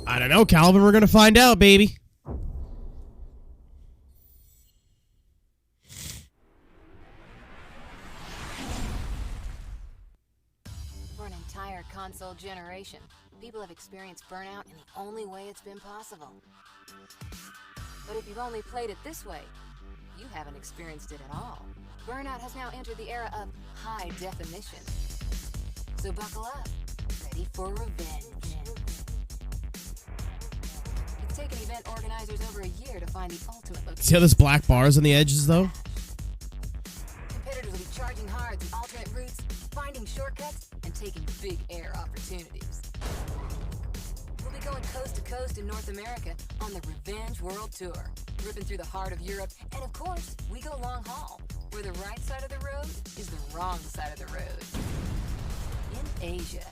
I don't know, Calvin. We're going to find out, baby. For an entire console generation, people have experienced burnout in the only way it's been possible. But if you've only played it this way, you haven't experienced it at all. Burnout has now entered the era of high definition. So buckle up, ready for revenge. It's taken event organizers over a year to find the ultimate location. See how there's black bars on the edges, though? Competitors will be charging hard through alternate routes, finding shortcuts, and taking big air opportunities. We'll be going coast to coast in North America on the Revenge World Tour, ripping through the heart of Europe, and of course, we go long haul, where the right side of the road is the wrong side of the road. In Asia,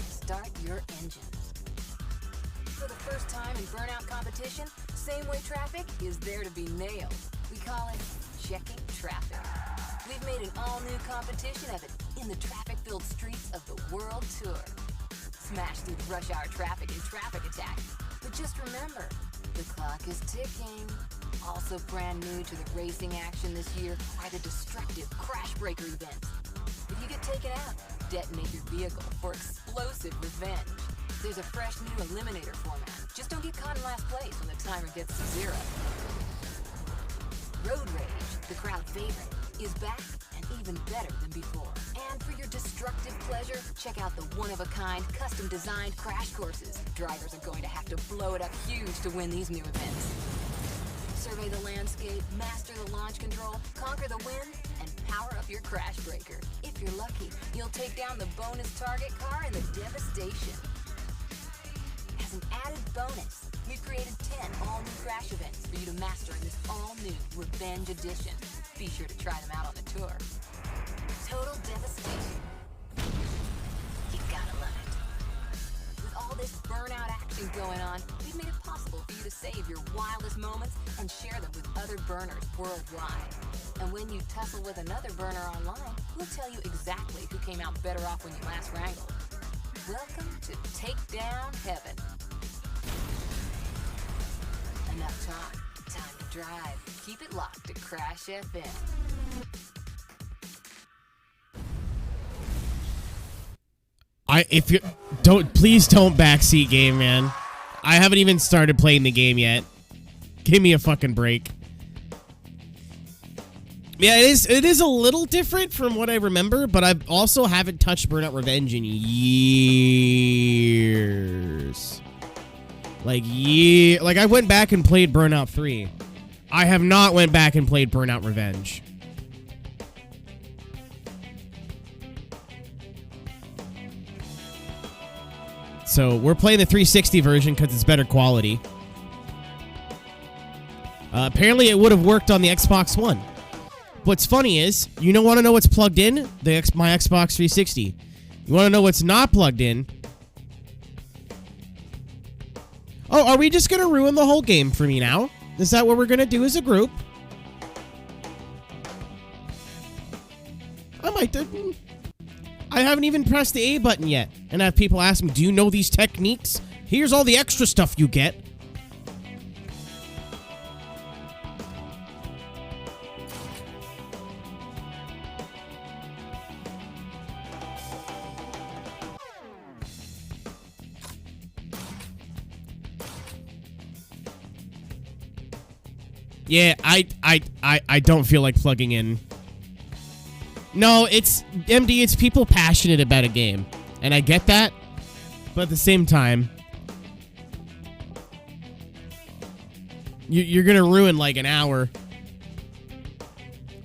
start your engines. For the first time in burnout competition, same-way traffic is there to be nailed. We call it checking traffic. We've made an all-new competition of it in the traffic-filled streets of the World Tour. Smash through the rush hour traffic and traffic attack. But just remember, the clock is ticking. Also brand new to the racing action this year are the destructive crash breaker events. If you get taken out, detonate your vehicle for explosive revenge. There's a fresh new eliminator format. Just don't get caught in last place when the timer gets to 0. Road Rage, the crowd favorite, is back and even better than before. And for your destructive pleasure, check out the one-of-a-kind, custom-designed crash courses. Drivers are going to have to blow it up huge to win these new events. Survey the landscape, master the launch control, conquer the wind, and power up your crash breaker. If you're lucky, you'll take down the bonus target car in the devastation. As an added bonus, we've created 10 all-new crash events for you to master in this all-new Revenge Edition. Be sure to try them out on the tour. Total devastation. You gotta love it. With all this burnout action going on, we've made it possible for you to save your wildest moments and share them with other burners worldwide. And when you tussle with another burner online, we'll tell you exactly who came out better off when you last wrangled. Welcome to Takedown Heaven. Enough talk. Time to drive. Keep it locked to Crash FM. If you please don't backseat game, man. I haven't even started playing the game yet. Give me a fucking break. Yeah, it is a little different from what I remember, but I also haven't touched Burnout Revenge in years. Like I went back and played Burnout 3. I have not went back and played Burnout Revenge. So we're playing the 360 version because it's better quality. Apparently it would have worked on the Xbox One. What's funny is, you want to know what's plugged in? My Xbox 360. You want to know what's not plugged in? Oh, are we just going to ruin the whole game for me now? Is that what we're going to do as a group? I might do. I haven't even pressed the A button yet. And I have people ask me, do you know these techniques? Here's all the extra stuff you get. Yeah, I don't feel like plugging in. No, it's MD, it's people passionate about a game. And I get that, but at the same time, you're gonna ruin like an hour.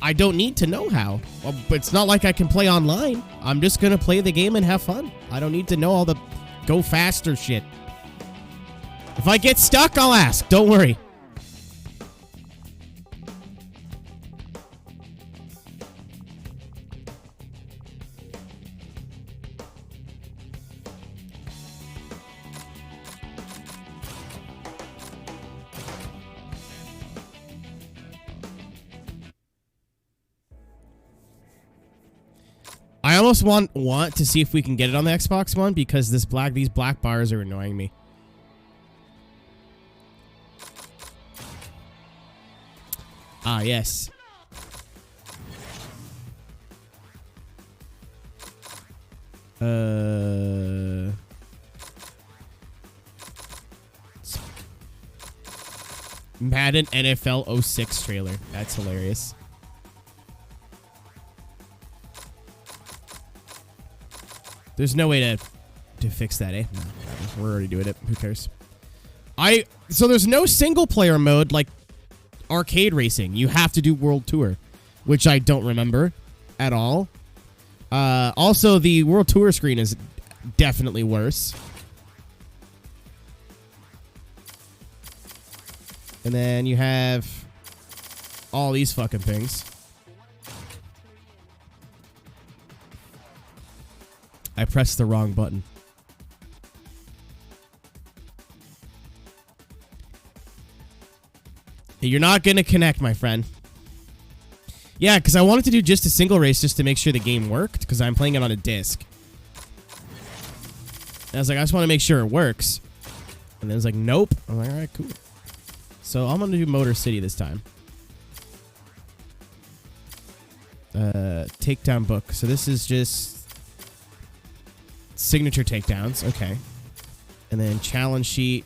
I don't need to know how. Well, but it's not like I can play online. I'm just gonna play the game and have fun. I don't need to know all the go faster shit. If I get stuck, I'll ask. Don't worry. I almost want to see if we can get it on the Xbox One because these black bars are annoying me. Ah, yes. Madden NFL 06 trailer. That's hilarious. There's no way to fix that, eh? No, we're already doing it. Who cares? So there's no single player mode like arcade racing. You have to do World Tour, which I don't remember at all. Also, the World Tour screen is definitely worse. And then you have all these fucking things. I pressed the wrong button. You're not going to connect, my friend. Yeah, because I wanted to do just a single race just to make sure the game worked, because I'm playing it on a disc. And I was like, I just want to make sure it works. And then it was like, nope. I'm like, all right, cool. So I'm going to do Motor City this time. Takedown book. So this is just signature takedowns. Okay. And then challenge sheet.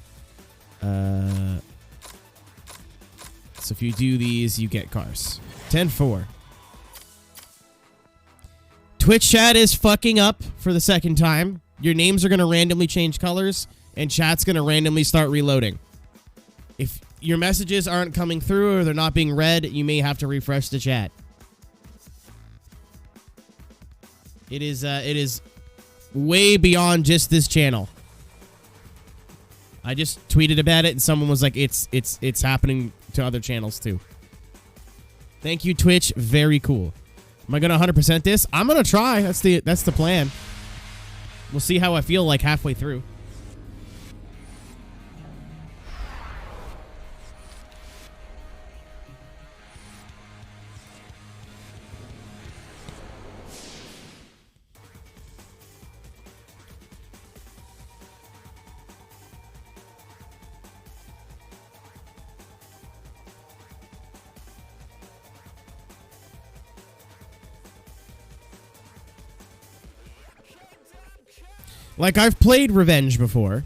So if you do these, you get cars. 10-4. Twitch chat is fucking up for the second time. Your names are going to randomly change colors, and chat's going to randomly start reloading. If your messages aren't coming through or they're not being read, you may have to refresh the chat. It is way beyond just this channel. I just tweeted about it and someone was like, it's happening to other channels too. Thank you, Twitch. Very cool. Am I gonna 100% this? I'm gonna try. That's the plan. We'll see how I feel like halfway through. Like, I've played Revenge before,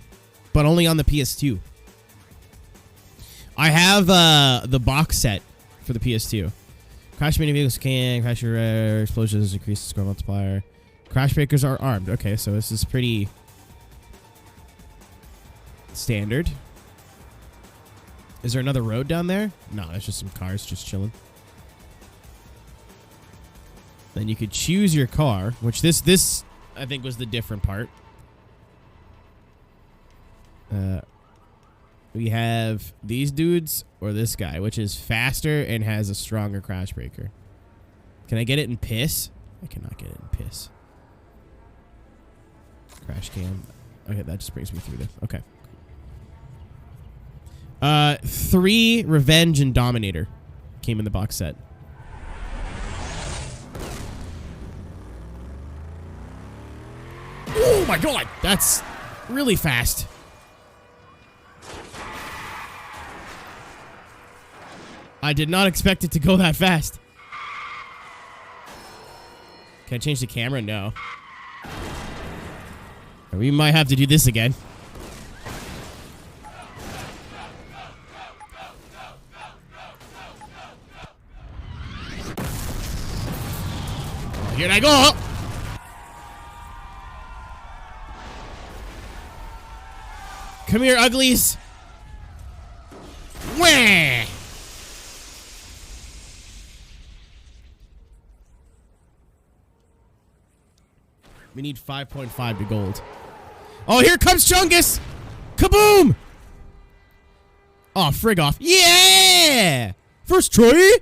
but only on the PS2. I have the box set for the PS2. Crash many vehicles can, crash your explosions, increase the score multiplier. Crash breakers are armed. Okay, so this is pretty standard. Is there another road down there? No, that's just some cars just chilling. Then you could choose your car, which this I think was the different part. We have these dudes or this guy, which is faster and has a stronger crash breaker. Can I get it in piss? I cannot get it in piss. Crash cam. Okay, that just brings me through this. Okay. 3 Revenge and Dominator came in the box set. Oh my god, that's really fast. I did not expect it to go that fast. Can I change the camera? No. We might have to do this again. Here I go. Come here, uglies. Wah! We need 5.5 to gold. Oh, here comes Chungus! Kaboom! Oh, frig off. Yeah! First try!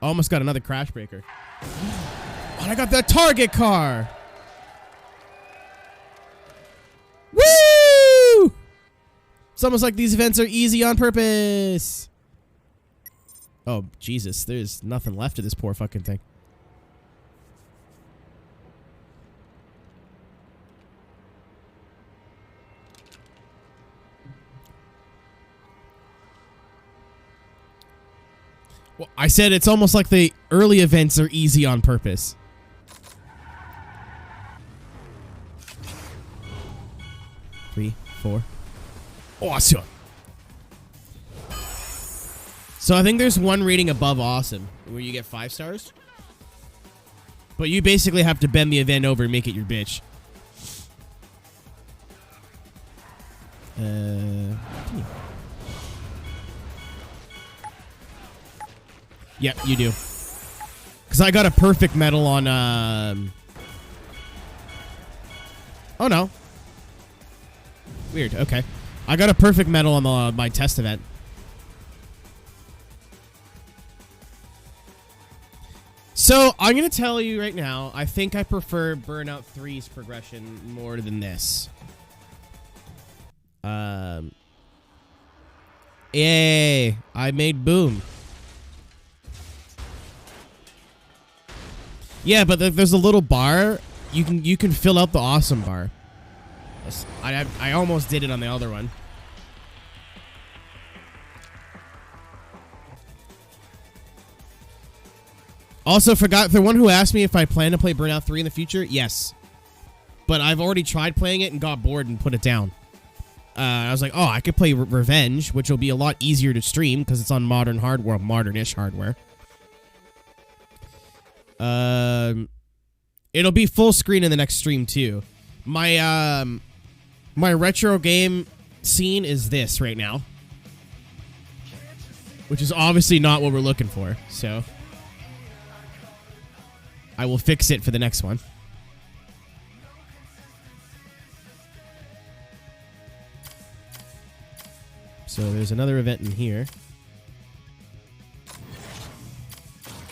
Almost got another crash breaker. Oh, I got that target car! Woo! It's almost like these events are easy on purpose. Oh, Jesus. There's nothing left of this poor fucking thing. Well, I said it's almost like the early events are easy on purpose. Three, four. Awesome. So I think there's one rating above awesome where you get 5 stars. But you basically have to bend the event over and make it your bitch. Yep, you do. Because I got a perfect medal on, Oh, no. Weird, okay. I got a perfect medal on my test event. So, I'm going to tell you right now, I think I prefer Burnout 3's progression more than this. Yay! I made boom. Yeah, but there's a little bar. You can fill out the awesome bar. I almost did it on the other one. Also, forgot the one who asked me if I plan to play Burnout 3 in the future. Yes, but I've already tried playing it and got bored and put it down. I was like, oh, I could play Revenge, which will be a lot easier to stream because it's on modern hardware, modern-ish hardware. It'll be full screen in the next stream too. My retro game scene is this right now, which is obviously not what we're looking for. So I will fix it for the next one. So there's another event in here.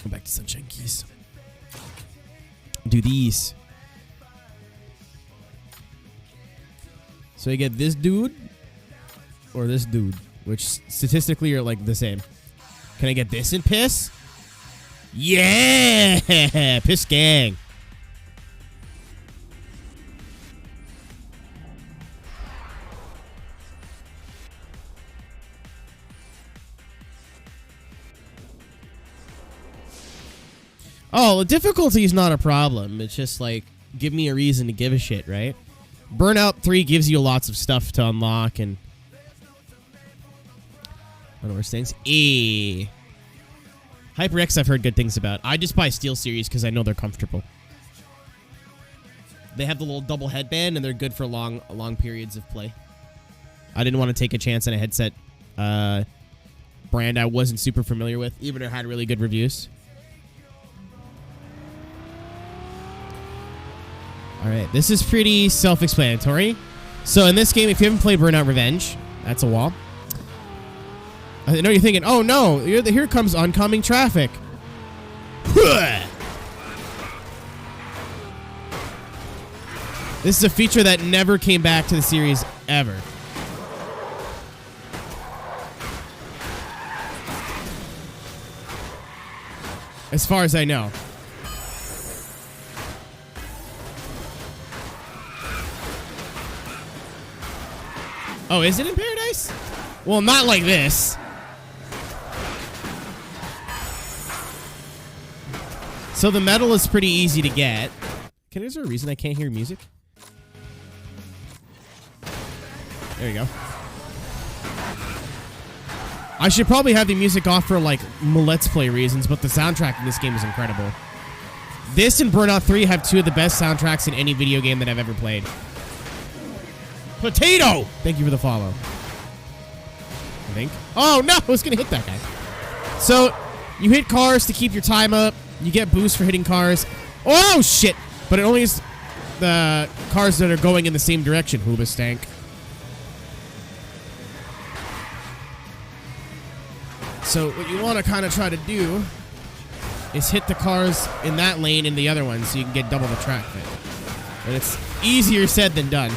Go back to Sunshine Keys. Do these. So you get this dude or this dude, which statistically are like the same. Can I get this in Piss? Yeah! Piss gang. Oh, the difficulty is not a problem. It's just like, give me a reason to give a shit, right? Burnout 3 gives you lots of stuff to unlock and one of those things. HyperX I've heard good things about. I just buy Steel Series because I know they're comfortable. They have the little double headband and they're good for long periods of play. I didn't want to take a chance on a headset brand I wasn't super familiar with, even if it had really good reviews. Alright, this is pretty self-explanatory. So in this game, if you haven't played Burnout Revenge, that's a wall. I know you're thinking, oh no, here comes oncoming traffic. This is a feature that never came back to the series ever. As far as I know. Oh, is it in Paradise? Well, not like this. So the medal is pretty easy to get. Is there a reason I can't hear music? There you go. I should probably have the music off for, like, Let's Play reasons, but the soundtrack in this game is incredible. This and Burnout 3 have two of the best soundtracks in any video game that I've ever played. Potato! Thank you for the follow. I think. Oh, no! I was going to hit that guy. So, you hit cars to keep your time up. You get boosts for hitting cars. Oh, shit! But it only is the cars that are going in the same direction. Hoobastank. So, what you want to kind of try to do is hit the cars in that lane and the other one so you can get double the track fit. And it's easier said than done.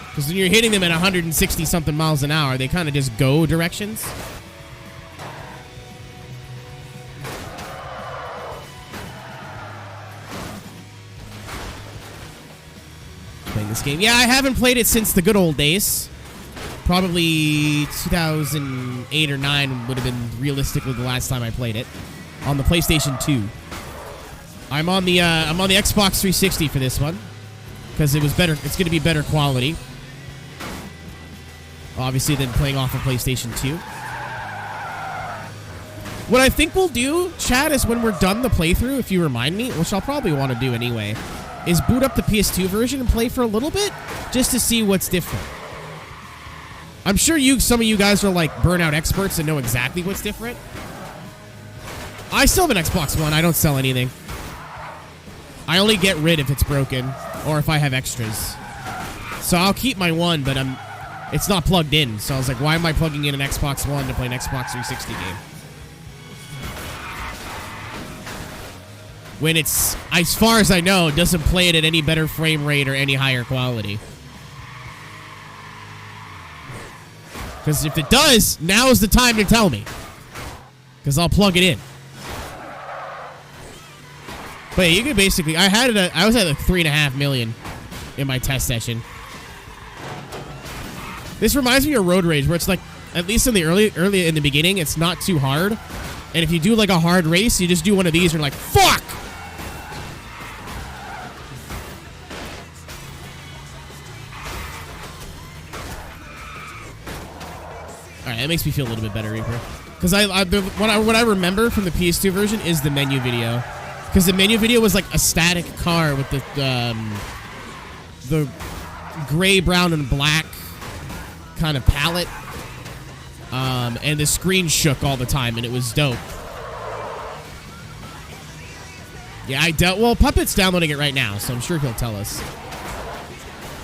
Because when you're hitting them at 160-something miles an hour, they kind of just go directions. Playing this game. Yeah, I haven't played it since the good old days. Probably 2008 or 9 would have been realistically the last time I played it on the PlayStation 2. I'm on the Xbox 360 for this one because it was better. It's going to be better quality, obviously, than playing off of PlayStation 2. What I think we'll do, chat, is when we're done the playthrough, if you remind me, which I'll probably want to do anyway, is boot up the PS2 version and play for a little bit just to see what's different. I'm sure some of you guys are like Burnout experts and know exactly what's different. I still have an Xbox One. I don't sell anything. I only get rid if it's broken or if I have extras. So I'll keep my one, but it's not plugged in. So I was like, why am I plugging in an Xbox One to play an Xbox 360 game? When it's, as far as I know, doesn't play it at any better frame rate or any higher quality. Because if it does, now is the time to tell me. Because I'll plug it in. But yeah, you could basically, I was at like 3.5 million in my test session. This reminds me of Road Rage, where it's like, at least in the early in the beginning, it's not too hard. And if you do like a hard race, you just do one of these and you're like, fuck! Alright, that makes me feel a little bit better, Reaper. Because what I remember from the PS2 version is the menu video. Because the menu video was like a static car with the gray, brown, and black kind of palette. And the screen shook all the time, and it was dope. Yeah, well, Puppet's downloading it right now, so I'm sure he'll tell us.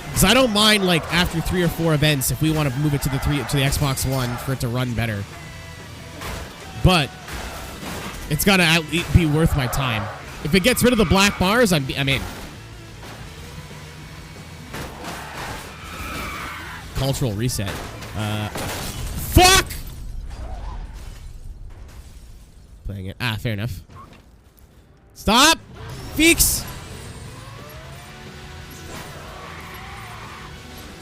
Because I don't mind, like, after 3 or 4 events, if we want to move it to the Xbox One for it to run better. But it's got to be worth my time. If it gets rid of the black bars, I'm in. Cultural reset. Fuck! Playing it. Ah, fair enough. Stop! Feeks!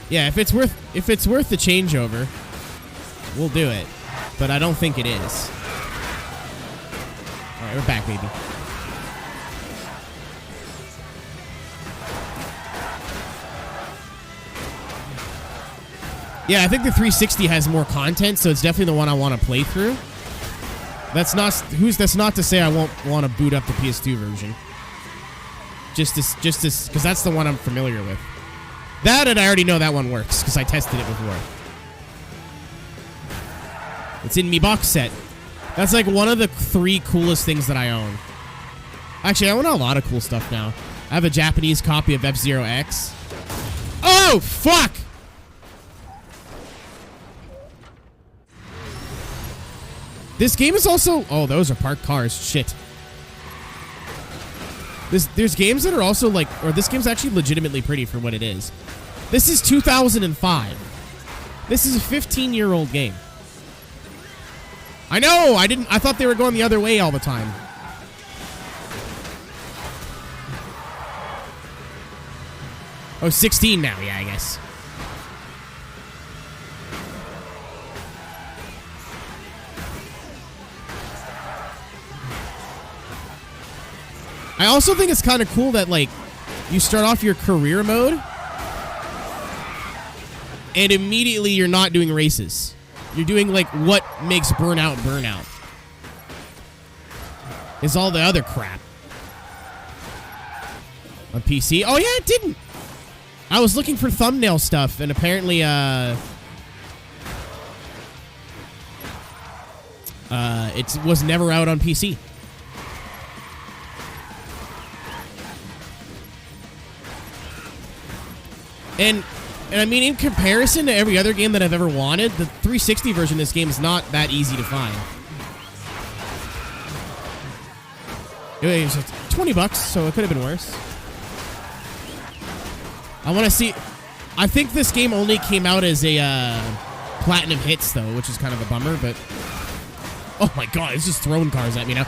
Yeah, if it's worth the changeover, we'll do it. But I don't think it is. Alright, we're back, baby. Yeah, I think the 360 has more content, so it's definitely the one I want to play through. That's not to say I won't want to boot up the PS2 version. Just because that's the one I'm familiar with. That, and I already know that one works because I tested it before. It's in me box set. That's like one of the 3 coolest things that I own. Actually, I own a lot of cool stuff now. I have a Japanese copy of F-Zero X. Oh, fuck! This game is also... Oh, those are parked cars. Shit. There's games that are also like... Or this game's actually legitimately pretty for what it is. This is 2005. This is a 15-year-old game. I know! I thought they were going the other way all the time. Oh, 16 now. Yeah, I guess. I also think it's kind of cool that, like, you start off your career mode and immediately you're not doing races. You're doing, like, what makes Burnout Burnout. Is all the other crap. On PC? Oh, yeah, it didn't. I was looking for thumbnail stuff, and apparently, it was never out on PC. And I mean, in comparison to every other game that I've ever wanted, the 360 version of this game is not that easy to find. It was $20, so it could have been worse. I want to see... I think this game only came out as a Platinum Hits, though, which is kind of a bummer, but... Oh my god, it's just throwing cars at me now.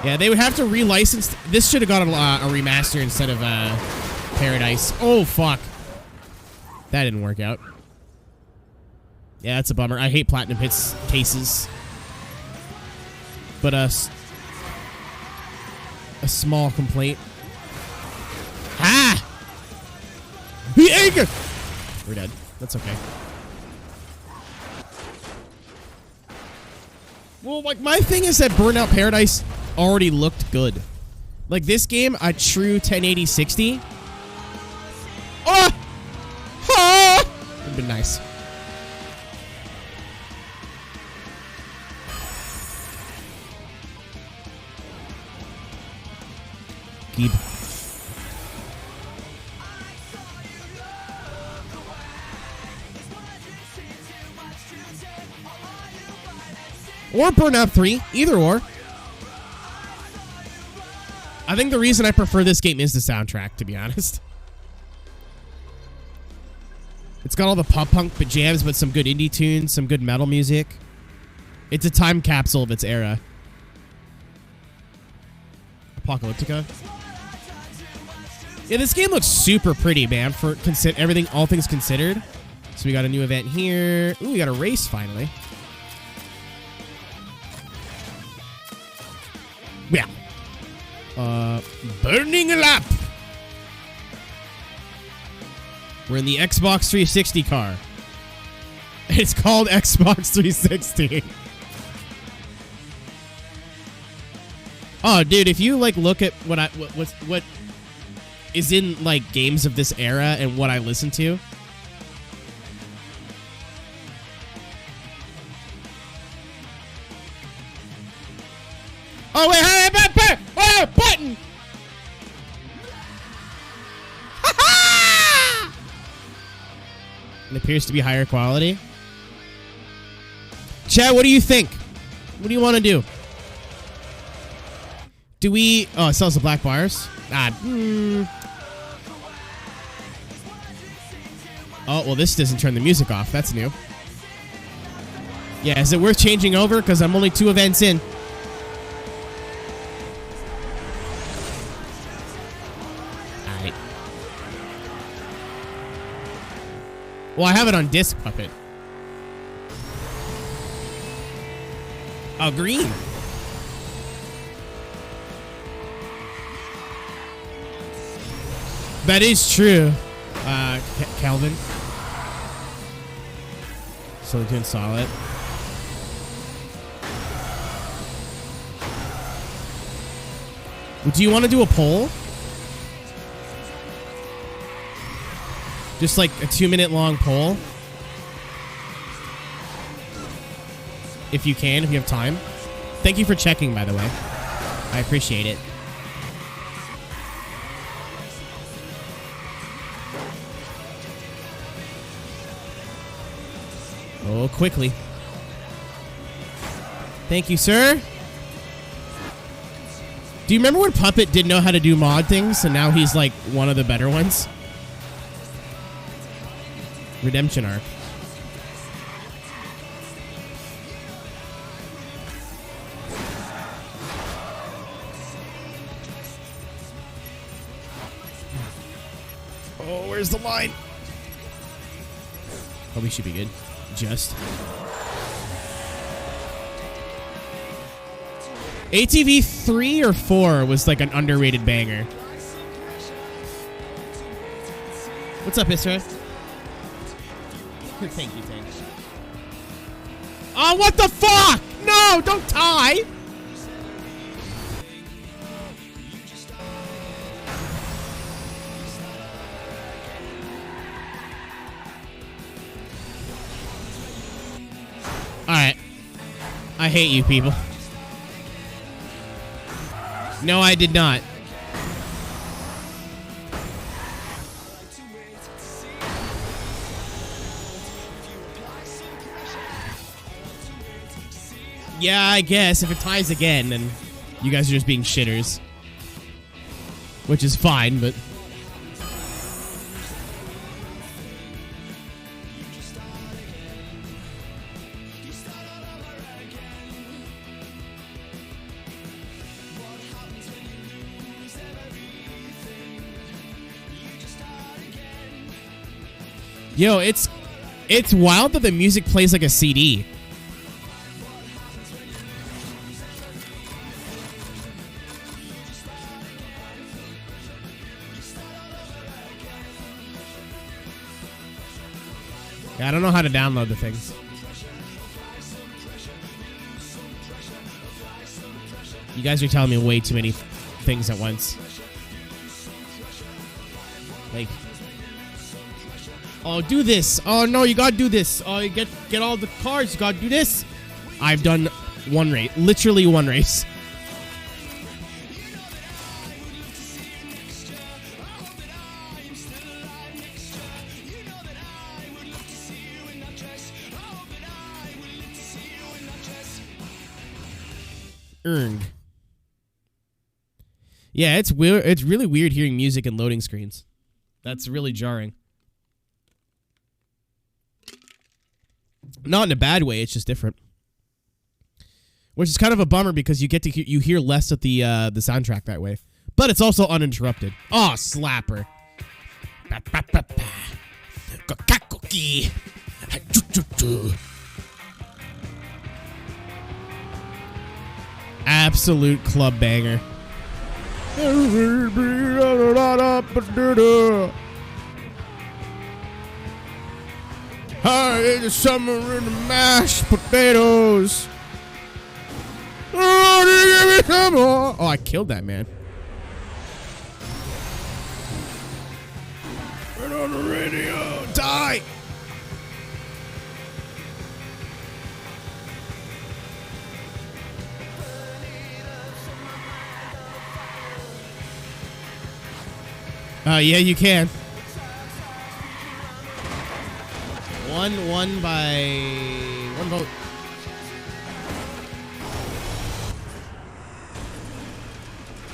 Yeah, they would have to relicense. This should have got a remaster instead of Paradise. Oh, fuck. That didn't work out. Yeah, that's a bummer. I hate Platinum Hits cases. But a small complaint. Ah! The anger! We're dead. That's okay. Well, like, my thing is that Burnout Paradise already looked good. Like, this game, a true 1080-60. Oh! Ah! Would've been nice. Keep. Or Burnout 3, either or. I think the reason I prefer this game is the soundtrack, to be honest. It's got all the pop-punk jams, but some good indie tunes, some good metal music. It's a time capsule of its era. Apocalyptica. Yeah, this game looks super pretty, man, for everything, all things considered. So we got a new event here. Ooh, we got a race, finally. Yeah. Burning a lap. We're in the Xbox 360 car. It's called Xbox 360. Oh, dude, if you like look at what is in like games of this era and what I listen to. Oh wait, button. It appears to be higher quality. Chad, what do you think? What do you want to do? Do we... Oh, it sells the black bars? Oh, well, this doesn't turn the music off. That's new. Yeah, is it worth changing over? Because I'm only 2 events in. Alright. Well, I have it on disc, Puppet. Oh, green. That is true, Calvin. So doing solid. Do you want to do a poll? Just like a 2-minute long poll? If you can, if you have time. Thank you for checking, by the way. I appreciate it. Oh, quickly. Thank you, sir. Do you remember when Puppet didn't know how to do mod things, and now he's like one of the better ones? Redemption arc. Oh, where's the line? Probably should be good. Just. ATV 3 or 4 was like an underrated banger. What's up, Isra? Thank you, thank you. Oh, what the fuck? No, don't tie. Alright. I hate you people. No, I did not. Yeah, I guess. If it ties again, then you guys are just being shitters. Which is fine, but... Yo, it's wild that the music plays like a CD. Yeah, I don't know how to download the things. You guys are telling me way too many things at once. Like, oh, do this. Oh, no, you gotta do this. Oh, you get all the cars. You gotta do this. I've done one race. Literally one race. Earned. Yeah, it's weird. It's really weird hearing music in loading screens. That's really jarring. Not in a bad way. It's just different. Which is kind of a bummer because you get to you hear less of the soundtrack that way. But it's also uninterrupted. Oh, slapper. Absolute club banger. Hi, it's summer in the mashed potatoes. Oh, I killed that man. Right on the radio. Die. Yeah, you can. One by one vote.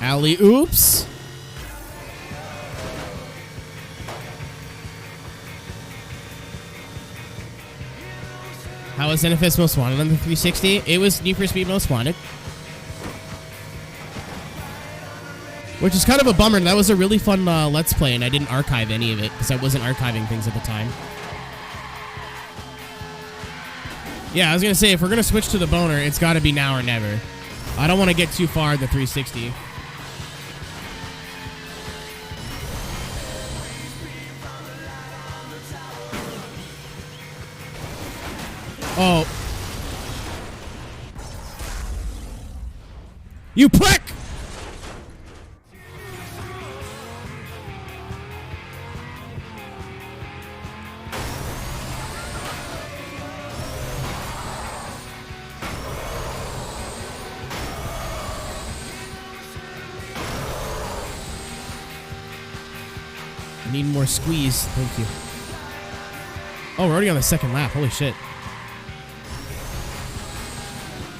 Alley oops. How was NFS Most Wanted on the 360? It was Need for Speed Most Wanted. Which is kind of a bummer. That was a really fun Let's Play, and I didn't archive any of it because I wasn't archiving things at the time. Yeah, I was going to say, if we're going to switch to the boner, it's got to be now or never. I don't want to get too far in the 360. Oh. You prick! Need more squeeze. Thank you. Oh, we're already on the second lap. Holy shit.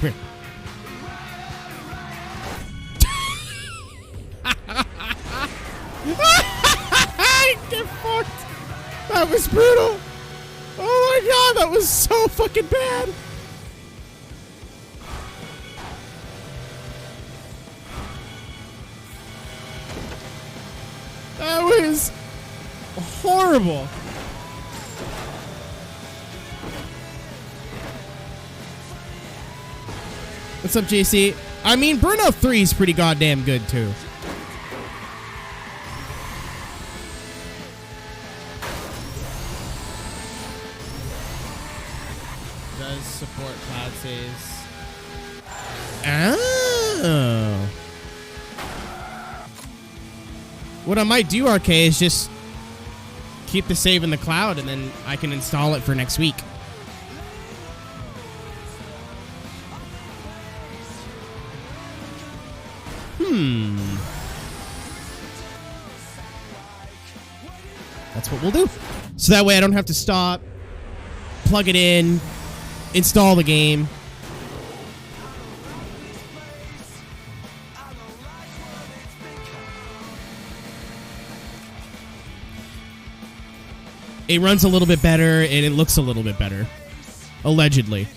Come here. Get fucked. That was brutal. Oh my god, that was so fucking bad. That was horrible. What's up, JC? I mean, Burnout 3 is pretty goddamn good, too. Does support cloud saves. Oh. What I might do, RK, is just keep the save in the cloud, and then I can install it for next week. That's what we'll do. So that way I don't have to stop, plug it in, install the game. It runs a little bit better, and it looks a little bit better. Allegedly.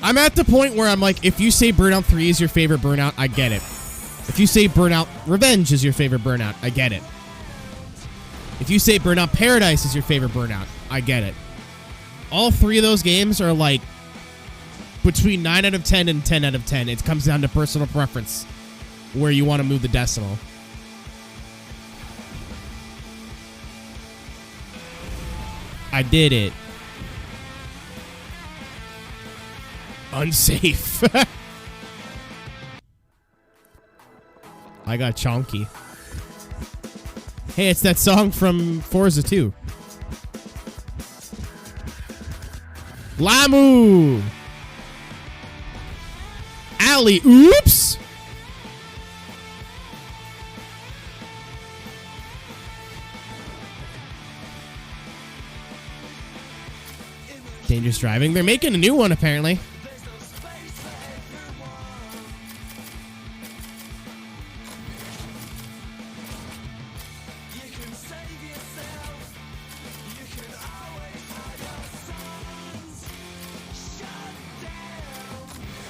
I'm at the point where I'm like, if you say Burnout 3 is your favorite Burnout, I get it. If you say Burnout Revenge is your favorite Burnout, I get it. If you say Burnout Paradise is your favorite Burnout, I get it. All three of those games are like between 9 out of 10 and 10 out of 10. It comes down to personal preference where you want to move the decimal. I did it. Unsafe. I got chonky. Hey, it's that song from Forza 2. Lamu! Alley, oops! Dangerous driving. They're making a new one, apparently.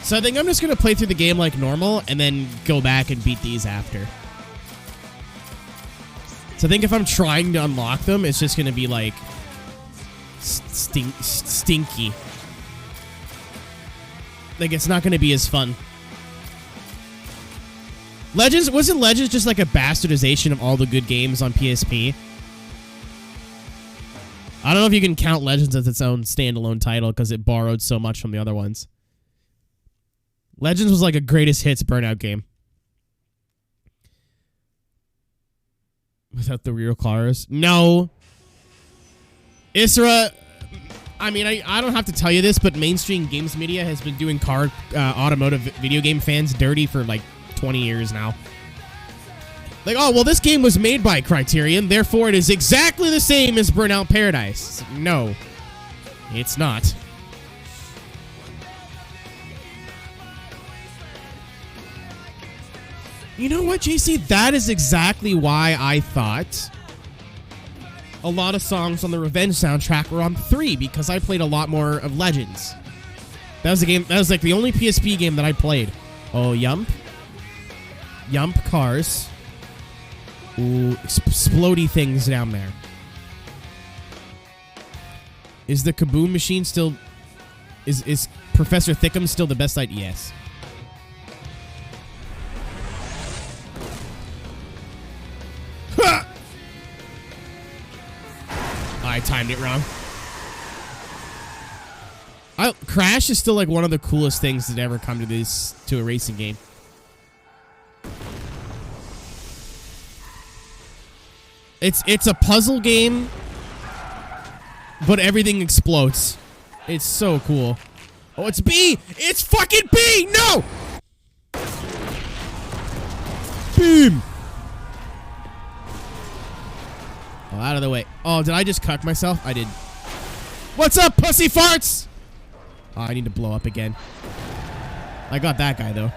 So I think I'm just going to play through the game like normal and then go back and beat these after. So I think if I'm trying to unlock them, it's just going to be like stinky. Like it's not going to be as fun. Wasn't Legends just like a bastardization of all the good games on PSP? I don't know if you can count Legends as its own standalone title because it borrowed so much from the other ones. Legends was like a greatest hits Burnout game. Without the real cars? No. Isra, I mean, I don't have to tell you this, but mainstream games media has been doing automotive video game fans dirty for like 20 years now. Like, oh, well, this game was made by Criterion, therefore it is exactly the same as Burnout Paradise. No, it's not. You know what, JC? That is exactly why I thought a lot of songs on the Revenge soundtrack were on 3, because I played a lot more of Legends. That was the game. That was like the only PSP game that I played. Oh, Yump. Yump cars. Ooh, explodey things down there. Is the Kaboom machine still... Is Professor Thickum still the best idea? Yes. I timed it wrong. Crash is still like one of the coolest things that ever come to a racing game. It's a puzzle game, but everything explodes. It's so cool. Oh, it's B! It's fucking B! No! Boom! Oh, out of the way. Oh, did I just cuck myself? I did. What's up, pussy farts? Oh, I need to blow up again. I got that guy, though.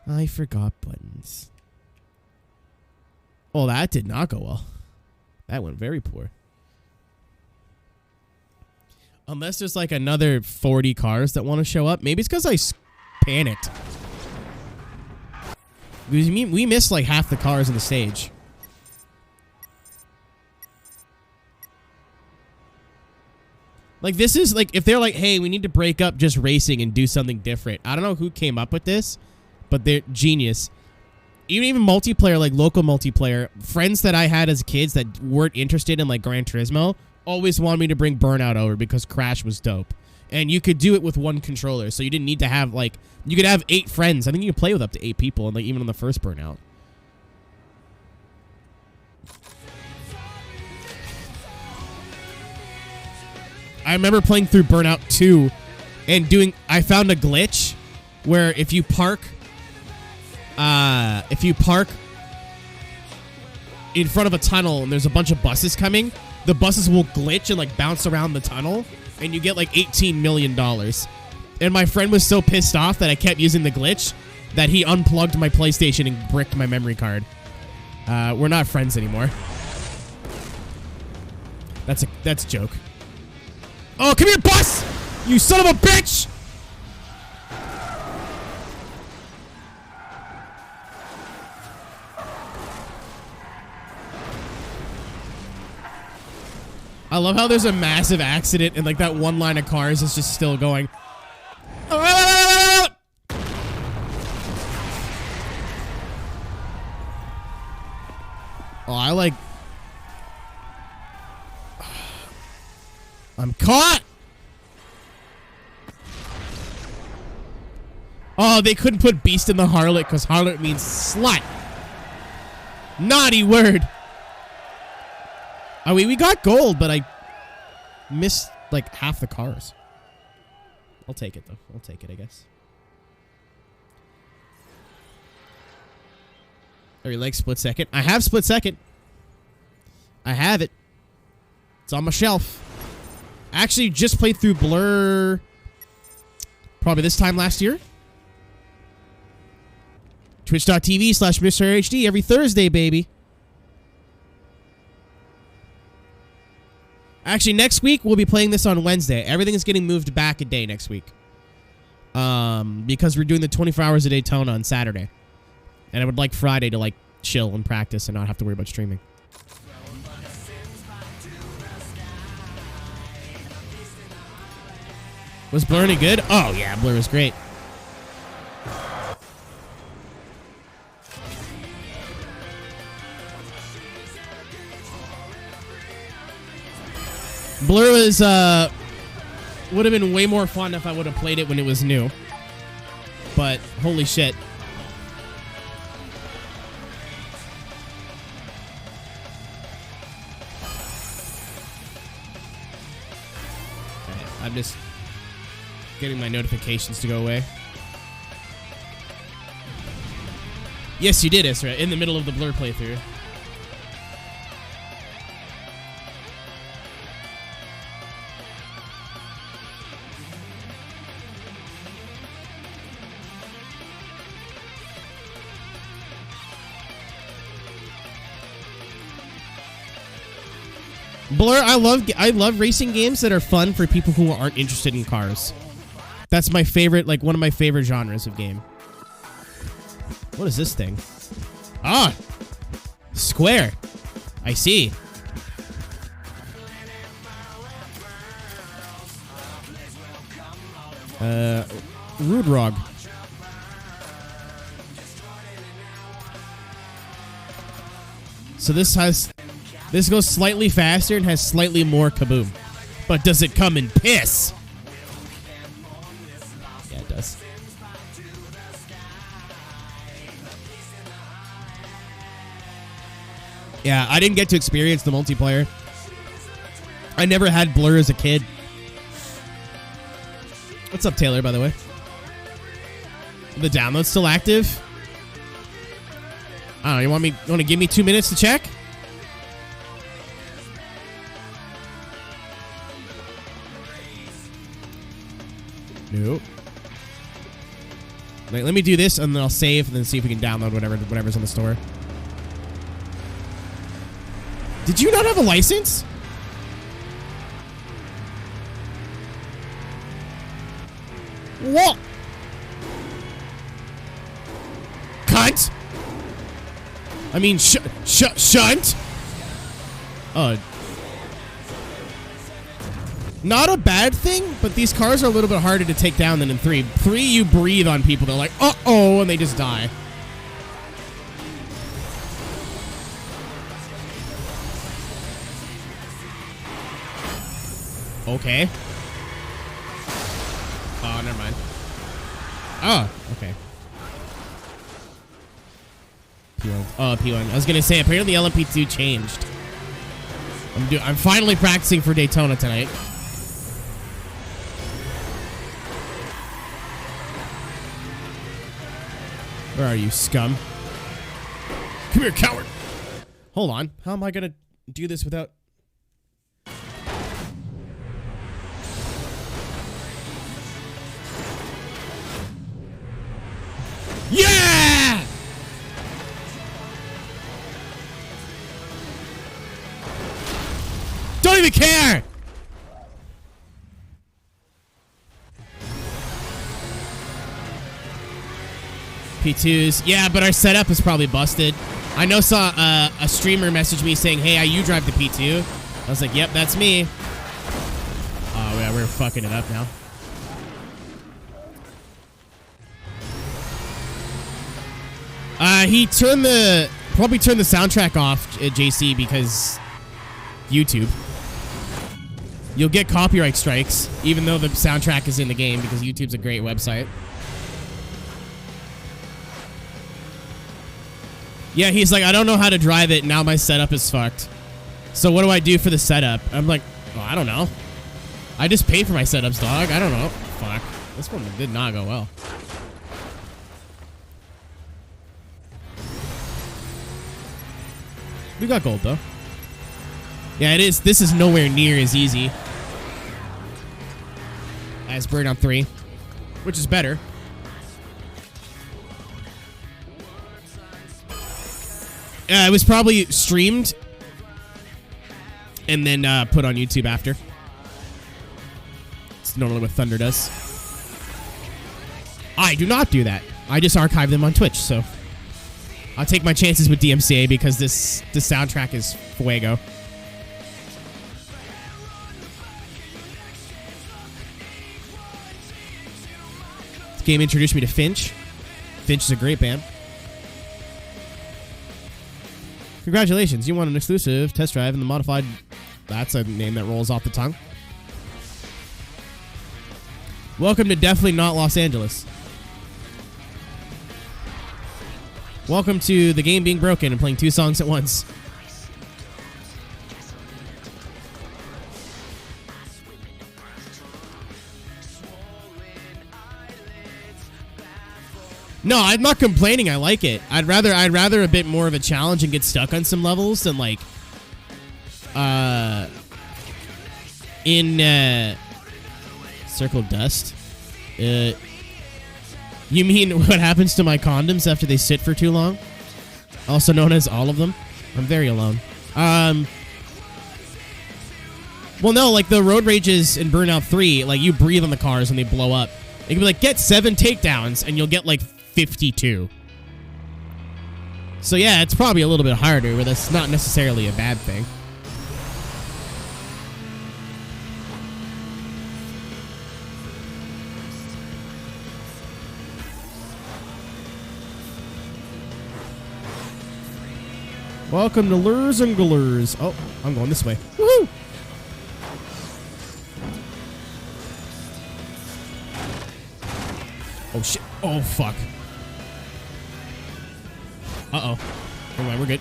I forgot buttons. Oh, that did not go well. That went very poor. Unless there's like another 40 cars that want to show up. Maybe it's because I panicked. We missed like half the cars in the stage. Like this is like, if they're like, hey, we need to break up just racing and do something different. I don't know who came up with this, but they're genius. Even multiplayer, like local multiplayer, friends that I had as kids that weren't interested in like Gran Turismo always wanted me to bring Burnout over because Crash was dope. And you could do it with one controller, so you didn't need to have, like, you could have 8 friends. I think you could play with up to 8 people, and like even on the first Burnout. I remember playing through Burnout 2 and I found a glitch where if you park in front of a tunnel and there's a bunch of buses coming, the buses will glitch and like bounce around the tunnel, and you get like $18 million. And my friend was so pissed off that I kept using the glitch that he unplugged my PlayStation and bricked my memory card. We're not friends anymore. That's a joke. Oh, come here, bus! You son of a bitch! I love how there's a massive accident and like that one line of cars is just still going. Oh, I like... I'm caught! Oh, they couldn't put beast in the harlot because harlot means slut. Naughty word. Oh, we got gold, but I missed like half the cars. I'll take it though. I'll take it, I guess. Oh, you like split second? I have split second. I have it. It's on my shelf. I actually just played through Blur probably this time last year. Twitch.tv/Mr. HD every Thursday, baby. Actually, next week we'll be playing this on Wednesday. Everything is getting moved back a day next week. Because we're doing the 24 hours of Daytona on Saturday. And I would like Friday to like chill and practice and not have to worry about streaming. Was Blur any good? Oh yeah, Blur was great. Blur was, would have been way more fun if I would have played it when it was new. But, holy shit. Okay, I'm just getting my notifications to go away. Yes, you did, Isra, in the middle of the Blur playthrough. Blur, I love racing games that are fun for people who aren't interested in cars. That's my favorite, like one of my favorite genres of game. What is this thing? Ah! Square. I see. Rudrog. So this goes slightly faster and has slightly more kaboom. But does it come in piss? Yeah, it does. Yeah, I didn't get to experience the multiplayer. I never had Blur as a kid. What's up, Taylor, by the way? The download's still active? I don't know, you want to give me 2 minutes to check? Nope. Wait, let me do this and then I'll save and then see if we can download whatever's in the store. Did you not have a license? What? Cunt? I mean, shunt? Not a bad thing, but these cars are a little bit harder to take down than in 3. 3, you breathe on people. They're like, uh-oh, and they just die. Okay. Oh, never mind. Oh, okay. P1. Oh, P1. I was gonna say, apparently LMP2 changed. I'm finally practicing for Daytona tonight. Where are you, scum? Come here, coward! Hold on. How am I gonna do this without... Yeah! Don't even care! P2s. Yeah, but our setup is probably busted. I know saw a streamer message me saying, hey, you drive the P2. was like, yep, that's me. Oh, yeah, we're fucking it up now. He probably turned the soundtrack off at JC because YouTube. You'll get copyright strikes, even though the soundtrack is in the game, because YouTube's a great website. Yeah, he's like, I don't know how to drive it, now my setup is fucked. So what do I do for the setup? I'm like, oh, I don't know. I just pay for my setups, dog. I don't know. Fuck. This one did not go well. We got gold, though. Yeah, it is. This is nowhere near as easy as Burnout 3, which is better. It was probably streamed and then put on YouTube after. It's normally what Thunder does. I do not do that. I just archive them on Twitch, so I'll take my chances with DMCA because the soundtrack is fuego. This game introduced me to Finch. Finch is a great band. Congratulations, you won an exclusive test drive in the modified... That's a name that rolls off the tongue. Welcome to definitely not Los Angeles. Welcome to the game being broken and playing 2 songs at once. No, I'm not complaining. I like it. I'd rather a bit more of a challenge and get stuck on some levels than like in Circle of Dust. You mean what happens to my condoms after they sit for too long? Also known as all of them. I'm very alone. Well, no, like the road rages in Burnout 3, like you breathe on the cars and they blow up. It can be like, get 7 takedowns and you'll get like 52. So yeah, it's probably a little bit harder, but that's not necessarily a bad thing. Welcome to Lures and Glures. Oh, I'm going this way. Woohoo! Oh shit. Oh fuck. Uh-oh. Never mind, we're good.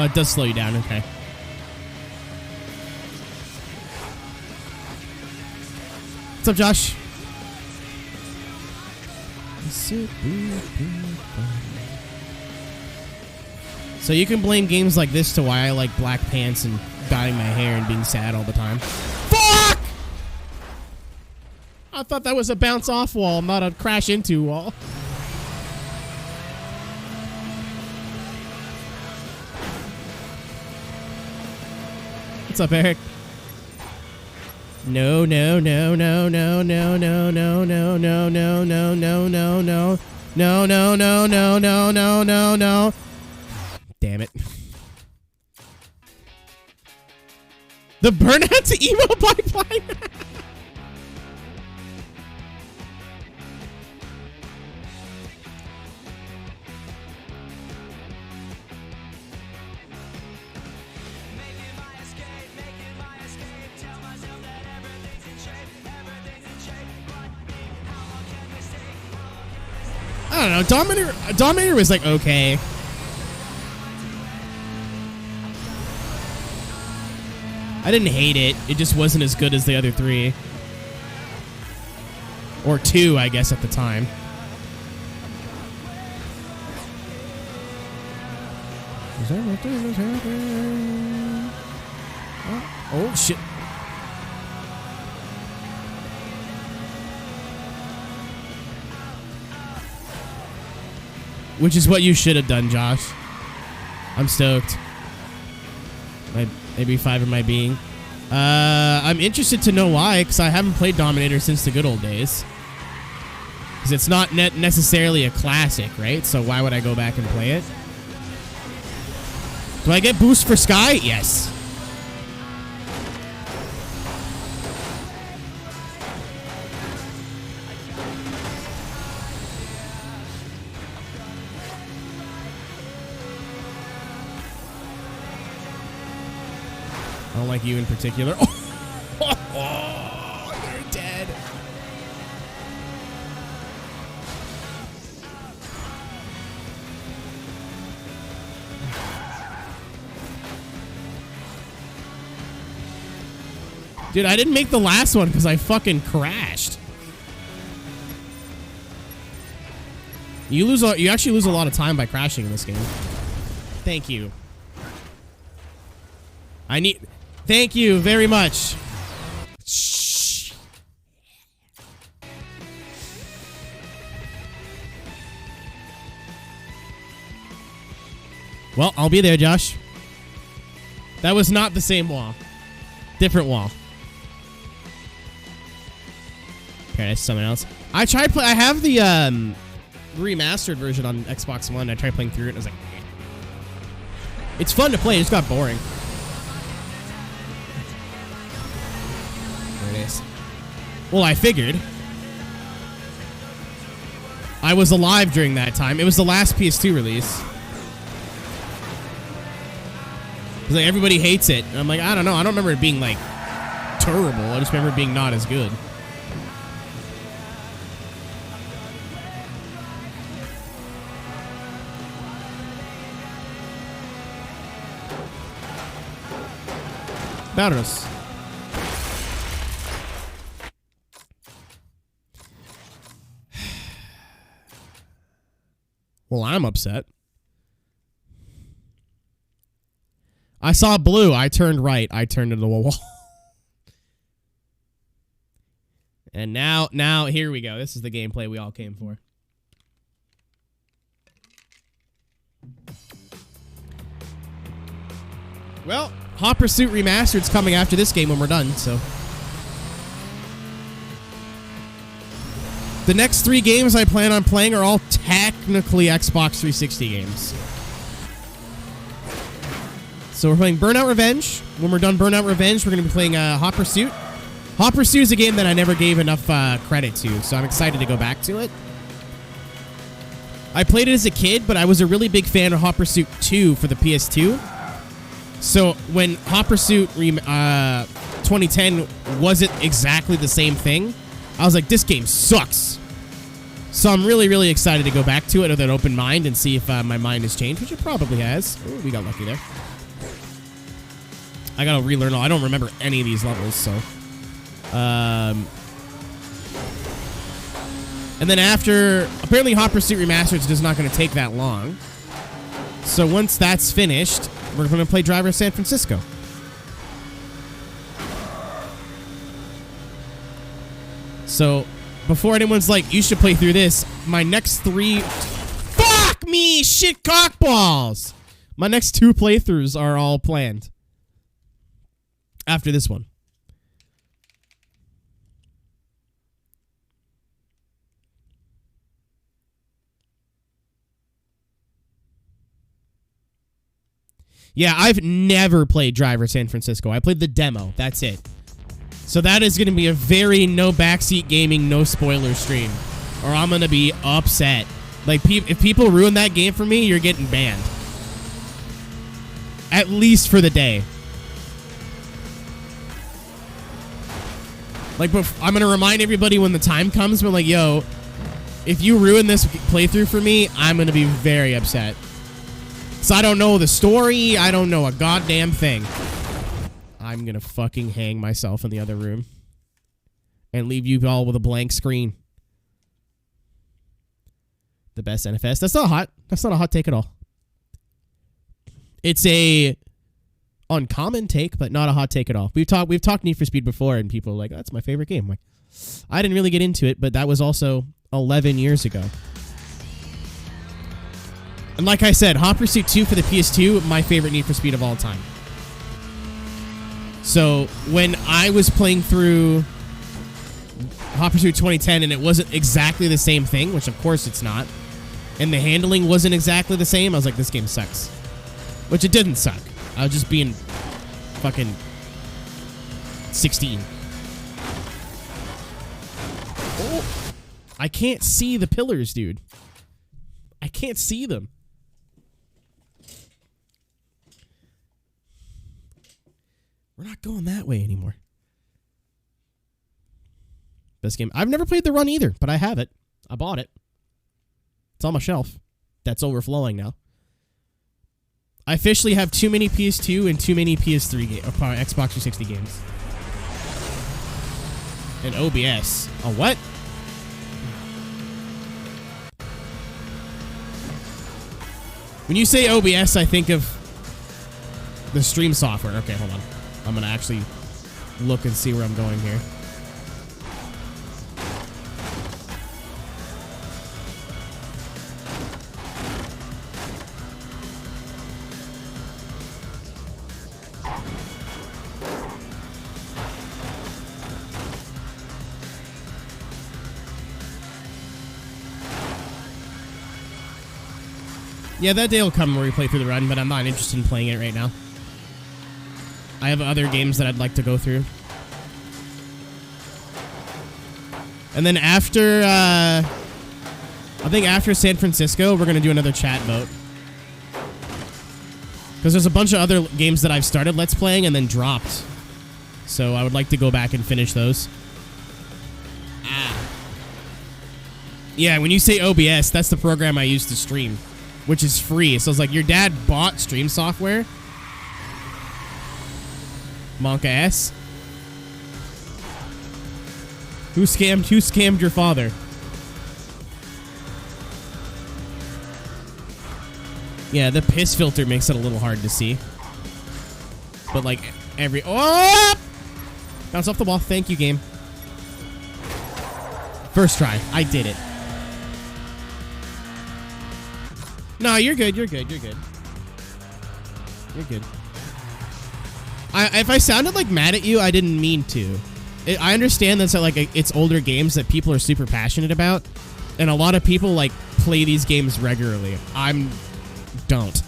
It does slow you down, okay. What's up, Josh? So you can blame games like this to why I like black pants and dyeing my hair and being sad all the time. Fuck! I thought that was a bounce off wall, not a crash into wall. What's up, Eric? No, no, no, no, no, no, no, no, no, no, no, no, no, no, no. No, no, no, no, no, no, no, no. Damn it. The Burnout to emo pipeline. I don't know. Dominator was like okay. I didn't hate it. It just wasn't as good as the other 3. Or 2, I guess, at the time. Oh shit. which is what you should have done, Josh. I'm stoked. Maybe 5 in my being. I'm interested to know why, because I haven't played Dominator since the good old days. Because it's not necessarily a classic, right? So why would I go back and play it? Do I get boost for Sky? Yes. I don't like you in particular. Oh, you're dead. Dude, I didn't make the last one because I fucking crashed. You actually lose a lot of time by crashing in this game. Thank you. Thank you very much. Shh. Well, I'll be there, Josh. That was not the same wall. Different wall. Okay, that's something else. I have the remastered version on Xbox One. I tried playing through it and I was like, eh. It's fun to play, it just got boring. There it is. Well, I figured. I was alive during that time. It was the last PS2 release. Like, everybody hates it. And I'm like, I don't know. I don't remember it being, like, terrible. I just remember it being not as good. Battles. Well, I'm upset. I saw blue. I turned right. I turned into a wall. And now, here we go. This is the gameplay we all came for. Well, Hot Pursuit Remastered's coming after this game when we're done, so. The next 3 games I plan on playing are all technically Xbox 360 games. So we're playing Burnout Revenge. When we're done Burnout Revenge, we're going to be playing Hot Pursuit. Hot Pursuit is a game that I never gave enough credit to, so I'm excited to go back to it. I played it as a kid, but I was a really big fan of Hot Pursuit 2 for the PS2. So when Hot Pursuit 2010 wasn't exactly the same thing, I was like, this game sucks. So I'm really, really excited to go back to it with an open mind and see if my mind has changed, which it probably has. Ooh, we got lucky there. I gotta relearn all. I don't remember any of these levels, so. And then after, apparently Hot Pursuit Remastered is just not going to take that long. So once that's finished, we're going to play Driver San Francisco. So before anyone's like, you should play through this, my next 3... Fuck me, shit cockballs! My next 2 playthroughs are all planned. After this one. Yeah, I've never played Driver San Francisco. I played the demo. That's it. So that is going to be a very no backseat gaming, no spoiler stream. Or I'm going to be upset. Like, if people ruin that game for me, you're getting banned. At least for the day. Like, I'm going to remind everybody when the time comes, but like, yo, if you ruin this playthrough for me, I'm going to be very upset. So I don't know the story. I don't know a goddamn thing. I'm going to fucking hang myself in the other room. And leave you all with a blank screen. The best NFS. That's not hot. That's not a hot take at all. It's a uncommon take, but not a hot take at all. We've talked Need for Speed before, and people are like, that's my favorite game. I'm like, I didn't really get into it, but that was also 11 years ago. And like I said, Hot Pursuit 2 for the PS2, my favorite Need for Speed of all time. So when I was playing through Hot Pursuit 2010 and it wasn't exactly the same thing, which of course it's not, and the handling wasn't exactly the same, I was like, this game sucks. Which it didn't suck. I was just being fucking 16. Oh, I can't see the pillars, dude. I can't see them. We're not going that way anymore. Best game. I've never played the run either, but I have it. I bought it. It's on my shelf. That's overflowing now. I officially have too many PS2 and too many PS3 Xbox 360 games. And OBS. A what? When you say OBS, I think of the stream software. Okay, hold on. I'm going to actually look and see where I'm going here. Yeah, that day will come where we play through the run, but I'm not interested in playing it right now. I have other games that I'd like to go through. And then after, I think after San Francisco, we're going to do another chat vote. Because there's a bunch of other games that I've started Let's Playing and then dropped. So I would like to go back and finish those. Yeah, when you say OBS, that's the program I use to stream, which is free. So it's like, your dad bought stream software? Monka S? Who scammed your father? Yeah, the piss filter makes it a little hard to see. But like every... Oh! Bounce off the wall. Thank you, game. First try. I did it. No, you're good. You're good. You're good. You're good. If I sounded like mad at you, I didn't mean to. I understand that's like it's older games that people are super passionate about, and a lot of people like play these games regularly. Don't.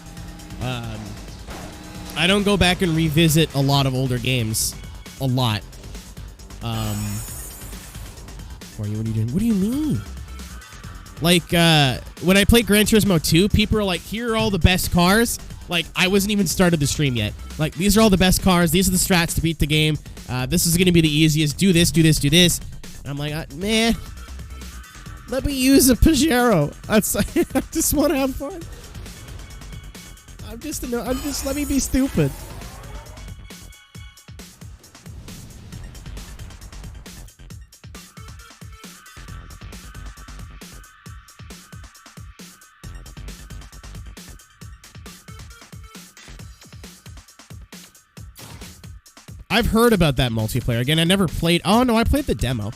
I don't go back and revisit a lot of older games. A lot. What are you doing? What do you mean? Like, when I played Gran Turismo 2, people are like, here are all the best cars. Like, I wasn't even started the stream yet. Like, these are all the best cars. These are the strats to beat the game. This is going to be the easiest. Do this, do this, do this. And I'm like, man, let me use a Pajero. I just want to have fun. Let me be stupid. I've heard about that multiplayer. Again, I never played... Oh, no, I played the demo.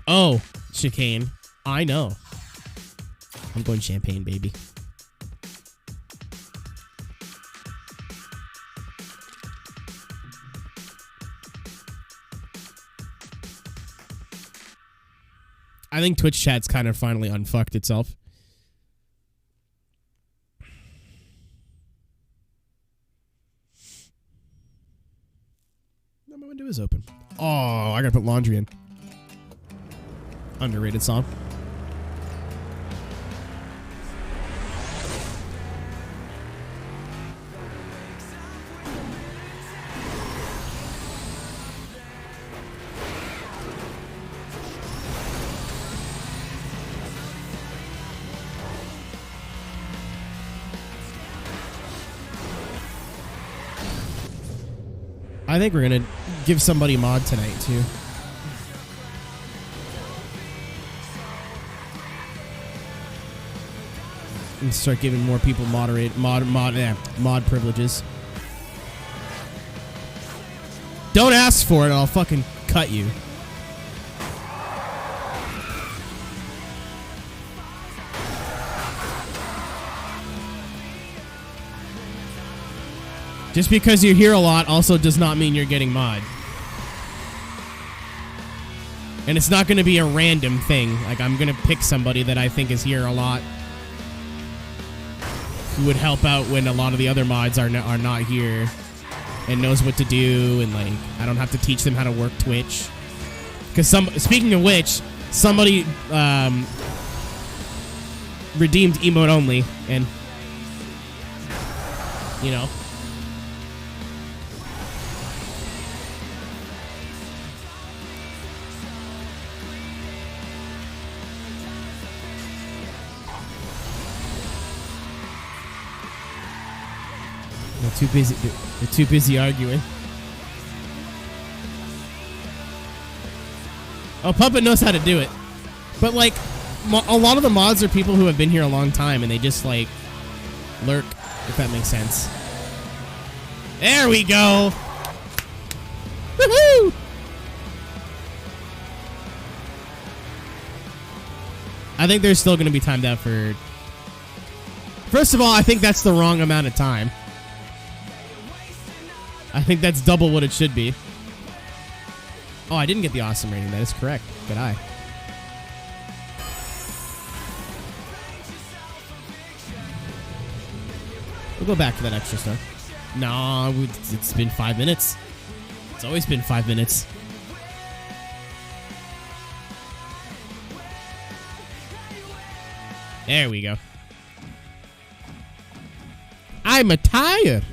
Oh, chicane. I know. I'm going champagne, baby. I think Twitch chat's kind of finally unfucked itself. My window is open. Oh, I gotta put laundry in. Underrated song. I think we're gonna give somebody mod tonight too. And start giving more people mod privileges. Don't ask for it, I'll fucking cut you. Just because you're here a lot also does not mean you're getting mod. And it's not going to be a random thing. Like, I'm going to pick somebody that I think is here a lot, who would help out when a lot of the other mods are not here, and knows what to do, and like I don't have to teach them how to work Twitch. Because speaking of which, somebody redeemed emote only, and you know. They're too busy arguing. Oh, Puppet knows how to do it. But, like, a lot of the mods are people who have been here a long time, and they just, like, lurk, if that makes sense. There we go! Woohoo! I think there's still going to be timed out for... First of all, I think that's the wrong amount of time. I think that's double what it should be. Oh, I didn't get the awesome rating. That is correct. Good eye. We'll go back for that extra star. No, it's been 5 minutes. It's always been 5 minutes. There we go. I'm a tired.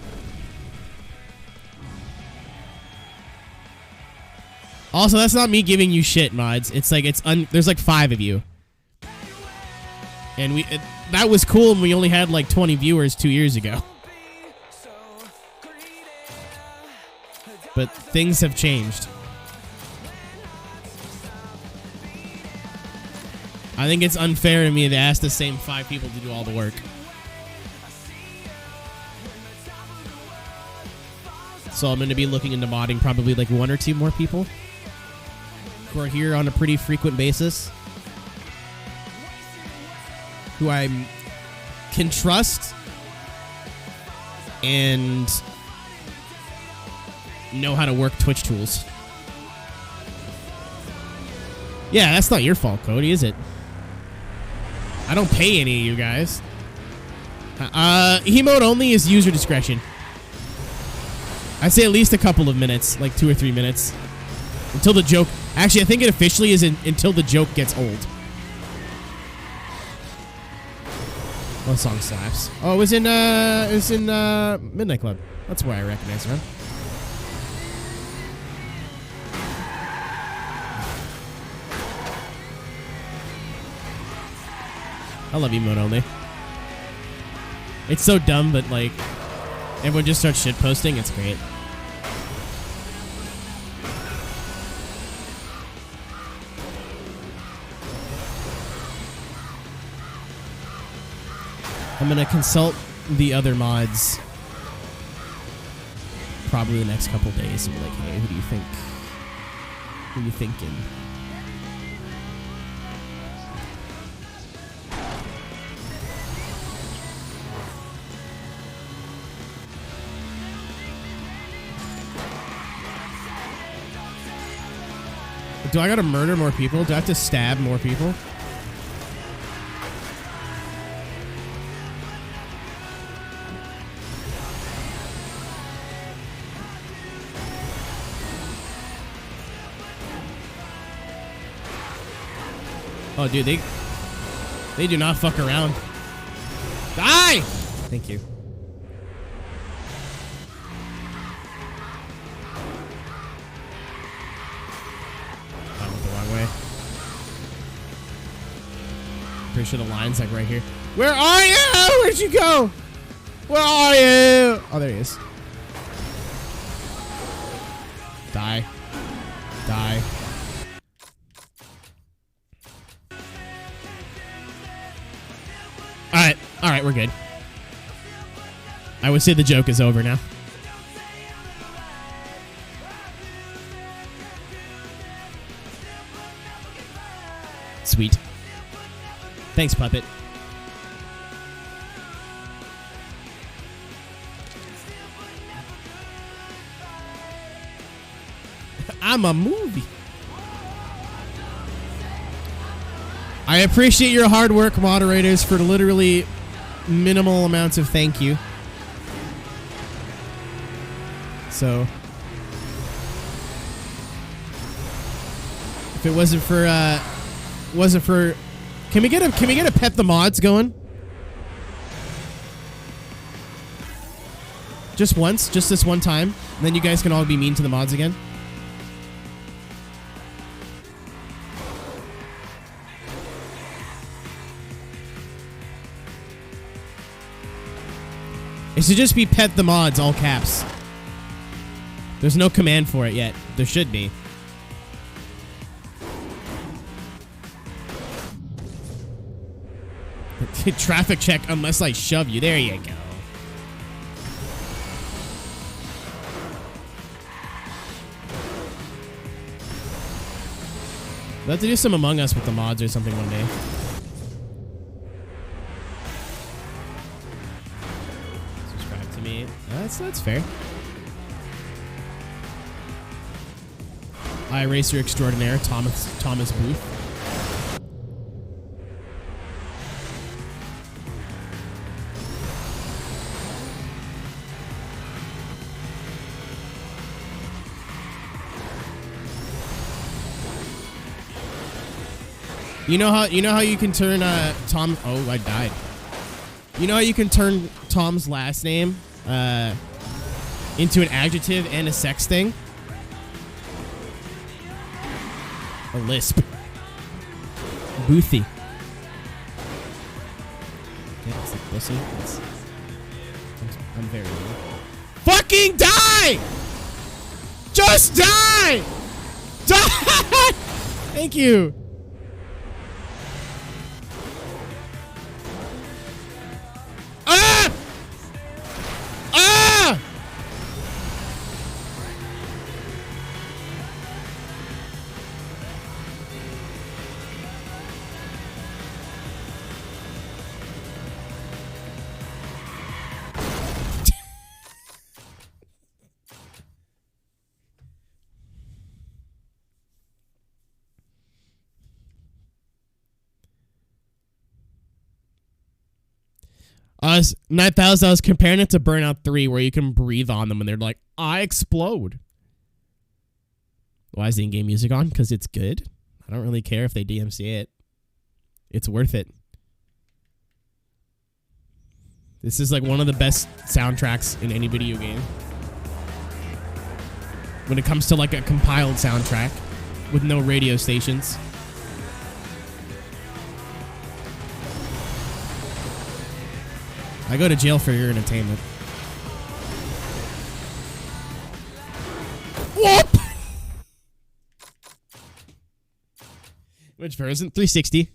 Also, that's not me giving you shit, mods. It's like there's like 5 of you, and that was cool, and we only had like 20 viewers 2 years ago. But things have changed. I think it's unfair to me to ask the same 5 people to do all the work. So I'm going to be looking into modding probably like 1 or 2 more people who are here on a pretty frequent basis, who I can trust and know how to work Twitch tools. Yeah, that's not your fault, Cody, is it? I don't pay any of you guys. Emote only is user discretion. I'd say at least a couple of minutes, like 2 or 3 minutes, until the joke. Actually, I think it officially is until the joke gets old. What song slaps? Oh, it was in Midnight Club. That's why I recognize her. I love emote only. It's so dumb, but like everyone just starts shit posting. It's great. I'm gonna consult the other mods probably the next couple days and be like, hey, who do you think? Who are you thinking? Do I gotta murder more people? Do I have to stab more people? Oh, dude, they do not fuck around. Die! Thank you. I went the wrong way. Pretty sure the line's like right here. Where are you? Where'd you go? Where are you? Oh, there he is. Die. Die. Alright, we're good. I would say the joke is over now. Sweet. Thanks, Puppet. I'm a movie. I appreciate your hard work, moderators, for literally minimal amounts of thank you. So, if it wasn't for, can we get a pet the mods going? Just once, just this one time, and then you guys can all be mean to the mods again. It should just be pet the mods, all caps. There's no command for it yet. There should be. Traffic check unless I shove you. There you go. We'll have to do some Among Us with the mods or something one day. Subscribe to me. That's fair. iRacer extraordinaire, Thomas Booth. You know how you can turn Tom. Oh, I died. You know how you can turn Tom's last name into an adjective and a sex thing? A lisp. Boothy. Yeah, it's like pussy. I'm very weird. Fucking die! Just die! Die! Thank you. Ah! Ah! I was comparing it to Burnout 3, where you can breathe on them and they're like, I explode. Why is the in-game music on? Because it's good. I don't really care if they DMCA it. It's worth it. This is like one of the best soundtracks in any video game. When it comes to like a compiled soundtrack with no radio stations. I go to jail for your entertainment. Whoop! Which version? 360.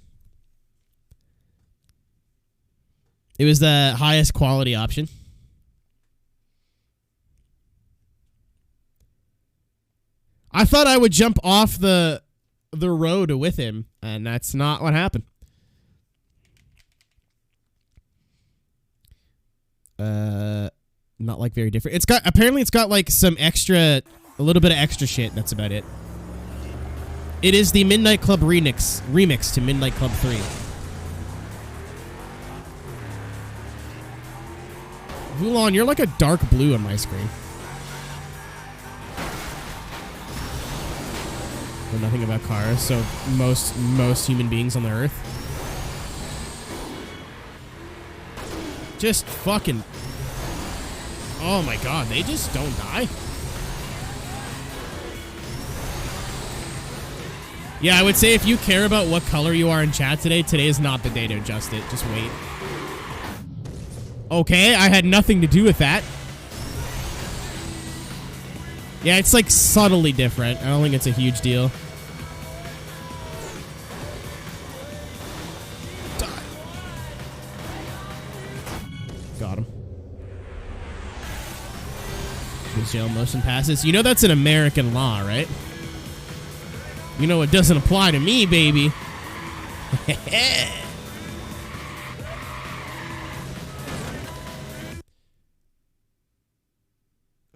It was the highest quality option. I thought I would jump off the road with him, and that's not what happened. Not like very different. Apparently it's got like a little bit of extra shit. That's about it. It is the Midnight Club remix to Midnight Club 3. Vulon, you're like a dark blue on my screen. Know nothing about cars, so most human beings on the earth. Just fucking... Oh my god, they just don't die. Yeah, I would say if you care about what color you are in chat today is not the day to adjust it. Just wait. Okay, I had nothing to do with that. Yeah, it's like subtly different. I don't think it's a huge deal. Got him. These jail motion passes. You know that's an American law, right? You know it doesn't apply to me, baby.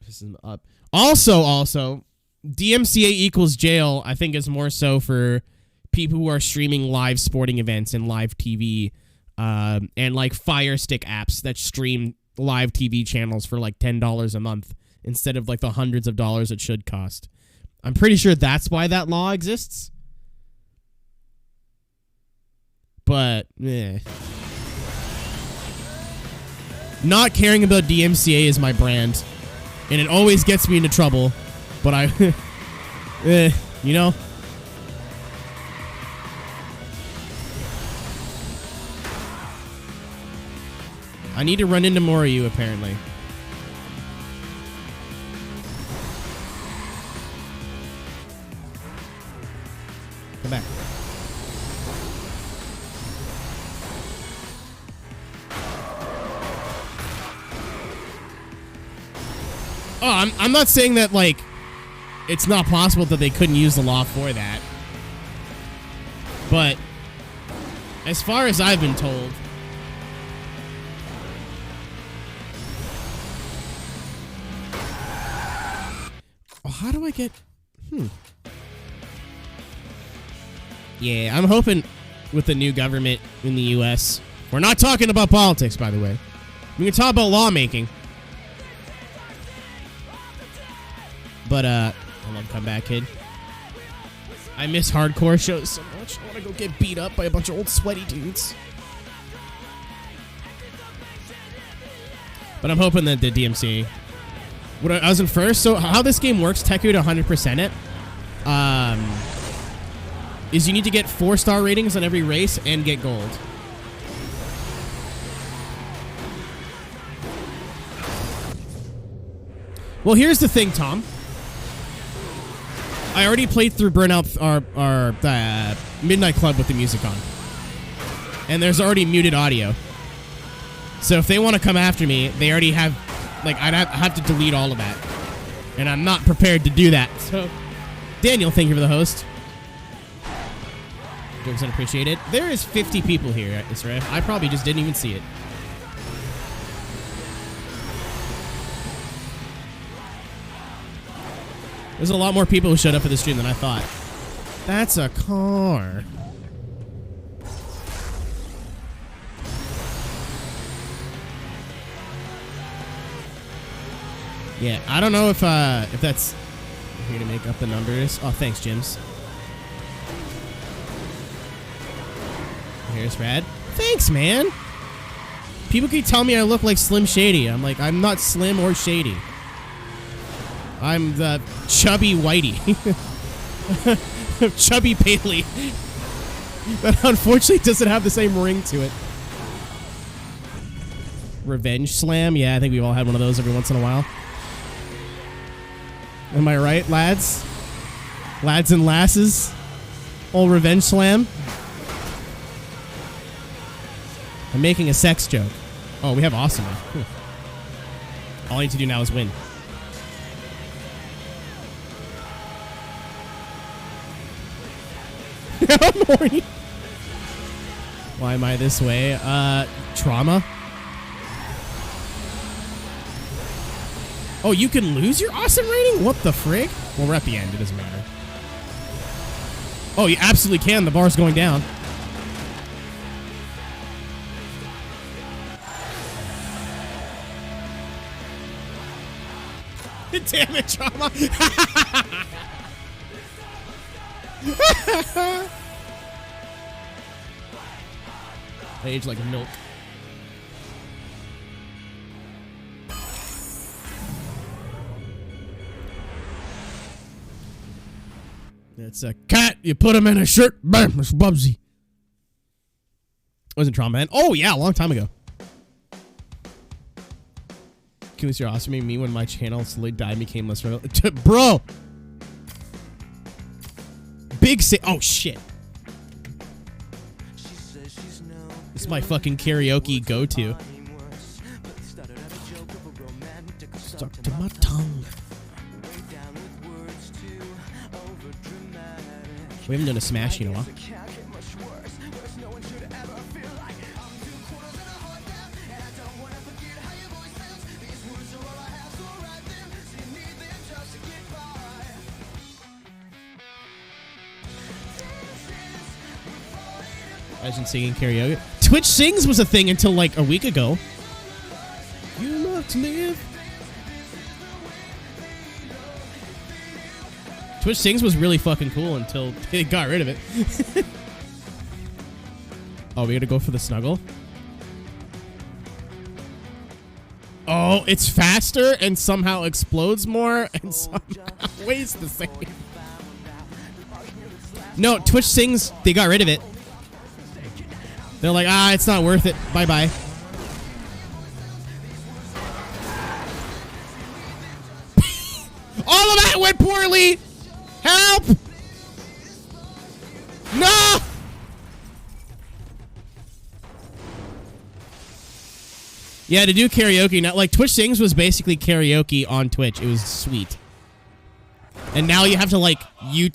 This is up. Also, DMCA equals jail, I think, is more so for people who are streaming live sporting events and live TV, and like Fire Stick apps that stream live TV channels for like $10 a month instead of like the hundreds of dollars it should cost. I'm pretty sure that's why that law exists. But, not caring about DMCA is my brand, and it always gets me into trouble. But I, you know. I need to run into more of you, apparently. Come back. Oh, I'm not saying that, like, it's not possible that they couldn't use the law for that. But as far as I've been told, how do I get... Yeah, I'm hoping with the new government in the U.S. We're not talking about politics, by the way. We can talk about lawmaking. But, hold on, come back, kid. I miss hardcore shows so much. I want to go get beat up by a bunch of old sweaty dudes. But I'm hoping that the DMC... I was in first. So how this game works, Teku to 100% it, is you need to get 4-star ratings on every race and get gold. Well, here's the thing, Tom. I already played through Burnout our Midnight Club with the music on. And there's already muted audio. So if they want to come after me, they already have... Like, I'd have to delete all of that. And I'm not prepared to do that. So, Daniel, thank you for the host. Jokes unappreciated. There is 50 people here at this ref. I probably just didn't even see it. There's a lot more people who showed up for the stream than I thought. That's a car. Yeah, I don't know if that's here to make up the numbers. Oh, thanks, Jims. Here's Rad. Thanks, man. People keep telling me I look like Slim Shady. I'm like, I'm not Slim or Shady. I'm the chubby Whitey. Chubby Paley. That unfortunately doesn't have the same ring to it. Revenge Slam? Yeah, I think we've all had one of those every once in a while. Am I right, lads? Lads and lasses? Old Revenge Slam? I'm making a sex joke. Oh, we have Awesome. All I need to do now is win. I'm horny. Why am I this way? Trauma? Oh, you can lose your awesome rating? What the frig? Well, we're at the end. It doesn't matter. Oh, you absolutely can. The bar's going down. Damn it, Trauma. I age like milk. It's a cat. You put him in a shirt. Bam, it's Bubsy. Wasn't Trauma Man. Oh, yeah, a long time ago. Can you see your awesome me when my channel slowly died and became less relevant? Bro! Big say. Oh, shit. This is my fucking karaoke go-to. Stuck to my tongue. We haven't done a smash in a while. Imagine singing karaoke. Twitch Sings was a thing until like a week ago. You love to live. Twitch Sings was really fucking cool until they got rid of it. Oh, we gotta go for the snuggle. Oh, it's faster and somehow explodes more and somehow weighs the same. No, Twitch Sings, they got rid of it. They're like, it's not worth it. Bye-bye. All of that went poorly! Help! No! Yeah, to do karaoke now, like Twitch Sings was basically karaoke on Twitch. It was sweet. And now you have to like YouTube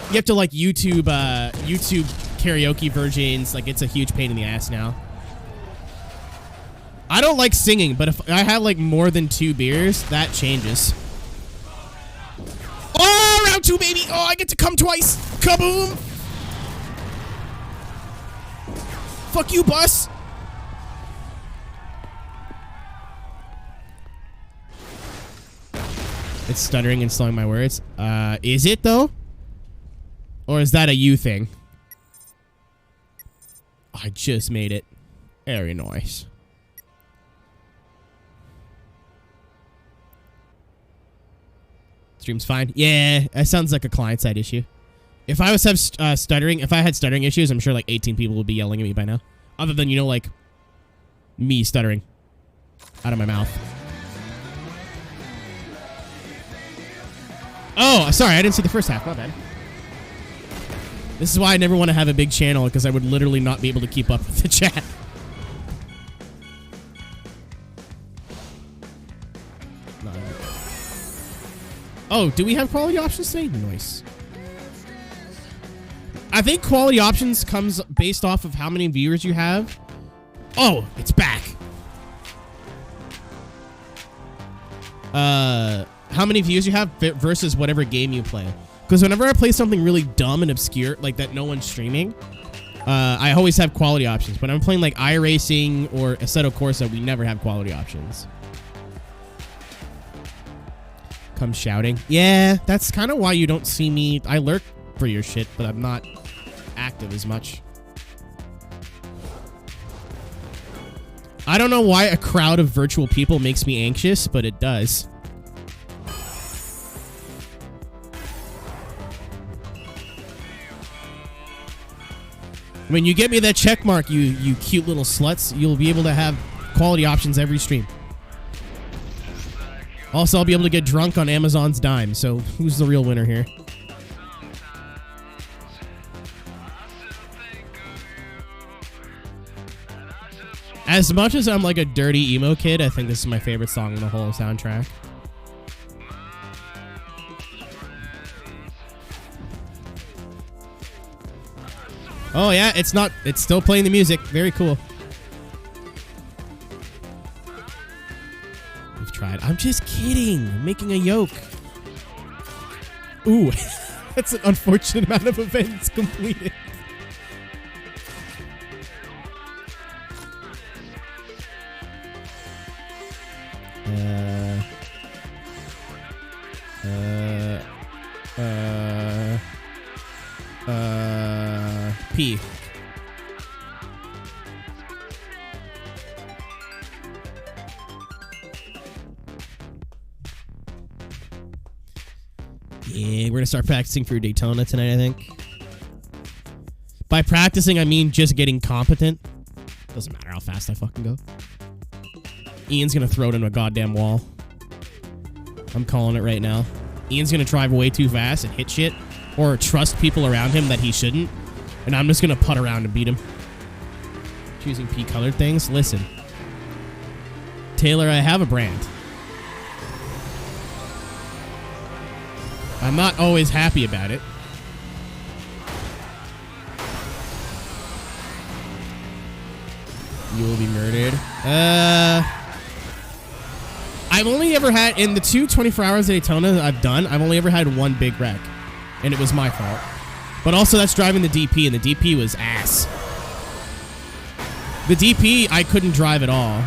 YouTube karaoke versions. Like it's a huge pain in the ass now. I don't like singing, but if I have like more than 2 beers, that changes. Oh, round 2, baby! Oh, I get to come twice. Kaboom! Fuck you, bus. It's stuttering and slowing my words. Is it though? Or is that a you thing? I just made it. Very nice. Stream's fine. Yeah, that sounds like a client-side issue. If I was stuttering, if I had stuttering issues, I'm sure like 18 people would be yelling at me by now. Other than, you know, like me stuttering out of my mouth. Oh, sorry, I didn't see the first half. My bad. This is why I never want to have a big channel, because I would literally not be able to keep up with the chat. Oh, do we have quality options today? Nice. I think quality options comes based off of how many viewers you have. Oh, it's back. How many views you have versus whatever game you play. Because whenever I play something really dumb and obscure, like that no one's streaming, I always have quality options. But I'm playing like iRacing or Assetto Corsa, we never have quality options. Come shouting. Yeah, that's kind of why you don't see me. I lurk for your shit, but I'm not active as much. I don't know why a crowd of virtual people makes me anxious, but it does. When you get me that check mark, you cute little sluts, you'll be able to have quality options every stream. Also, I'll be able to get drunk on Amazon's dime, so who's the real winner here? As much as I'm like a dirty emo kid, I think this is my favorite song on the whole soundtrack. Oh yeah, it's still playing the music. Very cool. We've tried. I'm just kidding. I'm making a yoke. Ooh, that's an unfortunate amount of events completed. P. Yeah, we're gonna start practicing for Daytona tonight, I think. By practicing, I mean just getting competent. Doesn't matter how fast I fucking go. Ian's gonna throw it into a goddamn wall. I'm calling it right now. Ian's gonna drive way too fast and hit shit, or trust people around him that he shouldn't, and I'm just gonna putt around and beat him. Choosing P-colored things? Listen. Taylor, I have a brand. I'm not always happy about it. You will be murdered. I've only ever had, in the 24 hours of Daytona that I've done, I've only ever had one big wreck. And it was my fault. But also that's driving the DP, and the DP was ass. The DP, I couldn't drive at all.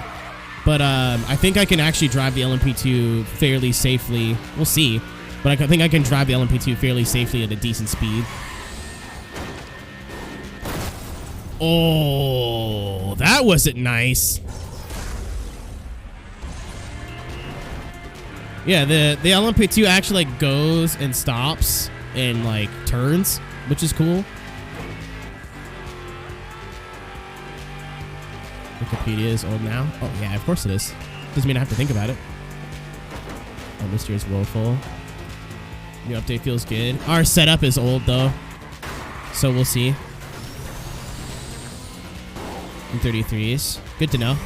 But I think I can actually drive the LMP2 fairly safely. We'll see. But I think I can drive the LMP2 fairly safely at a decent speed. Oh, that wasn't nice. Yeah, the LMP2 actually like goes and stops and like turns, which is cool. Wikipedia is old now. Oh yeah, of course it is. Doesn't mean I have to think about it. Oh, this year's woeful. New update feels good. Our setup is old though, so we'll see. In 33s, good to know.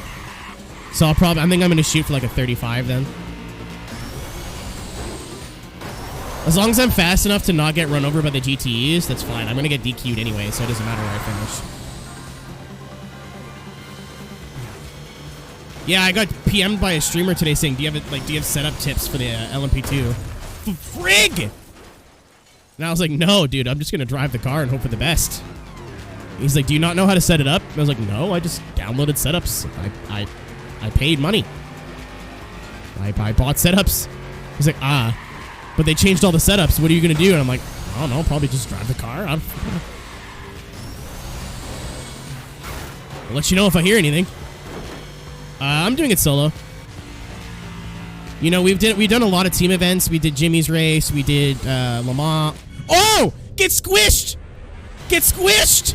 So I think I'm gonna shoot for like a 35 then. As long as I'm fast enough to not get run over by the GTEs, that's fine. I'm gonna get DQ'd anyway, so it doesn't matter where I finish. Yeah, I got PM'd by a streamer today saying, "Do you have setup tips for the LMP2?" Frig! And I was like, "No, dude. I'm just gonna drive the car and hope for the best." He's like, "Do you not know how to set it up?" And I was like, "No, I just downloaded setups. I paid money. I bought setups." He's like, "Ah, but they changed all the setups. What are you gonna do?" And I'm like, "I don't know. Probably just drive the car. I'll let you know if I hear anything." I'm doing it solo. You know, we've done a lot of team events. We did Jimmy's race. We did Le Mans. Oh, get squished! Get squished!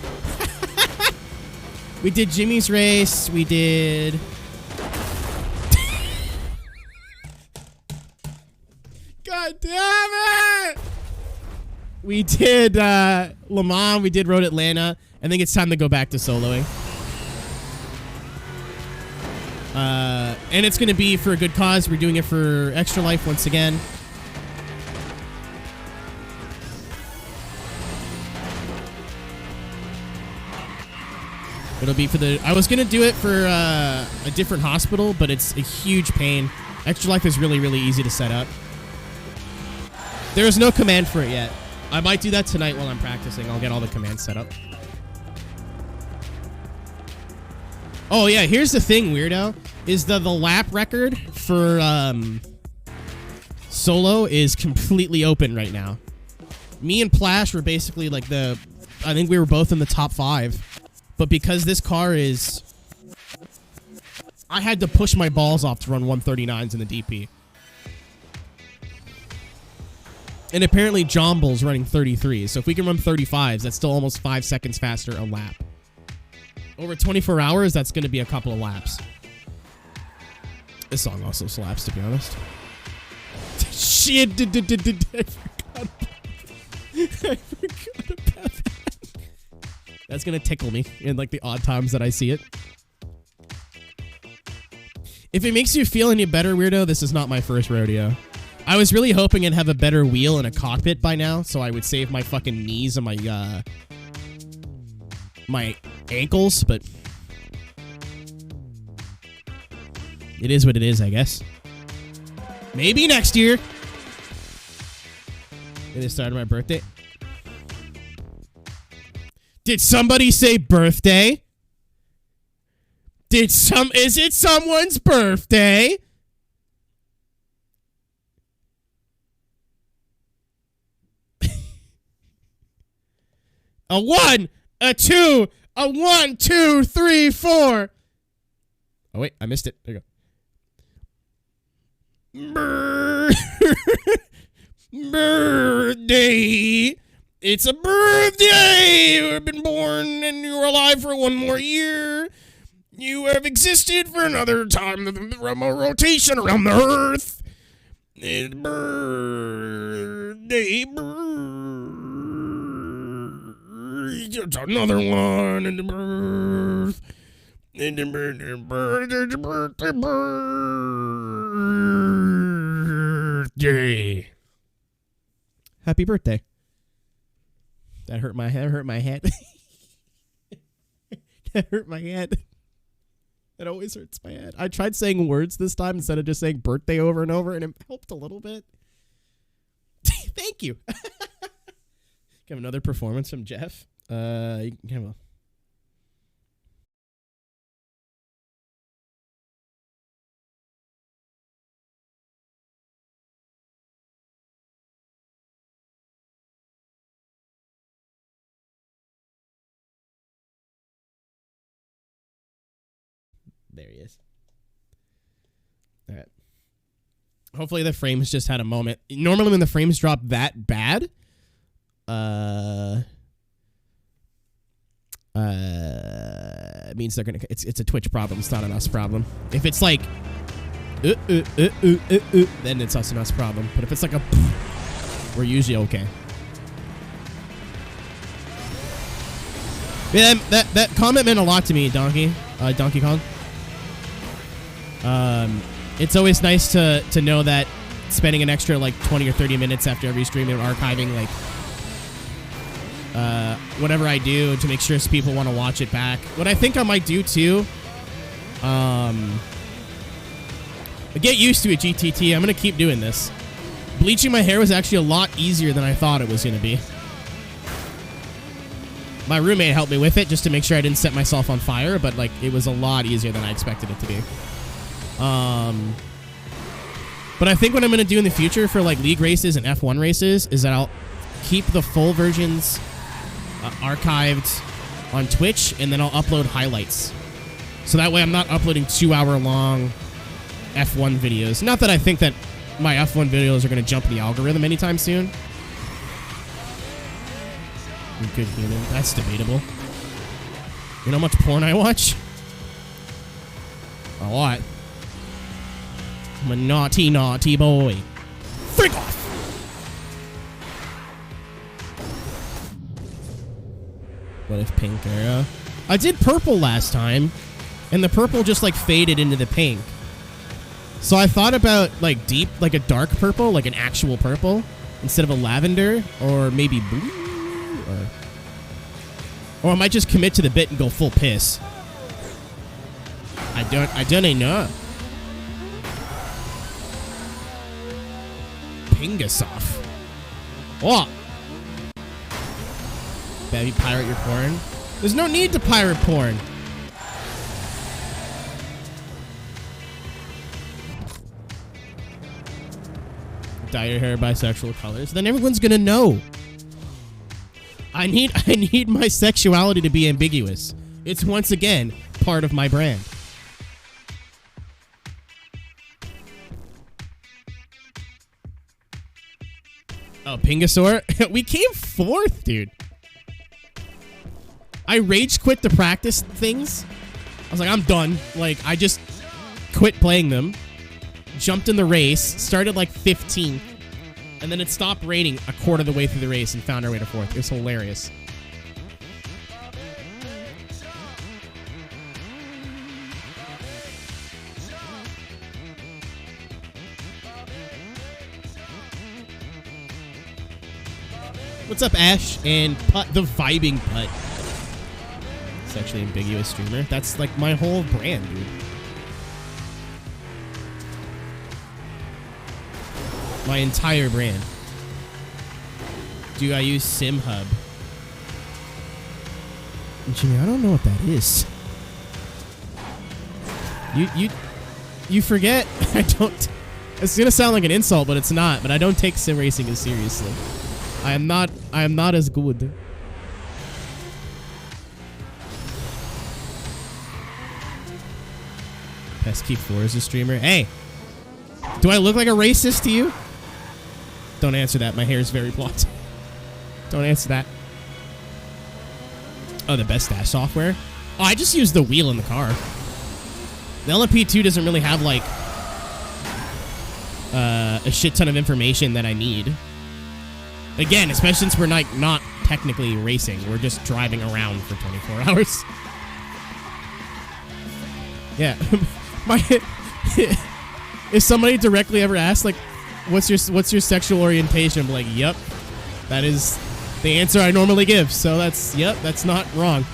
We did Jimmy's race. We did. God damn it! We did Le Mans. We did Road Atlanta. I think it's time to go back to soloing. And it's going to be for a good cause. We're doing it for Extra Life once again. It'll be for the... I was going to do it for a different hospital, but it's a huge pain. Extra Life is really, really easy to set up. There is no command for it yet. I might do that tonight while I'm practicing. I'll get all the commands set up. Oh, yeah, here's the thing, weirdo. Is the lap record for solo is completely open right now. Me and Plash were basically like I think we were both in the top 5. But because this car is... I had to push my balls off to run 139s in the DP. And apparently Jomble's running 33s. So if we can run 35s, that's still almost 5 seconds faster a lap. Over 24 hours, that's going to be a couple of laps. This song also slaps, to be honest. Shit! I forgot about that. That's going to tickle me in like the odd times that I see it. If it makes you feel any better, weirdo, this is not my first rodeo. I was really hoping I'd have a better wheel and a cockpit by now, so I would save my fucking knees and my ankles, but it is what it is, I guess. Maybe next year. It is started my birthday. Did somebody say birthday? Is it someone's birthday? A 1, a 2, a 1, 2, 3, 4. Oh, wait, I missed it. There you go. Birthday. It's a birthday. You have been born and you are alive for one more year. You have existed for another time from a rotation around the earth. It's birthday. It's another one in the birth. In the birthday. Happy birthday. That hurt my head. That hurt my head. It always hurts my head. I tried saying words this time instead of just saying birthday over and over, and it helped a little bit. Thank you. Give another performance from Jeff. You can have a... There he is. All right. Hopefully the frames just had a moment. Normally when the frames drop that bad, it means they're gonna. It's a Twitch problem. It's not an us problem. If it's like, then it's us and us problem. But if it's like a, we're usually okay. Yeah, that comment meant a lot to me, Donkey Kong. It's always nice to know that spending an extra like 20 or 30 minutes after every stream and archiving like whatever I do to make sure people want to watch it back. What I think I might do too, get used to it, GTT. I'm gonna keep doing this. Bleaching my hair was actually a lot easier than I thought it was gonna be. My roommate helped me with it just to make sure I didn't set myself on fire, but like it was a lot easier than I expected it to be. But I think what I'm going to do in the future for like league races and F1 races is that I'll keep the full versions archived on Twitch, and then I'll upload highlights. So that way I'm not uploading 2-hour-long F1 videos. Not that I think that my F1 videos are going to jump the algorithm anytime soon. Good human. That's debatable. You know how much porn I watch? A lot. I'm a naughty, naughty boy. Freak off! What if pink era? I did purple last time, and the purple just like faded into the pink. So I thought about like deep, like a dark purple, like an actual purple, instead of a lavender, or maybe blue, or I might just commit to the bit and go full piss. I don't know. Pingasoff. What? Baby, pirate your porn? There's no need to pirate porn. Dye your hair bisexual colors. Then everyone's gonna know. I need my sexuality to be ambiguous. It's once again part of my brand. Oh, Pingasaur? We came fourth, dude. I rage quit the practice things. I was like, I'm done. Like, I just quit playing them. Jumped in the race. Started like 15th. And then it stopped raining a quarter of the way through the race and found our way to fourth. It was hilarious. What's up, Ash? And Putt, the vibing Putt. Sexually ambiguous streamer. That's like my whole brand, dude. My entire brand. Do I use SimHub? Jimmy, I don't know what that is. You forget. I don't. It's gonna sound like an insult, but it's not. But I don't take sim racing as seriously. I am not as good. Pesky 4 is a streamer. Hey, do I look like a racist to you? Don't answer that. My hair is very blonde. Don't answer that. Oh, the best dash software? Oh, I just use the wheel in the car. The LMP2 doesn't really have like a shit ton of information that I need. Again, especially since we're not technically racing. We're just driving around for 24 hours. Yeah. If somebody directly ever asks, like, what's your sexual orientation? I'm like, yep. That is the answer I normally give. So that's not wrong.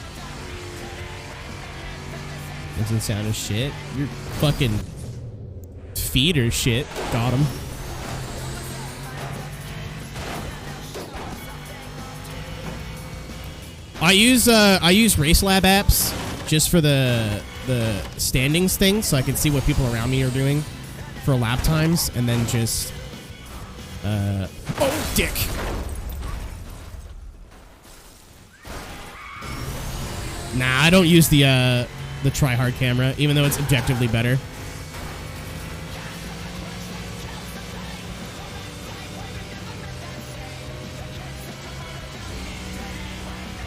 Doesn't sound as shit. Your fucking feet are shit. Got him. use Race Lab apps just for the standings thing, so I can see what people around me are doing for lap times, and then just oh dick. Nah, I don't use the try hard camera, even though it's objectively better.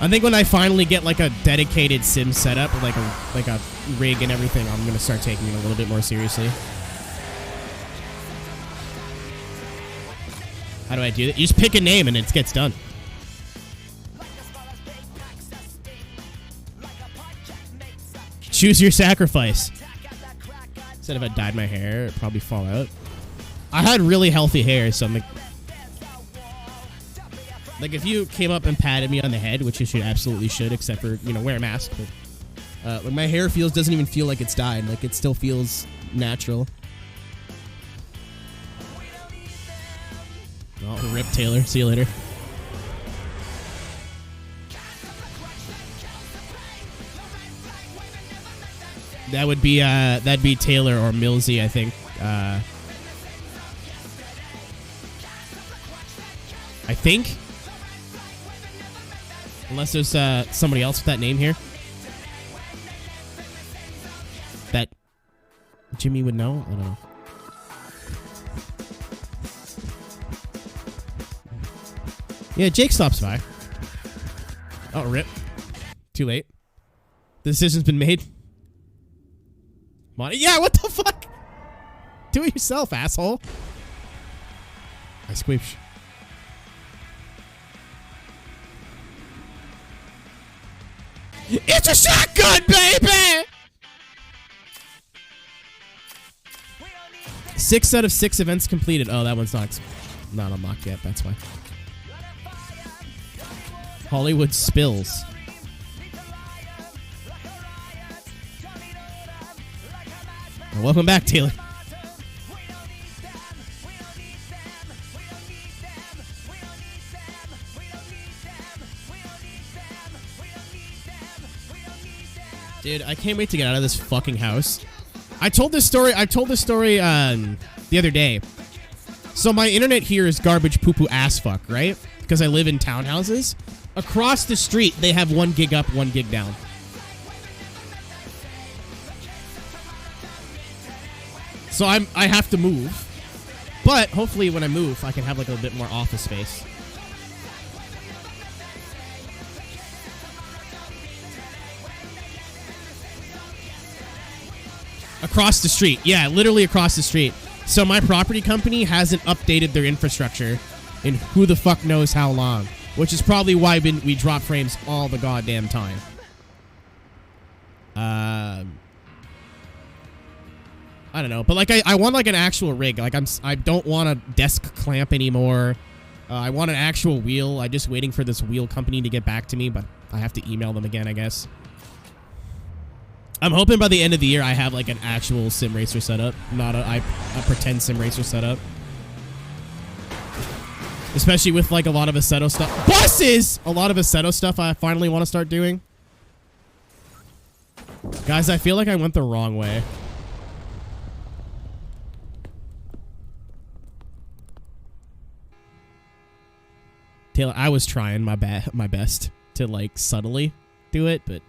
I think when I finally get like a dedicated sim setup, like a rig and everything, I'm gonna start taking it a little bit more seriously. How do I do that? You just pick a name and it gets done. Choose your sacrifice. Instead, if I dyed my hair, it'd probably fall out. I had really healthy hair, so I'm like if you came up and patted me on the head, which you absolutely should, except for, you know, wear a mask. But, like my hair doesn't even feel like it's dyed. Like it still feels natural. Oh, rip Taylor. See you later. That would be that'd be Taylor or Millsy, I think. I think. Unless there's somebody else with that name here. That Jimmy would know? I don't know. Yeah, Jake stops by. Oh, rip. Too late. The decision's been made. Yeah, what the fuck? Do it yourself, asshole. I squeesh. It's a shotgun, baby! 6 out of 6 events completed. Oh, that one's not unlocked yet. That's why. Hollywood spills. Well, welcome back, Taylor. Dude, I can't wait to get out of this fucking house. I told this story the other day. So my internet here is garbage poo-poo ass fuck, right? Because I live in townhouses. Across the street, they have 1 gig up, 1 gig down. So I have to move. But hopefully when I move, I can have like a bit more office space. Across the street. Yeah, literally across the street. So my property company hasn't updated their infrastructure in who the fuck knows how long. Which is probably why we drop frames all the goddamn time. I don't know. But like I want like an actual rig. Like I don't want a desk clamp anymore. I want an actual wheel. I'm just waiting for this wheel company to get back to me, but I have to email them again, I guess. I'm hoping by the end of the year I have like an actual sim racer setup, not a pretend sim racer setup. Especially with like a lot of Assetto stuff. Buses! A lot of Assetto stuff I finally want to start doing. Guys, I feel like I went the wrong way. Taylor, I was trying my best to like subtly do it, but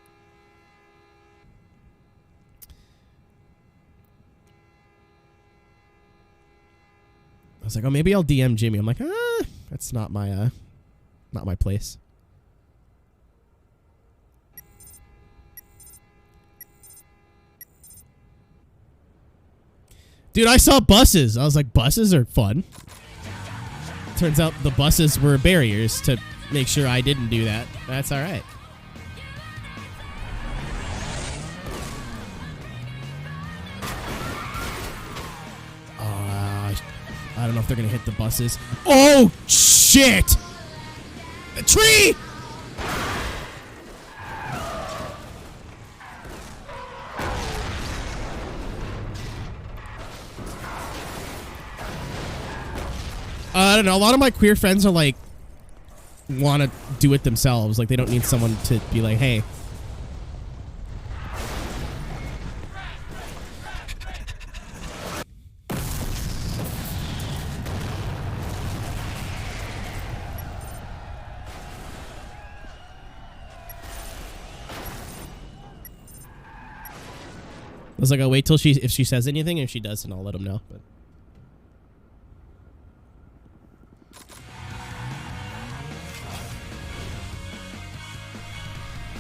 I was like, oh, maybe I'll DM Jimmy. I'm like, that's not my place. Dude, I saw buses. I was like, buses are fun. Turns out the buses were barriers to make sure I didn't do that. That's all right. I don't know if they're going to hit the buses. Oh, shit! A tree! I don't know. A lot of my queer friends are like, want to do it themselves. Like, they don't need someone to be like, hey. I was like, I'll wait till if she says anything, and if she does, then I'll let him know. But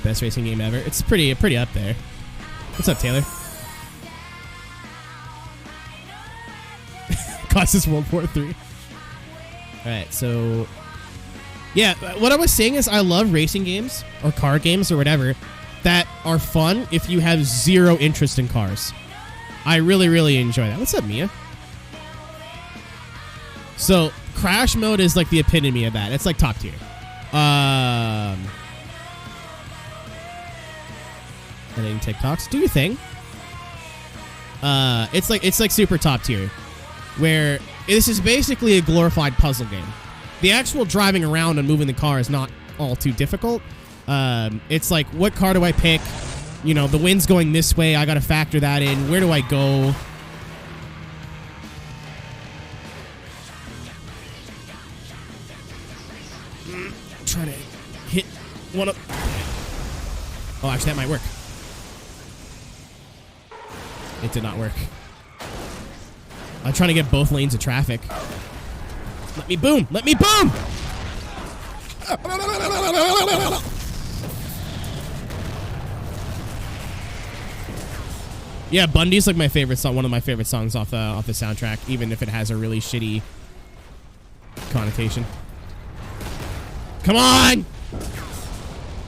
best racing game ever. It's pretty up there. What's up, Taylor? Causes World War III. All right, so yeah, what I was saying is I love racing games or car games or whatever that are fun if you have zero interest in cars. I really, really enjoy that. What's up, Mia? So crash mode is like the epitome of that. It's like top tier. Editing TikToks. Do your thing. It's like super top tier, where this is basically a glorified puzzle game. The actual driving around and moving the car is not all too difficult. It's like, what car do I pick? You know, the wind's going this way. I got to factor that in. Where do I go? Trying to hit one of... Oh, actually, that might work. It did not work. I'm trying to get both lanes of traffic. Let me boom! Let me boom! Yeah, Bundy's like my favorite song, one of my favorite songs off the soundtrack, even if it has a really shitty connotation. Come on!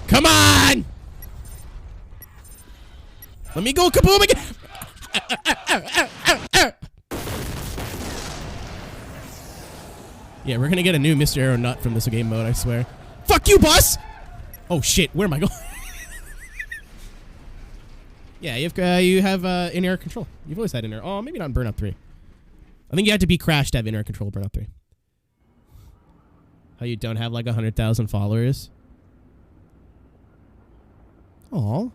Come on! Let me go kaboom again! Yeah, we're gonna get a new Mr. Aero Nut from this game mode, I swear. Fuck you, boss! Oh shit, where am I going? Yeah, you have in-air control. You've always had in-air. Oh, maybe not in Burnout 3. I think you have to be crashed to have in-air control in Burnout 3. How you don't have like 100,000 followers? Aw.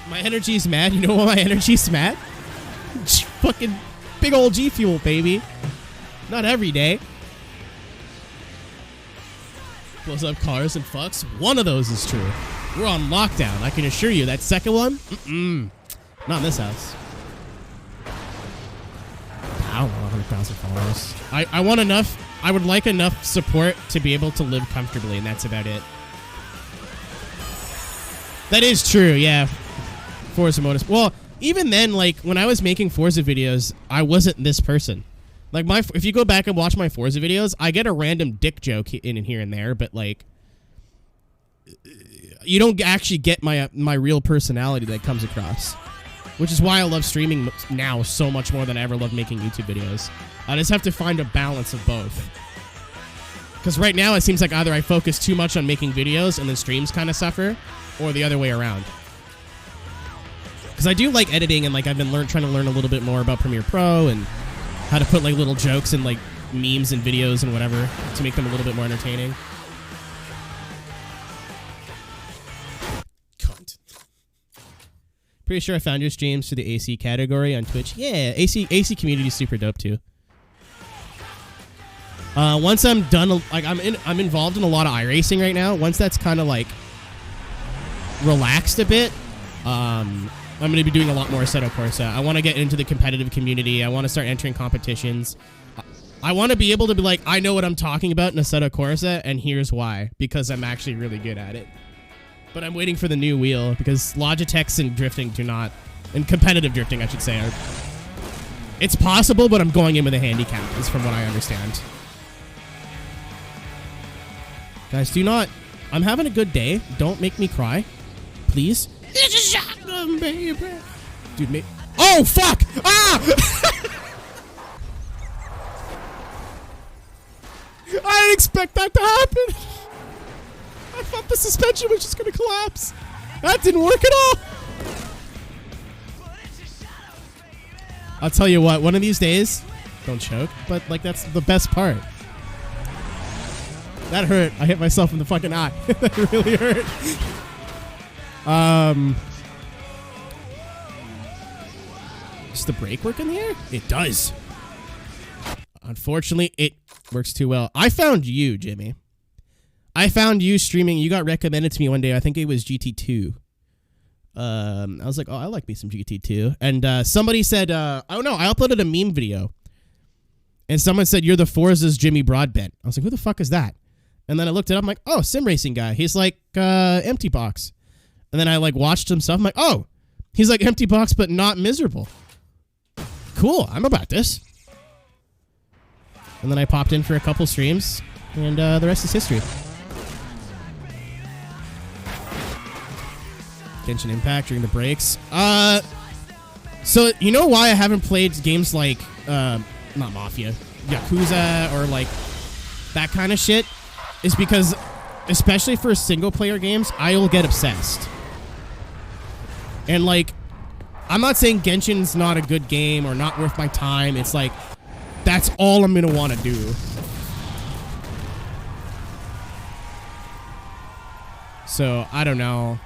My energy's mad. You know why my energy's mad? Fucking big old G Fuel, baby. Not every day. Blows up cars and fucks. One of those is true. We're on lockdown. I can assure you. That second one? Not in this house. I don't want 100,000 followers. I want enough. I would like enough support to be able to live comfortably, and that's about it. That is true, yeah. Forza Motorsport. Well, even then, like, when I was making Forza videos, I wasn't this person. Like, if you go back and watch my Forza videos, I get a random dick joke in here and there, but, like, you don't actually get my real personality that comes across. Which is why I love streaming now so much more than I ever loved making YouTube videos. I just have to find a balance of both. Because right now it seems like either I focus too much on making videos and then streams kind of suffer, or the other way around. Because I do like editing, and like I've been trying to learn a little bit more about Premiere Pro and how to put like little jokes and like memes and videos and whatever to make them a little bit more entertaining. Cunt. Pretty sure I found your streams through the AC category on Twitch. Yeah, AC community is super dope too. Once I'm done, like I'm involved in a lot of iRacing right now. Once that's kind of like relaxed a bit, I'm going to be doing a lot more Assetto Corsa. I want to get into the competitive community. I want to start entering competitions. I want to be able to be like, I know what I'm talking about in Assetto Corsa, and here's why. Because I'm actually really good at it. But I'm waiting for the new wheel, because Logitechs and drifting do not... And competitive drifting, I should say. It's possible, but I'm going in with a handicap, is from what I understand. Guys, do not... I'm having a good day. Don't make me cry. Please. It's a shotgun, baby. Dude, oh, fuck! Ah! I didn't expect that to happen. I thought the suspension was just going to collapse. That didn't work at all. I'll tell you what, one of these days, don't choke, but like that's the best part. That hurt. I hit myself in the fucking eye. That really hurt. Does the brake work in the air? It does. Unfortunately, it works too well. I found you, Jimmy. I found you streaming. You got recommended to me one day. I think it was GT2. I was like, oh, I like me some GT2. And somebody said, oh no, I uploaded a meme video. And someone said, you're the Forza's Jimmy Broadbent. I was like, who the fuck is that? And then I looked it up. I'm like, oh, sim racing guy. He's like Empty Box. And then I like watched some stuff. I'm like, oh, he's like Empty Box, but not miserable. Cool. I'm about this. And then I popped in for a couple streams. And the rest is history. Genshin Impact during the breaks. So you know why I haven't played games like not Mafia, Yakuza, or like that kind of shit? Is because, especially for single player games, I will get obsessed. And like, I'm not saying Genshin's not a good game or not worth my time. It's like, that's all I'm gonna want to do. So I don't know.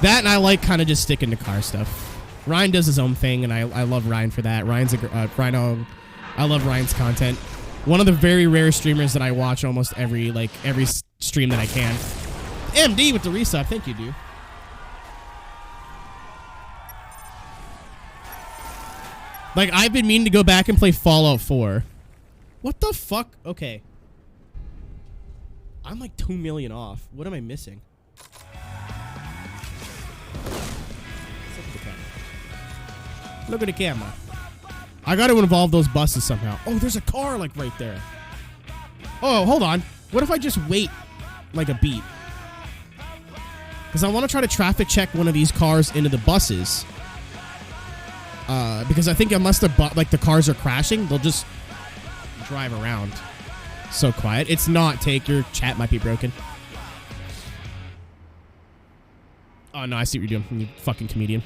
That, and I like kind of just sticking to car stuff. Ryan does his own thing, and I love Ryan for that. Ryan's Rhino. I love Ryan's content. One of the very rare streamers that I watch almost every stream that I can. MD with the resub. Thank you, dude. Like, I've been meaning to go back and play Fallout 4. What the fuck? Okay. I'm like 2 million off. What am I missing? Look at the camera. I got to involve those buses somehow. Oh, there's a car like right there. Oh, hold on. What if I just wait like a beat? Because I want to try to traffic check one of these cars into the buses. Because I think unless the cars are crashing, they'll just drive around. So quiet. It's not Take. Your chat might be broken. Oh, no. I see what you're doing. You fucking comedian.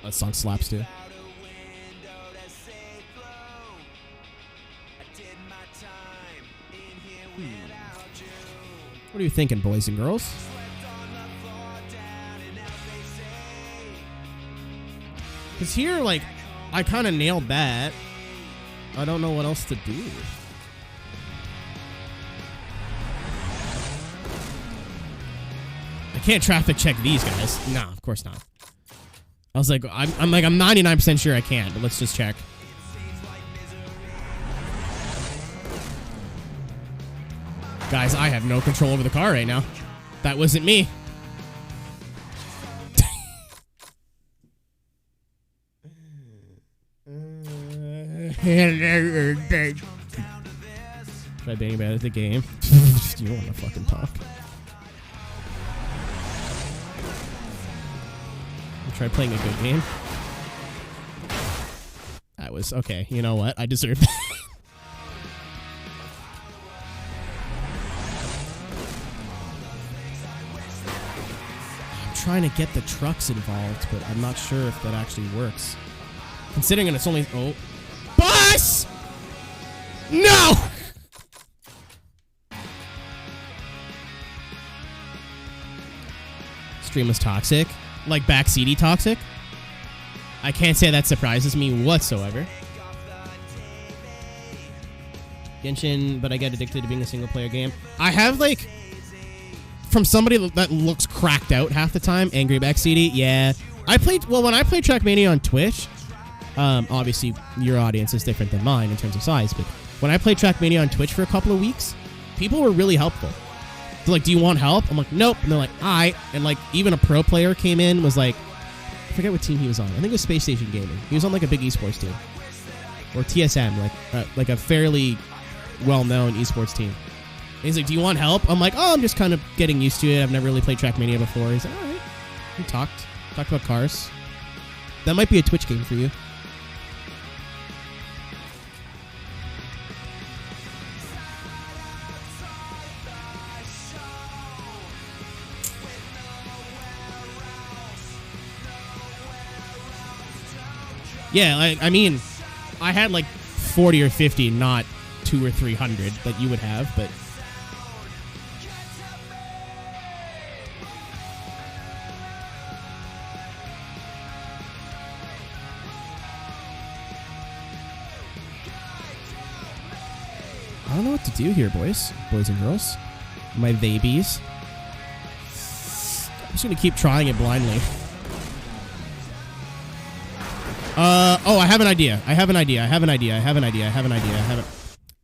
That song slaps, too. What are you thinking, boys and girls? Because here, like, I kind of nailed that. I don't know what else to do. I can't traffic check these guys. No, of course not. I was like, I'm 99% sure I can, but let's just check. Guys, I have no control over the car right now. That wasn't me. Try being bad at the game. You want to fucking talk. Try playing a good game. That was okay. You know what? I deserve that. I'm trying to get the trucks involved, but I'm not sure if that actually works. Considering it's only... Oh. Bus! No! Stream was toxic. Like backseaty toxic. I can't say that surprises me whatsoever. Genshin, but I get addicted to being a single player game. I have like, from somebody that looks cracked out half the time, angry backseaty. Yeah, when I played Trackmania on Twitch, obviously your audience is different than mine in terms of size, but when I played Trackmania on Twitch for a couple of weeks, people were really helpful. They're like, do you want help? I'm like, nope. And they're like, aight. And like, even a pro player came in, was like, I forget what team he was on. I think it was Space Station Gaming. He was on like a big esports team. Or TSM, like a fairly well-known esports team. And he's like, do you want help? I'm like, oh, I'm just kind of getting used to it. I've never really played Trackmania before. He's like, all right. We talked about cars. That might be a Twitch game for you. Yeah, I mean, I had like 40 or 50, not 200 or 300 that you would have, but don't know what to do here, boys and girls. My babies. I'm just gonna keep trying it blindly. Oh, I have an idea.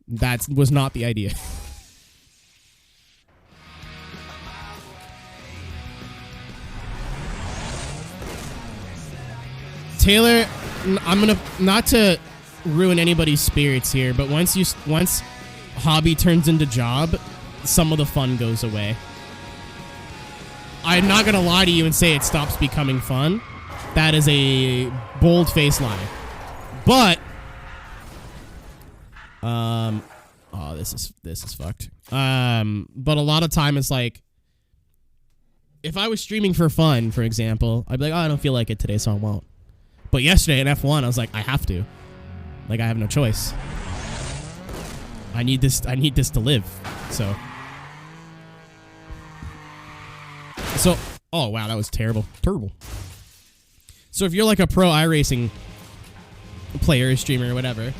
That was not the idea. Taylor, I'm gonna, not to ruin anybody's spirits here, but once hobby turns into job, some of the fun goes away. I'm not gonna lie to you and say it stops becoming fun. That is a bold-faced lie. But oh, this is fucked. But a lot of time it's like, if I was streaming for fun, for example, I'd be like, oh, I don't feel like it today, so I won't. But yesterday in F1, I was like, I have to. Like, I have no choice. I need this to live. So, oh wow, that was terrible. Terrible. So if you're like a pro iRacing player, streamer, or whatever,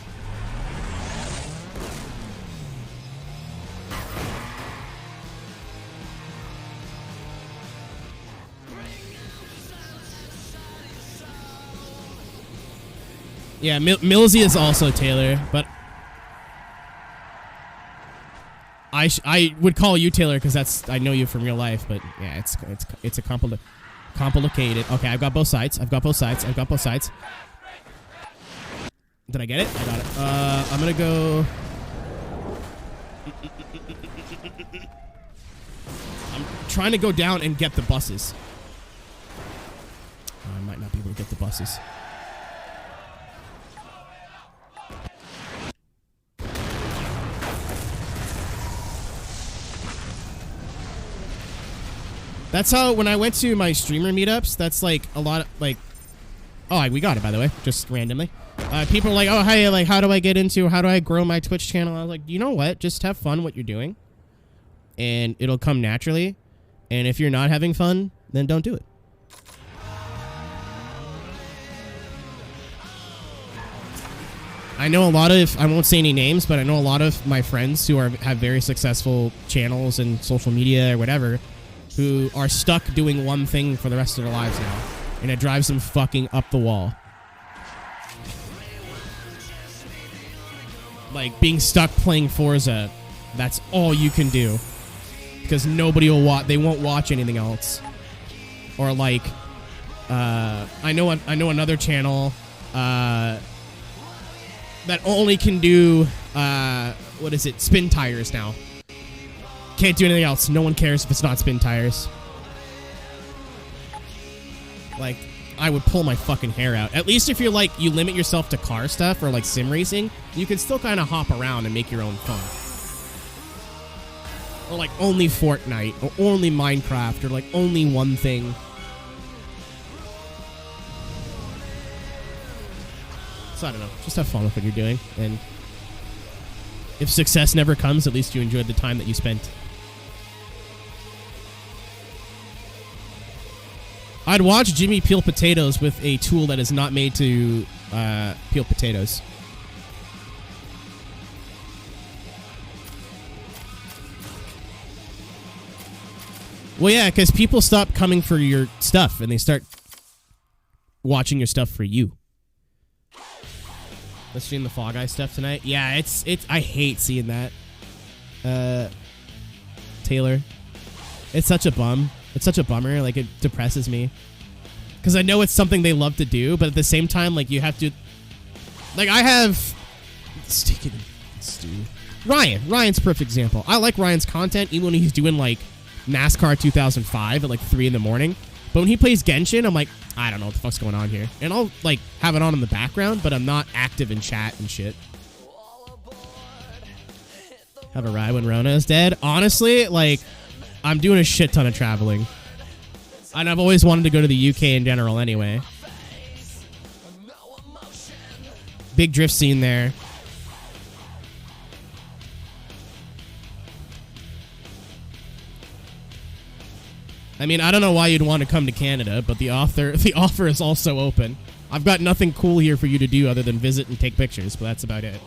yeah, Millsy is also Taylor, but I would call you Taylor because I know you from real life. But yeah, it's a complicated. Okay, I've got both sides. Did I get it? I got it. I'm gonna go. I'm trying to go down and get the buses. I might not be able to get the buses. That's how, when I went to my streamer meetups, that's like a lot of, like, oh, we got it, by the way, just randomly. People are like, oh, hey, like, how do I grow my Twitch channel? I was like, you know what? Just have fun what you're doing, and it'll come naturally. And if you're not having fun, then don't do it. I know a lot of, I won't say any names, but I know a lot of my friends who have very successful channels and social media or whatever, who are stuck doing one thing for the rest of their lives now. And it drives them fucking up the wall. Like, being stuck playing Forza, that's all you can do. Because nobody will watch, they won't watch anything else. Or like, I know another channel, that only can do, what is it, spin tires now. Can't do anything else. No one cares if it's not spin tires. Like, I would pull my fucking hair out. At least if you're like, you limit yourself to car stuff or like sim racing, you can still kind of hop around and make your own fun. Or like only Fortnite or only Minecraft or like only one thing. So I don't know. Just have fun with what you're doing. And if success never comes, at least you enjoyed the time that you spent. I'd watch Jimmy peel potatoes with a tool that is not made to peel potatoes. Well, yeah, because people stop coming for your stuff and they start watching your stuff for you. Let's stream the Fall Guy stuff tonight. Yeah, it's. I hate seeing that. Taylor, it's such a bum. It's such a bummer. Like, it depresses me. Because I know it's something they love to do, but at the same time, like, you have to... Like, I have... Stick it in stew. Ryan's a perfect example. I like Ryan's content, even when he's doing, like, NASCAR 2005 at, like, 3 in the morning. But when he plays Genshin, I'm like, I don't know what the fuck's going on here. And I'll, like, have it on in the background, but I'm not active in chat and shit. Have a ride when Rona is dead? Honestly, like... I'm doing a shit ton of traveling. And I've always wanted to go to the UK in general anyway. Big drift scene there. I mean, I don't know why you'd want to come to Canada, but the offer is also open. I've got nothing cool here for you to do other than visit and take pictures, but that's about it.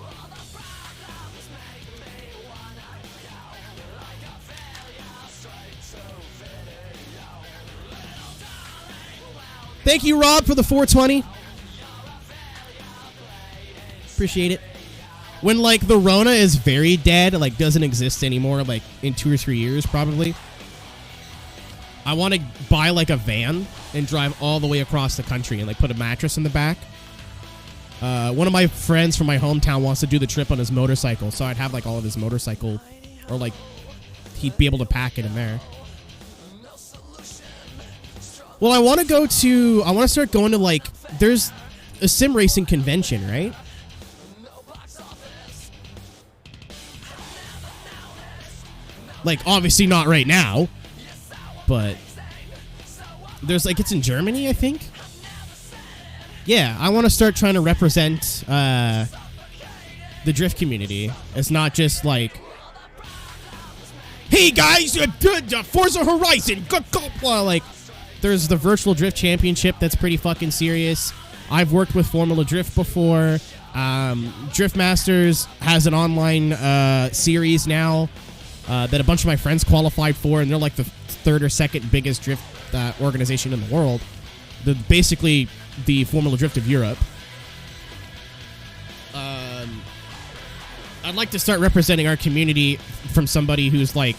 Thank you, Rob, for the 420. Appreciate it. When, like, the Rona is very dead, like, doesn't exist anymore, like, in 2 or 3 years, probably, I want to buy, like, a van and drive all the way across the country and, like, put a mattress in the back. One of my friends from my hometown wants to do the trip on his motorcycle, so I'd have, like, all of his motorcycle, or, like, he'd be able to pack it in there. Well, I want to start going to, like, there's a sim racing convention, right? Like, obviously not right now, but there's, like, it's in Germany, I think. Yeah, I want to start trying to represent the drift community. It's not just like, hey guys, Forza Horizon, like, there's the virtual drift championship that's pretty fucking serious. I've worked with Formula Drift before. Drift Masters has an online series now that a bunch of my friends qualified for, and they're like the third or second biggest drift organization in the world. Basically the Formula Drift of Europe. I'd like to start representing our community from somebody who's, like,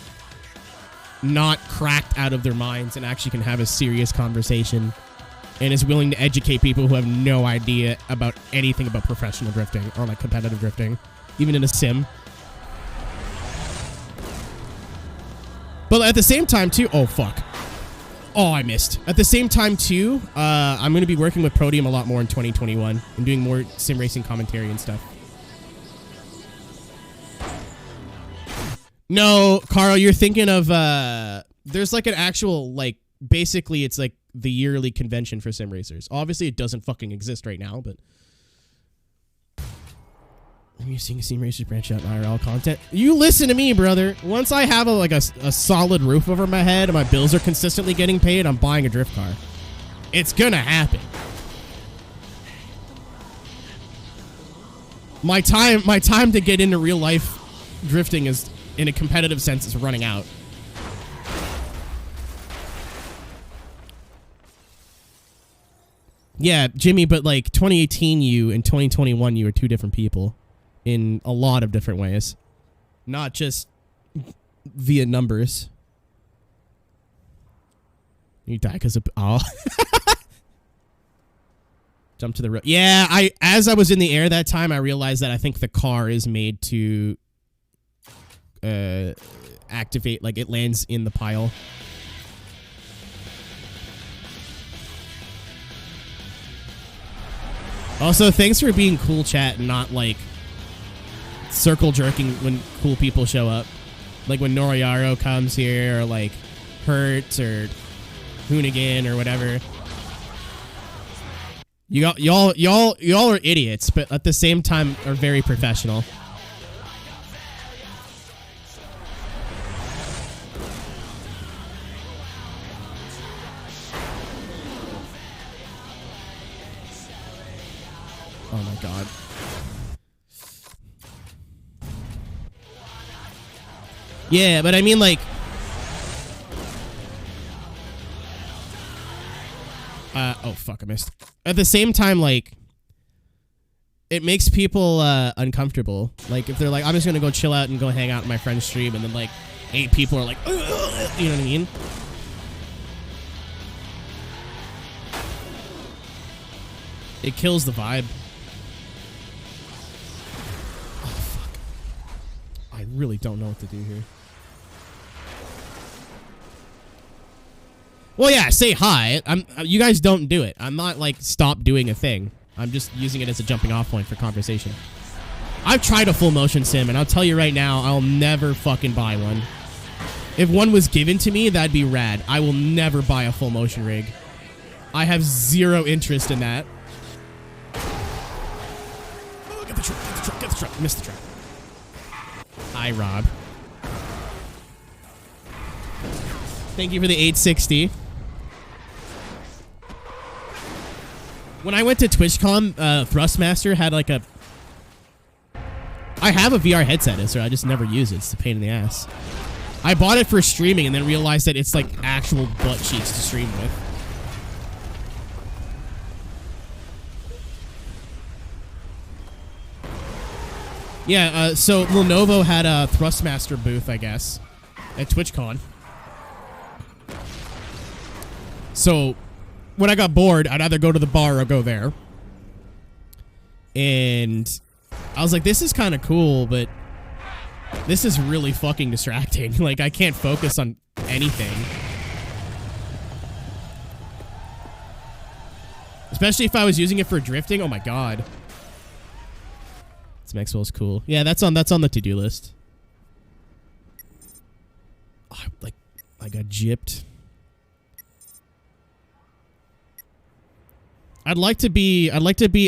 not cracked out of their minds and actually can have a serious conversation and is willing to educate people who have no idea about anything about professional drifting or, like, competitive drifting, even in a sim. But at the same time, too... Oh, fuck. Oh, I missed. At the same time, too, I'm going to be working with Podium a lot more in 2021 and doing more sim racing commentary and stuff. No, Carl, you're thinking of... there's, like, an actual, like... Basically, it's, like, the yearly convention for sim racers. Obviously, it doesn't fucking exist right now, but... Are you seeing sim racers branch out in IRL content? You listen to me, brother. Once I have a solid roof over my head and my bills are consistently getting paid, I'm buying a drift car. It's gonna happen. My time to get into real life drifting is, in a competitive sense, is running out. Yeah, Jimmy, but, like, 2018 you and 2021 you are two different people. In a lot of different ways. Not just via numbers. You die because of... Oh. Jump to the road. Yeah, as I was in the air that time, I realized that I think the car is made to activate, like, it lands in the pile. Also, thanks for being cool, chat, and not, like, circle jerking when cool people show up. Like when Noriaro comes here, or, like, Hertz, or Hoonigan, or whatever. Y'all are idiots, but at the same time are very professional. Oh my god. Yeah, but I mean, like... oh, fuck, I missed. At the same time, like... It makes people uncomfortable. Like, if they're like, I'm just gonna go chill out and go hang out in my friend's stream, and then, like, 8 people are like, ugh, you know what I mean? It kills the vibe. Oh, fuck. I really don't know what to do here. Well, yeah, say hi. You guys don't do it. I'm not, like, stop doing a thing. I'm just using it as a jumping off point for conversation. I've tried a full motion sim, and I'll tell you right now, I'll never fucking buy one. If one was given to me, that'd be rad. I will never buy a full motion rig. I have zero interest in that. Oh, get the truck, get the truck, get the truck. Missed the truck. Hi, Rob. Thank you for the 860. When I went to TwitchCon, Thrustmaster had like a... I have a VR headset, so I just never use it. It's a pain in the ass. I bought it for streaming and then realized that it's like actual butt cheeks to stream with. Yeah, so Lenovo had a Thrustmaster booth, I guess, at TwitchCon. So when I got bored, I'd either go to the bar or go there. And I was like, this is kind of cool, but this is really fucking distracting. Like, I can't focus on anything. Especially if I was using it for drifting. Oh my god. This Maxwell's cool. Yeah, that's on the to-do list. Oh, I got gypped. I'd like to be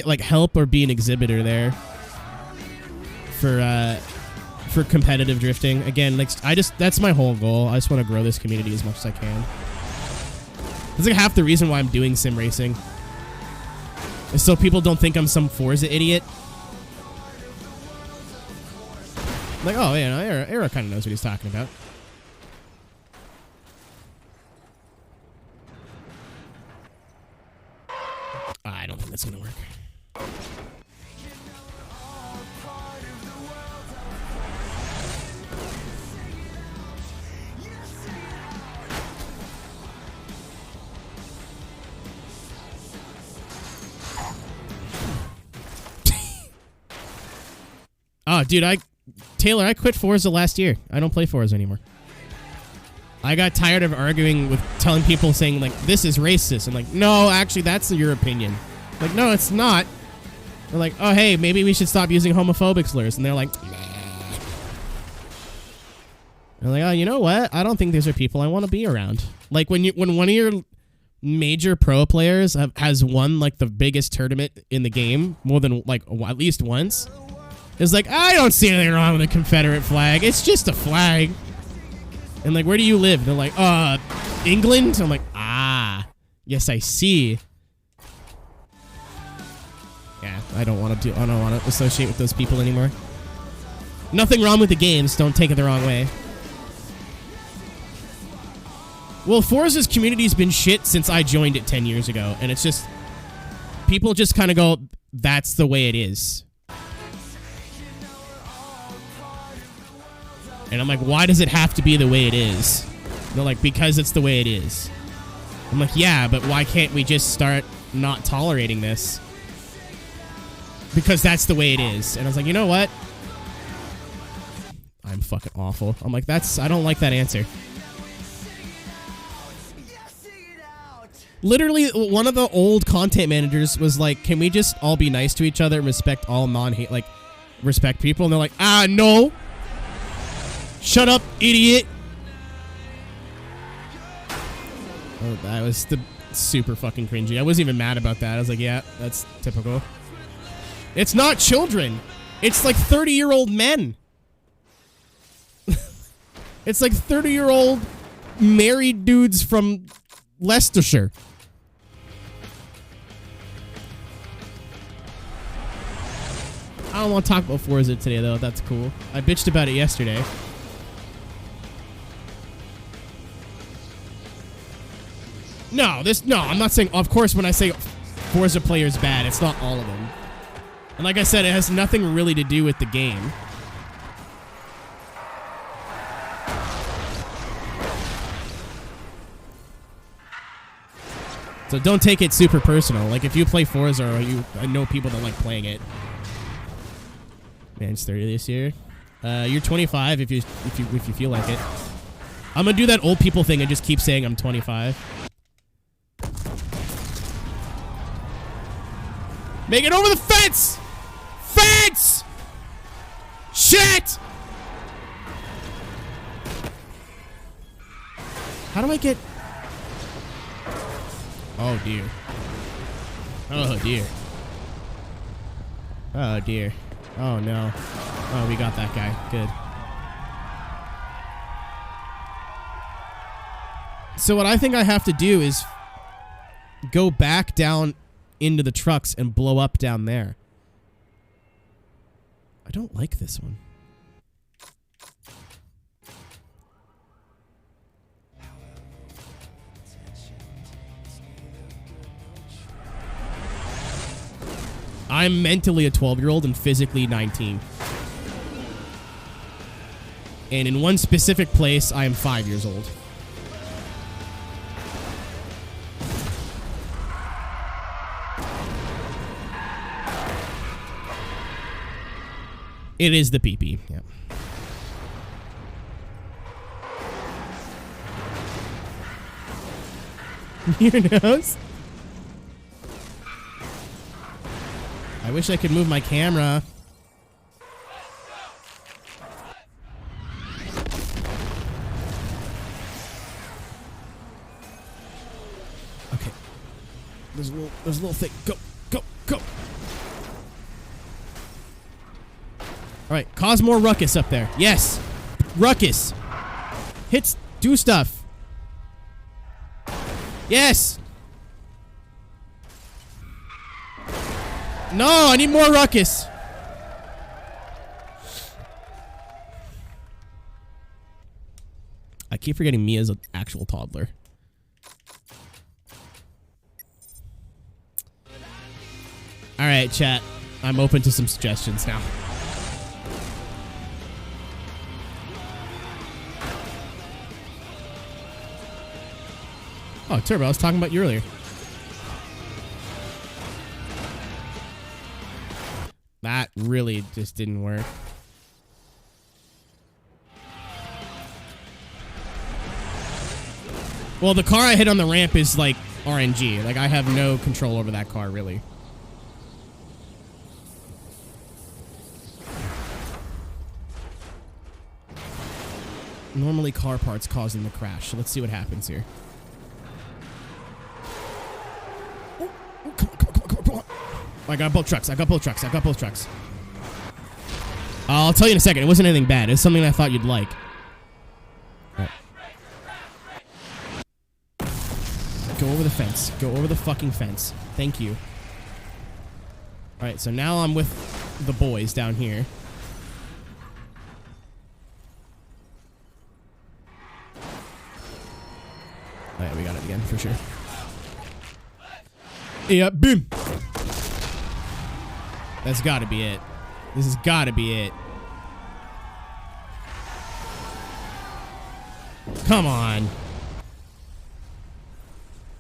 like help or be an exhibitor there for competitive drifting. Again, like that's my whole goal. I just want to grow this community as much as I can. That's like half the reason why I'm doing sim racing. Is so people don't think I'm some Forza idiot. Like, oh yeah, no, Aero kind of knows what he's talking about. I don't think that's gonna work. Oh, dude, Taylor, I quit Forza last year. I don't play Forza anymore. I got tired of arguing with telling people saying, like, this is racist. I'm like, no, actually, that's your opinion. Like, no, it's not. They're like, oh, hey, maybe we should stop using homophobic slurs. And they're like, nah. They're like, oh, you know what? I don't think these are people I want to be around. Like, when one of your major pro players has won, like, the biggest tournament in the game, more than, like, at least once, it's like, I don't see anything wrong with a Confederate flag. It's just a flag. And like, where do you live? They're like, England? I'm like, ah, yes, I see. Yeah, I don't want to associate with those people anymore. Nothing wrong with the games. Don't take it the wrong way. Well, Forza's community's been shit since I joined it 10 years ago. And it's just, people just kind of go, that's the way it is. And I'm like, why does it have to be the way it is? They're like, because it's the way it is. I'm like, yeah, but why can't we just start not tolerating this? Because that's the way it is. And I was like, you know what? I'm fucking awful. I'm like, I don't like that answer. Literally, one of the old content managers was like, can we just all be nice to each other and respect all non-hate, like, respect people? And they're like, no. Shut up, idiot. Oh, that was super fucking cringy. I wasn't even mad about that. I was like, yeah, that's typical. It's not children. It's like 30-year-old men. It's like 30-year-old married dudes from Leicestershire. I don't want to talk about Forza today, though. That's cool. I bitched about it yesterday. No, I'm not saying, of course, when I say Forza player's bad, it's not all of them. And like I said, it has nothing really to do with the game. So don't take it super personal. Like, if you play Forza, or I know people that like playing it. Man, it's 30 this year. You're 25 if you feel like it. I'm gonna do that old people thing and just keep saying I'm 25. Make it over the fence! Fence! Shit! How do I get... Oh, dear. Oh, dear. Oh, dear. Oh, no. Oh, we got that guy. Good. So what I think I have to do is go back down into the trucks and blow up down there. I don't like this one. I'm mentally a 12-year-old and physically 19. And in one specific place, I am 5 years old. It is the pee-pee, yeah. Your nose? I wish I could move my camera. Okay. There's a little thing. Go, go, go. All right, cause more ruckus up there. Yes. Ruckus. Hits, do stuff. Yes. No, I need more ruckus. I keep forgetting Mia's an actual toddler. All right, chat. I'm open to some suggestions now. Oh, Turbo, I was talking about you earlier. That really just didn't work. Well, the car I hit on the ramp is like RNG. Like, I have no control over that car, really. Normally car parts causing the crash. So let's see what happens here. I got both trucks. I'll tell you in a second. It wasn't anything bad. It was something I thought you'd like. Right. Go over the fence. Go over the fucking fence. Thank you. Alright, so now I'm with the boys down here. Oh yeah, we got it again, for sure. Yeah, boom! That's gotta be it. This has gotta be it. Come on.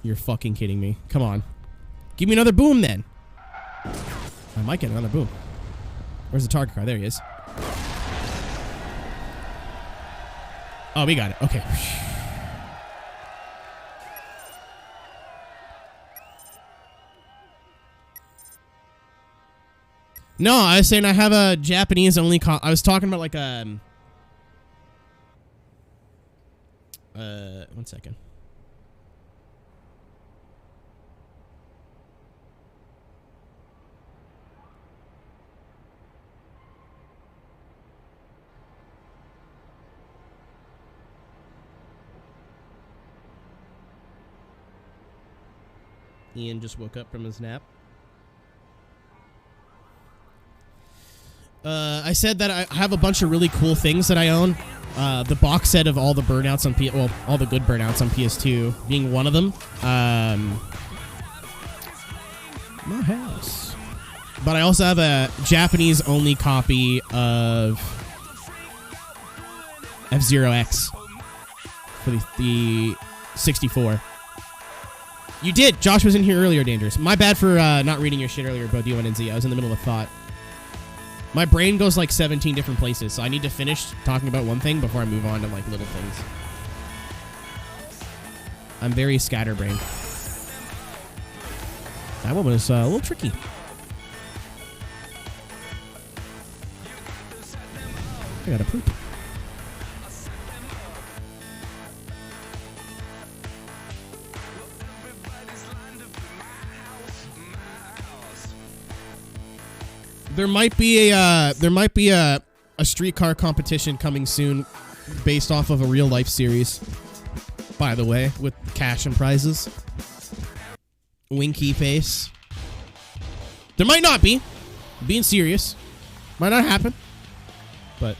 You're fucking kidding me. Come on. Give me another boom then. I might get another boom. Where's the target car? There he is. Oh, we got it. Okay. No, I was saying I have a Japanese only I was talking about like a... one second. Ian just woke up from his nap. I said that I have a bunch of really cool things that I own. The box set of all the burnouts on all the good burnouts on PS2 being one of them. My house. But I also have a Japanese only copy of F-Zero X for the 64. You did. Josh was in here earlier, Dangerous. My bad for not reading your shit earlier, Bo D1 and Z. I was in the middle of a thought. My brain goes like 17 different places, so I need to finish talking about one thing before I move on to like little things. I'm very scatterbrained. That one was a little tricky. I gotta poop. There might be a streetcar competition coming soon based off of a real life series, by the way, with cash and prizes. Winky face. There might not be. Being serious. Might not happen. But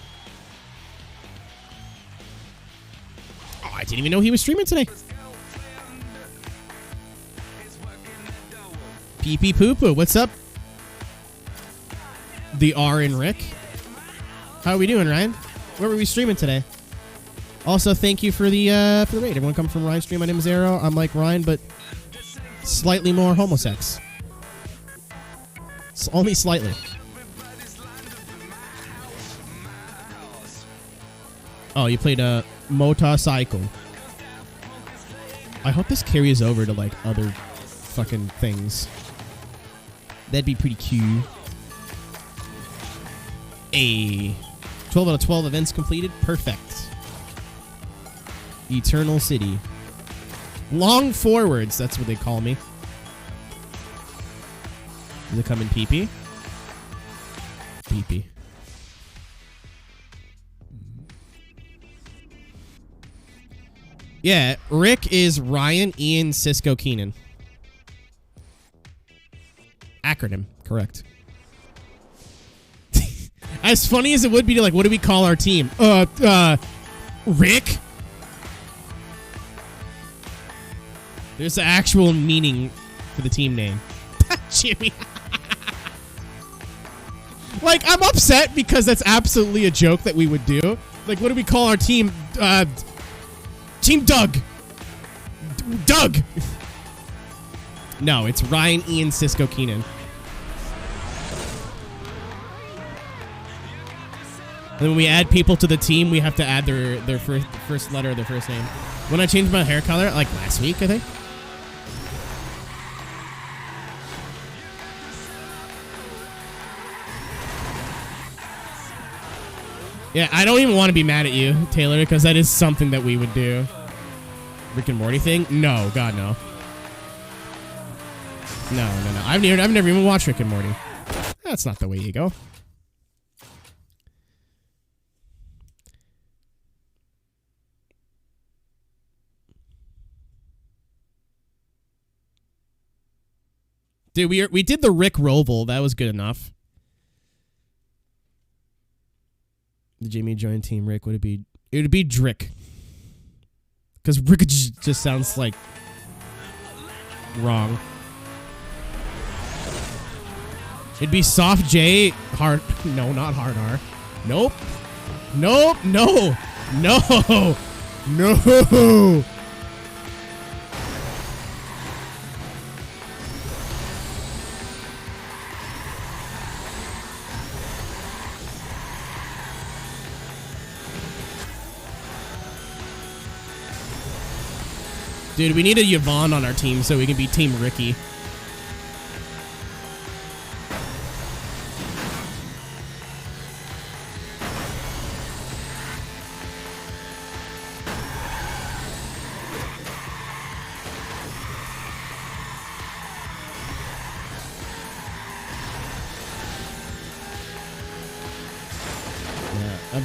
oh, I didn't even know he was streaming today. Pee pee poo poo. What's up? The R in Rick. How are we doing, Ryan? Where were we streaming today? Also, thank you for the raid. Everyone come from Ryan's stream. My name is Aero. I'm like Ryan, but slightly more homosex. Only slightly. Oh, you played a motorcycle. I hope this carries over to like other fucking things. That'd be pretty cute. 12 out of 12 events completed. Perfect. Eternal City. Long forwards, that's what they call me. Does it come in PP? PP. Yeah, Rick is Ryan, Ian, Cisco, Keenan. Acronym, correct. As funny as it would be to like, what do we call our team? Rick? There's the actual meaning for the team name. Jimmy. Like, I'm upset because that's absolutely a joke that we would do. Like, what do we call our team? Team Doug. Doug. No, it's Ryan, Ian, Cisco, Keenan. And when we add people to the team, we have to add their first letter of their first name. When I changed my hair color, like last week, I think. Yeah, I don't even want to be mad at you, Taylor, because that is something that we would do. Rick and Morty thing? No, God, no. No. I've never even watched Rick and Morty. That's not the way you go. Dude, we did the Rick Roval. That was good enough. Did Jamie join Team Rick? Would it be? It would be Drick. Because Rick just sounds like wrong. It'd be Soft J, hard. No, not hard R. Nope. Nope. No. No. No. Dude, we need a Yvonne on our team so we can be Team Ricky.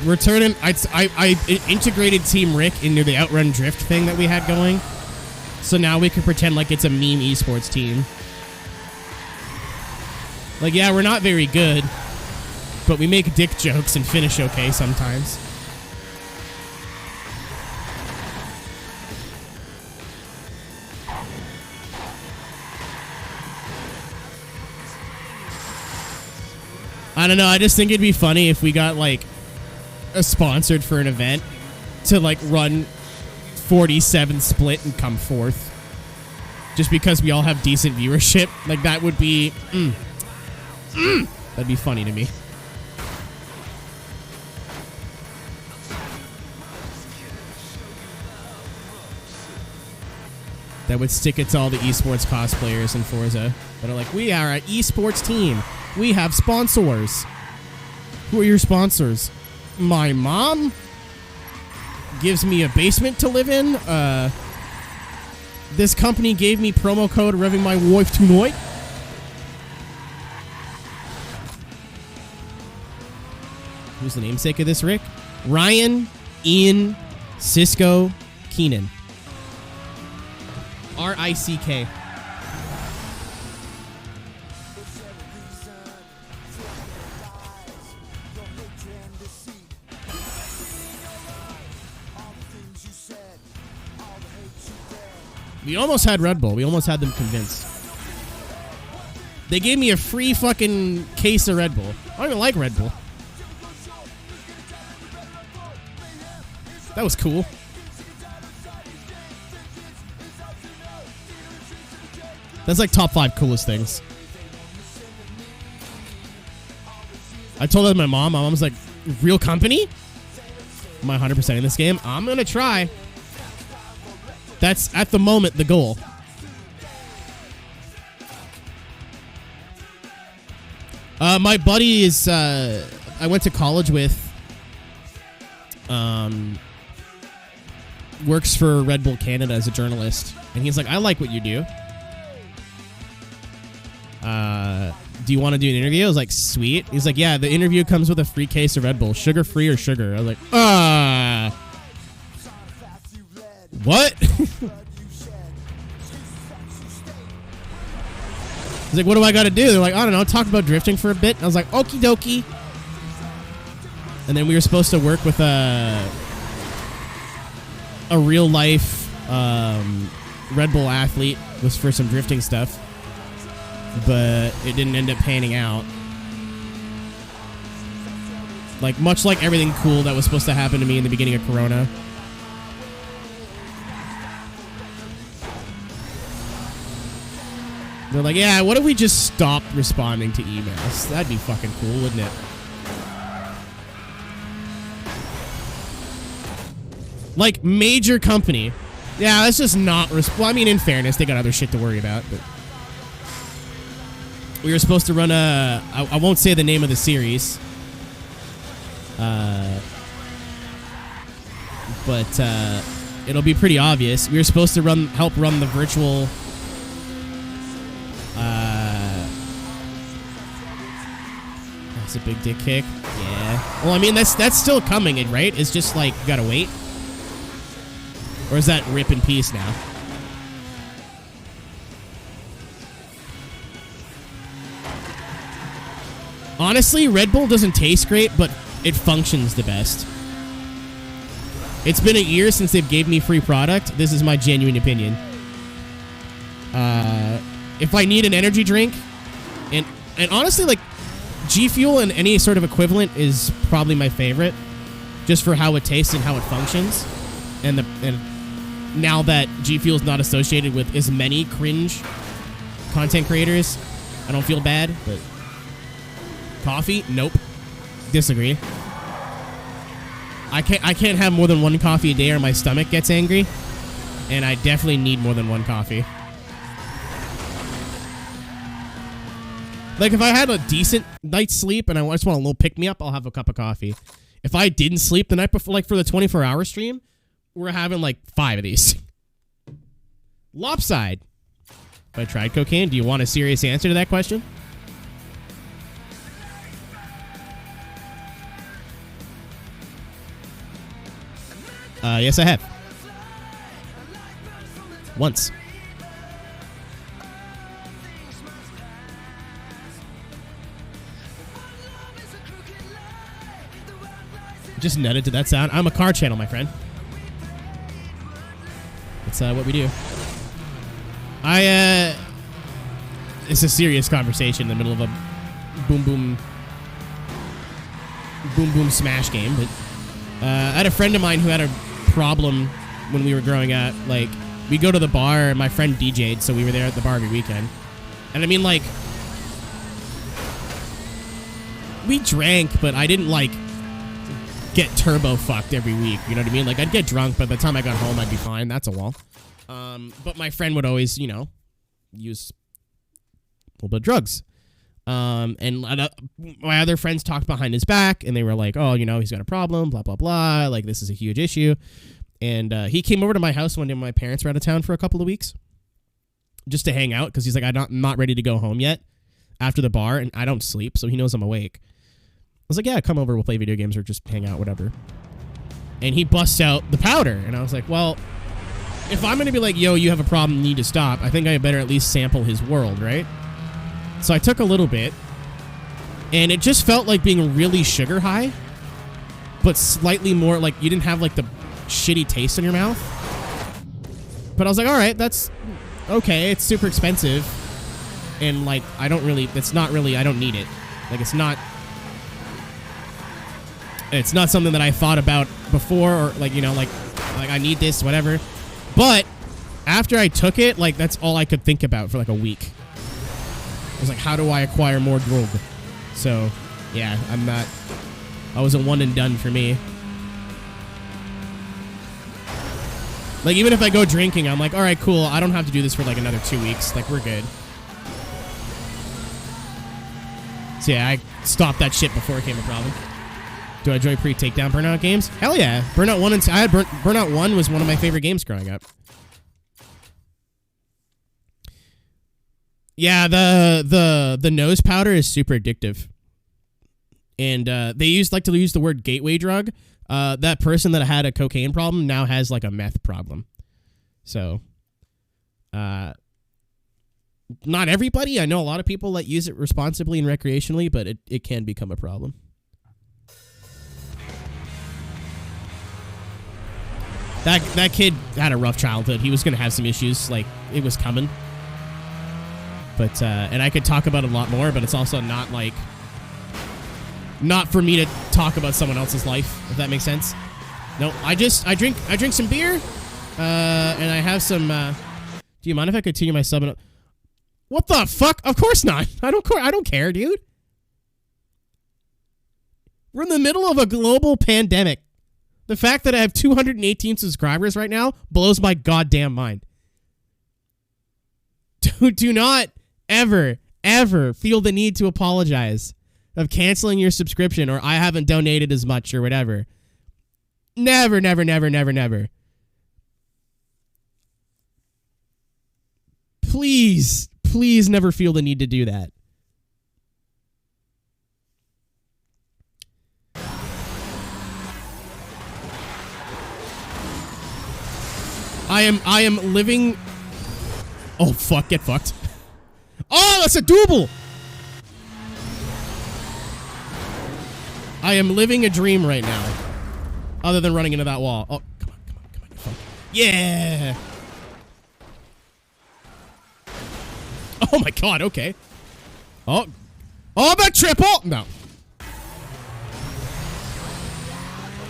Returning, I integrated Team Rick into the Outrun Drift thing that we had going. So now we can pretend like it's a meme esports team. Like, yeah, we're not very good, but we make dick jokes and finish okay sometimes. I don't know, I just think it'd be funny if we got, like, a sponsored for an event to, like, run 47 split and come fourth. Just because we all have decent viewership. Like, that would be... That'd be funny to me. That would stick it to all the esports cosplayers in Forza. That are like, we are an esports team. We have sponsors. Who are your sponsors? My mom gives me a basement to live in. This company gave me promo code revving my wife tonight. Who's the namesake of this, Rick? Ryan, Ian, Cisco, Keenan. R-I-C-K. We almost had Red Bull. We almost had them convinced. They gave me a free fucking case of Red Bull. I don't even like Red Bull. That was cool. That's like top 5 coolest things. I told that to my mom. My mom's like, real company? Am I 100% in this game? I'm going to try. That's, at the moment, the goal. My buddy is, I went to college with, works for Red Bull Canada as a journalist. And he's like, I like what you do. Do you want to do an interview? I was like, sweet. He's like, yeah, the interview comes with a free case of Red Bull. Sugar free or sugar? I was like, what? He's like, what do I got to do? They're like, I don't know, talk about drifting for a bit. I was like, okie dokie. And then we were supposed to work with a real life Red Bull athlete. Was for some drifting stuff. But it didn't end up panning out. Like, much like everything cool that was supposed to happen to me in the beginning of Corona. They're like, yeah, what if we just stopped responding to emails? That'd be fucking cool, wouldn't it? Like, major company. Yeah, let's just not well, I mean, in fairness, they got other shit to worry about, but... We were supposed to run a... I won't say the name of the series. But it'll be pretty obvious. We were supposed to help run the virtual... That's a big dick kick. Yeah. Well, I mean, that's still coming, right? It's just like, you gotta wait. Or is that rip in peace now? Honestly, Red Bull doesn't taste great, but it functions the best. It's been a year since they've gave me free product. This is my genuine opinion. If I need an energy drink, and honestly, like, G Fuel and any sort of equivalent is probably my favorite, just for how it tastes and how it functions. And now that G Fuel is not associated with as many cringe content creators, I don't feel bad, but... Coffee? Nope. Disagree. I can't have more than one coffee a day or my stomach gets angry. And I definitely need more than one coffee. Like, if I had a decent night's sleep and I just want a little pick-me-up, I'll have a cup of coffee. If I didn't sleep the night before, like, for the 24-hour stream, we're having, like, 5 of these. Lopside. If I tried cocaine, do you want a serious answer to that question? Yes, I have. Once. Just nutted to that sound. I'm a car channel, my friend. That's what we do. It's a serious conversation in the middle of a boom boom smash game, but I had a friend of mine who had a problem when we were growing up. Like, we go to the bar and my friend DJ'd, so we were there at the bar every weekend. And I mean, like, we drank, but I didn't, like, get turbo fucked every week. You know what I mean? Like, I'd get drunk, but by the time I got home, I'd be fine. That's a wall. But my friend would always, you know, use a little bit of drugs. And my other friends talked behind his back, and they were like, oh, you know, he's got a problem, blah, blah, blah. Like, this is a huge issue. And he came over to my house one day when my parents were out of town for a couple of weeks just to hang out, because he's like, I'm not ready to go home yet after the bar, and I don't sleep, so he knows I'm awake. I was like, yeah, come over, we'll play video games or just hang out, whatever. And he busts out the powder, and I was like, well, if I'm going to be like, yo, you have a problem, you need to stop, I think I better at least sample his world, right? So I took a little bit, and it just felt like being really sugar high, but slightly more, like, you didn't have, like, the shitty taste in your mouth. But I was like, all right, that's okay. It's super expensive, and, like, I don't need it. Like, it's not something that I thought about before, or like, you know, like I need this, whatever. But after I took it, like, that's all I could think about for like a week. I was like, how do I acquire more drug? So, yeah, I was a one and done for me. Like, even if I go drinking, I'm like, all right, cool. I don't have to do this for like another 2 weeks. Like, we're good. So yeah, I stopped that shit before it became a problem. Do I enjoy pre-takedown Burnout games? Hell yeah. Burnout 1 and Burnout 1 was one of my favorite games growing up. Yeah, the nose powder is super addictive. And they like to use the word gateway drug. That person that had a cocaine problem now has like a meth problem. So, not everybody. I know a lot of people that use it responsibly and recreationally, but it can become a problem. That kid had a rough childhood. He was going to have some issues. Like, it was coming. But, and I could talk about it a lot more, but it's also not like, not for me to talk about someone else's life, if that makes sense. No, I drink some beer, and I have some, do you mind if I continue my sub? What the fuck? Of course not. I don't care, dude. We're in the middle of a global pandemic. The fact that I have 218 subscribers right now blows my goddamn mind. Do not ever feel the need to apologize of canceling your subscription or I haven't donated as much or whatever. Never. Please never feel the need to do that. I am living... Oh, fuck. Get fucked. Oh, that's a double! I am living a dream right now. Other than running into that wall. Oh, come on. Yeah! Oh my god, okay. Oh, the triple! No.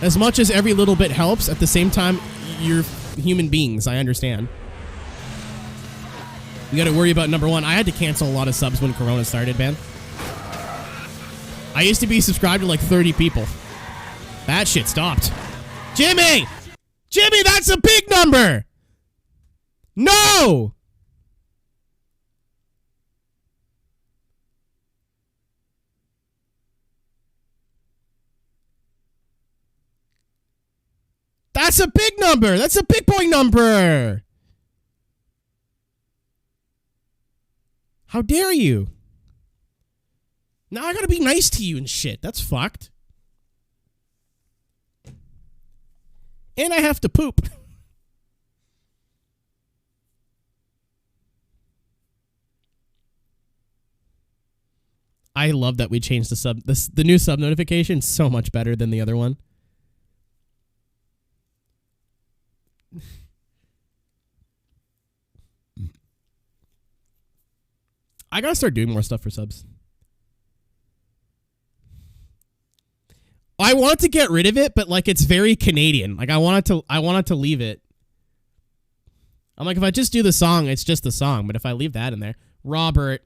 As much as every little bit helps, at the same time, you're human beings. I understand. You gotta worry about number one. I had to cancel a lot of subs when Corona started, man. I used to be subscribed to like 30 people. That shit stopped. Jimmy, that's a big number! No! That's a big number! That's a big boy number! How dare you? Now I gotta be nice to you and shit. That's fucked. And I have to poop. I love that we changed the new sub notification. So much better than the other one. I gotta start doing more stuff for subs. I want to get rid of it, but like it's very Canadian. Like I wanted to leave it. I'm like, if I just do the song, it's just the song. But if I leave that in there, Robert,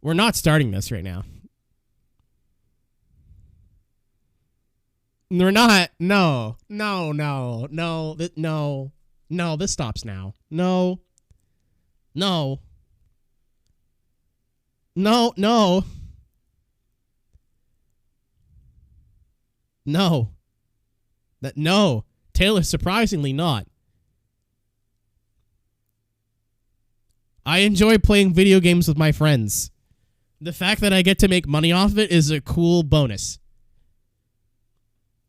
we're not starting this right now. We're not. No. This stops now. No. Taylor, surprisingly not. I enjoy playing video games with my friends. The fact that I get to make money off of it is a cool bonus.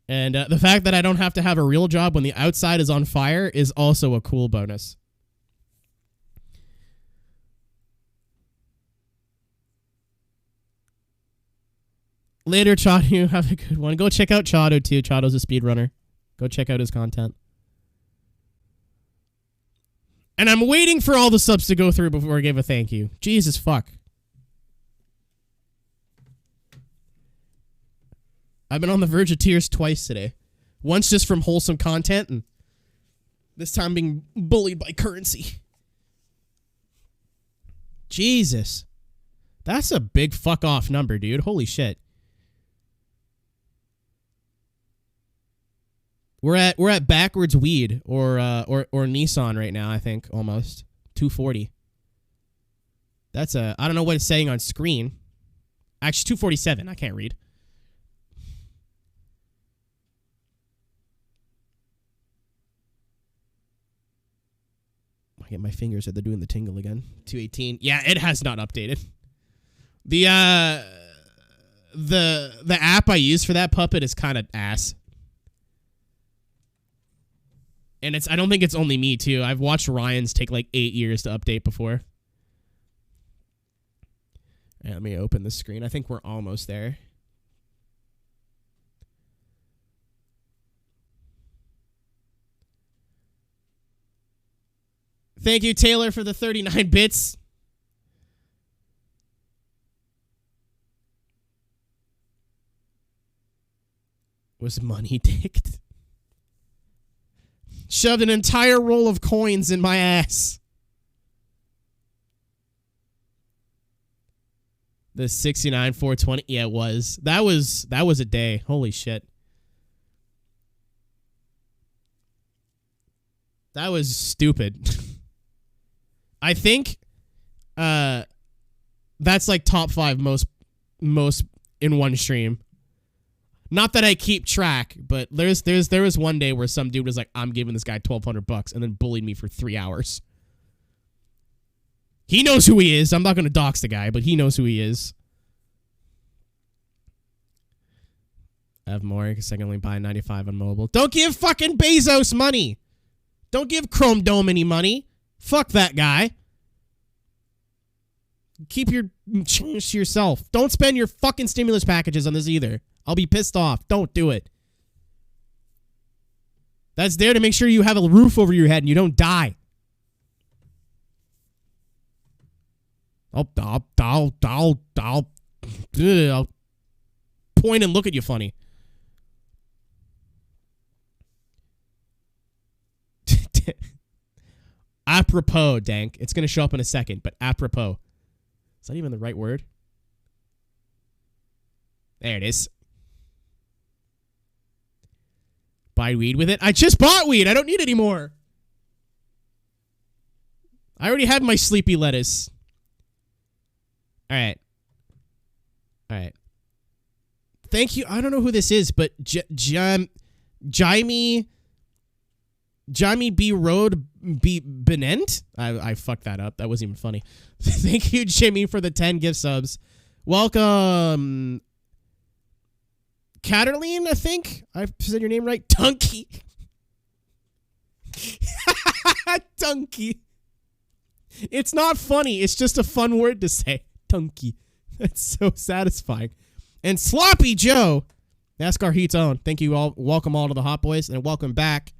And the fact that I don't have to have a real job when the outside is on fire is also a cool bonus. Later, Chado, have a good one. Go check out Chado, too. Chado's a speedrunner. Go check out his content. And I'm waiting for all the subs to go through before I give a thank you. Jesus fuck. I've been on the verge of tears twice today. Once just from wholesome content, and this time being bullied by currency. Jesus. That's a big fuck off number, dude. Holy shit. We're at backwards weed or Nissan right now, I think, almost. 240. That's I don't know what it's saying on screen. Actually, 247. I can't read. I get my fingers, they're doing the tingle again. 218. Yeah, it has not updated. The app I use for that puppet is kind of ass. And I don't think it's only me, too. I've watched Ryan's take like 8 years to update before. Right, let me open the screen. I think we're almost there. Thank you, Taylor, for the 39 bits. Was money dicked? Shoved an entire roll of coins in my ass. The 69 420. Yeah, it was. That was a day. Holy shit. That was stupid. I think that's like top 5 most in one stream. Not that I keep track, but there was one day where some dude was like, I'm giving this guy $1,200 and then bullied me for 3 hours. He knows who he is. I'm not going to dox the guy, but he knows who he is. I have more because I can only buy 95 on mobile. Don't give fucking Bezos money. Don't give Chrome Dome any money. Fuck that guy. Keep your change to yourself. Don't spend your fucking stimulus packages on this either. I'll be pissed off. Don't do it. That's there to make sure you have a roof over your head and you don't die. I'll point and look at you funny. Apropos, Dank. It's going to show up in a second, but apropos. Is that even the right word? There it is. Buy weed with it? I just bought weed. I don't need any more. I already had my sleepy lettuce. All right. Thank you. I don't know who this is, but Jaime B. Road B. Benent? I fucked that up. That wasn't even funny. Thank you, Jimmy, for the 10 gift subs. Welcome. Caterline, I think. I said your name right. Tunky. Tunky. It's not funny. It's just a fun word to say. Tunky. That's so satisfying. And Sloppy Joe. NASCAR Heat's own. Thank you all. Welcome all to the Hot Boys. And welcome back.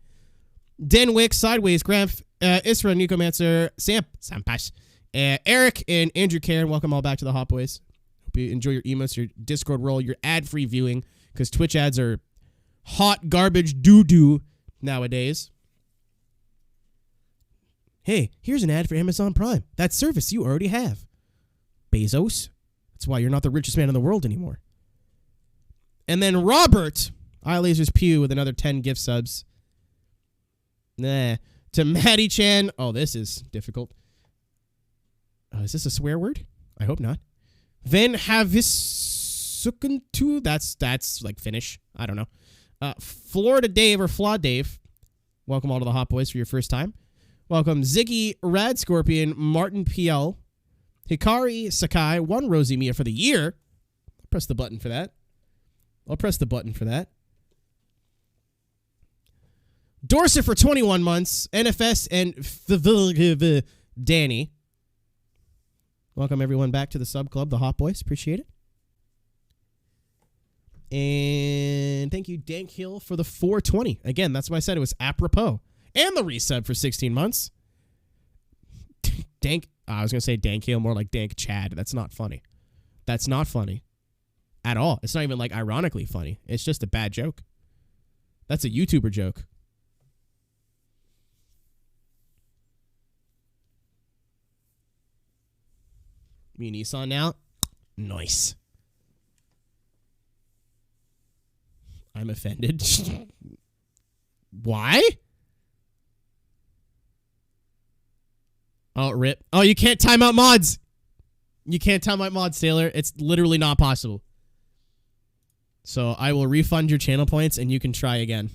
Denwick, Sideways, Gramp, Isra, Nicomancer, Sampash, Eric, and Andrew Karen. Welcome all back to the Hot Boys. Hope you enjoy your emotes, your Discord roll, your ad-free viewing, because Twitch ads are hot garbage doo-doo nowadays. Hey, here's an ad for Amazon Prime. That service you already have. Bezos. That's why you're not the richest man in the world anymore. And then Robert, Eyelasers Pew, with another 10 gift subs. Nah. To Maddie Chan. Oh, this is difficult. Is this a swear word? I hope not. Then Havisukuntu. That's like Finnish. I don't know. Florida Dave or Flaw Dave. Welcome all to the Hot Boys for your first time. Welcome Ziggy, Rad Scorpion, Martin PL, Hikari Sakai, one Rosie Mia for the year. I'll press the button for that. Dorset for 21 months. NFS and Danny. Welcome everyone back to the sub club, the Hot Boys. Appreciate it. And thank you, Dank Hill, for the 420. Again, that's why I said it was apropos. And the resub for 16 months. Dank. I was going to say Dank Hill, more like Dank Chad. That's not funny. That's not funny at all. It's not even like ironically funny. It's just a bad joke. That's a YouTuber joke. Me and Nissan now? Nice. I'm offended. Why? Oh, rip. Oh, you can't time out mods. You can't time out mods, Taylor. It's literally not possible. So I will refund your channel points and you can try again.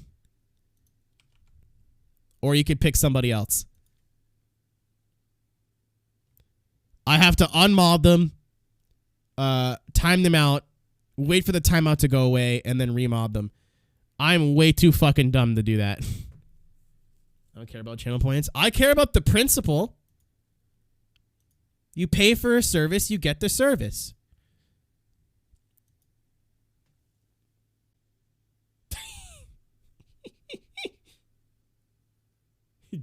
Or you could pick somebody else. I have to unmod them, time them out, wait for the timeout to go away, and then remob them. I'm way too fucking dumb to do that. I don't care about channel points. I care about the principle. You pay for a service, you get the service.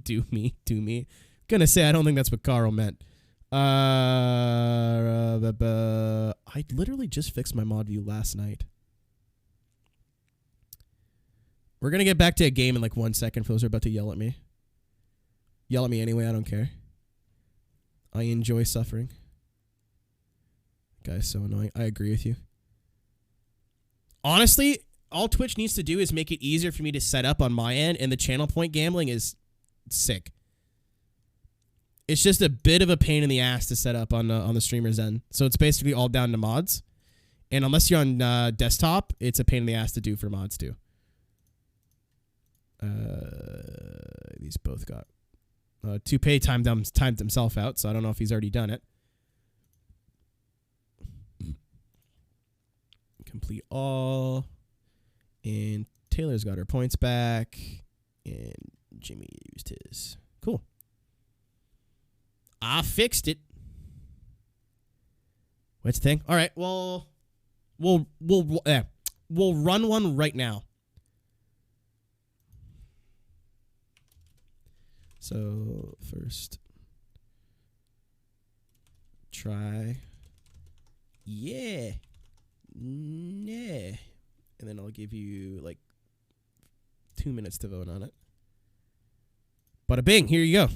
Do me. Gonna say I don't think that's what Carl meant. I literally just fixed my mod view last night. We're gonna get back to a game in like 1 second. Those are about to yell at me. Yell at me anyway, I don't care. I enjoy suffering. Guy's so annoying. I agree with you. Honestly, all Twitch needs to do is make it easier for me to set up on my end, and the channel point gambling is sick. It's just a bit of a pain in the ass to set up on the streamer's end. So it's basically all down to mods. And unless you're on desktop, it's a pain in the ass to do for mods too. These both got... Toupee timed himself out, so I don't know if he's already done it. Complete all. And Taylor's got her points back. And Jimmy used his. Cool. I fixed it. What's the thing? All right. Well, we'll run one right now. So first, try. Yeah. Nah. And then I'll give you like 2 minutes to vote on it. Bada bing. Here you go.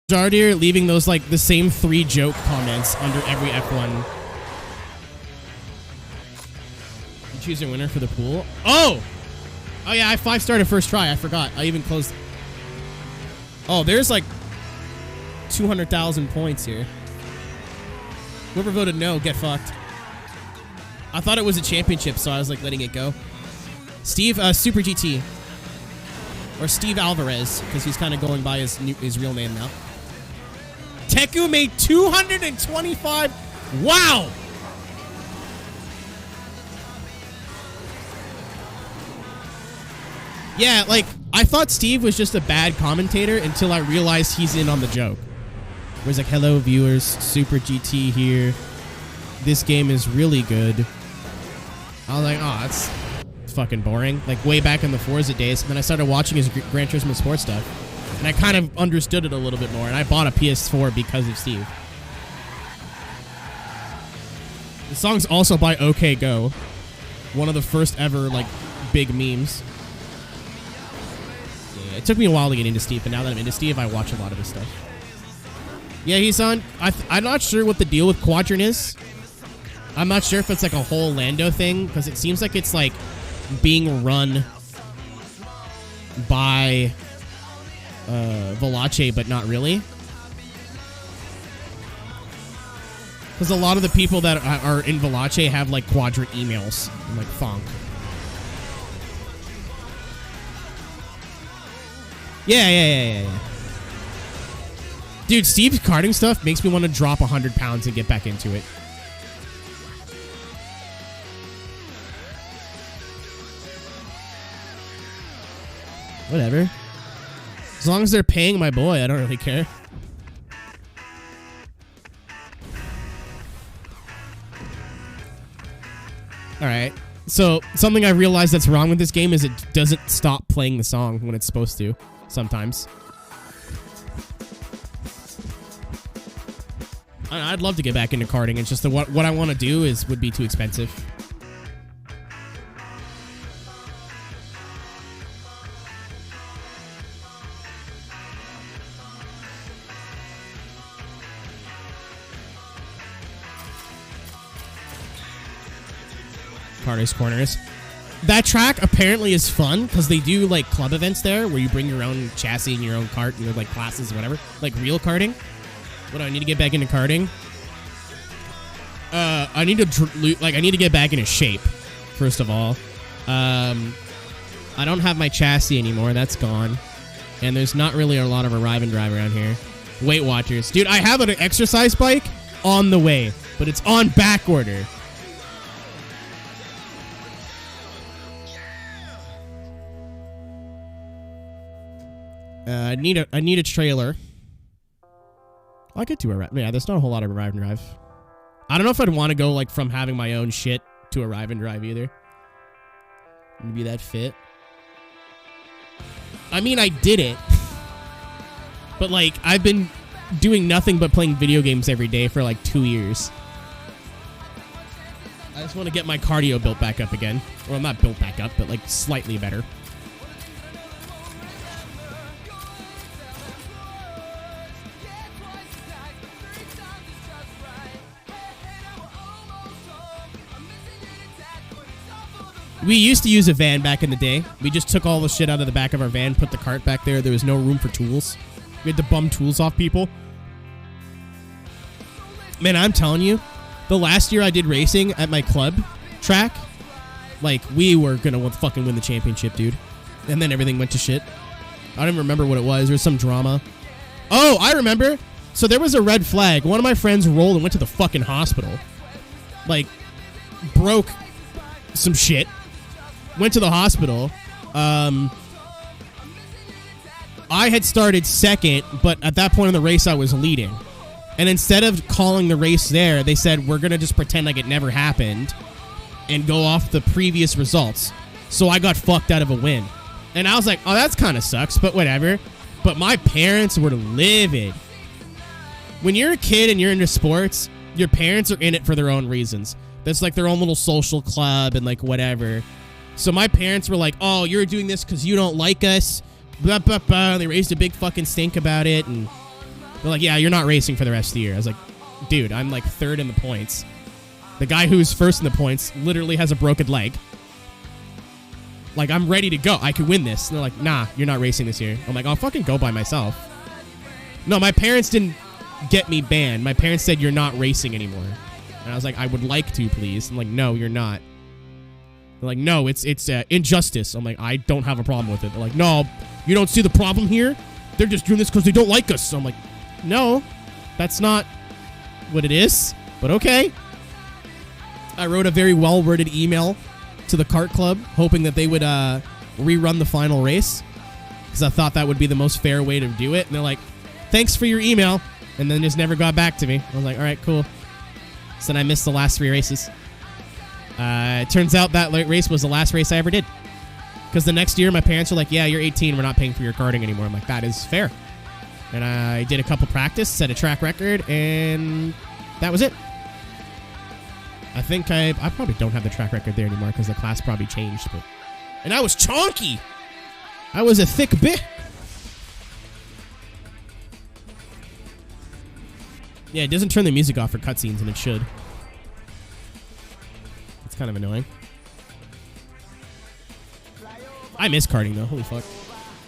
Jardier leaving those, like, the same 3 joke comments under every F1. You choose your winner for the pool. Oh! Oh, yeah, I 5-starred first try. I forgot. I even closed. Oh, there's, like, 200,000 points here. Whoever voted no, get fucked. I thought it was a championship, so I was, like, letting it go. Steve, Super GT. Or Steve Alvarez, because he's kind of going by his real name now. Teku made 225. Wow! Yeah, like, I thought Steve was just a bad commentator until I realized he's in on the joke. Where he's like, hello, viewers. Super GT here. This game is really good. I was like, oh, that's fucking boring. Like, way back in the Forza days. And then I started watching his Gran Turismo Sport stuff. And I kind of understood it a little bit more. And I bought a PS4 because of Steve. The song's also by OK Go. One of the first ever, like, big memes. Yeah, it took me a while to get into Steve, but now that I'm into Steve, I watch a lot of his stuff. Yeah, he's on... I'm not sure what the deal with Quadrant is. I'm not sure if it's, like, a whole Lando thing, because it seems like it's, like, being run by... Velace, but not really. Because a lot of the people that are in Velace have, like, Quadrant emails. Like, Fonk. Yeah. Dude, Steve's karting stuff makes me want to drop 100 pounds and get back into it. Whatever. As long as they're paying my boy, I don't really care. Alright. So, something I realized that's wrong with this game is it doesn't stop playing the song when it's supposed to. Sometimes. I'd love to get back into karting. It's just that what I want to do would be too expensive. Carter's Corners. That track apparently is fun because they do like club events there where you bring your own chassis and your own cart and your like classes, whatever. Like real karting. What do I need to get back into karting? I need to get back into shape. First of all, I don't have my chassis anymore. That's gone, and there's not really a lot of arrive and drive around here. Weight Watchers, dude. I have an exercise bike on the way, but it's on back order. I need a trailer. I could do a... Yeah, there's not a whole lot of arrive and drive. I don't know if I'd want to go, like, from having my own shit to arrive and drive either. Be that fit. I mean, I did it. But, like, I've been doing nothing but playing video games every day for, like, 2 years. I just want to get my cardio built back up again. Well, not built back up, but, like, slightly better. We used to use a van back in the day. We just took all the shit out of the back of our van, put the cart back there. There was no room for tools. We had to bum tools off people. Man, I'm telling you, the last year I did racing at my club track, like, we were gonna fucking win the championship, dude. And then everything went to shit. I don't even remember what it was. There was some drama. Oh, I remember. So there was a red flag. One of my friends rolled and went to the fucking hospital. Like, broke some shit. Went to the hospital. I had started second, but at that point in the race, I was leading. And instead of calling the race there, they said, we're going to just pretend like it never happened and go off the previous results. So I got fucked out of a win. And I was like, oh, that's kind of sucks, but whatever. But my parents were livid. When you're a kid and you're into sports, your parents are in it for their own reasons. That's like their own little social club and like whatever. So my parents were like, oh, you're doing this because you don't like us. Blah, blah, blah. They raised a big fucking stink about it. And They're like, yeah, you're not racing for the rest of the year. I was like, dude, I'm like 3rd in the points. The guy who's 1st in the points literally has a broken leg. Like, I'm ready to go. I can win this. And they're like, nah, you're not racing this year. I'm like, I'll fucking go by myself. No, my parents didn't get me banned. My parents said, you're not racing anymore. And I was like, I would like to, please. I'm like, no, you're not. They're like, no, it's injustice. I'm like, I don't have a problem with it. They're like, no, you don't see the problem here? They're just doing this because they don't like us. So I'm like, no, that's not what it is. But okay. I wrote a very well-worded email to the kart club, hoping that they would rerun the final race, because I thought that would be the most fair way to do it. And they're like, thanks for your email. And then just never got back to me. I was like, all right, cool. So then I missed the last 3 races. It turns out that race was the last race I ever did. Because the next year, my parents were like, yeah, you're 18. We're not paying for your karting anymore. I'm like, that is fair. And I did a couple practice, set a track record, and that was it. I think I probably don't have the track record there anymore because the class probably changed. But and I was chonky. I was a thick bit. Yeah, it doesn't turn the music off for cutscenes, and it should. It's kind of annoying. I miss karting, though. Holy fuck.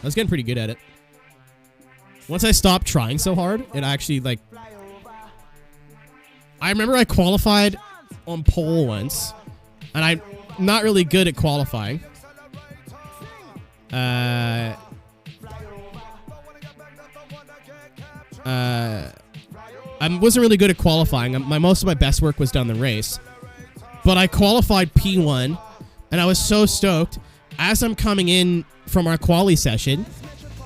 I was getting pretty good at it. Once I stopped trying so hard, it actually, like... I remember I qualified on pole once, and I'm not really good at qualifying. I wasn't really good at qualifying. Most of my best work was done the race. But I qualified P1, and I was so stoked. As I'm coming in from our quali session,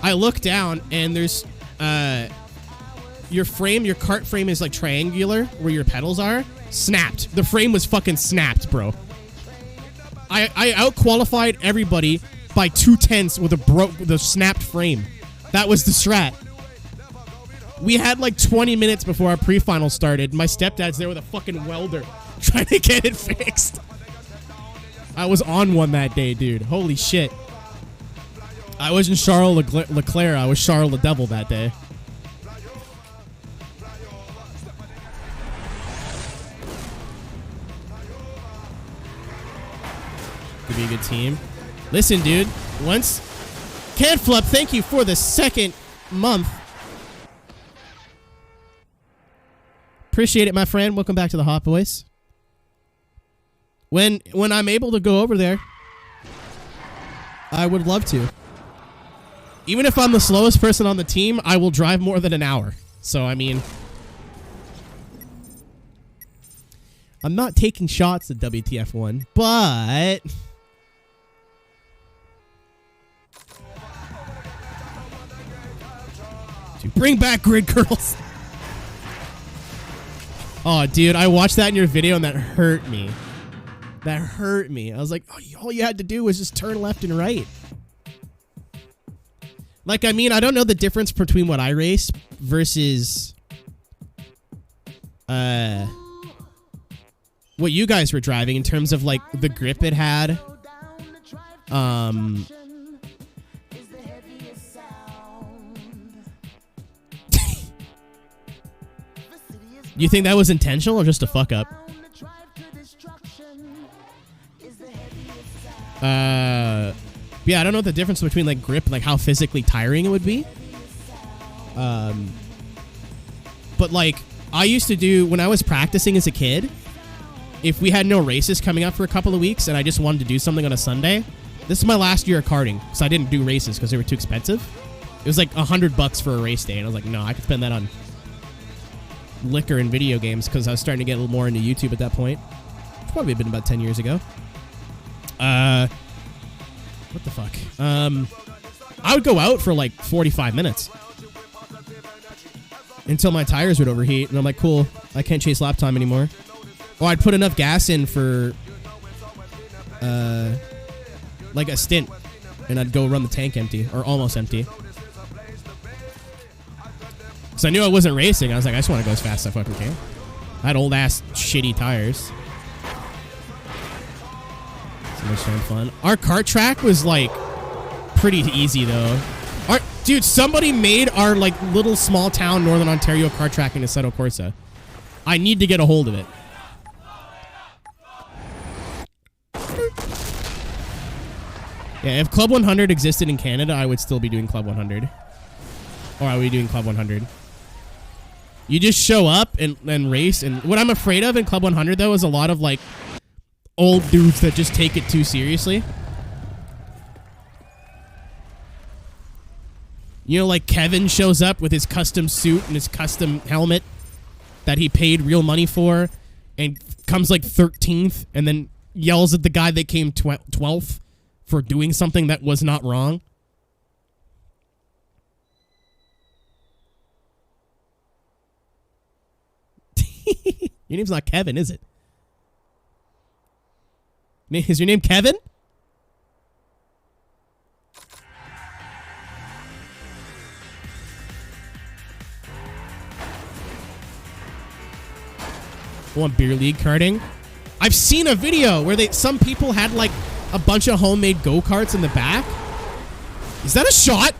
I look down, and there's your kart frame is like triangular where your pedals are. Snapped. The frame was fucking snapped, bro. I out-qualified everybody by 2/10 with a snapped frame. That was the strat. We had like 20 minutes before our pre-final started. My stepdad's there with a fucking welder trying to get it fixed. I was on one that day, dude. Holy shit. I wasn't Charles Leclerc. I was Charles the Devil that day. Could be a good team. Listen, dude. Once... Canflup, thank you for the 2nd month. Appreciate it, my friend. Welcome back to the Hot Boys. When I'm able to go over there, I would love to. Even if I'm the slowest person on the team, I will drive more than an hour. So, I mean... I'm not taking shots at WTF1, but... Bring back Grid Girls. Oh, dude, I watched that in your video and that hurt me. That hurt me. I was like, oh, all you had to do was just turn left and right. Like, I mean, I don't know the difference between what I race versus what you guys were driving in terms of, like, the grip it had. You think that was intentional or just a fuck up? Yeah, I don't know what the difference between like grip, like how physically tiring it would be. But like I used to do when I was practicing as a kid, if we had no races coming up for a couple of weeks and I just wanted to do something on a Sunday, this is my last year of karting, so I didn't do races because they were too expensive. It was like $100 for a race day, and I was like, no, I could spend that on liquor and video games because I was starting to get a little more into YouTube at that point. It's probably been about 10 years ago. What the fuck? I would go out for like 45 minutes until my tires would overheat, and I'm like, cool, I can't chase lap time anymore. Or I'd put enough gas in for like a stint, and I'd go run the tank empty, or almost empty. Because I knew I wasn't racing. I was like, I just want to go as fast as I fucking can. I had old-ass shitty tires. So much fun. Our kart track was, like, pretty easy, though. Dude, somebody made our like little small town Northern Ontario kart track into Assetto Corsa. I need to get a hold of it. Yeah, if Club 100 existed in Canada, I would still be doing Club 100. Or I would be doing Club 100. You just show up and race. And what I'm afraid of in Club 100, though, is a lot of, like, old dudes that just take it too seriously. You know, like Kevin shows up with his custom suit and his custom helmet that he paid real money for and comes, like, 13th and then yells at the guy that came 12th. For doing something that was not wrong. Your name's not Kevin, is it? Is your name Kevin? Want beer league karting? I've seen a video where some people had like a bunch of homemade go-karts in the back. Is that a shot?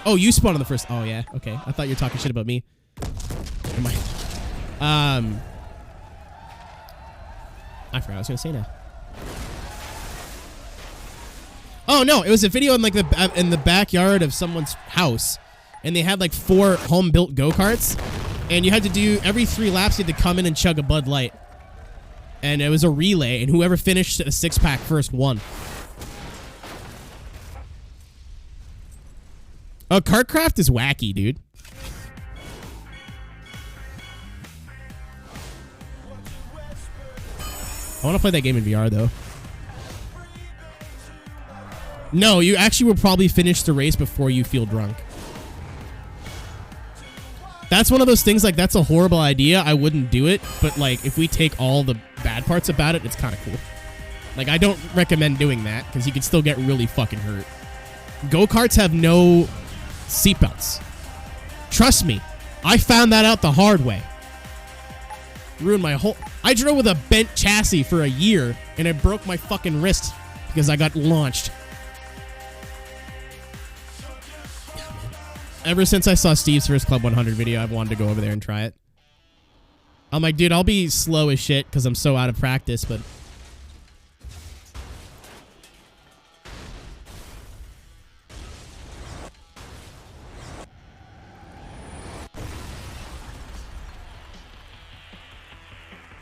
Oh, you spawned on the first. Oh, yeah. Okay. I thought you were talking shit about me. Am I? I forgot what I was going to say now. Oh, no. It was a video in like in the backyard of someone's house. And they had like 4 home-built go-karts. And you had to do, every 3 laps, you had to come in and chug a Bud Light. And it was a relay, and whoever finished a 6-pack first won. Oh, Kartcraft is wacky, dude. I want to play that game in VR, though. No, you actually will probably finish the race before you feel drunk. That's one of those things, like, that's a horrible idea. I wouldn't do it, but, like, if we take all the bad parts about it, it's kind of cool. Like, I don't recommend doing that, because you can still get really fucking hurt. Go-karts have no seatbelts. Trust me. I found that out the hard way. Ruined my whole... I drove with a bent chassis for a year, and I broke my fucking wrist because I got launched. Ever since I saw Steve's first Club 100 video, I've wanted to go over there and try it. I'm like, dude, I'll be slow as shit because I'm so out of practice, but...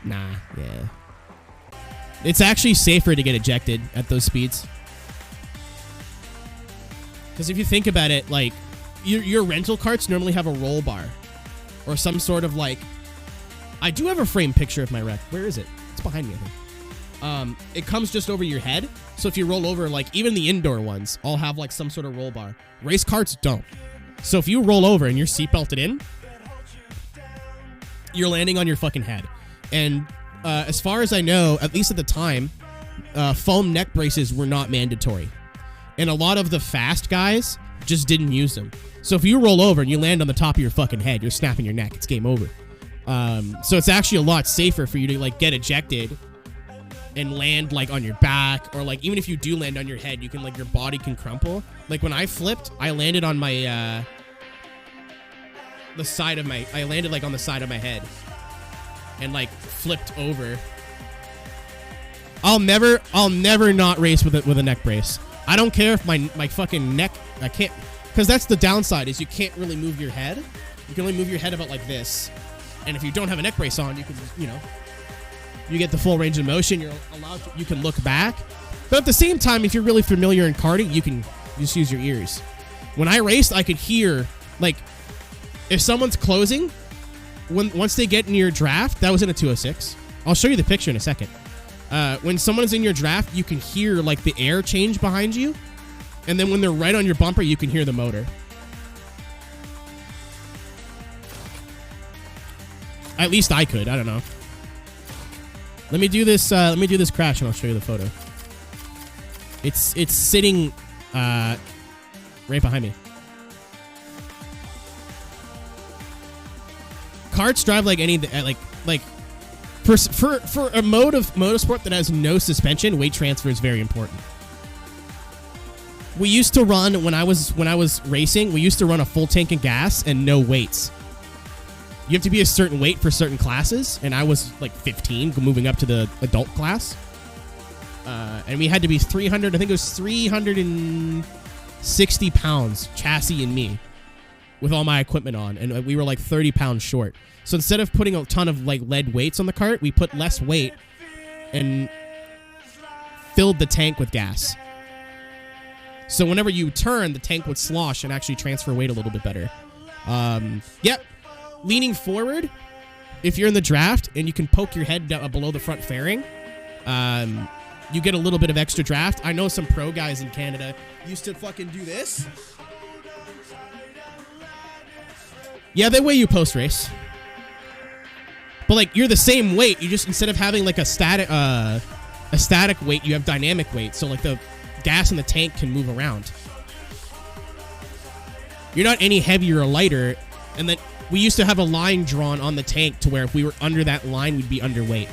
Nah, yeah. It's actually safer to get ejected at those speeds. Because if you think about it, like... Your rental carts normally have a roll bar or some sort of like... I do have a frame picture of my wreck. Where is it? It's behind me, I think. It comes just over your head. So if you roll over, like even the indoor ones all have like some sort of roll bar. Race carts don't. So if you roll over and you're seatbelted in, you're landing on your fucking head. And as far as I know, at least at the time, foam neck braces were not mandatory. And a lot of the fast guys just didn't use them. So if you roll over and you land on the top of your fucking head, you're snapping your neck. It's game over. So it's actually a lot safer for you to like get ejected and land like on your back, or like even if you do land on your head, you can like your body can crumple. Like when I flipped, I landed on my I landed like on the side of my head and like flipped over. I'll never not race with a neck brace. I don't care if my fucking neck, I can't, because that's the downside is you can't really move your head. You can only move your head about like this. And if you don't have a neck brace on, you can, you get the full range of motion. You're allowed to, you can look back. But at the same time, if you're really familiar in karting, you can just use your ears. When I raced, I could hear, like, if someone's closing, once they get in your draft, that was in a 206. I'll show you the picture in a second. When someone's in your draft, you can hear, like, the air change behind you. And then when they're right on your bumper, you can hear the motor. At least I could. I don't know. Let me do this. Let me do this crash, and I'll show you the photo. It's sitting right behind me. Karts drive like any like for a mode of motorsport that has no suspension. Weight transfer is very important. We used to run when I was racing. We used to run a full tank of gas and no weights. You have to be a certain weight for certain classes, and I was like 15, moving up to the adult class. And we had to be 300. I think it was 360 pounds, chassis and me, with all my equipment on, and we were like 30 pounds short. So instead of putting a ton of like lead weights on the cart, we put less weight and filled the tank with gas. So whenever you turn, the tank would slosh and actually transfer weight a little bit better. Yep. Leaning forward, if you're in the draft and you can poke your head down below the front fairing, you get a little bit of extra draft. I know some pro guys in Canada used to fucking do this. Yeah, they weigh you post-race. But, like, you're the same weight. You just, instead of having, like, a static weight, you have dynamic weight. So, like, the gas in the tank can move around. You're not any heavier or lighter. And then we used to have a line drawn on the tank to where if we were under that line, we'd be underweight.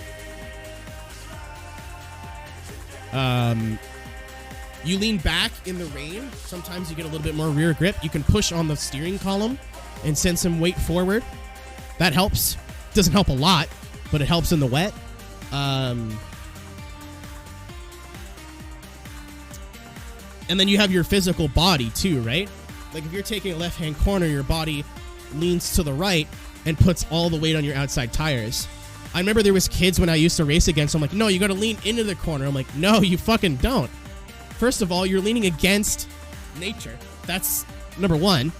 You lean back in the rain. Sometimes you get a little bit more rear grip. You can push on the steering column and send some weight forward. That helps. Doesn't help a lot, but it helps in the wet. And then you have your physical body too, right? Like if you're taking a left-hand corner, your body leans to the right and puts all the weight on your outside tires. I remember there was kids when I used to race against them, like, no, you got to lean into the corner. I'm like, no, you fucking don't. First of all, you're leaning against nature. That's number one.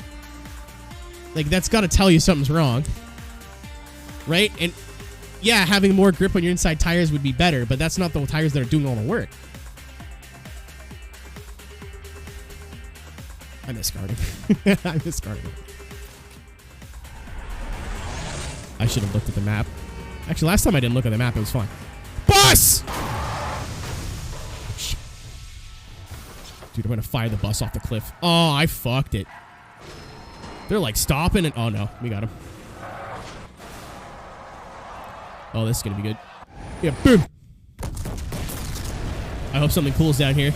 Like, that's got to tell you something's wrong. Right? And yeah, having more grip on your inside tires would be better, but that's not the tires that are doing all the work. I miss karting. I miss karting. I should have looked at the map. Actually, last time I didn't look at the map, it was fun. Bus! Shit. Dude, I'm going to fire the bus off the cliff. Oh, I fucked it. They're like stopping and... Oh, no. We got him. Oh, this is going to be good. Yeah, boom. I hope something cool's down here.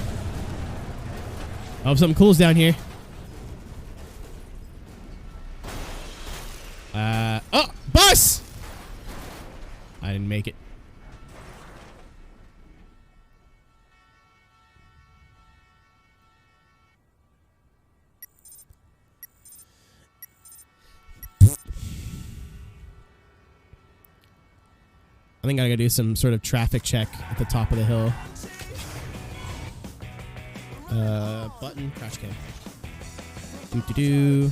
I hope something cool's down here. Oh, bus! I didn't make it. I think I gotta do some sort of traffic check at the top of the hill. Button, crash cam. Doo-doo-doo.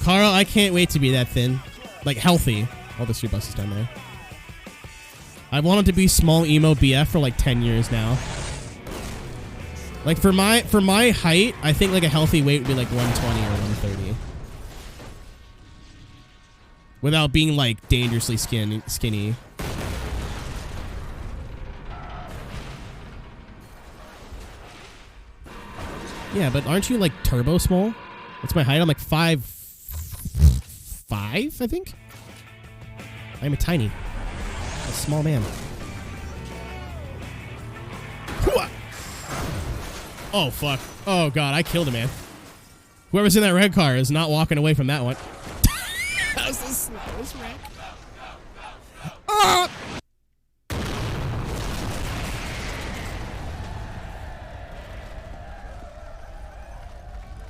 Carl, I can't wait to be that thin. Like, healthy. All the street buses down there. I've wanted to be small emo BF for like 10 years now. Like, for my height, I think like a healthy weight would be like 120 or 130. Without being like dangerously skinny. Yeah, but aren't you like turbo small? What's my height? I'm like 5'5", I think? I'm a small man. Oh, fuck. Oh, God, I killed a man. Whoever's in that red car is not walking away from that one. That was the slowest wreck. Oh!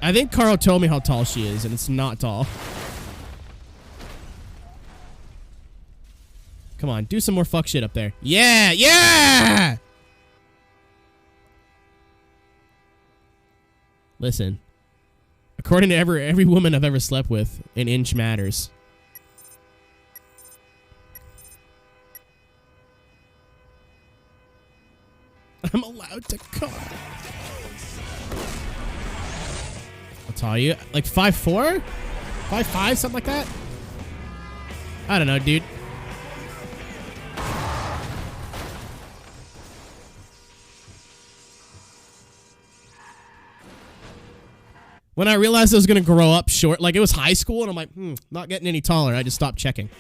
I think Carl told me how tall she is, and it's not tall. Come on, do some more fuck shit up there. Yeah, yeah! Listen. According to every woman I've ever slept with, an inch matters. I'm allowed to cut. I'll tell you, like 5'4", 5'5", something like that. I don't know, dude. When I realized I was gonna grow up short, like it was high school, and I'm like, not getting any taller. I just stopped checking.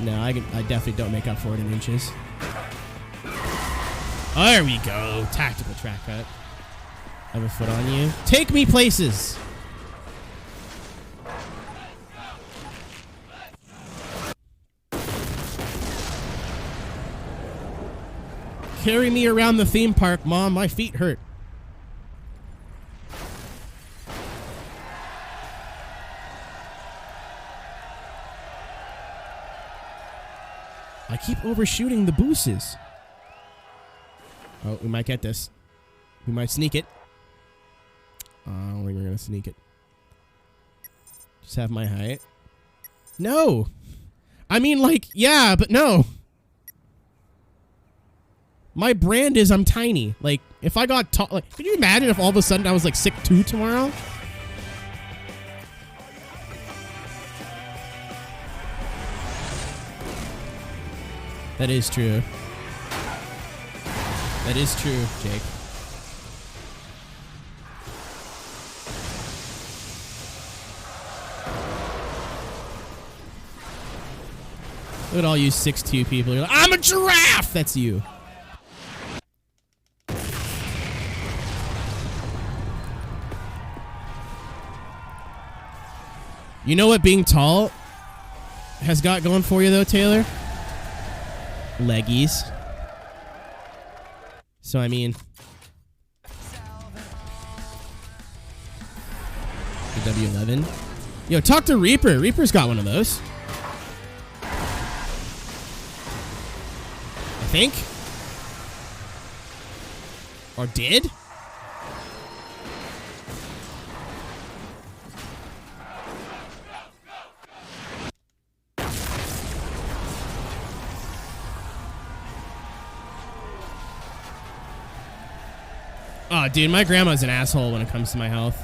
No, I definitely don't make up for it in inches. There we go. Tactical track cut. I have a foot on you. Take me places. Carry me around the theme park, Mom. My feet hurt. I keep overshooting the boosters. Oh, we might get this. We might sneak it. I don't think we're going to sneak it. Just have my height. No. I mean, like, yeah, but no. My brand is I'm tiny. Like, if I got tall, like, could you imagine if all of a sudden I was like 6'2" tomorrow? That is true. That is true, Jake. Look at all you 6'2" people. You're like, I'm a giraffe! That's you. You know what being tall has got going for you, though, Taylor? Leggies. So, I mean... The W11. Yo, talk to Reaper. Reaper's got one of those. I think. Or did? Oh, dude, my grandma's an asshole when it comes to my health.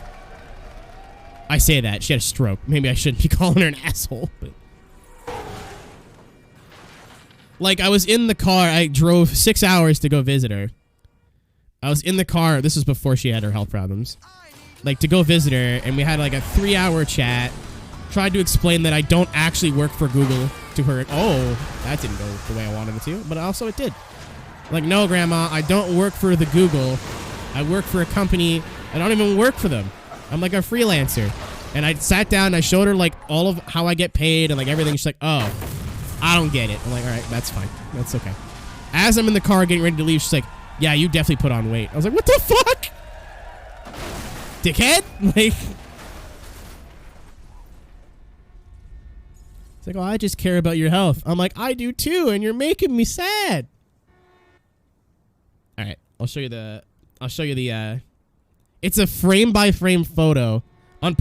I say that. She had a stroke. Maybe I shouldn't be calling her an asshole, but... Like, I was in the car. I drove 6 hours to go visit her. I was in the car. This was before she had her health problems. Like, to go visit her, and we had, like, a 3-hour chat. Tried to explain that I don't actually work for Google to her. Oh, that didn't go the way I wanted it to, but also it did. Like, no, Grandma, I don't work for the Google. I work for a company. I don't even work for them. I'm like a freelancer. And I sat down and I showed her like all of how I get paid and like everything. She's like, oh, I don't get it. I'm like, all right, that's fine. That's okay. As I'm in the car getting ready to leave, she's like, yeah, you definitely put on weight. I was like, what the fuck? Dickhead? Like, it's like, oh, I just care about your health. I'm like, I do too. And you're making me sad. All right. I'll show you the, it's a frame by frame photo on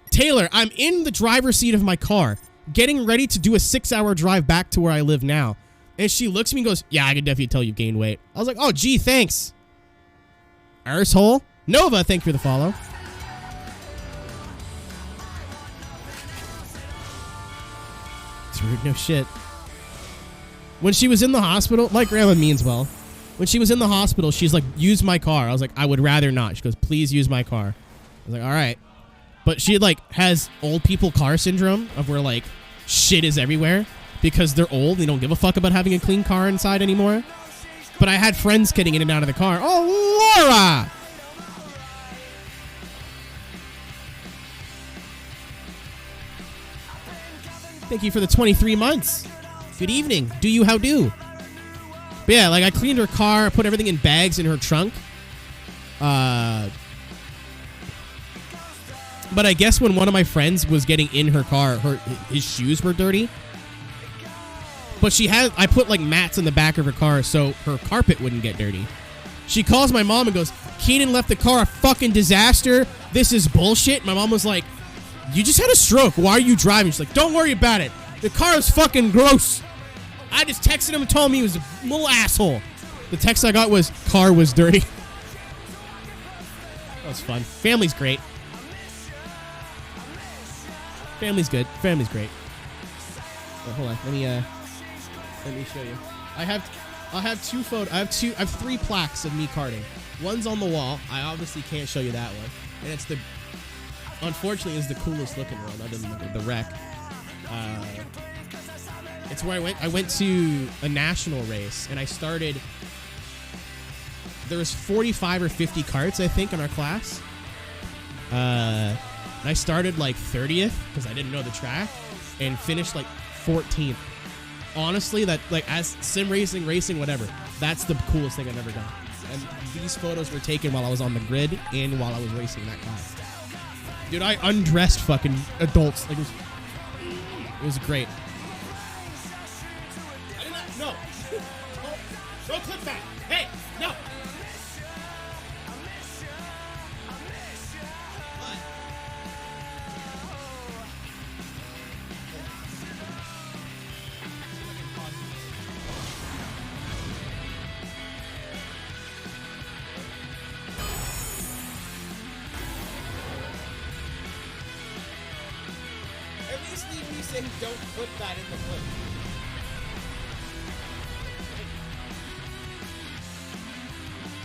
Taylor. I'm in the driver's seat of my car getting ready to do a 6-hour drive back to where I live now. And she looks at me and goes, yeah, I can definitely tell you've gained weight. I was like, oh, gee, thanks. Arsehole. Nova, thank you for the follow. It's rude, no shit. When she was in the hospital, my grandma means well. When she was in the hospital, she's like, use my car. I was like, I would rather not. She goes, please use my car. I was like, all right. But she like has old people car syndrome of where like shit is everywhere because they're old. They don't give a fuck about having a clean car inside anymore. But I had friends getting in and out of the car. Oh, Laura! Thank you for the 23 months. Good evening. Do you how do? But yeah, like I cleaned her car, put everything in bags in her trunk. But I guess when one of my friends was getting in her car, his shoes were dirty. But I put like mats in the back of her car so her carpet wouldn't get dirty. She calls my mom and goes, Keenan left the car a fucking disaster. This is bullshit. My mom was like, you just had a stroke. Why are you driving? She's like, don't worry about it. The car is fucking gross. I just texted him and told him he was a little asshole. The text I got was, car was dirty. That was fun. Family's great. Family's good. Family's great. Oh, hold on. Let me show you. I have two photos. I have 3 plaques of me karting. One's on the wall. I obviously can't show you that one. And it's unfortunately, is the coolest looking one other than the wreck. It's where I went to a national race, and I started there was 45 or 50 carts, I think, in our class. And I started like 30th because I didn't know the track and finished like 14th. Honestly, that like as sim racing, whatever, that's the coolest thing I've ever done. And these photos were taken while I was on the grid and while I was racing that class. Dude, I undressed fucking adults. Like it was great. I did not. No. Don't click that. Hey, no. At least leave me saying don't put that in the clip.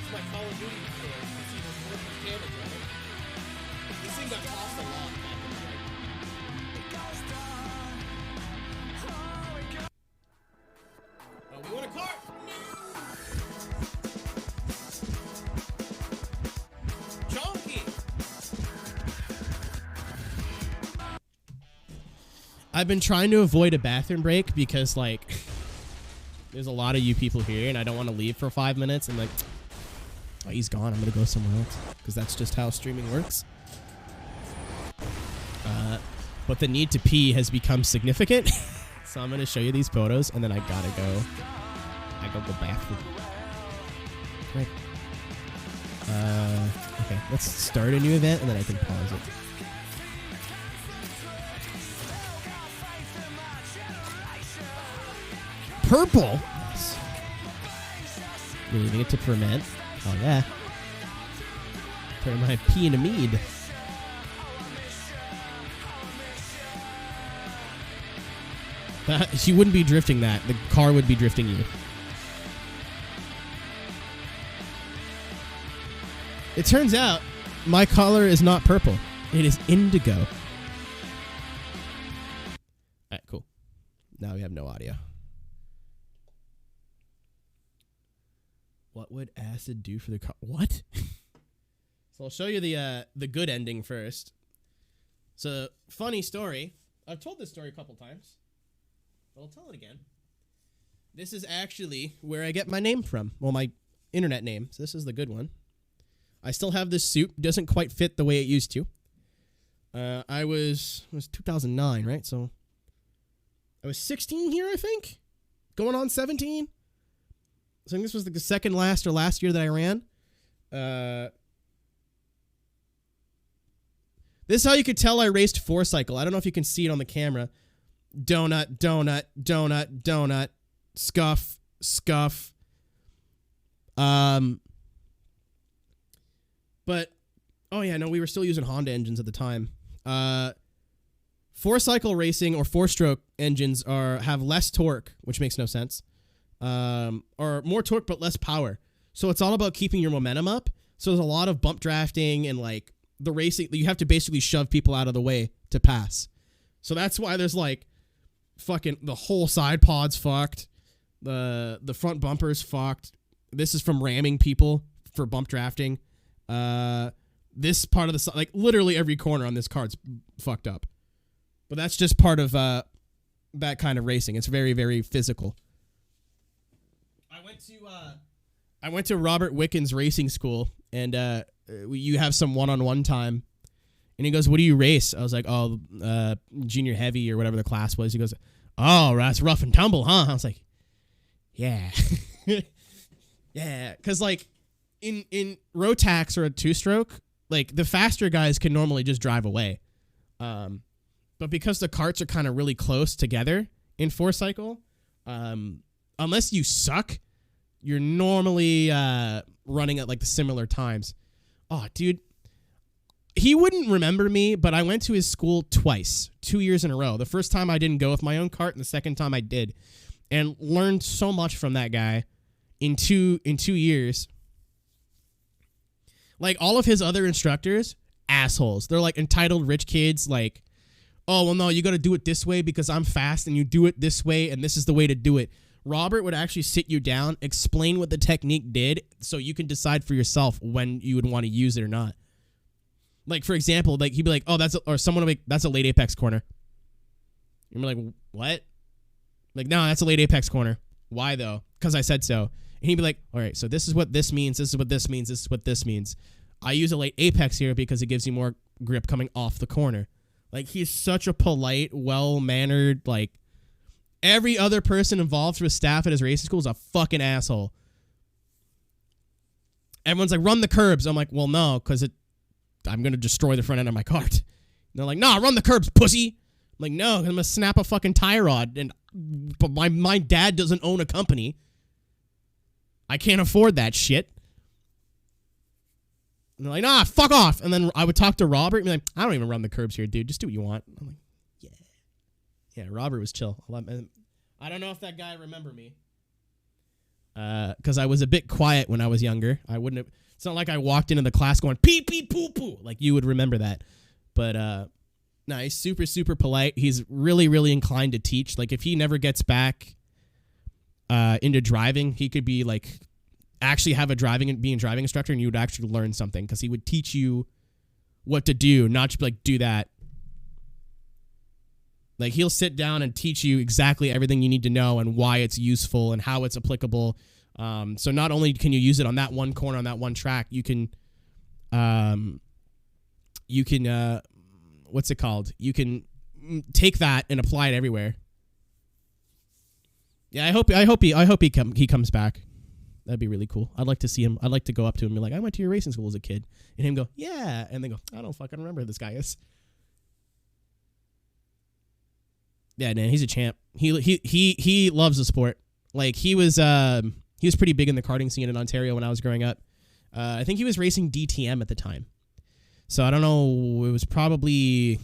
It's my Call of Duty story. It's even worth the damage, right? This thing got cost a lot back in the day. Oh, we want a car? No! Chonky! I've been trying to avoid a bathroom break because, like, there's a lot of you people here, and I don't want to leave for 5 minutes and, like, oh, he's gone. I'm going to go somewhere else because that's just how streaming works. But the need to pee has become significant, so I'm going to show you these photos, and then I got to go. I go bathroom. Right. Okay, let's start a new event, and then I can pause it. Purple. Yes. You're leaving it to ferment. Oh yeah. Turn my pee into mead. You wouldn't be drifting that. The car would be drifting you. It turns out my color is not purple. It is indigo. Alright, cool. Now we have no audio. What would acid do for the car? What? So I'll show you the good ending first. So, funny story. I've told this story a couple times, but I'll tell it again. This is actually where I get my name from. Well, my internet name. So this is the good one. I still have this suit. Doesn't quite fit the way it used to. It was 2009, right? So I was 16 here, I think. Going on 17. So I think this was the second last or last year that I ran. This is how you could tell I raced 4-cycle. I don't know if you can see it on the camera. Donut, donut, donut, donut. Scuff, scuff. But, oh yeah, no, we were still using Honda engines at the time. 4-cycle racing or 4-stroke engines have less torque, which makes no sense. Or more torque but less power. So it's all about keeping your momentum up. So there's a lot of bump drafting and like the racing. You have to basically shove people out of the way to pass. So that's why there's like fucking the whole side pod's fucked. The front bumper's fucked. This is from ramming people for bump drafting. This part of the like literally every corner on this car's fucked up. But that's just part of that kind of racing. It's very, very physical. I went to Robert Wickens racing school, and you have some one-on-one time. And he goes, "What do you race?" I was like, "Oh, junior heavy or whatever the class was." He goes, "Oh, that's rough and tumble, huh?" I was like, "Yeah, yeah," because like in Aeroteqs or a 2-stroke, like the faster guys can normally just drive away, but because the carts are kind of really close together in 4-cycle, unless you suck, you're normally running at like the similar times. Oh, dude. He wouldn't remember me, but I went to his school twice, 2 years in a row. The first time I didn't go with my own cart, and the second time I did. And learned so much from that guy in 2 years. Like, all of his other instructors, assholes. They're like entitled rich kids, like, "Oh, well, no, you got to do it this way because I'm fast, and you do it this way, and this is the way to do it." Robert would actually sit you down, explain what the technique did, so you can decide for yourself when you would want to use it or not. Like, for example, like he'd be like, oh, someone would be like, that's a late apex corner. You'd be like, what? Like, no, that's a late apex corner. Why though? Because I said so. And he'd be like, all right, so this is what this means, this is what this means, this is what this means. I use a late apex here because it gives you more grip coming off the corner. Like, he's such a polite, well-mannered, like, every other person involved with staff at his racing school is a fucking asshole. Everyone's like, run the curbs. I'm like, well, no, because I'm going to destroy the front end of my cart. And they're like, nah, run the curbs, pussy. I'm like, no, I'm going to snap a fucking tie rod. But my dad doesn't own a company. I can't afford that shit. And they're like, nah, fuck off. And then I would talk to Robert and be like, I don't even run the curbs here, dude. Just do what you want. I'm like, yeah. Yeah, Robert was chill. I don't know if that guy remember me. Because I was a bit quiet when I was younger. I wouldn't have. It's not like I walked into the class going, pee, pee, poo, poo. Like, you would remember that. But, no, he's super, super polite. He's really, really inclined to teach. Like, if he never gets back into driving, he could be like actually have a driving instructor, and you would actually learn something because he would teach you what to do, not just be like, do that. Like, he'll sit down and teach you exactly everything you need to know and why it's useful and how it's applicable. So not only can you use it on that one corner, on that one track, you can what's it called? You can take that and apply it everywhere. Yeah, I hope he comes back. That'd be really cool. I'd like to see him. I'd like to go up to him and be like, I went to your racing school as a kid. And him go, yeah. And then go, I don't fucking remember who this guy is. Yeah, man, he's a champ. He loves the sport. Like, he was pretty big in the karting scene in Ontario when I was growing up. I think he was racing DTM at the time. So I don't know. It was probably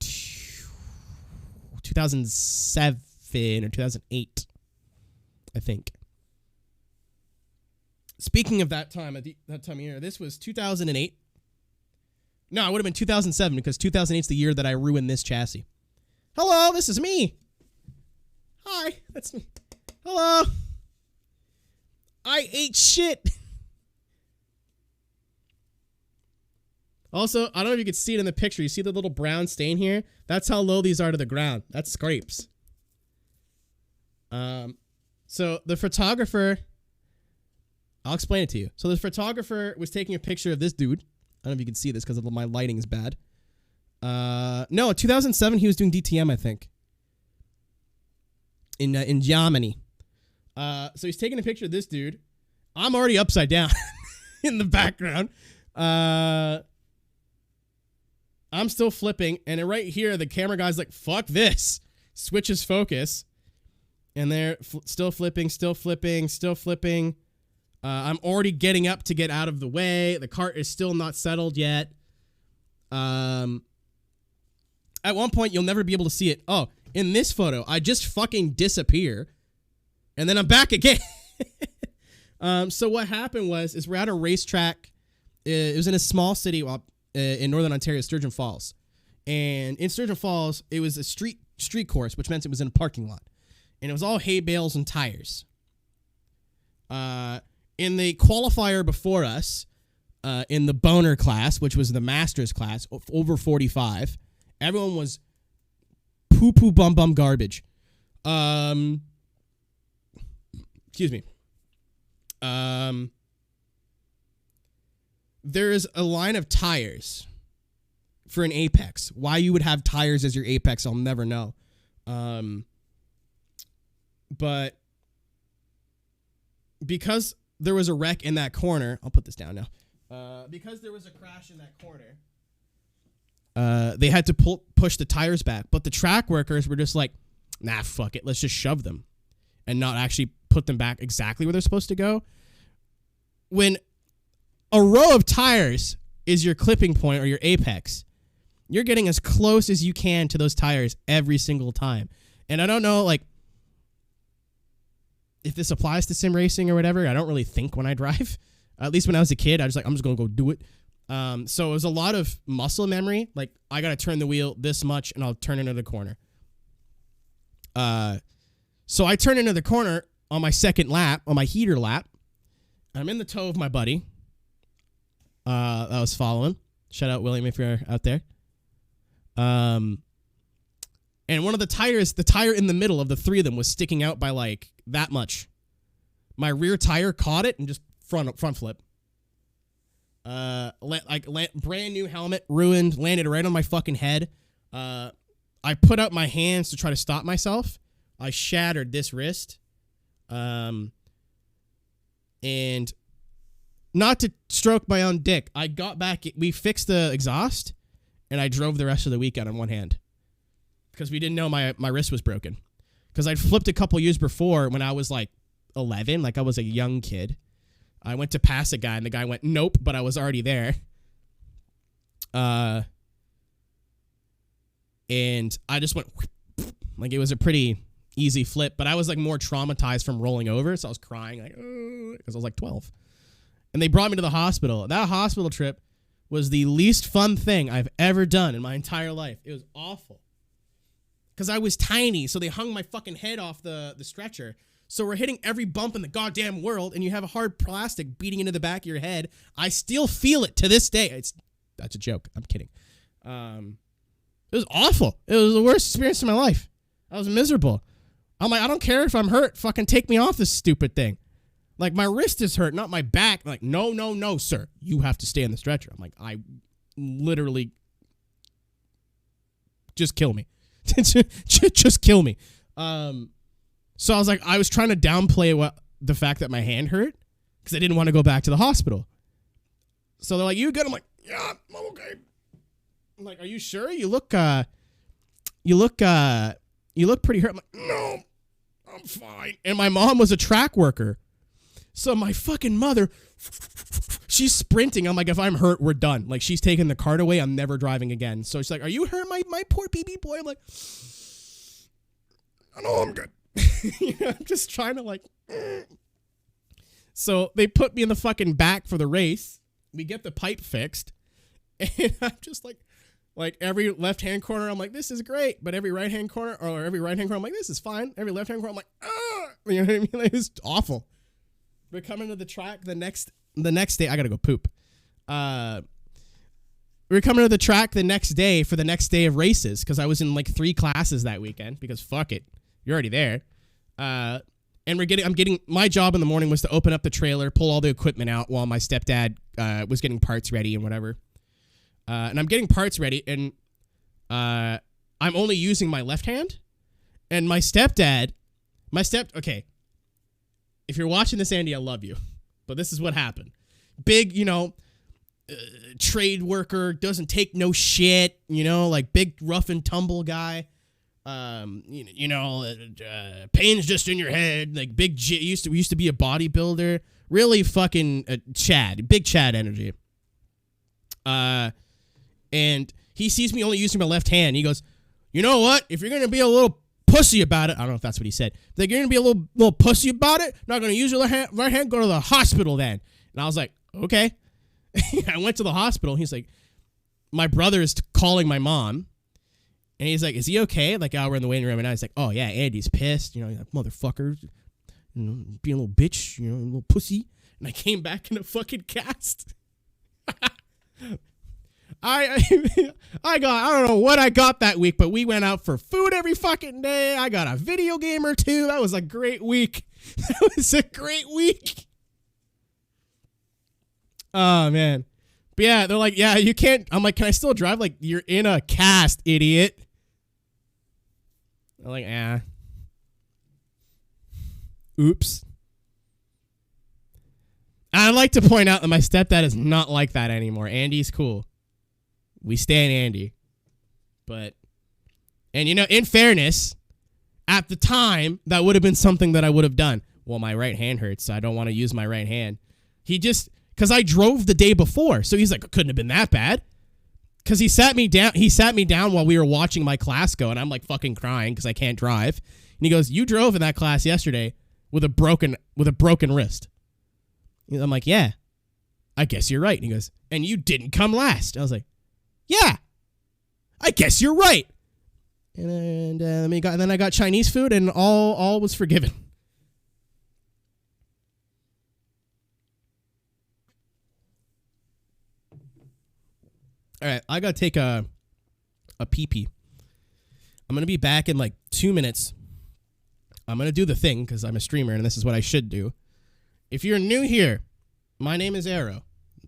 2007 or 2008, I think. Speaking of that time, that time of year, this was 2008. No, it would have been 2007 because 2008 is the year that I ruined this chassis. Hello, this is me. Hi, that's me. Hello. I ate shit. Also, I don't know if you can see it in the picture. You see the little brown stain here? That's how low these are to the ground. That's scrapes. So the photographer, I'll explain it to you. So the photographer was taking a picture of this dude. I don't know if you can see this because my lighting is bad. No, 2007 he was doing DTM, I think. In Germany. So he's taking a picture of this dude. I'm already upside down in the background. I'm still flipping, and right here the camera guy's like, fuck this. Switches focus. And they're still flipping. I'm already getting up to get out of the way. The cart is still not settled yet. At one point, you'll never be able to see it. Oh, in this photo, I just fucking disappear. And then I'm back again. So what happened is we're at a racetrack. It was in a small city in Northern Ontario, Sturgeon Falls. And in Sturgeon Falls, it was a street course, which meant it was in a parking lot. And it was all hay bales and tires. In the qualifier before us, in the boner class, which was the master's class, over 45, everyone was poo-poo bum-bum garbage. Excuse me. There is a line of tires for an apex. Why you would have tires as your apex, I'll never know. But because there was a wreck in that corner, I'll put this down now. Because there was a crash in that corner, they had to push the tires back. But the track workers were just like, nah, fuck it. Let's just shove them and not actually put them back exactly where they're supposed to go. When a row of tires is your clipping point or your apex, you're getting as close as you can to those tires every single time. And I don't know, like, if this applies to sim racing or whatever. I don't really think when I drive. At least when I was a kid, I was like, I'm just going to go do it. So it was a lot of muscle memory. Like, I got to turn the wheel this much and I'll turn into the corner. So I turn into the corner on my second lap, on my heater lap. I'm in the tow of my buddy. I was following. Shout out William if you're out there. And one of the tires, the tire in the middle of the three of them was sticking out by like that much. My rear tire caught it and just front flip. Brand new helmet, ruined, landed right on my fucking head. I put out my hands to try to stop myself. I shattered this wrist. And not to stroke my own dick, I got back, we fixed the exhaust, and I drove the rest of the weekend on one hand. Because we didn't know my wrist was broken. Because I'd flipped a couple years before when I was like 11, like I was a young kid. I went to pass a guy, and the guy went, nope, but I was already there. And I just went, like it was a pretty easy flip, but I was like more traumatized from rolling over, so I was crying, like, because I was like 12. And they brought me to the hospital. That hospital trip was the least fun thing I've ever done in my entire life. It was awful. Because I was tiny, so they hung my fucking head off the stretcher. So we're hitting every bump in the goddamn world, and you have a hard plastic beating into the back of your head. I still feel it to this day. That's a joke. I'm kidding. It was awful. It was the worst experience of my life. I was miserable. I'm like, I don't care if I'm hurt. Fucking take me off this stupid thing. Like, my wrist is hurt, not my back. Like, no, sir. You have to stay on the stretcher. I'm like, I literally... Just kill me. Just kill me. So I was like, I was trying to downplay the fact that my hand hurt because I didn't want to go back to the hospital. So they're like, you good? I'm like, yeah, I'm okay. I'm like, are you sure? You look pretty hurt. I'm like, no, I'm fine. And my mom was a track worker. So my fucking mother, she's sprinting. I'm like, if I'm hurt, we're done. Like, she's taking the cart away. I'm never driving again. So she's like, are you hurt, my poor baby boy? I'm like, I know I'm good. I'm just trying to like. So they put me in the fucking back for the race. We get the pipe fixed. And I'm just like every left-hand corner, I'm like, this is great. But every right-hand corner, I'm like, this is fine. Every left-hand corner, I'm like, ah. You know what I mean? Like, it's awful. We're coming to the track the next day. I gotta go poop. We're coming to the track the next day for the next day of races because I was in like 3 classes that weekend because fuck it. You're already there. And I'm getting my job in the morning was to open up the trailer, pull all the equipment out while my stepdad was getting parts ready and whatever. And I'm getting parts ready, and I'm only using my left hand. And okay. If you're watching this, Andy, I love you. But this is what happened. Big, trade worker, doesn't take no shit, like big rough and tumble guy. Pain's just in your head, like big used to be a bodybuilder, really fucking big Chad energy. And he sees me only using my left hand. He goes, you know what? If you're going to be a little pussy about it, I don't know if that's what he said. Like, you're going to be a little pussy about it, not going to use your right hand, go to the hospital then. And I was like, okay. I went to the hospital. He's like, my brother is calling my mom. And he's like, is he okay? Like, we're in the waiting room, and I was like, oh, yeah, Andy's pissed. He's like, motherfucker, being a little bitch, a little pussy. And I came back in a fucking cast. I don't know what I got that week, but we went out for food every fucking day. I got a video game or 2. That was a great week. Oh, man. But yeah, they're like, yeah, you can't. I'm like, can I still drive? Like, you're in a cast, idiot. I'm like, oops. I'd like to point out that my stepdad is not like that anymore. Andy's cool. We stand Andy. And in fairness, at the time, that would have been something that I would have done. Well, my right hand hurts, so I don't want to use my right hand. Because I drove the day before, so he's like, it couldn't have been that bad. Because he sat me down while we were watching my class go, and I'm like fucking crying because I can't drive. And he goes, you drove in that class yesterday with a broken wrist. I'm like, yeah, I guess you're right. And he goes, and you didn't come last. I was like, yeah, I guess you're right. And then I got Chinese food, and all was forgiven. All right, I gotta take a pee-pee. I'm gonna be back in like 2 minutes. I'm gonna do the thing because I'm a streamer, and this is what I should do. If you're new here, my name is Aero.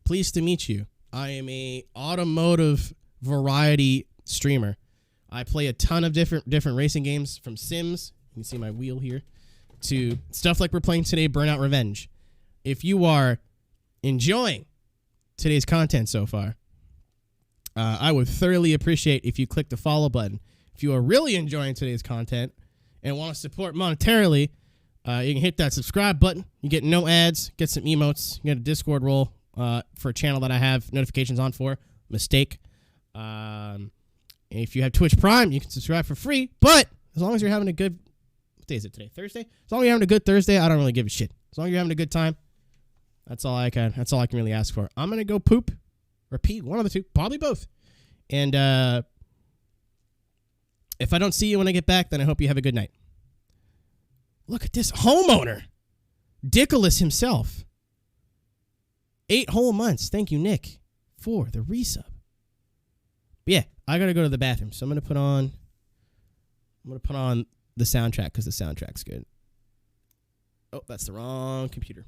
Pleased to meet you. I am a automotive variety streamer. I play a ton of different racing games, from Sims, you can see my wheel here, to stuff like we're playing today, Burnout Revenge. If you are enjoying today's content so far, I would thoroughly appreciate if you click the follow button. If you are really enjoying today's content and want to support monetarily, you can hit that subscribe button. You get no ads, get some emotes, you get a Discord role for a channel that I have notifications on for. Mistake. If you have Twitch Prime, you can subscribe for free. But as long as you're having a good... What day is it today? Thursday? As long as you're having a good Thursday, I don't really give a shit. As long as you're having a good time, that's all I can really ask for. I'm going to go poop or pee, one of the two, probably both. And if I don't see you when I get back, then I hope you have a good night. Look at this homeowner. Dickolas himself. 8 whole months. Thank you, Nick, for the resub. But yeah, I gotta go to the bathroom, so I'm gonna put on the soundtrack because the soundtrack's good. Oh, that's the wrong computer.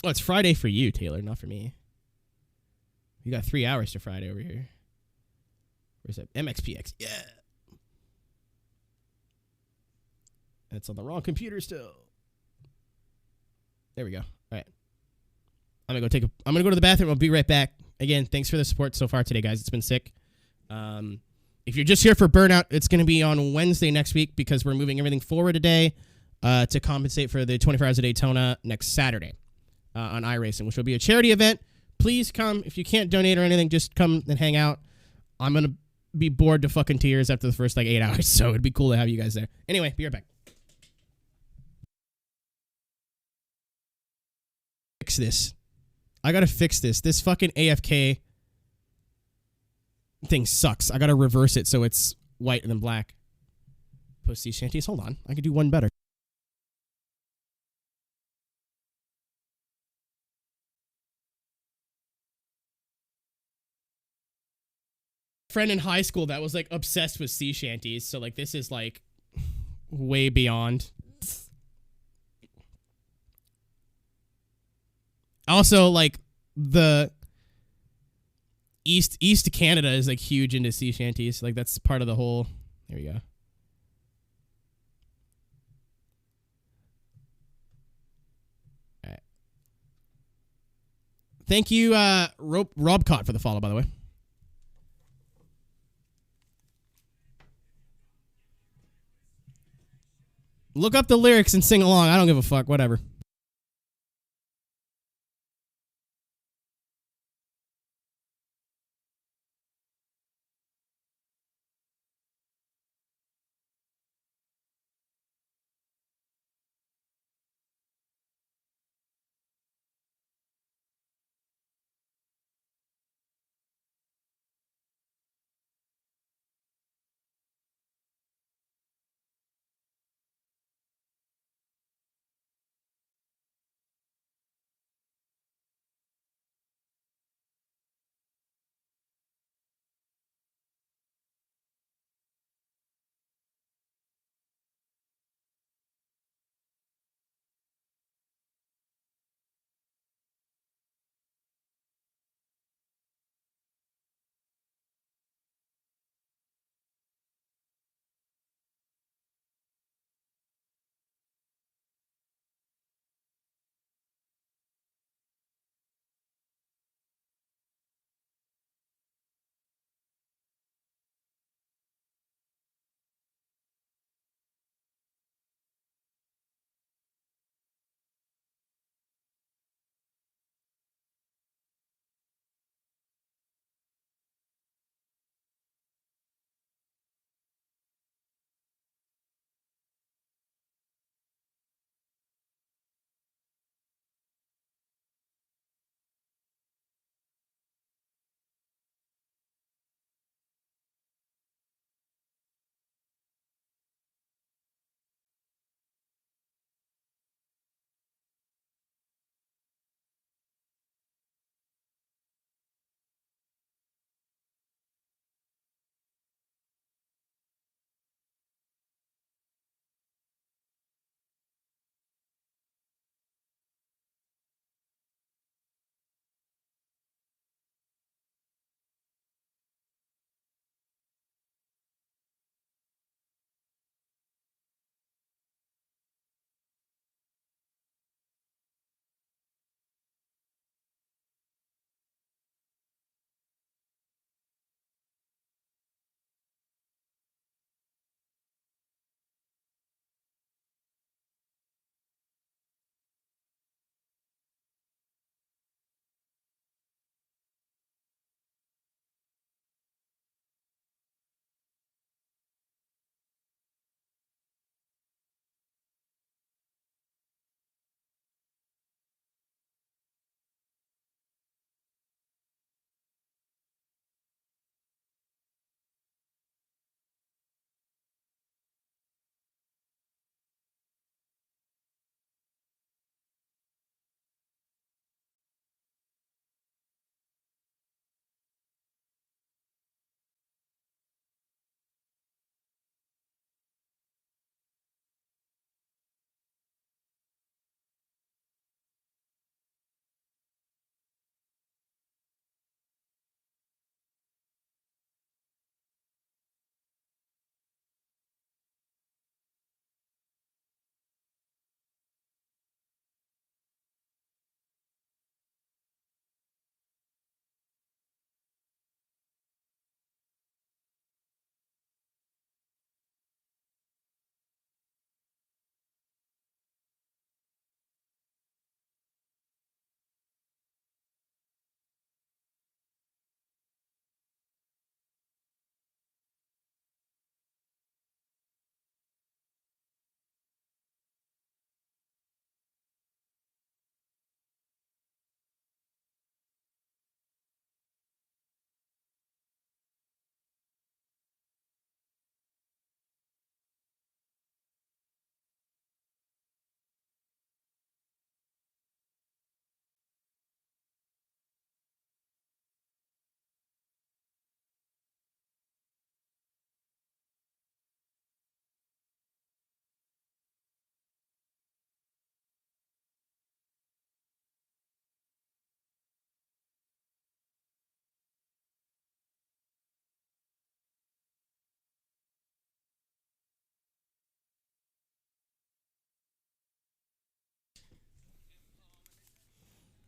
Oh, it's Friday for you, Taylor, not for me. You got 3 hours to Friday over here. Where's that? MXPX. Yeah. It's on the wrong computer still. There we go. All right. I'm gonna go to the bathroom. I'll be right back. Again, thanks for the support so far today, guys. It's been sick. If you're just here for Burnout, it's going to be on Wednesday next week because we're moving everything forward a day to compensate for the 24 Hours of Daytona next Saturday on iRacing, which will be a charity event. Please come. If you can't donate or anything, just come and hang out. I'm going to be bored to fucking tears after the first 8 hours, so it'd be cool to have you guys there. Anyway, be right back. Fix this. I gotta fix this. This fucking AFK thing sucks. I gotta reverse it so it's white and then black. Post sea shanties. Hold on. I could do one better. Friend in high school that was obsessed with sea shanties, so this is way beyond. Also, the East Canada is huge into sea shanties. That's part of the whole. There we go. All right. Thank you, Robcott, for the follow, by the way. Look up the lyrics and sing along. I don't give a fuck. Whatever.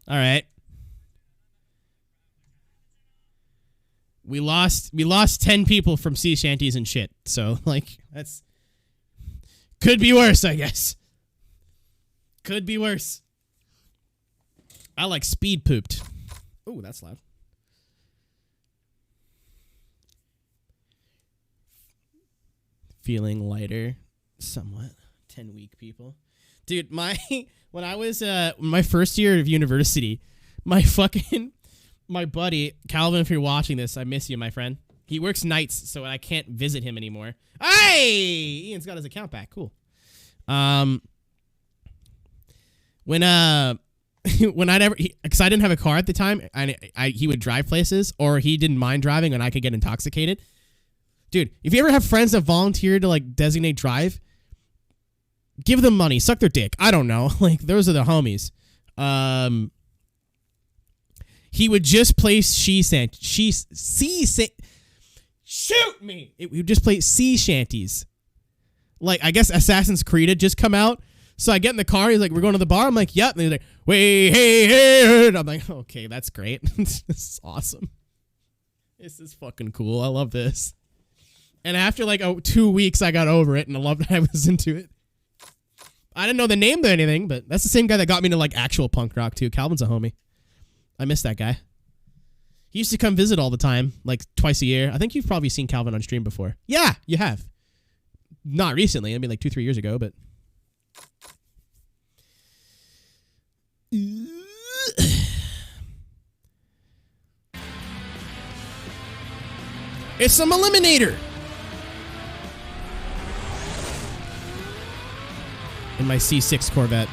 All right. We lost 10 people from sea shanties and shit. So, like, that's... Could be worse, I guess. Could be worse. I like speed pooped. Ooh, that's loud. Feeling lighter. Somewhat. 10 weak people. Dude, when I was my first year of university, my buddy, Calvin, if you're watching this, I miss you, my friend. He works nights, so I can't visit him anymore. Hey! Ian's got his account back. Cool. When I'd ever, because I didn't have a car at the time, he would drive places, or he didn't mind driving, and I could get intoxicated. Dude, if you ever have friends that volunteer to, like, designate drive, give them money, suck their dick. I don't know. Like, those are the homies. He would just play shoot me. He would just play sea shanties. Like, I guess Assassin's Creed had just come out. So I get in the car. He's like, we're going to the bar. I'm like, yep. And he's like, wait, hey. And I'm like, okay, that's great. This is awesome. This is fucking cool. I love this. And after like 2 weeks, I got over it and I loved it. I was into it. I didn't know the name or anything, but that's the same guy that got me to like actual punk rock too. Calvin's a homie. I miss that guy. He used to come visit all the time, like twice a year. I think you've probably seen Calvin on stream before. Yeah, you have. Not recently. I mean, like 2-3 years ago, but... It's some eliminator! In my C6 Corvette.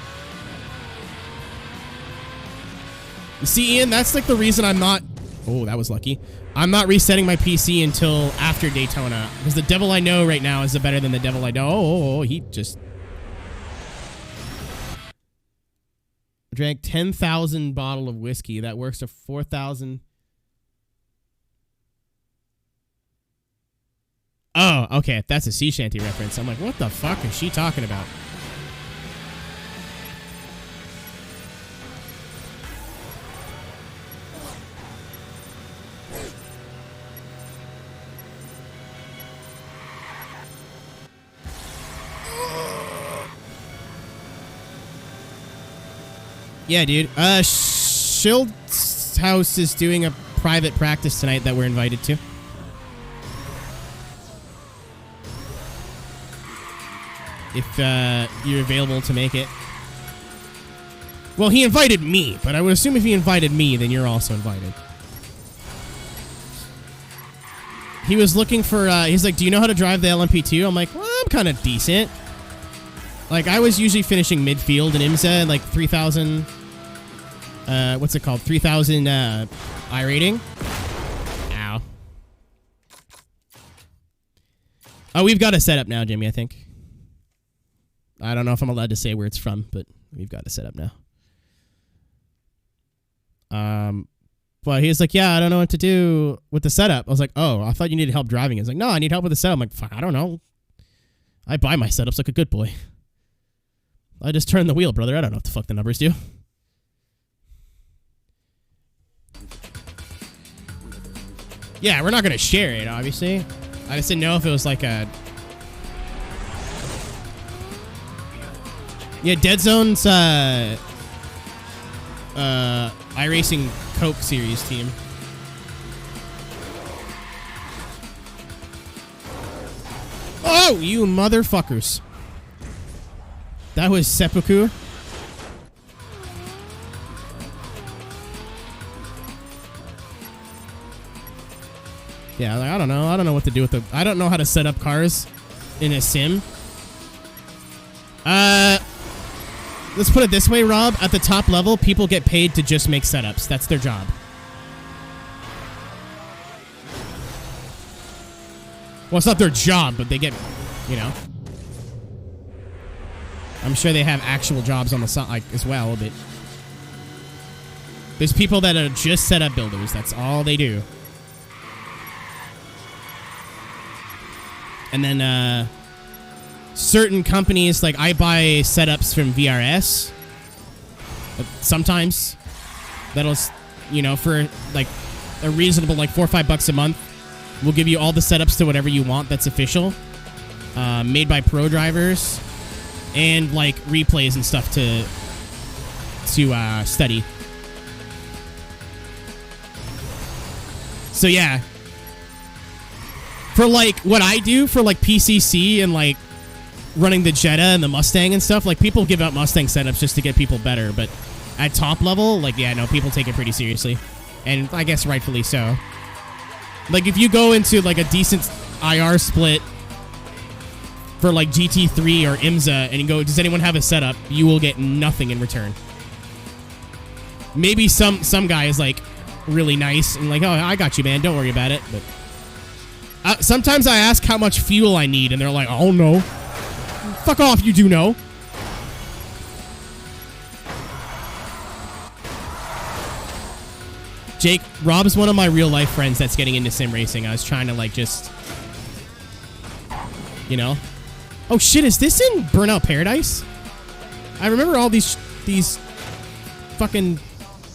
You see, Ian, that's like the reason I'm not... Oh, that was lucky. I'm not resetting my PC until after Daytona. Because the devil I know right now is better than the devil I know. Oh, he just... Drank 10,000 bottle of whiskey. That works to 4,000... Oh, okay. That's a sea shanty reference. I'm like, what the fuck is she talking about? Yeah, dude. Schild's house is doing a private practice tonight that we're invited to. If you're available to make it. Well, he invited me, but I would assume if he invited me, then you're also invited. He was looking for, he's like, do you know how to drive the LMP2? I'm like, well, I'm kind of decent. Like, I was usually finishing midfield in IMSA, like 3,000, what's it called? 3,000 I rating. Ow. Oh, we've got a setup now, Jimmy, I think. I don't know if I'm allowed to say where it's from, but we've got a setup now. But he's like, yeah, I don't know what to do with the setup. I was like, oh, I thought you needed help driving. He's like, no, I need help with the setup. I'm like, fuck, I don't know. I buy my setups like a good boy. I just turn the wheel, brother. I don't know what the fuck the numbers do. Yeah, we're not going to share it, obviously. I just didn't know if it was like a... Yeah, Dead Zone's iRacing Coke Series team. Oh, you motherfuckers. That was seppuku. Yeah, like, I don't know. I don't know what to do with the... I don't know how to set up cars in a sim. Let's put it this way, Rob. At the top level, people get paid to just make setups. That's their job. Well, it's not their job, but they get, you know. I'm sure they have actual jobs on the side, like, as well, but there's people that are just setup builders. That's all they do. And then, certain companies, like I buy setups from VRS sometimes, that'll, you know, for like a reasonable like $4 or $5 a month, we'll give you all the setups to whatever you want that's official, made by pro drivers, and like replays and stuff to study. So yeah, for like what I do for like PCC and like running the Jetta and the Mustang and stuff, like people give out Mustang setups just to get people better, but at top level, like, yeah, no, people take it pretty seriously, and I guess rightfully so. Like if you go into like a decent IR split for like GT3 or IMSA and you go, does anyone have a setup? You will get nothing in return. Maybe some guy is like really nice and like, oh, I got you, man, don't worry about it. But sometimes I ask how much fuel I need and they're like, oh no. Fuck off, you do know. Jake, Rob's one of my real life friends that's getting into sim racing. I was trying to like just, you know. Oh shit, is this in Burnout Paradise? I remember all these fucking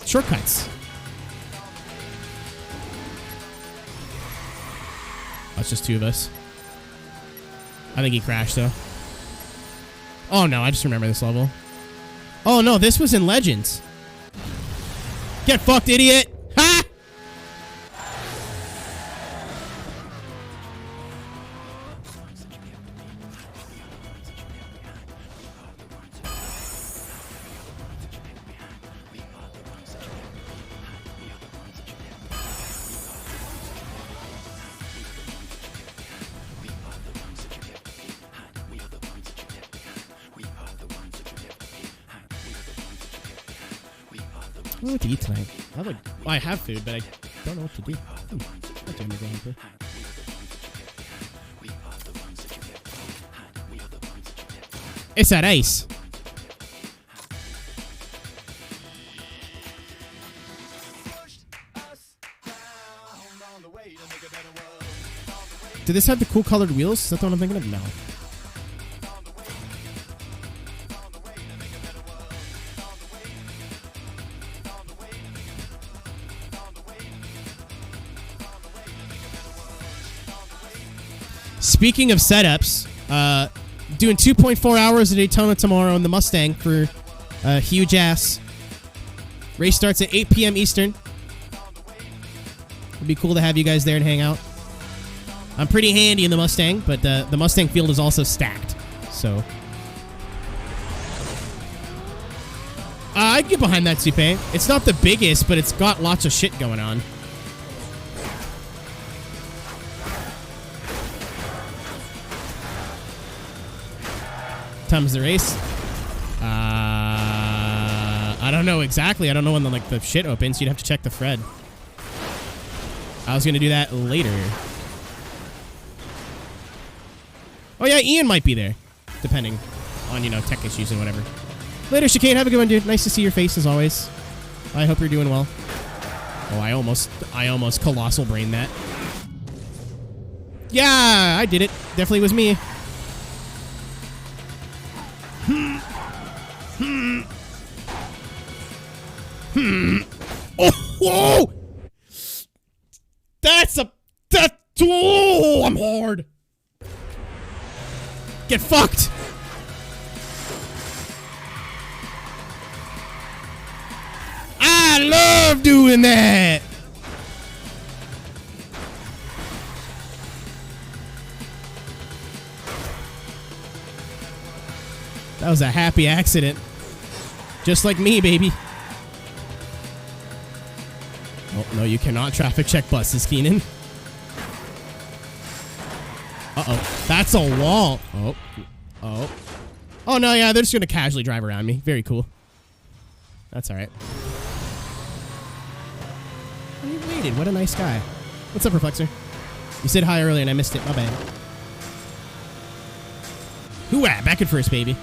shortcuts. Oh, it's just two of us. I think he crashed though. Oh no, I just remember this level. Oh no, this was in Legends. Get fucked, idiot! Ha! I don't know what to eat tonight. I have food, but I don't know what to do. What am I going for? It's that ice. Did this have the cool colored wheels? Is that the one I'm thinking of? No. Speaking of setups, doing 2.4 hours at Daytona tomorrow in the Mustang for huge ass. Race starts at 8 p.m. Eastern. It'd be cool to have you guys there and hang out. I'm pretty handy in the Mustang, but the Mustang field is also stacked. So I'd get behind that Coupe. It's not the biggest, but it's got lots of shit going on. Time's the race. I don't know exactly. I don't know when the shit opens. You'd have to check the thread. I was gonna do that later. Oh yeah, Ian might be there, depending on, you know, tech issues and whatever. Later, Chicane. Have a good one, dude. Nice to see your face as always. I hope you're doing well. Oh, I almost colossal brained that. Yeah, I did it. Definitely was me. Oh, whoa! Oh, I'm hard. Get fucked. I love doing that. That was a happy accident. Just like me, baby. Oh, no, you cannot traffic check buses, Keenan. Uh-oh. That's a wall. Oh. Oh. Oh, no, yeah, they're just going to casually drive around me. Very cool. That's all right. Oh, you waited. What a nice guy. What's up, Reflexor? You said hi earlier and I missed it. My bad. Hoo-ah, back at first, baby.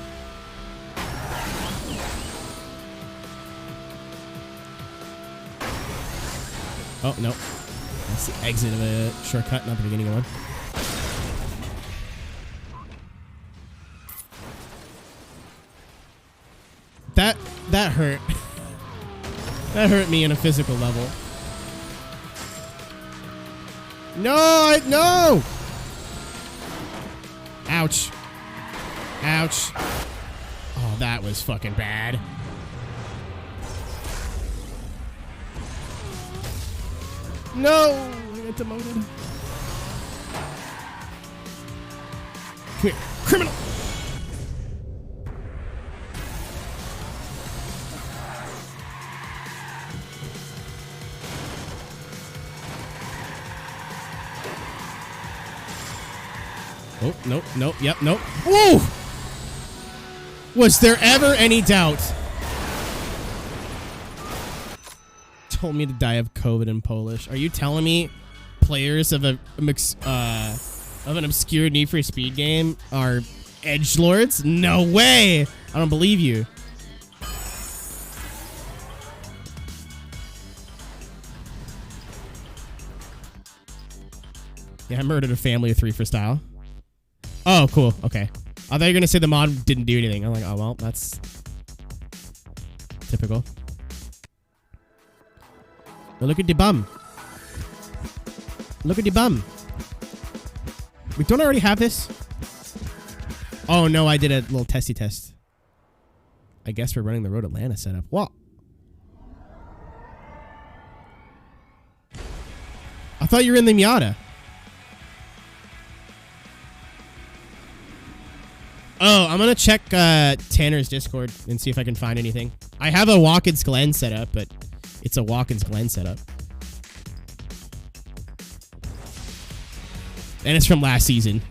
Oh, no. That's the exit of a shortcut, not the beginning of one. That hurt. That hurt me in a physical level. No! Ouch. Ouch. Oh, that was fucking bad. No! I got demoted. Come here, criminal! Oh, nope, nope, yep, nope. Whoa! Was there ever any doubt? Told me to die of COVID in Polish. Are you telling me players of an obscure Need for Speed game are edgelords? No way! I don't believe you. Yeah, I murdered a family of 3 for style. Oh, cool. Okay. I thought you were going to say the mod didn't do anything. I'm like, oh, well, that's typical. Now look at the bum. Look at the bum. Wait, don't I already have this? Oh, no, I did a little testy test. I guess we're running the Road Atlanta setup. What? I thought you were in the Miata. Oh, I'm going to check Tanner's Discord and see if I can find anything. I have a Watkins Glen setup, but it's a Watkins Glen setup. And it's from last season.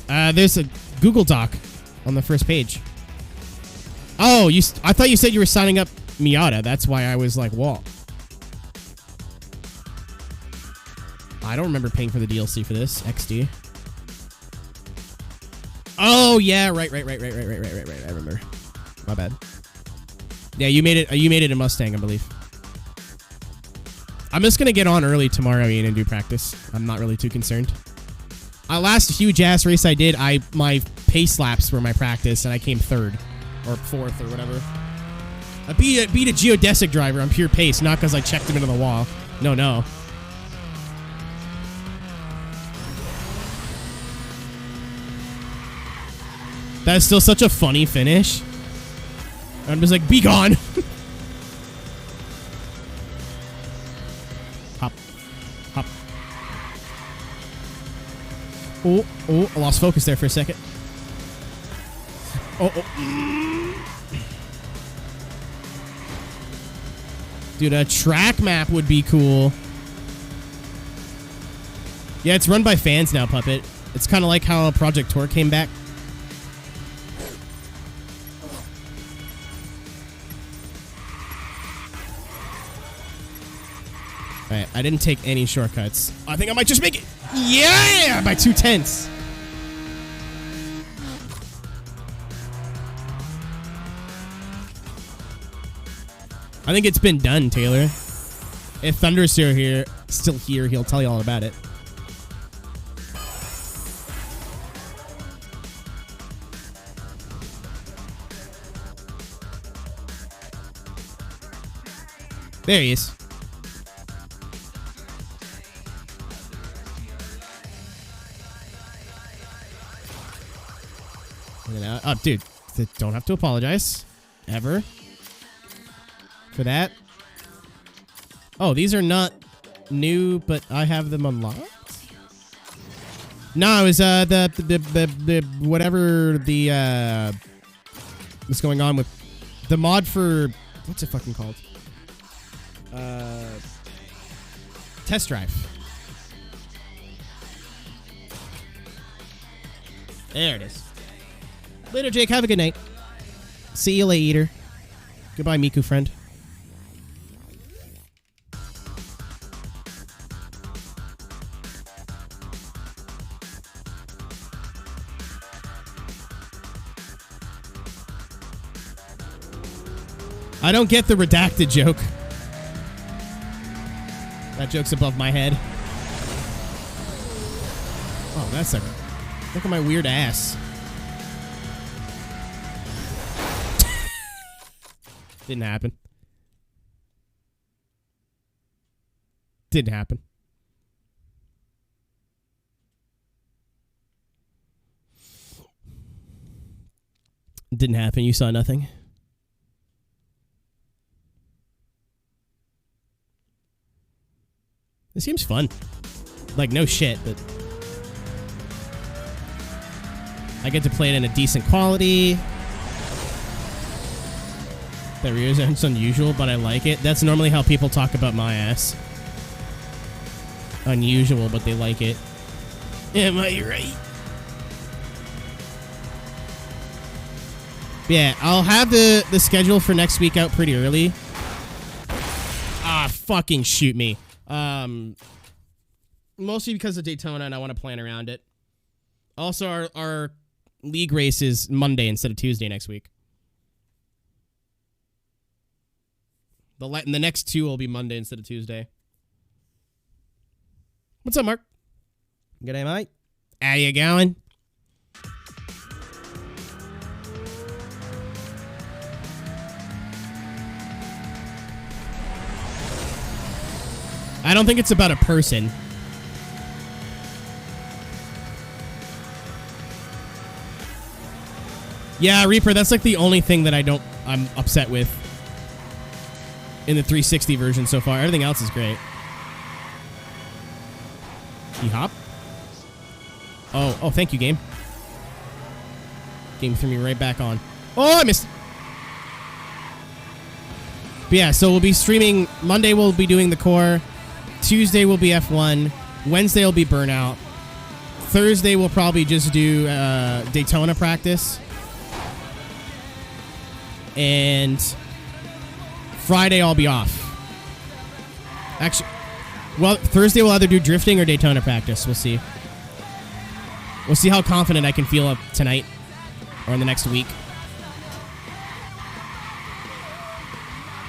There's a Google Doc on the first page. Oh, I thought you said you were signing up Miata. That's why I was like, whoa. I don't remember paying for the DLC for this. XD. Oh yeah, right. I remember. My bad. Yeah, you made it a Mustang, I believe. I'm just gonna get on early tomorrow, Ian, and do practice. I'm not really too concerned. Last huge ass race I did, my pace laps were my practice, and I came 3rd or 4th or whatever. I beat a geodesic driver on pure pace, not because I checked him into the wall. No. That is still such a funny finish. I'm just like, be gone. Hop. Oh, I lost focus there for a second. Oh. Dude, a track map would be cool. Yeah, it's run by fans now, Puppet. It's kind of like how Project Tour came back. Alright, I didn't take any shortcuts. I think I might just make it. Yeah! By 2/10. I think it's been done, Taylor. If Thunder's still here, he'll tell you all about it. There he is. Oh, dude, don't have to apologize ever for that. Oh, these are not new, but I have them unlocked. No, it was the whatever the what's going on with the mod for what's it fucking called? Test drive. There it is. Later, Jake. Have a good night. See you later. Goodbye, Miku friend. I don't get the redacted joke. That joke's above my head. Oh, that's a... Look at my weird ass. Didn't happen. Didn't happen. Didn't happen. You saw nothing. This seems fun. Like, no shit, but I get to play it in a decent quality. That really is unusual, but I like it. That's normally how people talk about my ass. Unusual, but they like it. Am I right? Yeah, I'll have the schedule for next week out pretty early. Ah, fucking shoot me. Mostly because of Daytona, and I want to plan around it. Also, our league race is Monday instead of Tuesday next week. The next two will be Monday instead of Tuesday. What's up, Mark? G'day, mate. How you going? I don't think it's about a person. Yeah, Reaper, that's like the only thing that I'm upset with in the 360 version so far. Everything else is great. You hop? Oh, thank you, game. Game threw me right back on. Oh, I missed. But yeah, so we'll be streaming. Monday we'll be doing the core. Tuesday will be F1. Wednesday will be Burnout. Thursday we'll probably just do Daytona practice. And Friday I'll be off. Actually, well, Thursday we'll either do drifting or Daytona practice. We'll see. We'll see how confident I can feel up tonight or in the next week.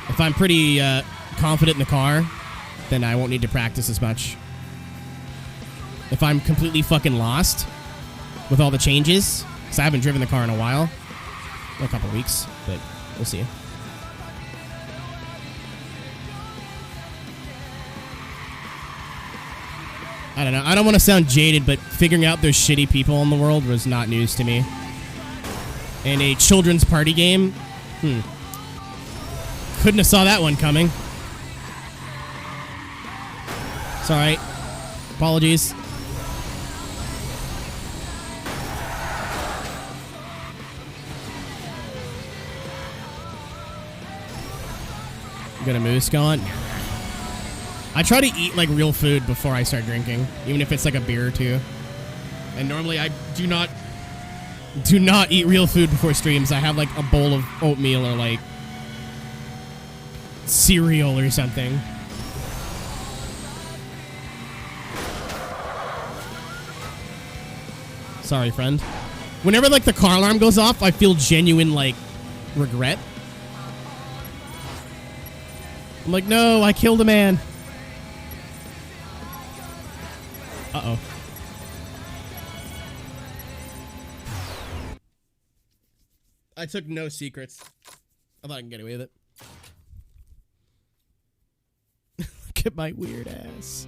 If I'm pretty confident in the car, then I won't need to practice as much. If I'm completely fucking lost with all the changes, because I haven't driven the car in a while, a couple of weeks, but we'll see. I don't know. I don't want to sound jaded, but figuring out there's shitty people in the world was not news to me. And a children's party game? Couldn't have saw that one coming. It's alright. Apologies. Got a moose going. I try to eat like real food before I start drinking, even if it's like a beer or two. And normally I do not eat real food before streams. I have like a bowl of oatmeal or like cereal or something. Sorry, friend. Whenever like the car alarm goes off, I feel genuine like regret. I'm like, no, I killed a man. Uh-oh. I took no secrets. I thought I could get away with it. Look at my weird ass.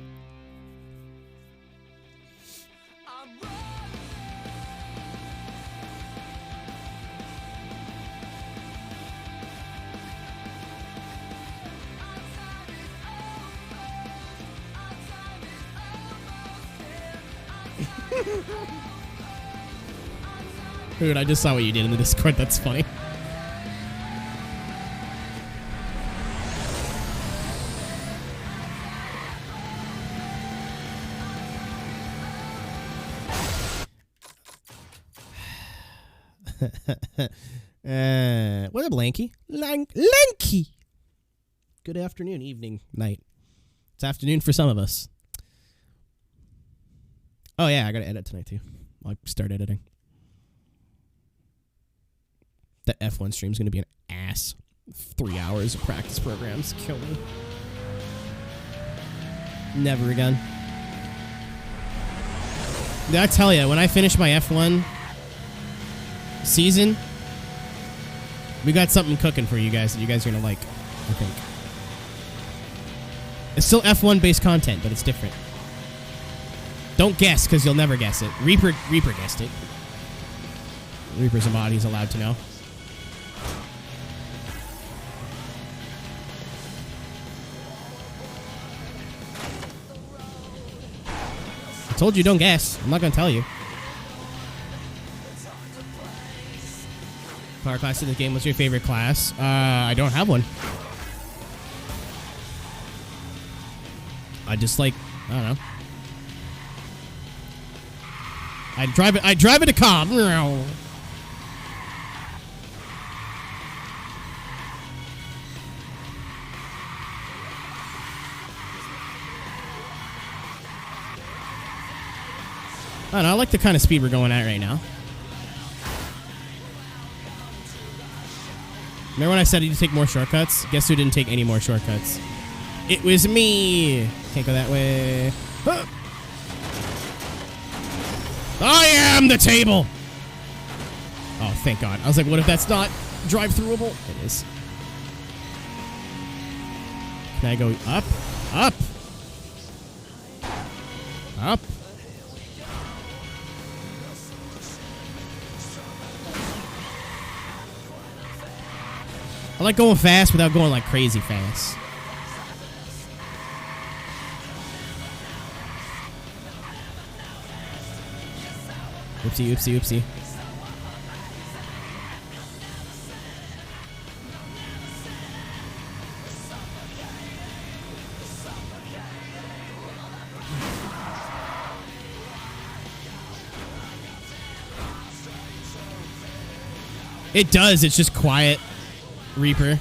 Dude, I just saw what you did in the Discord. That's funny. What up, Lanky? Lanky! Good afternoon, evening, night. It's afternoon for some of us. Oh, yeah, I gotta edit tonight, too. I'll start editing. That F1 stream's gonna be an ass. 3 hours of practice programs. Kill me. Never again. Did I tell you, when I finish my F1 season, We got something cooking for you guys that you guys are going to like, I think. It's still F1-based content, but it's different. Don't guess, because you'll never guess it. Reaper guessed it. Reaper's a mod, he's allowed to know. I told you don't guess. I'm not going to tell you. Car class in the game, what's your favorite class? I don't have one. I just like, I don't know. I drive it a car. I don't know, I like the kind of speed we're going at right now. Remember when I said I need to take more shortcuts? Guess who didn't take any more shortcuts? It was me! Can't go that way. Huh. I am the table! Oh, thank God. I was like, what if that's not drive-throughable? It is. Can I go up? Up! Up! I like going fast without going like crazy fast. Oopsie, oopsie, oopsie. It does, it's just quiet. Reaper.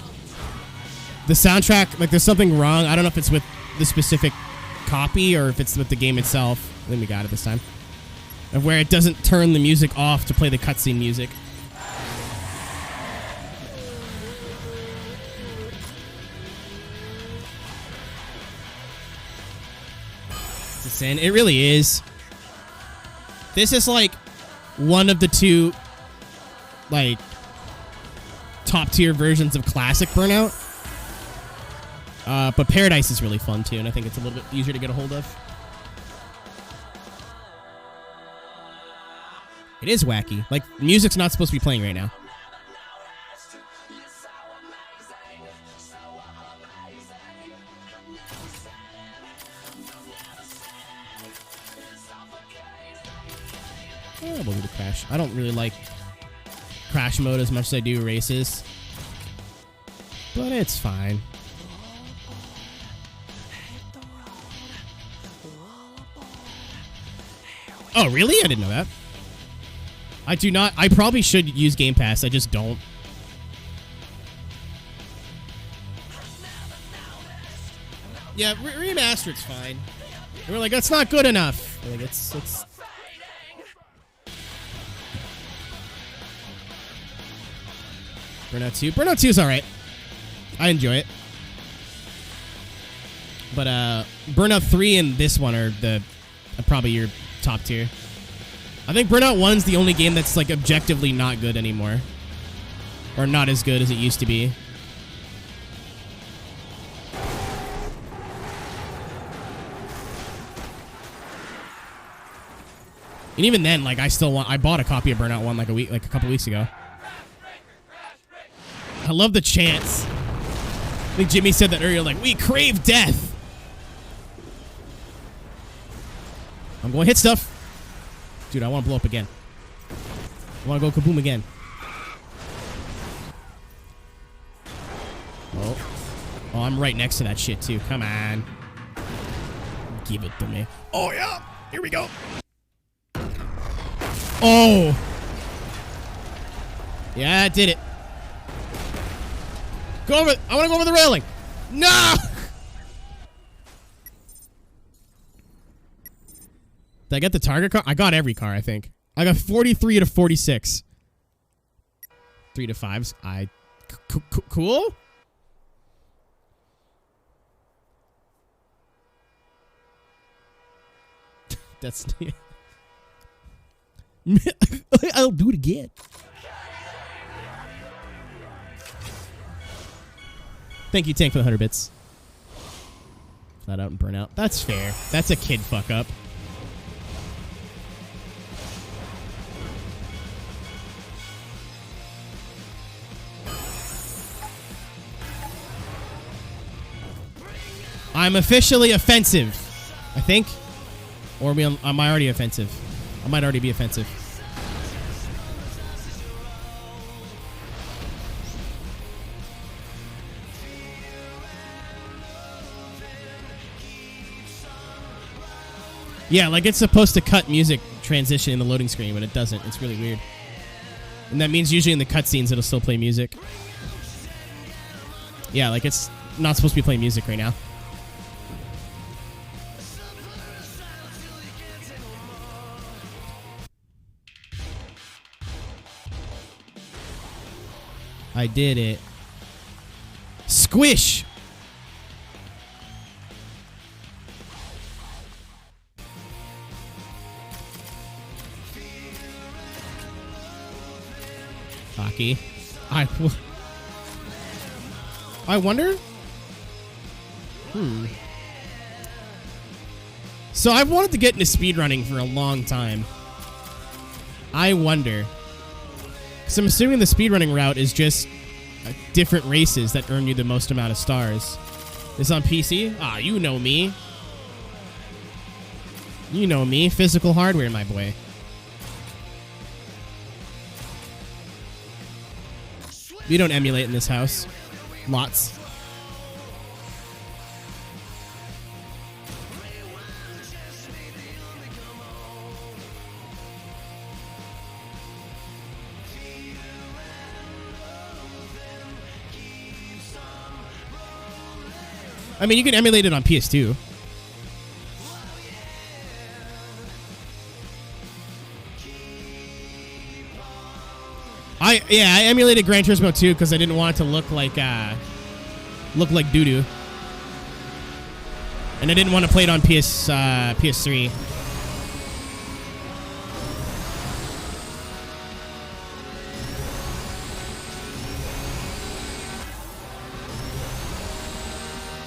The soundtrack, like there's something wrong. I don't know if it's with the specific copy or if it's with the game itself. I think we got it this time. Of where it doesn't turn the music off to play the cutscene music. It's a sin. It really is. This is like one of the two, like, top tier versions of classic Burnout. But Paradise is really fun too, and I think it's a little bit easier to get a hold of. It is wacky. Like, music's not supposed to be playing right now. Oh, we'll do the crash. I don't really like crash mode as much as I do races, but it's fine. Oh, really? I didn't know that. I do not. I probably should use Game Pass. I just don't. Yeah, remastered's fine. We're like, that's not good enough. Like, it's. Burnout 2. Burnout 2 is alright. I enjoy it. But Burnout 3 and this one are probably your top tier. I think Burnout 1's the only game that's like objectively not good anymore. Or not as good as it used to be. And even then, like, I bought a copy of Burnout 1 like a couple weeks ago. I love the chants. I think Jimmy said that earlier, like, we crave death. I'm going to hit stuff. Dude, I want to blow up again. I want to go kaboom again. Oh, I'm right next to that shit, too. Come on. Give it to me. Oh, yeah. Here we go. Oh. Yeah, I did it. Go over. I want to go over the railing. No. Did I get the target car? I got every car, I think. I got 43 to 46. 3 to 5s. Cool? That's... I'll do it again. Thank you, Tank, for the 100 bits. Flat out and burnout. That's fair. That's a kid fuck up. I'm officially offensive, I think. Or am I already offensive? I might already be offensive. Yeah, like it's supposed to cut music transition in the loading screen, but it doesn't. It's really weird. And that means usually in the cutscenes it'll still play music. Yeah, like it's not supposed to be playing music right now. I did it. Squish! Hockey. I wonder? So I've wanted to get into speedrunning for a long time. I wonder. So I'm assuming the speedrunning route is just different races that earn you the most amount of stars. This on PC? Ah, you know me. You know me. Physical hardware, my boy. We don't emulate in this house. Lots. I mean, you can emulate it on PS2. I emulated Gran Turismo 2 because I didn't want it to look like doo-doo. And I didn't want to play it on PS3.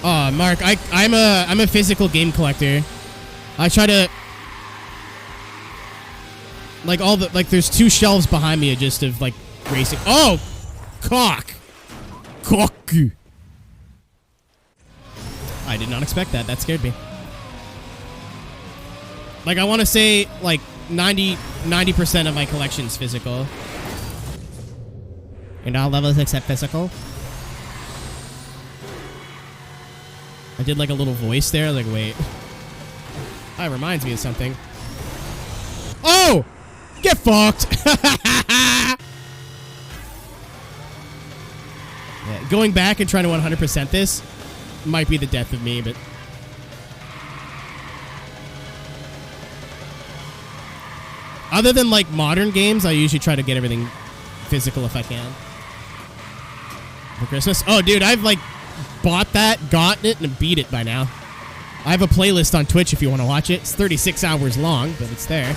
Oh, Mark, I'm a physical game collector. I try to there's 2 shelves behind me just of like racing. Oh, cock. I did not expect that. That scared me. Like I want to say like 90% of my collection's physical. And all levels except physical. I did like a little voice there. Like, wait. That reminds me of something. Oh! Get fucked! Yeah, going back and trying to 100% this might be the death of me, but... Other than, like, modern games, I usually try to get everything physical if I can. For Christmas? Oh, dude, I've, like... bought that, gotten it, and beat it by now. I have a playlist on Twitch if you want to watch it. It's 36 hours long, but it's there.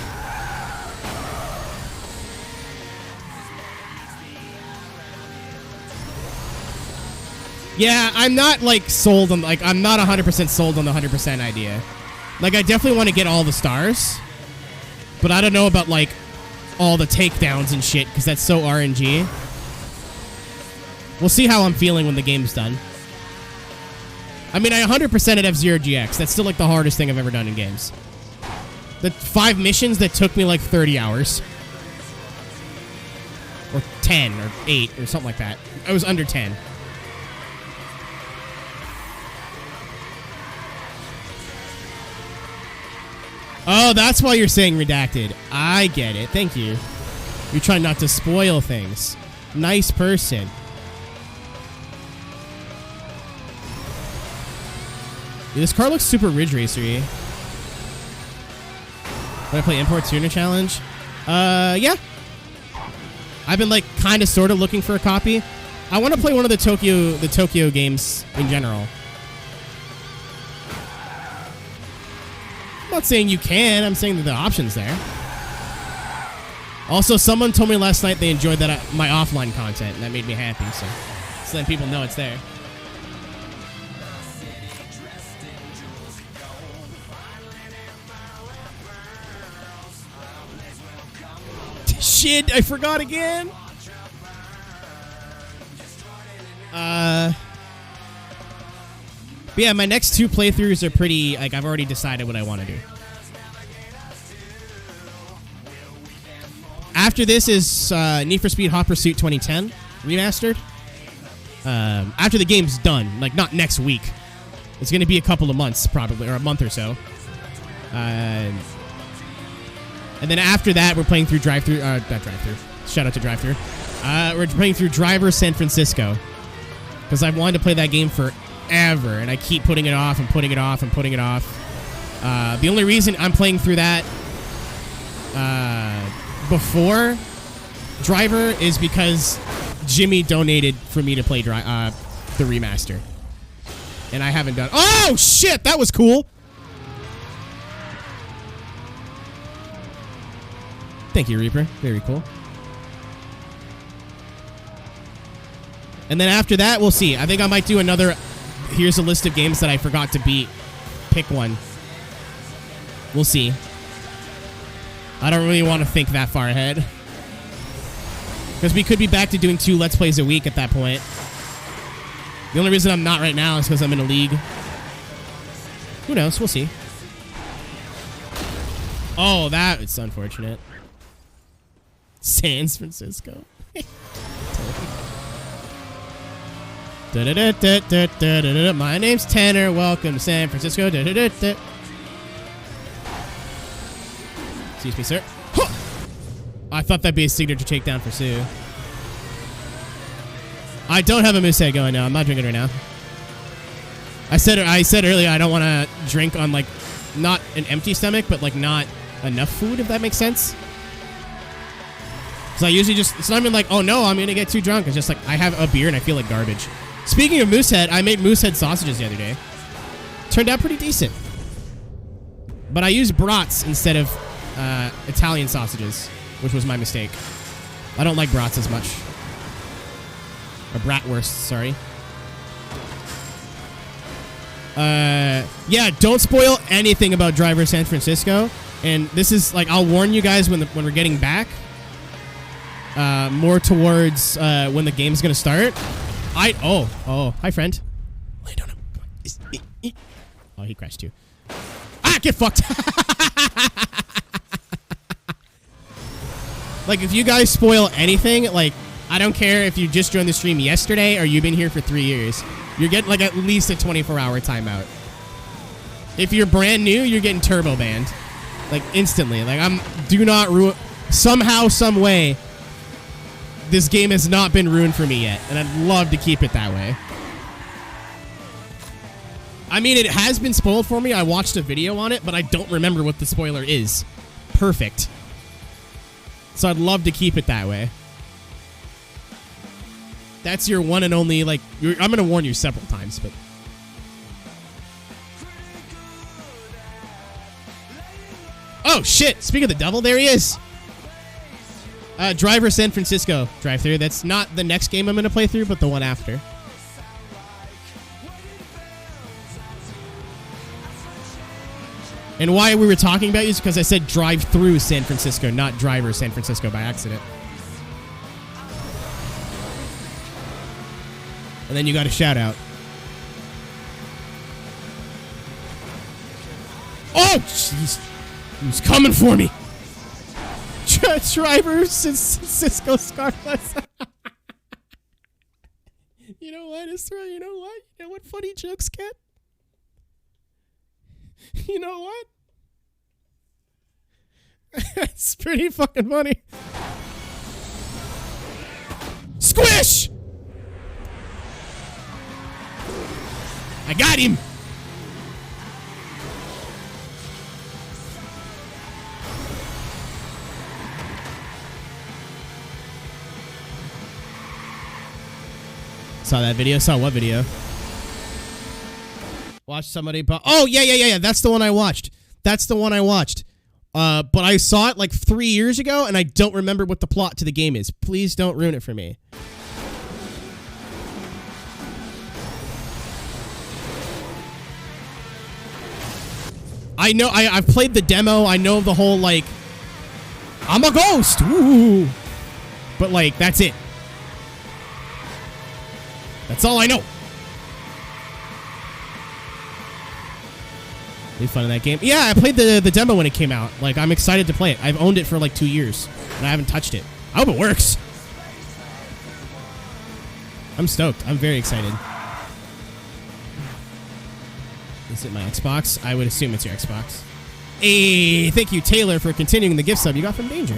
Yeah, I'm not, like, sold on, like, I'm not 100% sold on the 100% idea. Like, I definitely want to get all the stars, but I don't know about, like, all the takedowns and shit, because that's so RNG. We'll see how I'm feeling when the game's done. I mean, I 100% at F-Zero GX. That's still, like, the hardest thing I've ever done in games. The 5 missions that took me, like, 30 hours. Or 10, or 8, or something like that. I was under 10. Oh, that's why you're saying redacted. I get it. Thank you. You're trying not to spoil things. Nice person. Yeah, this car looks super Ridge Racer-y. When I play Import Tuner Challenge? Yeah. I've been, like, kind of sort of looking for a copy. I want to play one of the Tokyo games in general. I'm not saying you can. I'm saying that the option's there. Also, someone told me last night they enjoyed that my offline content, and that made me happy, so letting people know it's there. Shit, I forgot again. But yeah, my next 2 playthroughs are pretty, like, I've already decided what I want to do. After this is Need for Speed Hot Pursuit 2010 remastered. After the game's done, like, not next week. It's going to be a couple of months, probably, or a month or so. And then after that, we're playing through not Drive-Thru. Shout out to Drive-Thru. We're playing through Driver San Francisco. Because I've wanted to play that game forever, and I keep putting it off and putting it off and putting it off. The only reason I'm playing through that before Driver is because Jimmy donated for me to play the remaster. And I haven't done... Oh, shit! That was cool! Thank you, Reaper. Very cool. And then after that, we'll see. I think I might do another... Here's a list of games that I forgot to beat. Pick one. We'll see. I don't really want to think that far ahead. Because we could be back to doing 2 Let's Plays a week at that point. The only reason I'm not right now is because I'm in a league. Who knows? We'll see. Oh, it's unfortunate. San Francisco. My name's Tanner. Welcome to San Francisco. Excuse me, sir. I thought that'd be a signature takedown for Sue. I don't have a moose head going now. I'm not drinking right now. I said earlier I don't want to drink on, like, not an empty stomach, but, like, not enough food, if that makes sense. Because I usually just... It's not even like, oh, no, I'm going to get too drunk. It's just like I have a beer and I feel like garbage. Speaking of Moosehead, I made Moosehead sausages the other day. Turned out pretty decent. But I used brats instead of Italian sausages, which was my mistake. I don't like brats as much. Or bratwurst, sorry. Yeah, don't spoil anything about Driver San Francisco. And this is, like, I'll warn you guys when we're getting back. More towards when the game's gonna start. Oh, hi, friend. Lay down. Oh, he crashed too. Ah, get fucked. Like, if you guys spoil anything, like, I don't care if you just joined the stream yesterday or you've been here for 3 years. You're getting, like, at least a 24-hour timeout. If you're brand new, you're getting turbo banned. Like, instantly. Like, do not ruin... Somehow, some way, this game has not been ruined for me yet, and I'd love to keep it that way. I mean, it has been spoiled for me. I watched a video on it, but I don't remember what the spoiler is. Perfect. So I'd love to keep it that way. That's your one and only, like... I'm going to warn you several times, but... Oh, shit! Speaking of the devil, there he is! Driver San Francisco drive-thru. That's not the next game I'm going to play through, but the one after. And why we were talking about you is because I said drive-through San Francisco, not Driver San Francisco by accident. And then you got a shout-out. Oh, jeez. He's coming for me. Driver Cisco Scarless. You know what, Isra? You know what? You know what funny jokes get? You know what? It's pretty fucking funny. Squish! I got him! Saw that video? Saw what video? Watched somebody... Oh, yeah. That's the one I watched. But I saw it like 3 years ago, and I don't remember what the plot to the game is. Please don't ruin it for me. I know... I've played the demo. I know the whole, like... I'm a ghost. Ooh. But like, that's it. That's all I know. Really fun in that game. Yeah, I played the demo when it came out. Like, I'm excited to play it. I've owned it for like 2 years, and I haven't touched it. I hope it works. I'm stoked. I'm very excited. Is it my Xbox? I would assume it's your Xbox. Hey, thank you, Taylor, for continuing the gift sub you got from Danger.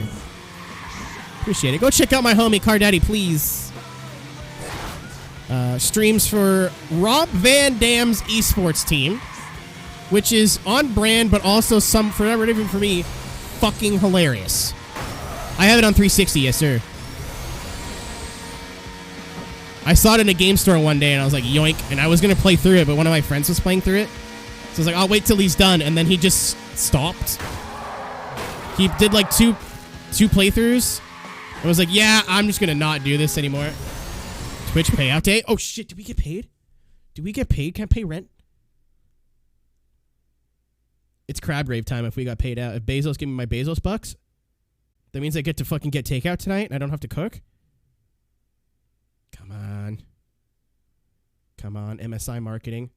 Appreciate it. Go check out my homie, Car Daddy, please. Streams for Rob Van Dam's esports team, which is on brand, but also for whatever reason for me, fucking hilarious. I have it on 360, yes, sir. I saw it in a game store one day, and I was like, yoink. And I was going to play through it, but one of my friends was playing through it. So I was like, I'll wait till he's done. And then he just stopped. He did like two playthroughs. I was like, yeah, I'm just going to not do this anymore. Twitch payout day. Oh, shit. Did we get paid? Did we get paid? Can't pay rent? It's crab rave time if we got paid out. If Bezos give me my Bezos bucks, that means I get to fucking get takeout tonight and I don't have to cook. Come on. Come on, MSI marketing.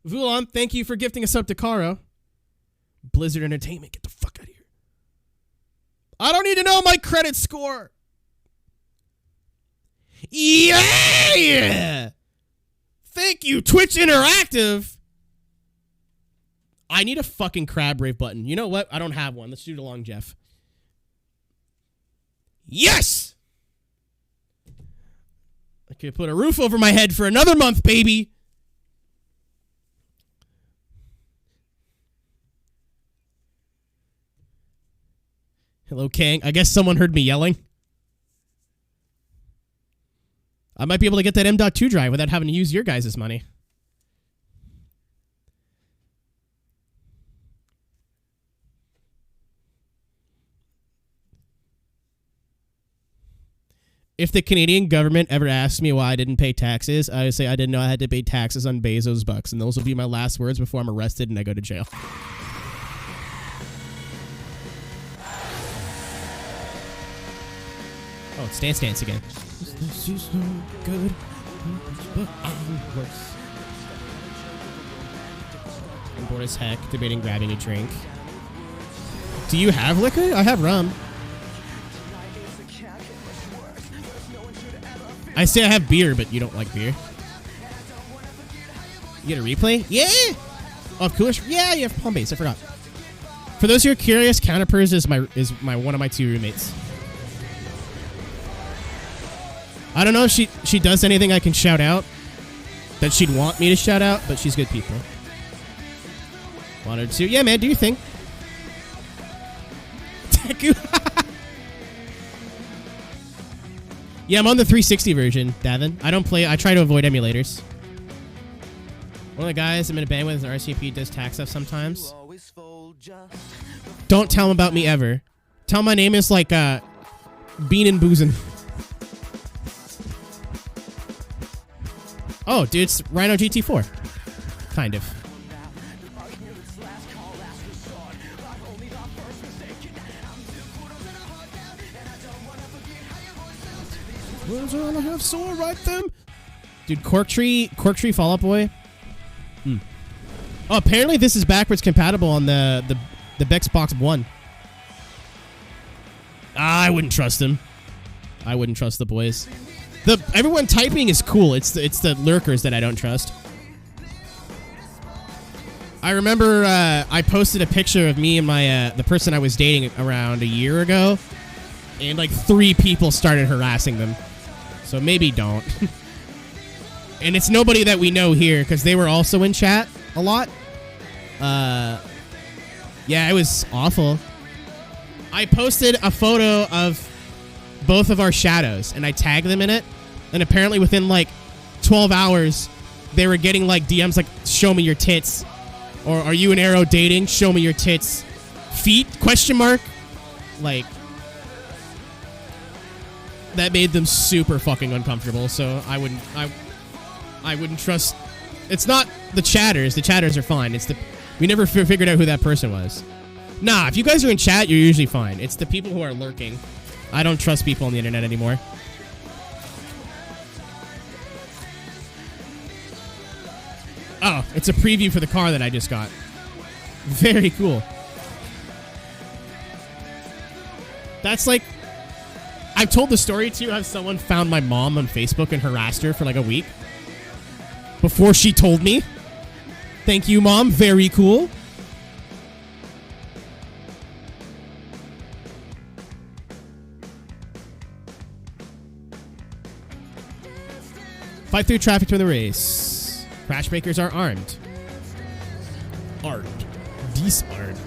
Vulon, thank you for gifting us up to Caro. Blizzard Entertainment, get the fuck out of here. I don't need to know my credit score. Yeah! Thank you, Twitch Interactive. I need a fucking crab rave button. You know what? I don't have one. Let's do it along, Jeff. Yes! I could put a roof over my head for another month, baby. Hello, Kang. I guess someone heard me yelling. I might be able to get that M.2 drive without having to use your guys' money. If the Canadian government ever asked me why I didn't pay taxes, I would say I didn't know I had to pay taxes on Bezos bucks, and those will be my last words before I'm arrested and I go to jail. Oh, it's Dance Dance again. This is so good, but I'm worse. I'm bored as heck, debating grabbing a drink. Do you have liquor? I have rum. I say I have beer, but you don't like beer. You get a replay? Yeah! Oh, coolers? Yeah, you have Palm Base. I forgot. For those who are curious, Counterpers is my one of my 2 roommates. I don't know if she does anything I can shout out that she'd want me to shout out, but she's good people. Wanted to. Yeah, man, do your thing. Yeah, I'm on the 360 version, Davin. I try to avoid emulators. One of the guys I'm in a band with is an RCMP, does tax stuff sometimes. Don't tell him about me ever. Tell him my name is like Bean and Boozin'. Oh, dude, it's Rhino GT4. Kind of. I have so right them. Dude, Cork Tree Fall Out Boy. Oh, apparently this is backwards compatible on the Xbox One. I wouldn't trust him. I wouldn't trust the boys. Everyone typing is cool. It's the lurkers that I don't trust. I remember I posted a picture of me and my the person I was dating around a year ago, and like 3 people started harassing them. So maybe don't. And it's nobody that we know here because they were also in chat a lot. Yeah, it was awful. I posted a photo of both of our shadows and I tagged them in it. And apparently within like 12 hours, they were getting like DMs like, show me your tits. Or are you and Aero dating? Show me your tits. Feet? Question mark? Like, that made them super fucking uncomfortable. So I wouldn't trust. It's not the chatters. The chatters are fine. It's we never figured out who that person was. Nah, if you guys are in chat, you're usually fine. It's the people who are lurking. I don't trust people on the internet anymore. Oh, it's a preview for the car that I just got. Very cool. That's like... I've told the story too how someone found my mom on Facebook and harassed her for like a week. Before she told me. Thank you, Mom. Very cool. Fight through traffic to win the race. Crash breakers are armed. Armed. Disarmed.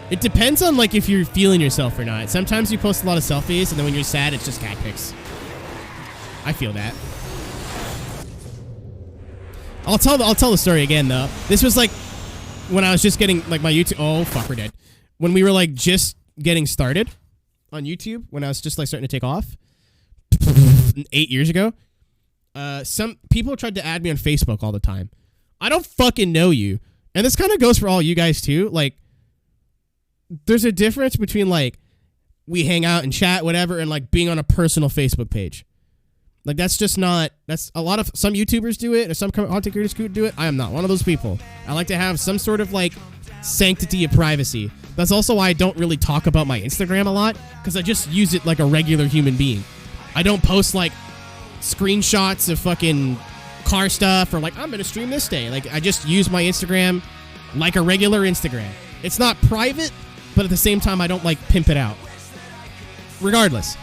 It depends on like if you're feeling yourself or not. Sometimes you post a lot of selfies, and then when you're sad, it's just cat pics. I feel that. I'll tell the story again though. This was like when I was just getting like my YouTube. Oh fuck, we're dead. When we were like just getting started on YouTube, when I was just like starting to take off 8 years ago. Some people tried to add me on Facebook all the time. I don't fucking know you, and this kind of goes for all you guys too. Like, there's a difference between like we hang out and chat, whatever, and like being on a personal Facebook page. Like that's just not. That's a lot of some YouTubers do it, or some content creators could do it. I am not one of those people. I like to have some sort of like sanctity of privacy. That's also why I don't really talk about my Instagram a lot, because I just use it like a regular human being. I don't post like screenshots of fucking car stuff or like I'm gonna stream this day. Like I just use my Instagram like a regular Instagram. It's not private, but at the same time I don't like pimp it out. Regardless,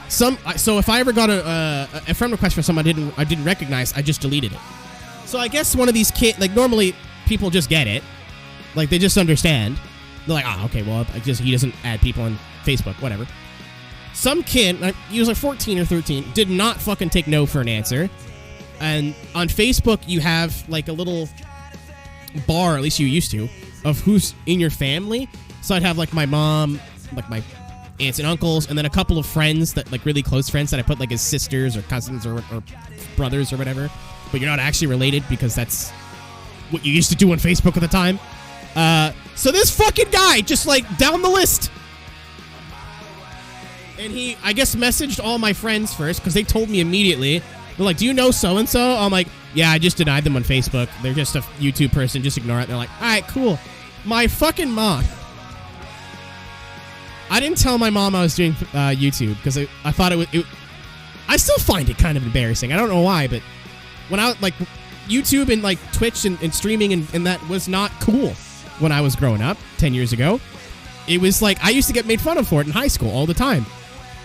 so if I ever got a friend request from someone I didn't recognize, I just deleted it. So I guess one of these kids, like normally people just get it, like they just understand. They're like, okay, well he doesn't add people on Facebook, whatever. Some kid, he was like 14 or 13, did not fucking take no for an answer. And on Facebook, you have like a little bar, at least you used to, of who's in your family. So I'd have like my mom, like my aunts and uncles, and then a couple of friends that like really close friends that I put like as sisters or cousins or brothers or whatever. But you're not actually related because that's what you used to do on Facebook at the time. So this fucking guy just like down the list. And he, I guess, messaged all my friends first because they told me immediately. They're like, do you know so-and-so? I'm like, yeah, I just denied them on Facebook. They're just a YouTube person. Just ignore it. They're like, all right, cool. My fucking mom. I didn't tell my mom I was doing YouTube because I thought it would... I still find it kind of embarrassing. I don't know why, but when I, like, YouTube and, like, Twitch and streaming and that was not cool when I was growing up 10 years ago. It was like, I used to get made fun of for it in high school all the time.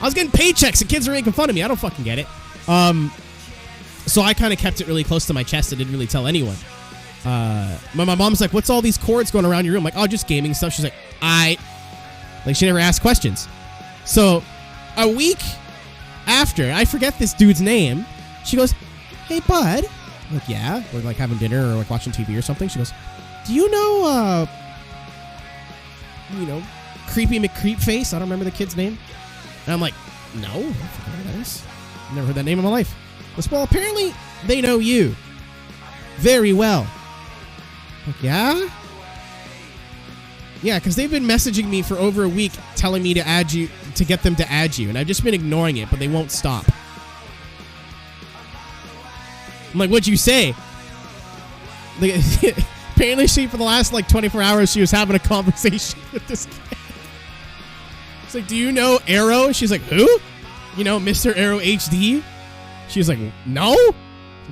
I was getting paychecks and kids were making fun of me. I don't fucking get it. So I kind of kept it really close to my chest. I didn't really tell anyone. My mom's like, what's all these cords going around your room? I'm like, oh, just gaming stuff. She's like, like, she never asked questions. So a week after, I forget this dude's name, she goes, hey, bud. I'm like, yeah. We're like having dinner or like watching TV or something. She goes, do you know, Creepy McCreepface? I don't remember the kid's name. And I'm like, no, I don't fucking know who that is. Never heard that name in my life. Well, apparently they know you very well. Like, yeah? Yeah, because they've been messaging me for over a week telling me to add you, to get them to add you. And I've just been ignoring it, but they won't stop. I'm like, what'd you say? Like, apparently for the last, 24 hours, she was having a conversation with this kid. It's like, do you know Aero? She's like, who? You know, Mr. Aero HD? She's like, no?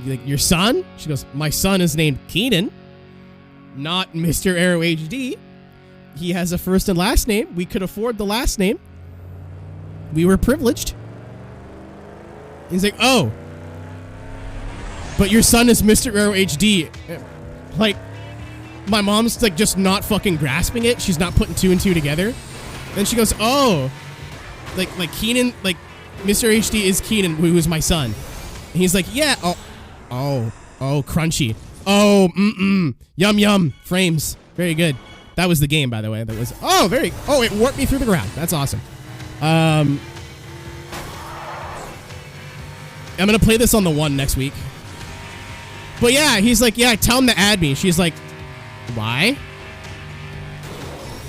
Like, your son? She goes, my son is named Keenan, not Mr. Aero HD. He has a first and last name. We could afford the last name. We were privileged. He's like, oh. But your son is Mr. Aero HD. Like, my mom's like just not fucking grasping it. She's not putting two and two together. Then she goes, oh. Like Keenan, like Mr. HD is Keenan, who is my son. And he's like, yeah. Oh, crunchy. Oh, yum, yum. Frames. Very good. That was the game, by the way. That was, it warped me through the ground. That's awesome. I'm going to play this on the 1 next week. But yeah, he's like, yeah, tell him to add me. She's like, why?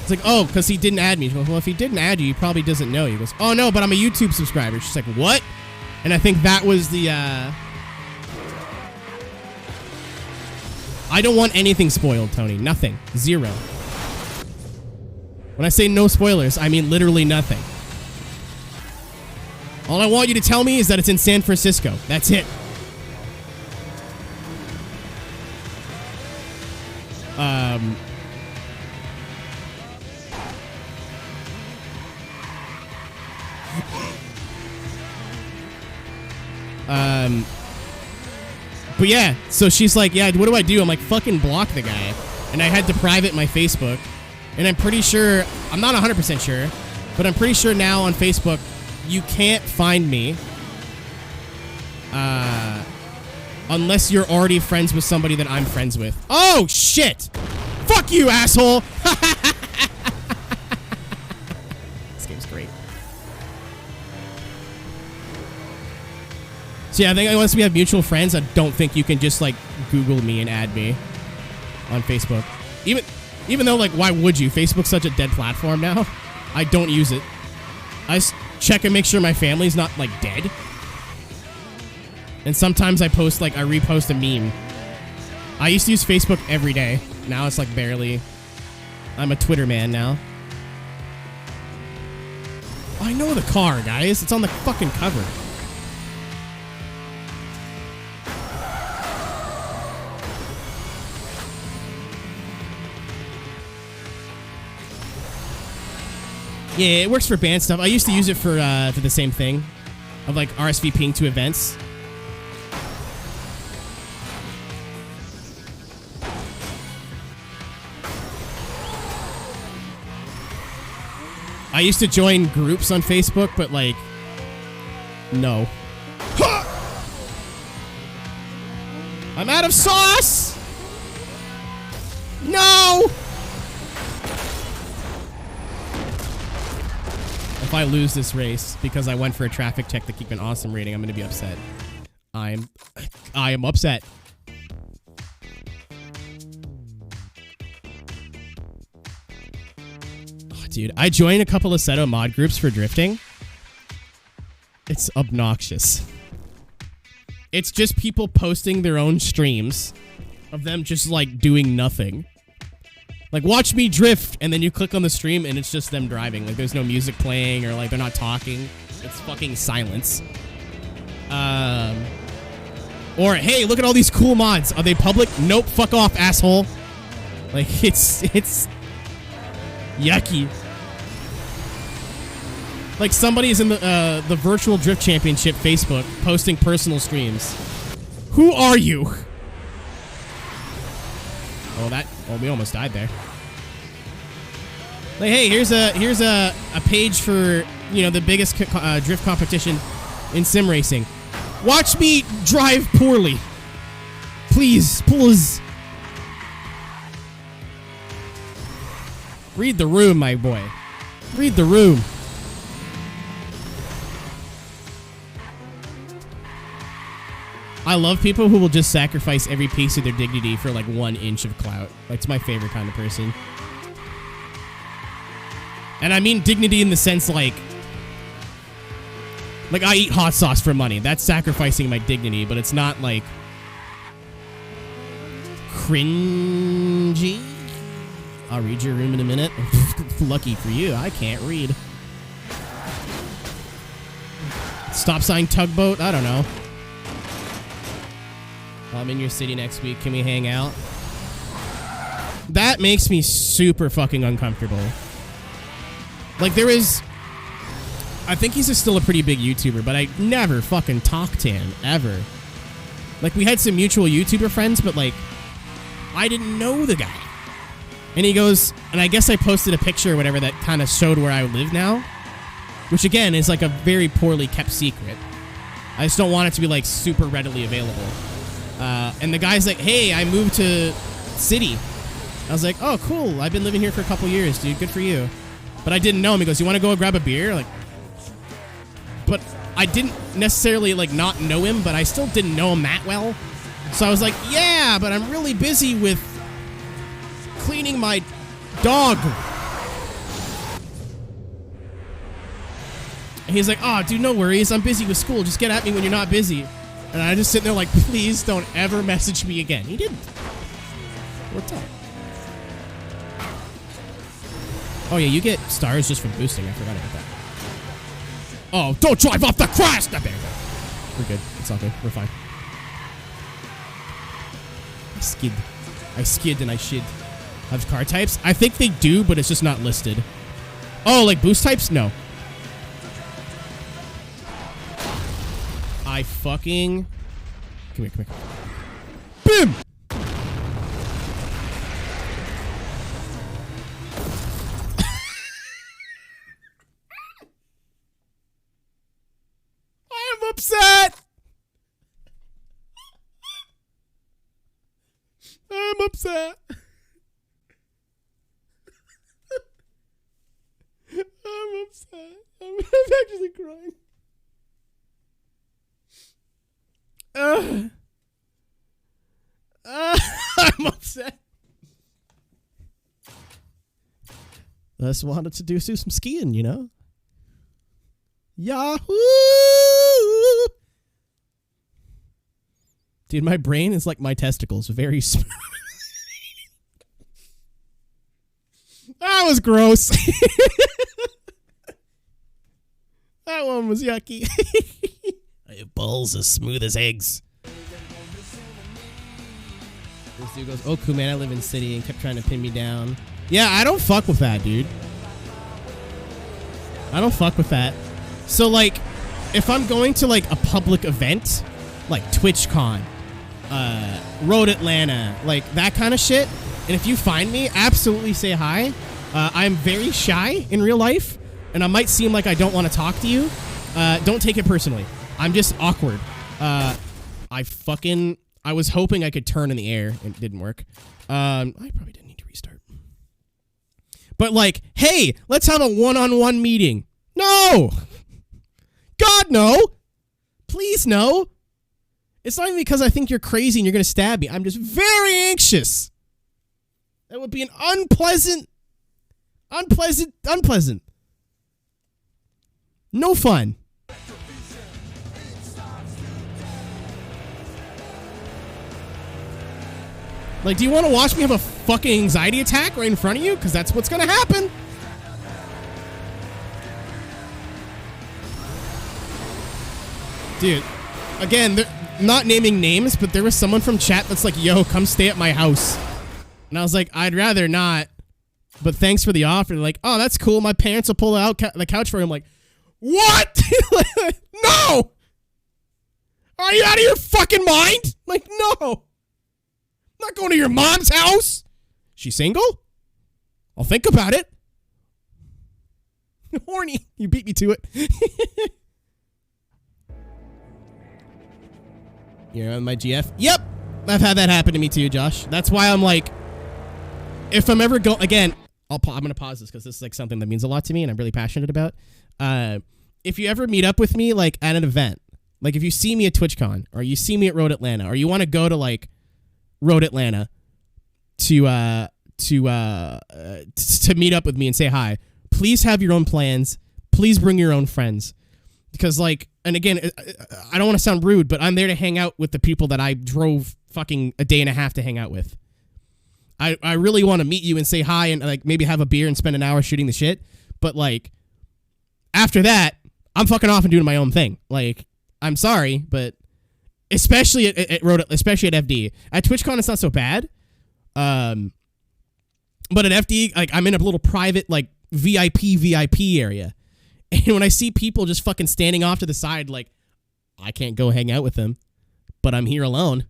It's like, oh, because he didn't add me. She goes, well, if he didn't add you, he probably doesn't know you. He goes, oh, no, but I'm a YouTube subscriber. She's like, what? And I think that was the, I don't want anything spoiled, Tony. Nothing. Zero. When I say no spoilers, I mean literally nothing. All I want you to tell me is that it's in San Francisco. That's it. But yeah, so she's like, yeah, what do I do? I'm like, fucking block the guy. And I had to private my Facebook. And I'm pretty sure, I'm not 100% sure, but I'm pretty sure now on Facebook, you can't find me unless you're already friends with somebody that I'm friends with. Oh, shit! Fuck you, asshole! This game's great. So yeah, I think unless we have mutual friends, I don't think you can just, like, Google me and add me on Facebook. Even though, like, why would you? Facebook's such a dead platform now. I don't use it. I check and make sure my family's not, like, dead. And sometimes I post, like, I repost a meme. I used to use Facebook every day. Now it's, like, barely. I'm a Twitter man now. Oh, I know the car, guys. It's on the fucking cover. Yeah, it works for band stuff. I used to use it for the same thing, of like RSVPing to events. I used to join groups on Facebook, but like, no. I'm out of sauce! No! If I lose this race because I went for a traffic check to keep an awesome rating, I'm going to be upset. I am upset. Oh, dude, I joined a couple of Seto mod groups for drifting. It's obnoxious. It's just people posting their own streams of them just like doing nothing. Like, watch me drift, and then you click on the stream, and it's just them driving. Like, there's no music playing, or, like, they're not talking. It's fucking silence. Or, hey, look at all these cool mods. Are they public? Nope, fuck off, asshole. Like, it's yucky. Like, somebody's in the Virtual Drift Championship Facebook posting personal streams. Who are you? Oh, we almost died there. Like, hey, here's a page for, you know, the biggest drift competition in sim racing. Watch me drive poorly. Please, please. Read the room, my boy. Read the room. I love people who will just sacrifice every piece of their dignity for like 1 inch of clout. That's my favorite kind of person. And I mean dignity in the sense like I eat hot sauce for money. That's sacrificing my dignity, but it's not like cringy. I'll read your room in a minute. Lucky for you, I can't read. Stop sign tugboat? I don't know. I'm in your city next week. Can we hang out? That makes me super fucking uncomfortable. Like, there is... I think he's still a pretty big YouTuber, but I never fucking talked to him, ever. Like, we had some mutual YouTuber friends, but, like, I didn't know the guy. And he goes... And I guess I posted a picture or whatever that kind of showed where I live now. Which, again, is, like, a very poorly kept secret. I just don't want it to be, like, super readily available. And the guy's like, hey, I moved to city. I was like, oh, cool. I've been living here for a couple years, dude. Good for you. But I didn't know him. He goes, you want to go grab a beer? Like, but I didn't necessarily, like, not know him, but I still didn't know him that well. So I was like, yeah, but I'm really busy with cleaning my dog. And he's like, oh, dude, no worries. I'm busy with school. Just get at me when you're not busy. And I just sit there like, please don't ever message me again. He didn't. What's up? Oh, yeah, you get stars just from boosting. I forgot about that. Oh, don't drive off the crest! There we go. We're good. It's all good. We're fine. I skid and I shid. Have car types? I think they do, but it's just not listed. Oh, like boost types? No. I fucking... Come here, come here. BIM! I'm upset! I'm upset. I'm upset. I'm actually crying. I'm upset. I just wanted to do some skiing, you know? Yahoo! Dude, my brain is like my testicles. Very smooth. That was gross. That one was yucky. I have balls as smooth as eggs. This dude goes, oh, cool, man, I live in city, and kept trying to pin me down. Yeah, I don't fuck with that, dude. I don't fuck with that. So, like, if I'm going to, like, a public event, like TwitchCon, Road Atlanta, like, that kind of shit, and if you find me, absolutely say hi. I'm very shy in real life, and I might seem like I don't want to talk to you. Don't take it personally. I'm just awkward. I was hoping I could turn in the air, and it didn't work. I probably didn't need to restart. But like, hey, let's have a one-on-one meeting. No! God, no! Please, no! It's not even because I think you're crazy and you're going to stab me. I'm just very anxious. That would be an unpleasant. No fun. Like, do you want to watch me have a fucking anxiety attack right in front of you? Because that's what's going to happen. Dude, again, they're not naming names, but there was someone from chat that's like, yo, come stay at my house. And I was like, I'd rather not. But thanks for the offer. They're like, oh, that's cool. My parents will pull out the couch for you. I'm like, what? No! Are you out of your fucking mind? Like, no. I'm not going to your mom's house. She single? I'll think about it. Horny. You beat me to it. You're on my GF? Yep. I've had that happen to me too, Josh. That's why I'm like, if I'm ever again, I'm going to pause this because this is like something that means a lot to me and I'm really passionate about. If you ever meet up with me like at an event, like if you see me at TwitchCon or you see me at Road Atlanta or you want to go to like Road Atlanta to meet up with me and say hi, please have your own plans. Please bring your own friends. Because like, and again, I don't want to sound rude, but I'm there to hang out with the people that I drove fucking a day and a half to hang out with. I really want to meet you and say hi and like maybe have a beer and spend an hour shooting the shit. But like, after that, I'm fucking off and doing my own thing. Like, I'm sorry, but especially at FD. At TwitchCon, it's not so bad. But at FD, like I'm in a little private like VIP area. And when I see people just fucking standing off to the side, like, I can't go hang out with them, but I'm here alone,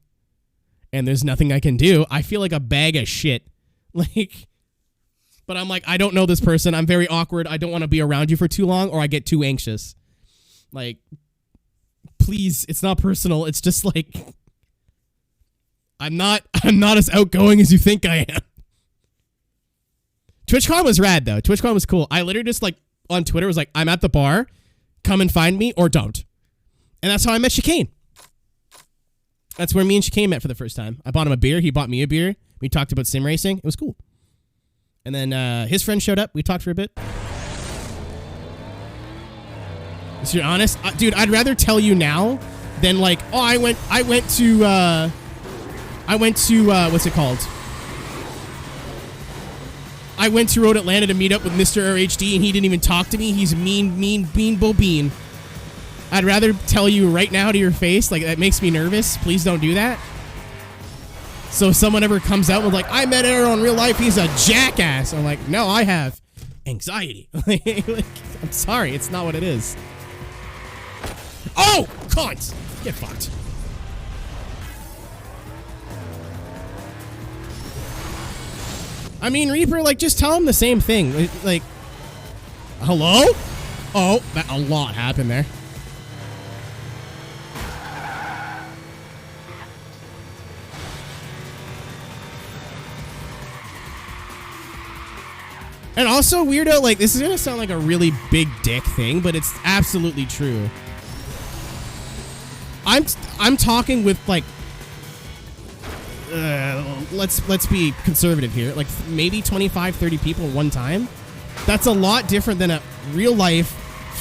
and there's nothing I can do, I feel like a bag of shit. Like, but I'm like, I don't know this person. I'm very awkward. I don't want to be around you for too long, or I get too anxious. Like, please, it's not personal. It's just like, I'm not as outgoing as you think I am. TwitchCon was rad, though. TwitchCon was cool. I literally just, like, on Twitter was like, I'm at the bar, come and find me or don't. And that's how I met Chicane. That's where me and Shikane met for the first time. I bought him a beer. He bought me a beer. We talked about sim racing. It was cool. And then his friend showed up. We talked for a bit. To be honest, dude, I'd rather tell you now than like, oh, I went to what's it called? I went to Road Atlanta to meet up with Mr. RHD, and he didn't even talk to me. He's mean Bean Bean. I'd rather tell you right now to your face. Like, that makes me nervous. Please don't do that. So if someone ever comes out with like, I met Aero in real life, he's a jackass. I'm like, no, I have anxiety. Like, I'm sorry, it's not what it is. Oh, cunt! Get fucked. I mean, Reaper, like, just tell him the same thing. Like, hello? Oh, a lot happened there. And also, weirdo, like, this is gonna sound like a really big dick thing, but it's absolutely true. I'm talking with, like, let's be conservative here, like maybe 25, 30 people at one time. That's a lot different than a real life,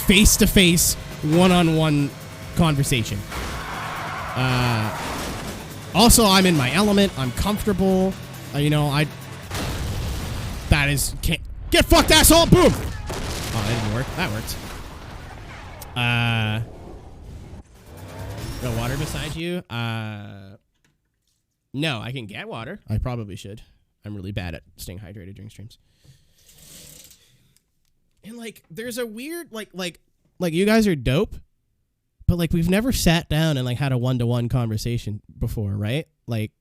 face-to-face, one-on-one conversation. Also, I'm in my element. I'm comfortable. That is... Get fucked, asshole! Boom! Oh, that didn't work. That worked. No water beside you? No, I can get water. I probably should. I'm really bad at staying hydrated during streams. And, like, there's a weird, like you guys are dope, but, like, we've never sat down and, like, had a one-to-one conversation before, right? Like,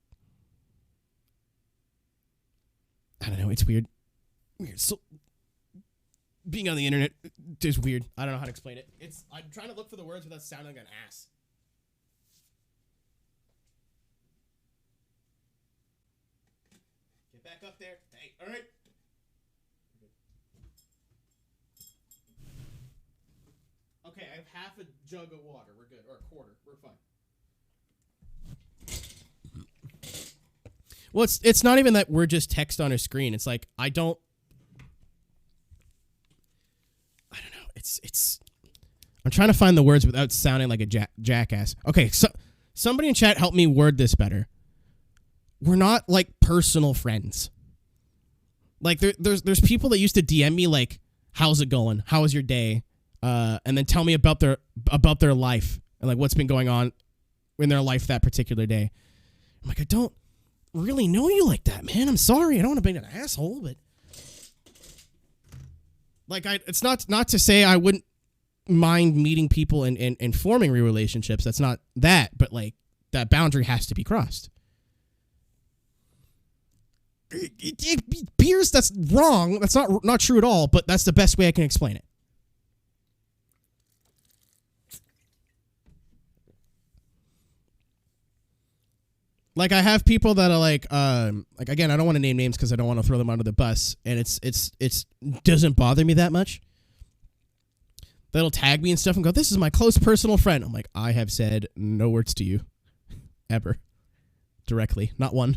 I don't know. It's weird. So, being on the internet is weird. I don't know how to explain it. I'm trying to look for the words without sounding like an ass. Get back up there. Hey, all right. Okay, I have half a jug of water. We're good. Or a quarter. We're fine. Well, it's not even that we're just text on a screen. It's like, I don't know. It's I'm trying to find the words without sounding like a jackass. Okay, so somebody in chat help me word this better. We're not like personal friends. Like there's people that used to DM me like, how's it going? How was your day? And then tell me about their life and like what's been going on in their life that particular day. I'm like, I don't really know you like that, man. I'm sorry. I don't want to be an asshole, but like it's not to say I wouldn't mind meeting people and forming real relationships. That's not that, but like that boundary has to be crossed. Piers, that's wrong. That's not true at all, but that's the best way I can explain it. Like, I have people that are like again, I don't want to name names because I don't want to throw them under the bus, and it's doesn't bother me that much. That'll tag me and stuff and go, this is my close personal friend. I'm like, I have said no words to you. Ever. Directly. Not one.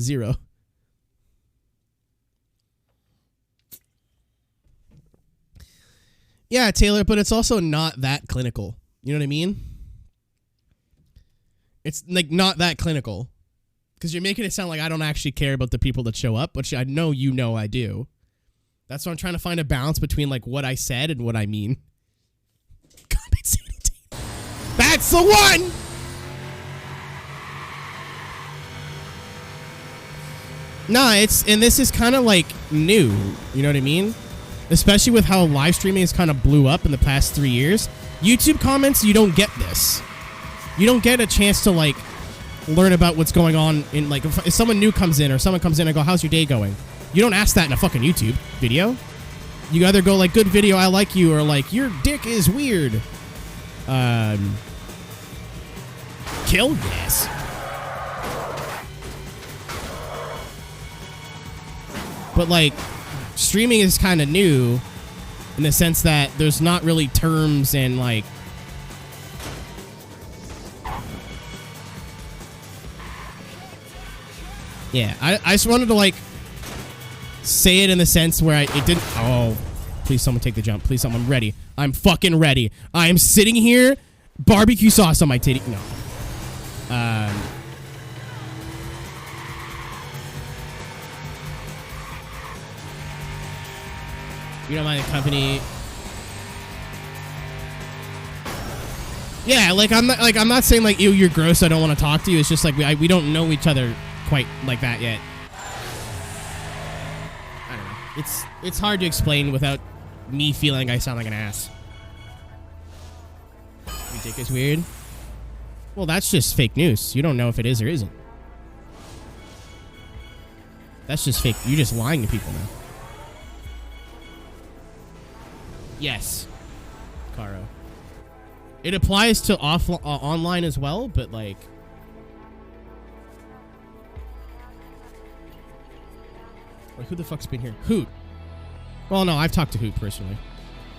Zero. Yeah, Taylor, but it's also not that clinical. You know what I mean? It's like not that clinical. Because you're making it sound like I don't actually care about the people that show up, which I know you know I do. That's why I'm trying to find a balance between like what I said and what I mean. That's the one! Nah, and this is kind of like new. You know what I mean? Especially with how live streaming has kind of blew up in the past 3 years. YouTube comments, you don't get this. You don't get a chance to like learn about what's going on in like if someone new comes in or someone comes in and go, how's your day going? You don't ask that in a fucking YouTube video. You either go like, good video, I like you, or like, your dick is weird. Kill? Yes. But like, streaming is kind of new in the sense that there's not really terms and like Yeah, I just wanted to, like, say it in the sense where it didn't... Oh, please someone take the jump. Please someone. I'm ready. I'm fucking ready. I am sitting here, barbecue sauce on my titty. No. You don't mind the company... Yeah, like I'm not saying like ew, you're gross, I don't want to talk to you. It's just like we don't know each other quite like that yet. I don't know. It's hard to explain without me feeling I sound like an ass. Your dick is weird. Well, that's just fake news. You don't know if it is or isn't. That's just fake. You're just lying to people now. Yes, Caro. It applies to online as well, but like... Wait, who the fuck's been here? Hoot. Well, no, I've talked to Hoot personally.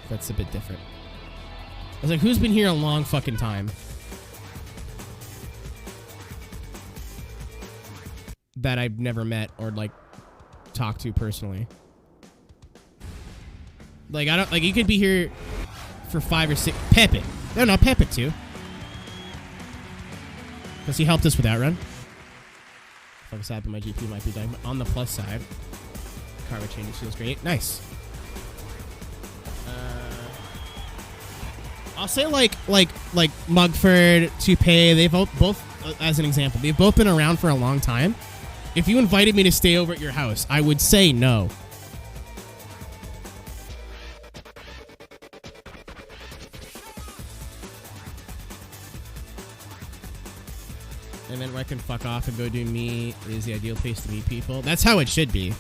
That's a bit different. I was like, who's been here a long fucking time? That I've never met or, like, talked to personally. Like, I don't... Like, you could be here for 5 or 6... Pepe. No, Pepe too. Because he helped us with Outrun. If I was happy, my GP might be dying. But on the plus side, karma changes feels great. Nice. I'll say like Mugford, Toupee. They've both, as an example, they've both been around for a long time. If you invited me to stay over at your house, I would say no. An event where I can fuck off and go do me is the ideal place to meet people. That's how it should be.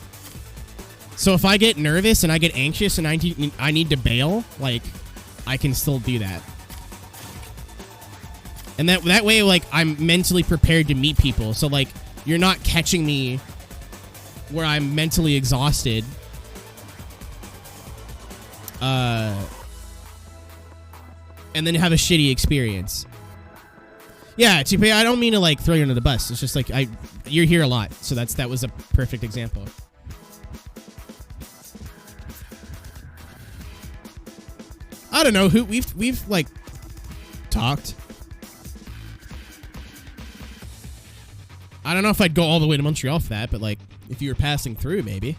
So if I get nervous and I get anxious and I need to bail, like, I can still do that. And that way, like, I'm mentally prepared to meet people. So, like, you're not catching me where I'm mentally exhausted. And then have a shitty experience. Yeah, Toupee, I don't mean to, like, throw you under the bus. It's just, like, you're here a lot. So that was a perfect example. I don't know. We've like, talked. I don't know if I'd go all the way to Montreal for that, but, like, if you were passing through, maybe.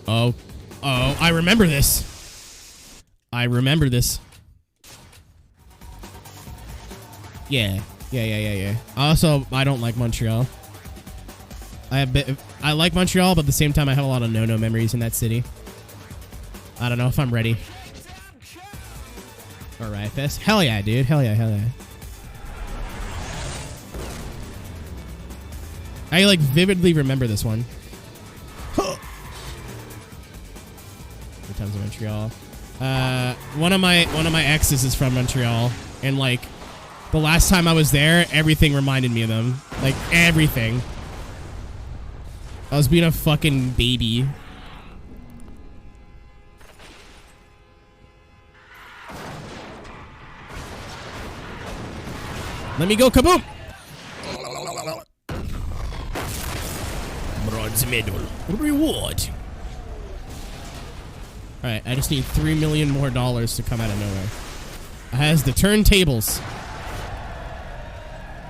Oh, I remember this. Yeah. Also, I don't like Montreal. I like Montreal, but at the same time, I have a lot of no-no memories in that city. I don't know if I'm ready. All right, Fest. Hell yeah, dude. Hell yeah. I, like, vividly remember this one. Good times in Montreal. One of my exes is from Montreal, and, like, the last time I was there, everything reminded me of them. Like, everything. I was being a fucking baby. Let me go, kaboom! Bronze medal. Reward. Alright, I just need $3 million more to come out of nowhere. It has the turntables.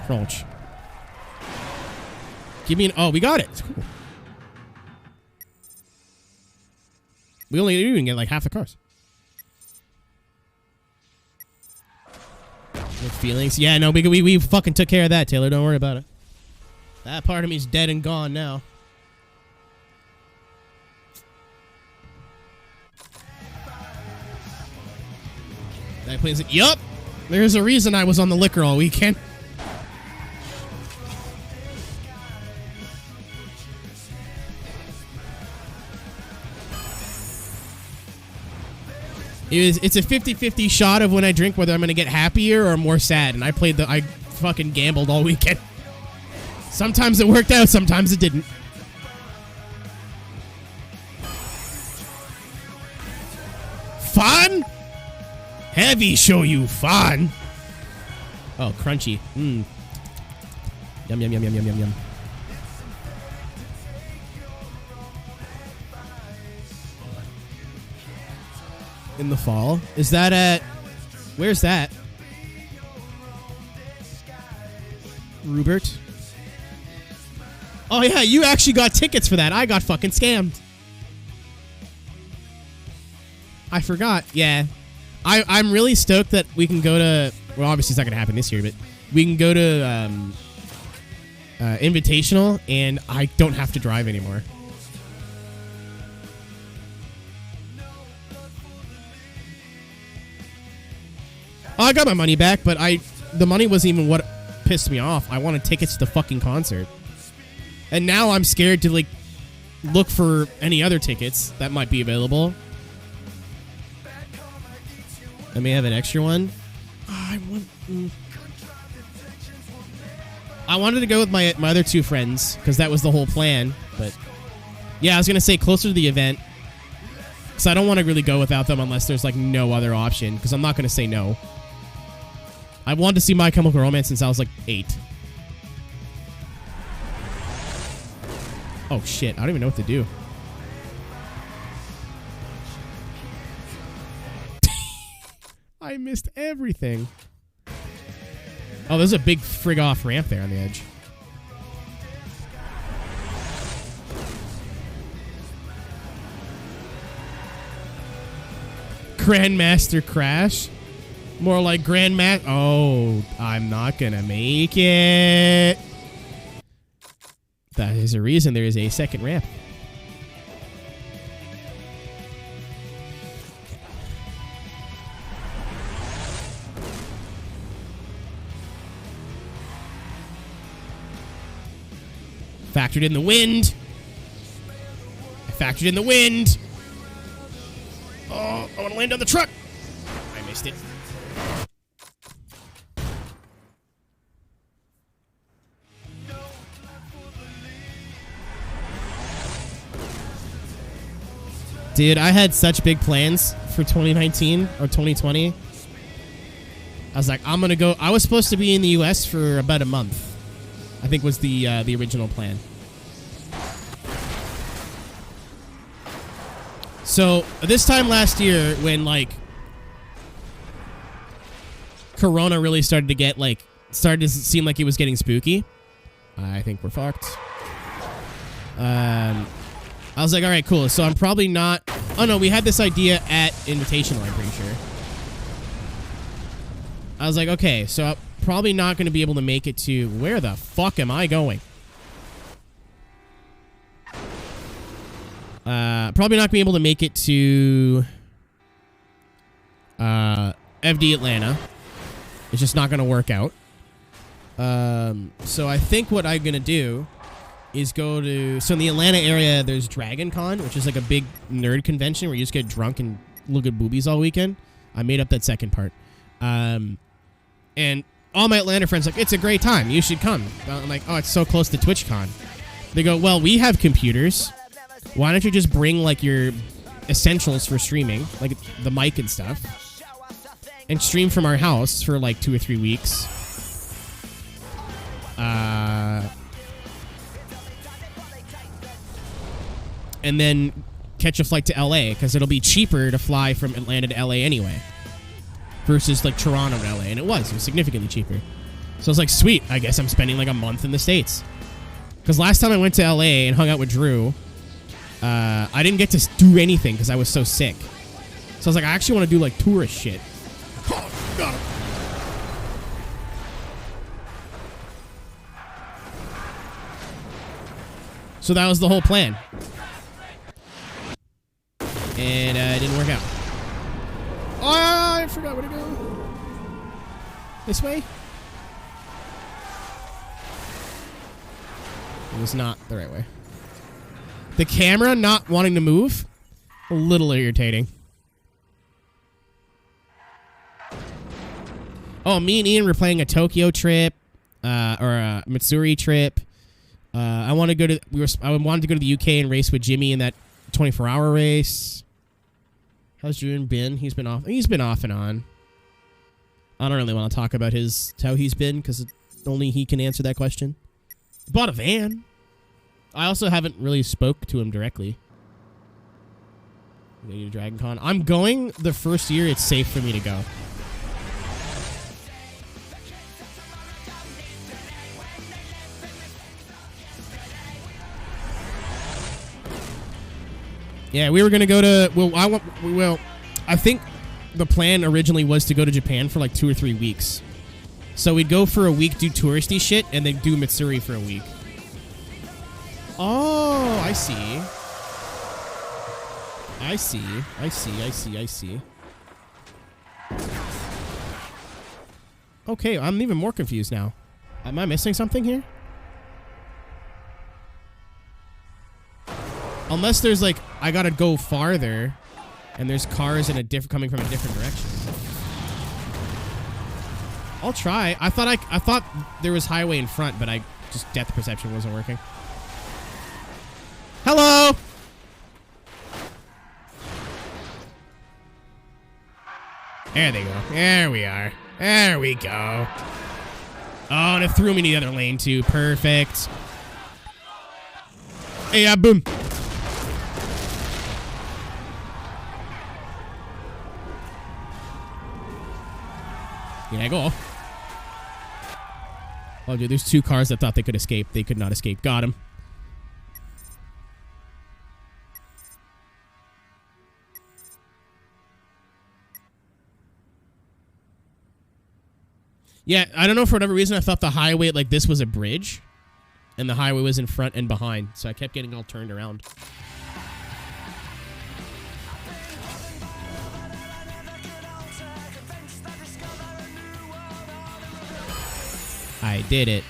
Crunch. Give me an... Oh, we got it. It's cool. We only even get like half the cars. With feelings? Yeah, no, we fucking took care of that, Taylor. Don't worry about it. That part of me's dead and gone now. That plays it. Yup! There's a reason I was on the liquor all weekend. It's a 50-50 shot of when I drink whether I'm going to get happier or more sad. And I fucking gambled all weekend. Sometimes it worked out, sometimes it didn't. Fun? Heavy show you fun. Oh, crunchy. Mmm. Yum, yum, yum, yum, yum, yum, yum. In the fall? Is that at... Where's that? Rupert? Oh, yeah, you actually got tickets for that. I got fucking scammed. I forgot. Yeah. I'm really stoked that we can go to... Well, obviously it's not going to happen this year, but we can go to Invitational, and I don't have to drive anymore. Oh, I got my money back, but the money wasn't even what pissed me off. I wanted tickets to the fucking concert. And now I'm scared to, like, look for any other tickets that might be available. I may have an extra one. Oh, I wanted to go with my other two friends, because that was the whole plan. But, yeah, I was going to say closer to the event. Because I don't want to really go without them unless there's, like, no other option. Because I'm not going to say no. I wanted to see My Chemical Romance since I was, like, 8. Oh, shit. I don't even know what to do. I missed everything. Oh, there's a big frig off ramp there on the edge. Grandmaster Crash? More like Grandmaster... Oh, I'm not gonna make it. That is a reason there is a second ramp. Factored in the wind. I factored in the wind. Oh, I want to land on the truck. I missed it. Dude, I had such big plans for 2019 or 2020. I was like, I'm going to go. I was supposed to be in the US for about a month. I think was the original plan. So this time last year, when like Corona really started to get like started to seem like it was getting spooky, I think we're fucked. I was like, all right, cool. So I'm probably not. Oh no, we had this idea at Invitational, I'm pretty sure. I was like, okay, so I'm probably not going to be able to make it to... Where the fuck am I going? Probably not going to be able to make it to... FD Atlanta. It's just not going to work out. So I think what I'm going to do is go to... So in the Atlanta area, there's Dragon Con, which is like a big nerd convention where you just get drunk and look at boobies all weekend. I made up that second part. And all my Atlanta friends are like, it's a great time. You should come. I'm like, oh, it's so close to TwitchCon. They go, well, we have computers. Why don't you just bring, like, your essentials for streaming, like the mic and stuff, and stream from our house for, like, 2 or 3 weeks. And then catch a flight to LA, because it'll be cheaper to fly from Atlanta to LA anyway. Versus, like, Toronto to LA. And it was significantly cheaper. So I was like, sweet, I guess I'm spending, like, a month in the States. Because last time I went to LA and hung out with Drew, I didn't get to do anything because I was so sick. So I was like, I actually want to do, like, tourist shit. Oh, got it. So that was the whole plan. And it didn't work out. Oh, I forgot where to go. This way? It was not the right way. The camera not wanting to move? A little irritating. Oh, me and Ian were playing a Tokyo trip, or a Matsuri trip. I want to go to. I wanted to go to the UK and race with Jimmy in that 24-hour race. How's Drew been? He's been off. He's been off and on. I don't really want to talk about how he's been, because only he can answer that question. Bought a van. I also haven't really spoke to him directly. Maybe Dragon Con. I'm going the first year it's safe for me to go. Yeah, we were gonna go to. I think the plan originally was to go to Japan for like 2 or 3 weeks. So we'd go for a week, do touristy shit, and then do Mitsuri for a week. Oh, I see. I see. Okay, I'm even more confused now. Am I missing something here? Unless there's like, I gotta go farther, and there's cars in coming from a different direction. I'll try. I thought there was highway in front, but just depth perception wasn't working. Hello. There they go. There we are. There we go. Oh, and it threw me in the other lane too. Perfect. Hey, yeah, boom. Yeah, go. Oh, dude, there's 2 cars that thought they could escape. They could not escape. Got him. Yeah, I don't know, for whatever reason, I thought the highway like this was a bridge, and the highway was in front and behind, so I kept getting all turned around. I did it.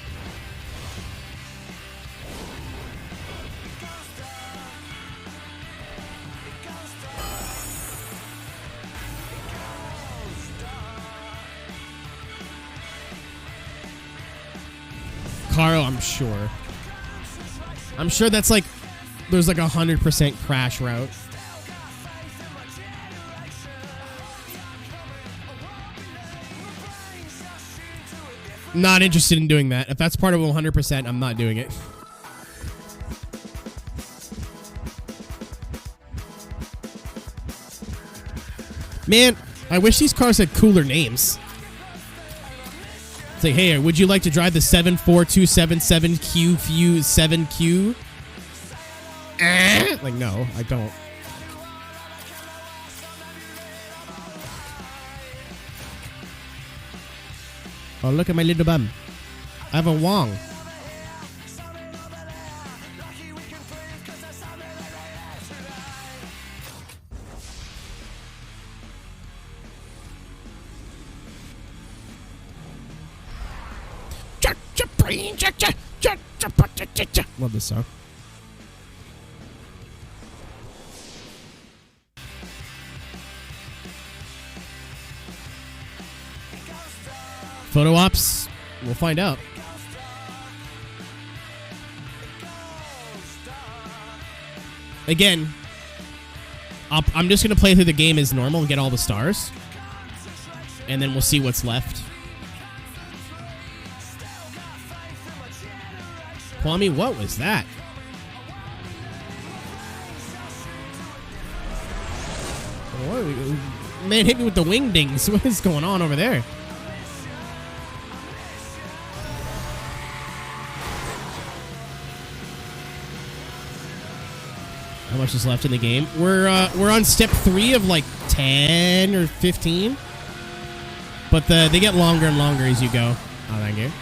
Carl, I'm sure. I'm sure that's like, there's like 100% crash route. Not interested in doing that. If that's part of 100%, I'm not doing it. Man, I wish these cars had cooler names. It's like, hey, would you like to drive the 74277Q Fuse 7Q? Like, no, I don't. Oh, look at my little bum. I have a Wong. Love this song. Photo ops? We'll find out. Again, I'm just going to play through the game as normal and get all the stars. And then we'll see what's left. Kwame, what was that? What? Man hit me with the wingdings. What is going on over there? How much is left in the game? We're on step 3 of like 10 or 15. But they get longer and longer as you go. Oh, thank you.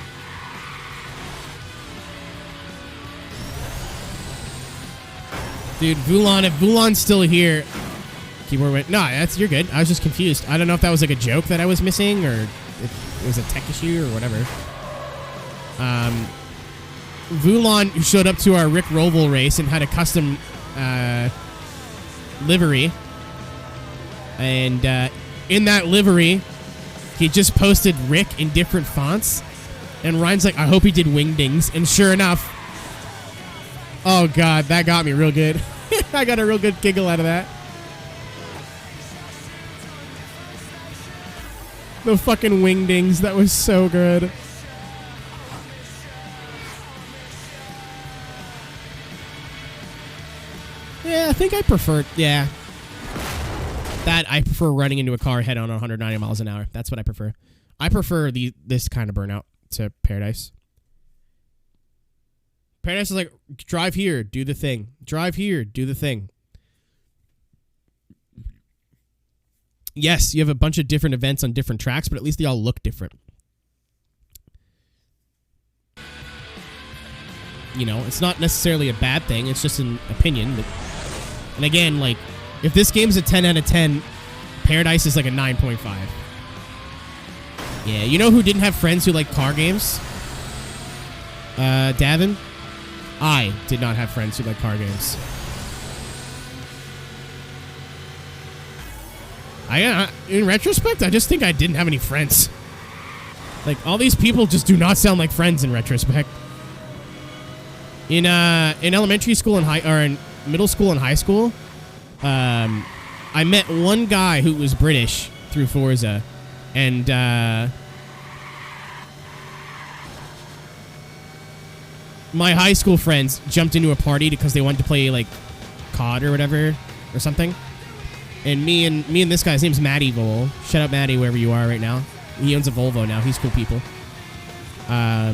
Dude, Vulon, if Vulon's still here... Keyboard went... No, you're good. I was just confused. I don't know if that was like a joke that I was missing, or if it was a tech issue, or whatever. Vulon, who showed up to our Rick Roval race and had a custom livery. And in that livery, he just posted Rick in different fonts. And Ryan's like, I hope he did wingdings. And sure enough... Oh, God, that got me real good. I got a real good giggle out of that. The fucking wingdings. That was so good. Yeah, I think I prefer... Yeah. I prefer running into a car head on 190 miles an hour. That's what I prefer. I prefer this kind of burnout to Paradise. Paradise is like, drive here, do the thing. Drive here, do the thing. Yes, you have a bunch of different events on different tracks, but at least they all look different. You know, it's not necessarily a bad thing. It's just an opinion. And again, like, if this game's a 10 out of 10, Paradise is like a 9.5. Yeah, you know who didn't have friends who like car games? Davin? I did not have friends who like car games. In retrospect, I just think I didn't have any friends. Like, all these people just do not sound like friends in retrospect. In elementary school and in middle school and high school, I met one guy who was British through Forza, and my high school friends jumped into a party because they wanted to play like COD or whatever or something. And me and this guy, his name's Matty Vol. Shout out Matty wherever you are right now. He owns a Volvo now. He's cool people. But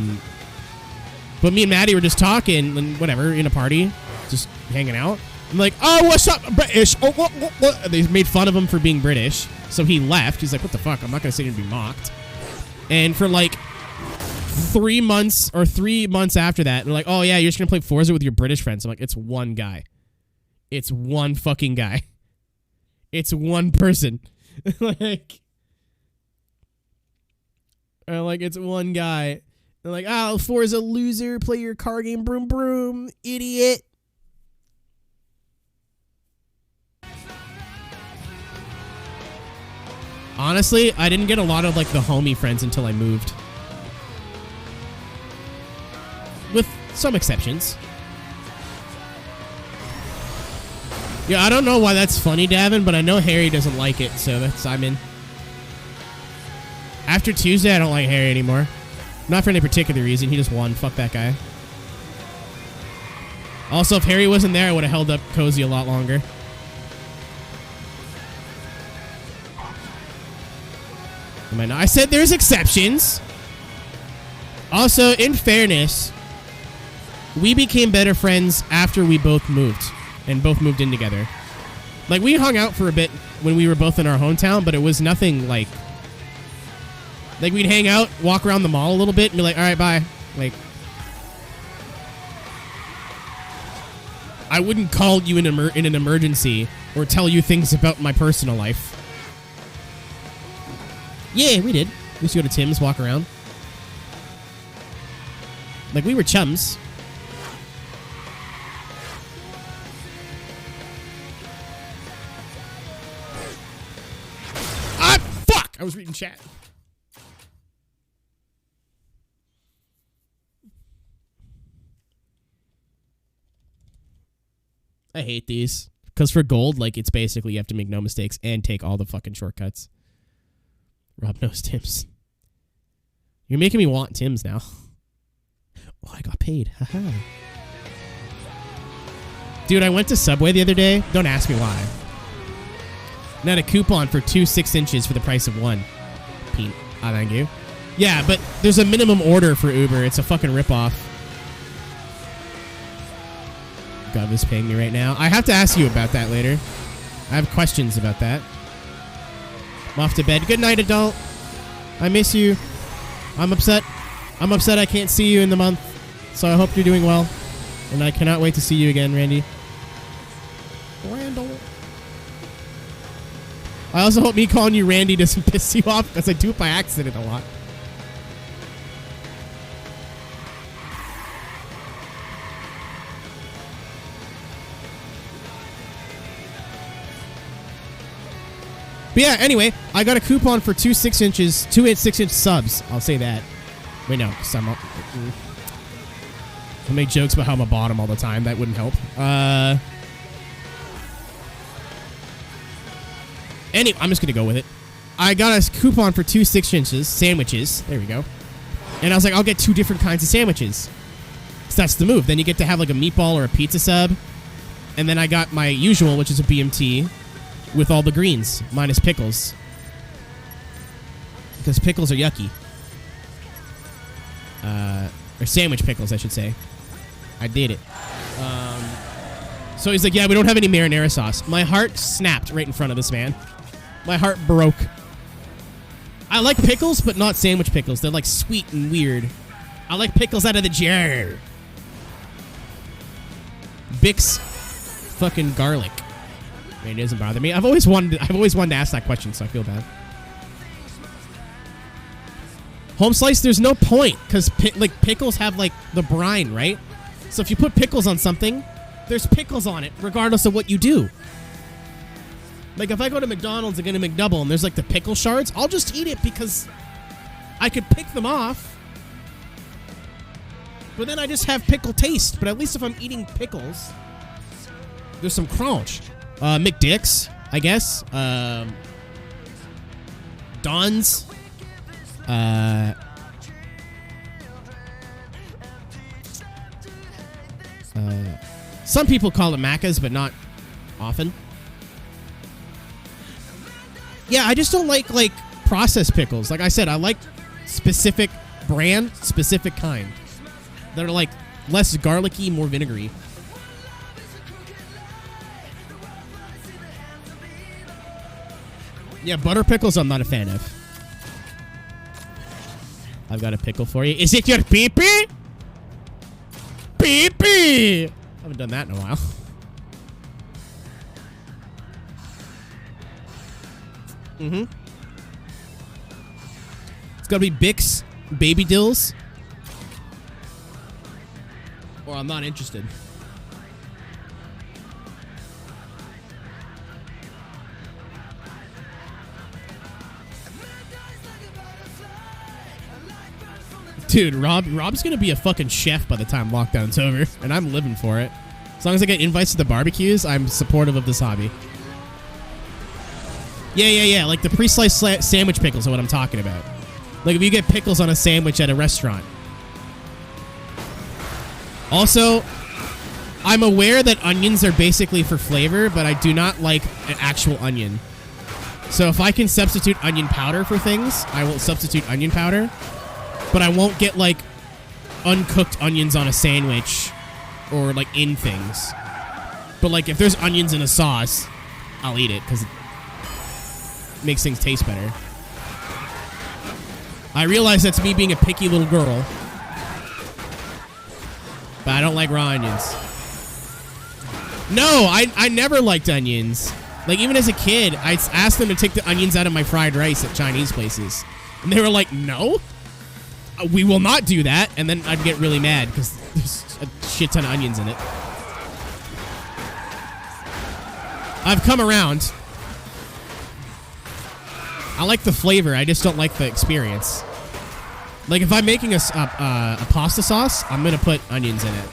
me and Matty were just talking and whatever in a party, just hanging out. I'm like, oh, what's up, British? Oh, what? They made fun of him for being British, so he left. He's like, what the fuck? I'm not gonna sit here and be mocked. And for like 3 months after that, they're like, oh yeah, you're just gonna play Forza with your British friends. I'm like, it's one guy. It's one fucking guy. It's one person. like, it's one guy. They're like, oh, Forza loser, play your car game, broom broom, idiot. Honestly, I didn't get a lot of like the homie friends until I moved. With some exceptions. Yeah, I don't know why that's funny, Davin, but I know Harry doesn't like it, so I'm in. After Tuesday, I don't like Harry anymore. Not for any particular reason. He just won. Fuck that guy. Also, if Harry wasn't there, I would have held up Cozy a lot longer. I said there's exceptions. Also, in fairness, we became better friends after we both moved. And both moved in together. Like, we hung out for a bit when we were both in our hometown, but it was nothing like... Like, we'd hang out, walk around the mall a little bit, and be like, alright, bye. Like... I wouldn't call you in an emergency or tell you things about my personal life. Yeah, we did. We used to go to Tim's, walk around. Like, we were chums. Ah, fuck! I was reading chat. I hate these. Because for gold, like, it's basically you have to make no mistakes and take all the fucking shortcuts. Rob knows Tim's. You're making me want Tim's now. Oh, I got paid. Haha. Dude, I went to Subway the other day. Don't ask me why. And I had a coupon for 2 6-inches for the price of 1. Pete. Ah, thank you. Yeah, but there's a minimum order for Uber. It's a fucking ripoff. God is paying me right now. I have to ask you about that later. I have questions about that. I'm off to bed. Good night, adult. I miss you. I'm upset. I'm upset I can't see you in the month. So I hope you're doing well. And I cannot wait to see you again, Randy. Randall. I also hope me calling you Randy doesn't piss you off, because I do it by accident a lot. But yeah, anyway, I got a coupon for 2 6-inch subs. I'll say that. Wait, no, because I'm up. I'll make jokes about how I'm a bottom all the time. That wouldn't help. Anyway, I'm just going to go with it. I got a coupon for 2 6-inches sandwiches. There we go. And I was like, I'll get 2 different kinds of sandwiches. So that's the move. Then you get to have like a meatball or a pizza sub. And then I got my usual, which is a BMT with all the greens, minus pickles. Because pickles are yucky. Or sandwich pickles, I should say. I did it. So he's like, yeah, we don't have any marinara sauce. My heart snapped right in front of this man. My heart broke. I like pickles, but not sandwich pickles. They're like sweet and weird. I like pickles out of the jar. Bix fucking garlic. I mean, it doesn't bother me. I've always wanted to ask that question, so I feel bad. Home slice, there's no point because pickles have like the brine, right? So if you put pickles on something, there's pickles on it, regardless of what you do. Like if I go to McDonald's and get a McDouble and there's like the pickle shards, I'll just eat it because I could pick them off. But then I just have pickle taste. But at least if I'm eating pickles, there's some crunch. McDick's, I guess. Don's. Some people call it Macca's, but not often. Yeah, I just don't like processed pickles. Like I said, I like specific brand, specific kind. That are like less garlicky, more vinegary. Yeah, butter pickles I'm not a fan of. I've got a pickle for you. Is it your pee-pee? Pee-pee! I haven't done that in a while. Mm-hmm. It's gotta be Bix Baby Dills. Or I'm not interested. Dude, Rob's gonna be a fucking chef by the time lockdown's over, and I'm living for it. As long as I get invites to the barbecues, I'm supportive of this hobby. Yeah. Like the pre-sliced sandwich pickles are what I'm talking about. Like if you get pickles on a sandwich at a restaurant. Also, I'm aware that onions are basically for flavor, but I do not like an actual onion. So if I can substitute onion powder for things, I will substitute onion powder. But I won't get, like, uncooked onions on a sandwich or, like, in things. But, like, if there's onions in a sauce, I'll eat it because it makes things taste better. I realize that's me being a picky little girl. But I don't like raw onions. No, I never liked onions. Like, even as a kid, I asked them to take the onions out of my fried rice at Chinese places. And they were like, no? We will not do that, and then I'd get really mad because there's a shit ton of onions in it. I've come around. I like the flavor, I just don't like the experience. Like if I'm making a pasta sauce, I'm gonna put onions in it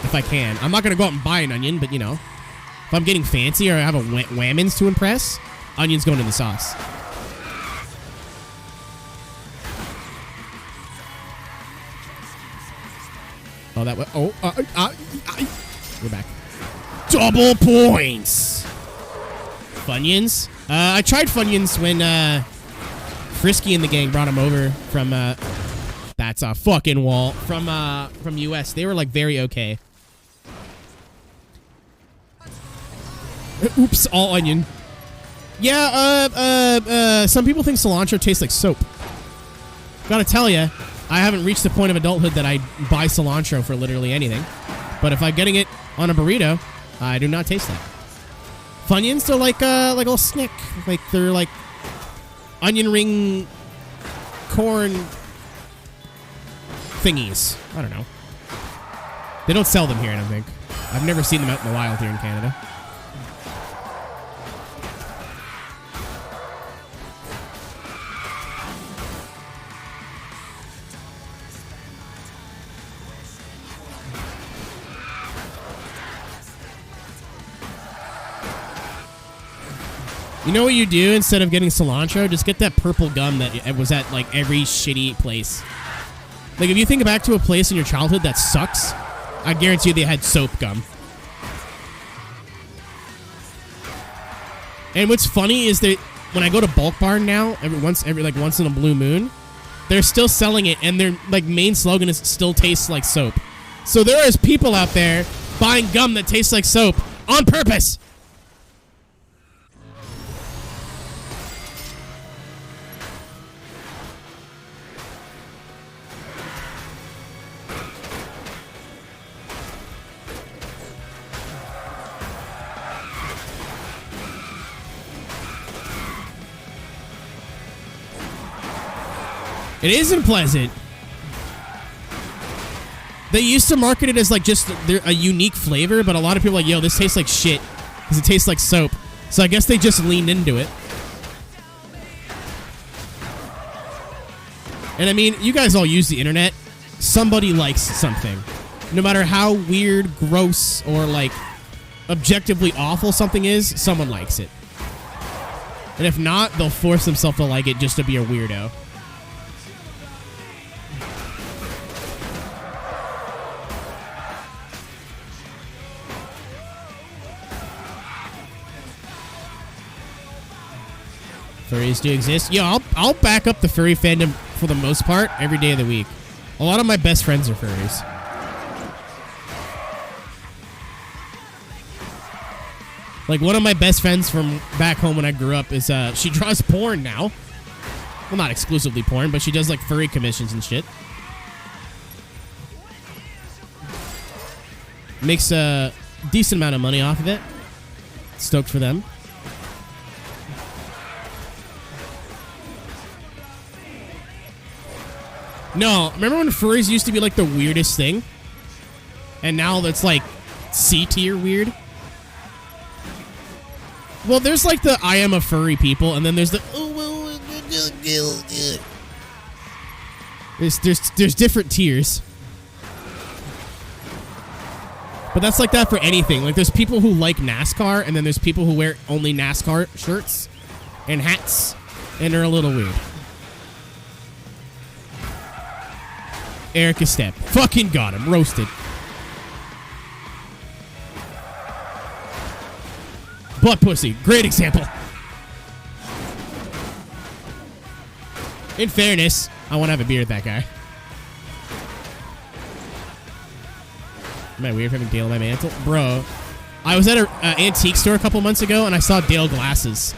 if I can. I'm not gonna go out and buy an onion, but you know, if I'm getting fancy or I have a whammons to impress, onions going in the sauce. Oh, that way. Oh, we're back. Double points. Funyuns. I tried Funyuns when Frisky and the gang brought him over from. That's a fucking wall from US. They were like very okay. Oops, all onion. Yeah. Some people think cilantro tastes like soap. Gotta tell you. I haven't reached the point of adulthood that I buy cilantro for literally anything. But if I'm getting it on a burrito, I do not taste that. Funyuns, they're like a little snack. Like, they're like onion ring corn thingies. I don't know. They don't sell them here, I don't think. I've never seen them out in the wild here in Canada. You know what you do instead of getting cilantro? Just get that purple gum that was at like every shitty place. Like if you think back to a place in your childhood that sucks, I guarantee you they had soap gum. And what's funny is that when I go to Bulk Barn now, once in a blue moon, they're still selling it, and their like main slogan is "Still tastes like soap." So there is people out there buying gum that tastes like soap on purpose. It isn't pleasant. They used to market it as like just a unique flavor, but a lot of people are like, yo, this tastes like shit because it tastes like soap. So I guess they just leaned into it. And I mean, you guys all use the internet. Somebody likes something. No matter how weird, gross, or like objectively awful something is, someone likes it. And if not, they'll force themselves to like it just to be a weirdo. Furries do exist. Yeah, I'll back up the furry fandom for the most part every day of the week. A lot of my best friends are furries. Like one of my best friends from back home when I grew up is she draws porn now. Well, not exclusively porn, but she does like furry commissions and shit. Makes a decent amount of money off of it. Stoked for them. No, remember when furries used to be like the weirdest thing? And now it's like C-tier weird? Well, there's like the I am a furry people, and then there's the there's different tiers. But that's like that for anything. Like there's people who like NASCAR, and then there's people who wear only NASCAR shirts and hats, and are a little weird. Erica Step. Fucking got him. Roasted. Butt pussy. Great example. In fairness, I want to have a beer with that guy. Am I weird for having Dale in my mantle? Bro, I was at an antique store a couple months ago, and I saw Dale glasses.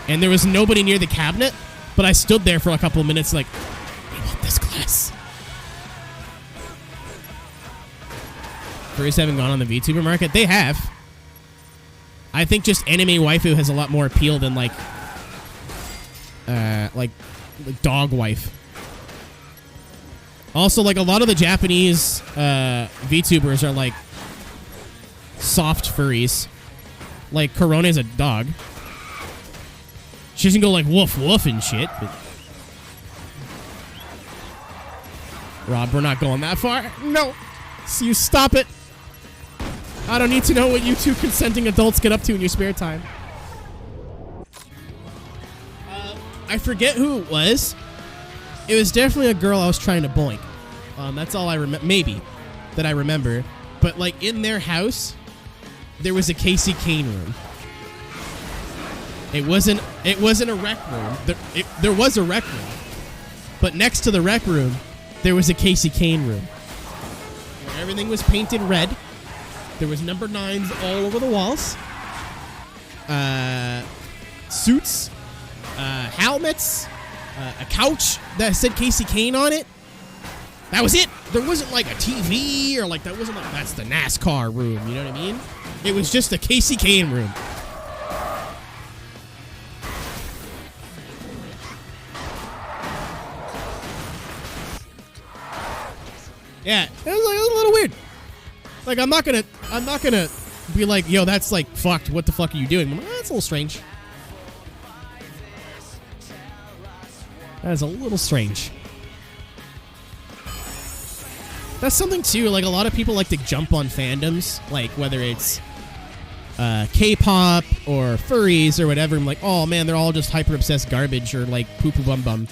And there was nobody near the cabinet, but I stood there for a couple of minutes like, I want this glass. Furries haven't gone on the VTuber market. They have. I think just anime waifu has a lot more appeal than like dog wife. Also, like a lot of the Japanese VTubers are like soft furries. Like Corona is a dog. She doesn't go like woof woof and shit. But Rob, we're not going that far. No. So you stop it. I don't need to know what you two consenting adults get up to in your spare time. I forget who it was. It was definitely a girl I was trying to boink. That's all I remember. Maybe that I remember. But like in their house, there was a Casey Kane room. It wasn't a rec room. There was a rec room, but next to the rec room, there was a Casey Kane room. Where everything was painted red. There was number 9s all over the walls. Suits, helmets, a couch that said Casey Kane on it. That was it. There wasn't like a TV or like that wasn't like that's the NASCAR room. You know what I mean? It was just a Casey Kane room. Yeah, it was a little weird. Like I'm not gonna be like, yo, that's like fucked. What the fuck are you doing? Like, that's a little strange. That is a little strange. That's something too. Like a lot of people like to jump on fandoms, like whether it's K-pop or furries or whatever. I'm like, oh man, they're all just hyper obsessed garbage or like poo poo bum bum.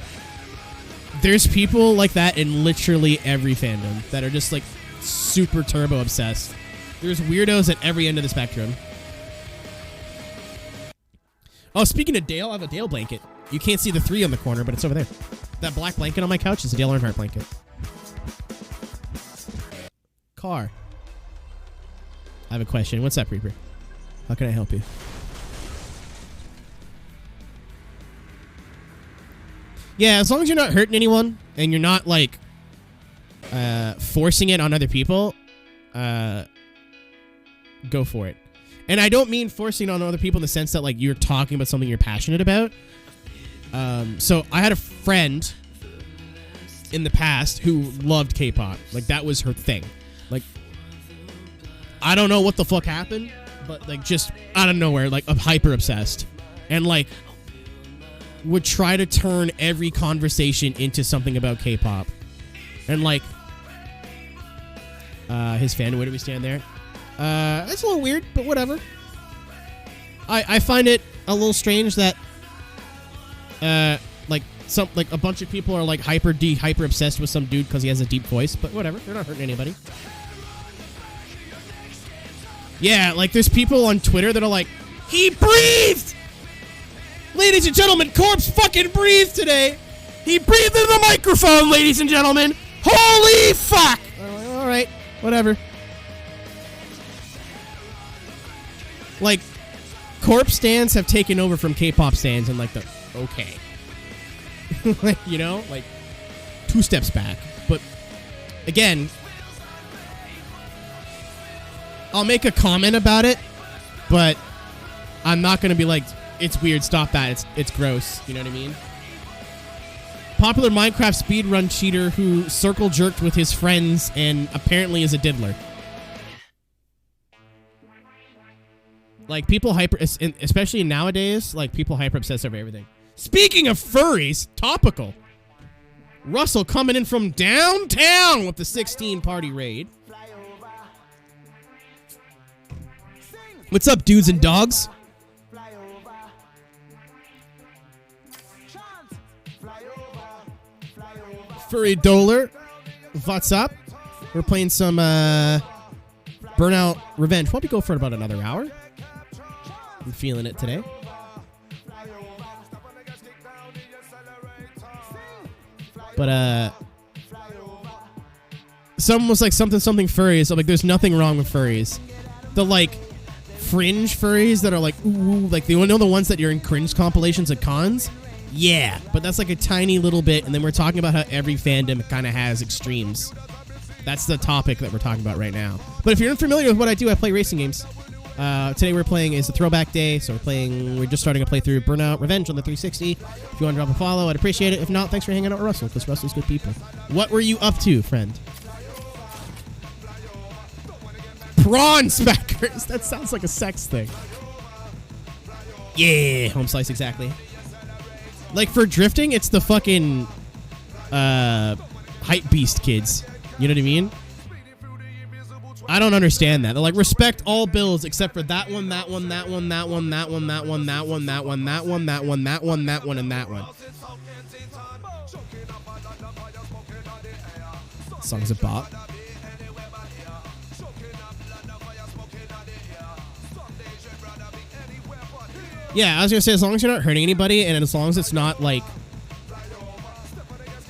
There's people like that in literally every fandom that are just like super turbo obsessed. There's weirdos at every end of the spectrum. Oh, speaking of Dale, I have a Dale blanket. You can't see the 3 on the corner, but it's over there. That black blanket on my couch is a Dale Earnhardt blanket. Car. I have a question. What's up, Reaper? How can I help you? Yeah, as long as you're not hurting anyone and you're not, like, forcing it on other people, go for it. And I don't mean forcing it on other people in the sense that, like, you're talking about something you're passionate about. So I had a friend in the past who loved K-pop. Like, that was her thing. Like, I don't know what the fuck happened, but, like, just out of nowhere, like, I'm hyper obsessed. And, like, would try to turn every conversation into something about K-pop. And, like, his fan, where do we stand there? It's a little weird, but whatever. I find it a little strange that, like a bunch of people are, like, hyper obsessed with some dude because he has a deep voice, but whatever. They're not hurting anybody. Yeah, like, there's people on Twitter that are like, he breathed! Ladies and gentlemen, Corpse fucking breathed today! He breathed into the microphone, ladies and gentlemen! Holy fuck! Alright, whatever. Like, Corpse stands have taken over from K-pop stands and, like, the okay. Like, you know? Like, 2 steps back. But, again, I'll make a comment about it, but I'm not going to be like, it's weird, stop that, it's gross. You know what I mean? Popular Minecraft speedrun cheater who circle jerked with his friends and apparently is a diddler. Like, people hyper, especially nowadays, like, people hyper obsess over everything. Speaking of furries, topical. Russell coming in from downtown with the 16 party raid. What's up, dudes and dogs? Furry Doler, what's up? We're playing some Burnout Revenge. Probably go for about another hour. I'm feeling it today. But someone was like something furries. I'm like, there's nothing wrong with furries. The like fringe furries that are like, ooh, like you know the ones that you're in cringe compilations at cons? Yeah, but that's like a tiny little bit, and then we're talking about how every fandom kind of has extremes. That's the topic that we're talking about right now. But if you're unfamiliar with what I do, I play racing games. Today we're playing is the throwback day, so we're just starting a playthrough Burnout Revenge on the 360. If you want to drop a follow, I'd appreciate it. If not, thanks for hanging out with Russell, because Russell's good people. What were you up to, friend? Prawn smackers! That sounds like a sex thing. Yeah, home slice, exactly. Like, for drifting, it's the fucking hype beast kids. You know what I mean? I don't understand that. They're like, respect all builds except for that one, that one, that one, that one, that one, that one, that one, that one, that one, that one, that one, that one, and that one. Song's a bop. Yeah, I was gonna say, as long as you're not hurting anybody, and as long as it's not like,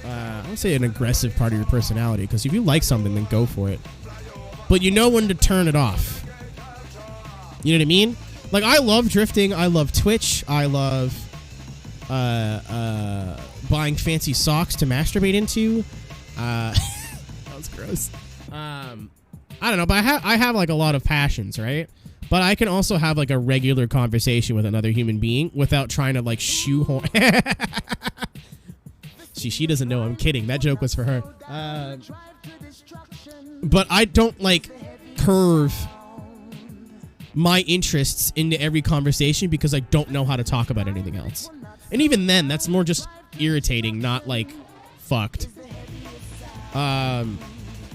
I don't say an aggressive part of your personality, because if you like something, then go for it. But you know when to turn it off. You know what I mean? Like, I love drifting. I love Twitch. I love buying fancy socks to masturbate into. That was gross. I don't know, but I have like a lot of passions, right? But I can also have like a regular conversation with another human being without trying to like shoehorn. She doesn't know. I'm kidding. That joke was for her. But I don't like curve my interests into every conversation because I don't know how to talk about anything else. And even then, that's more just irritating, not like fucked.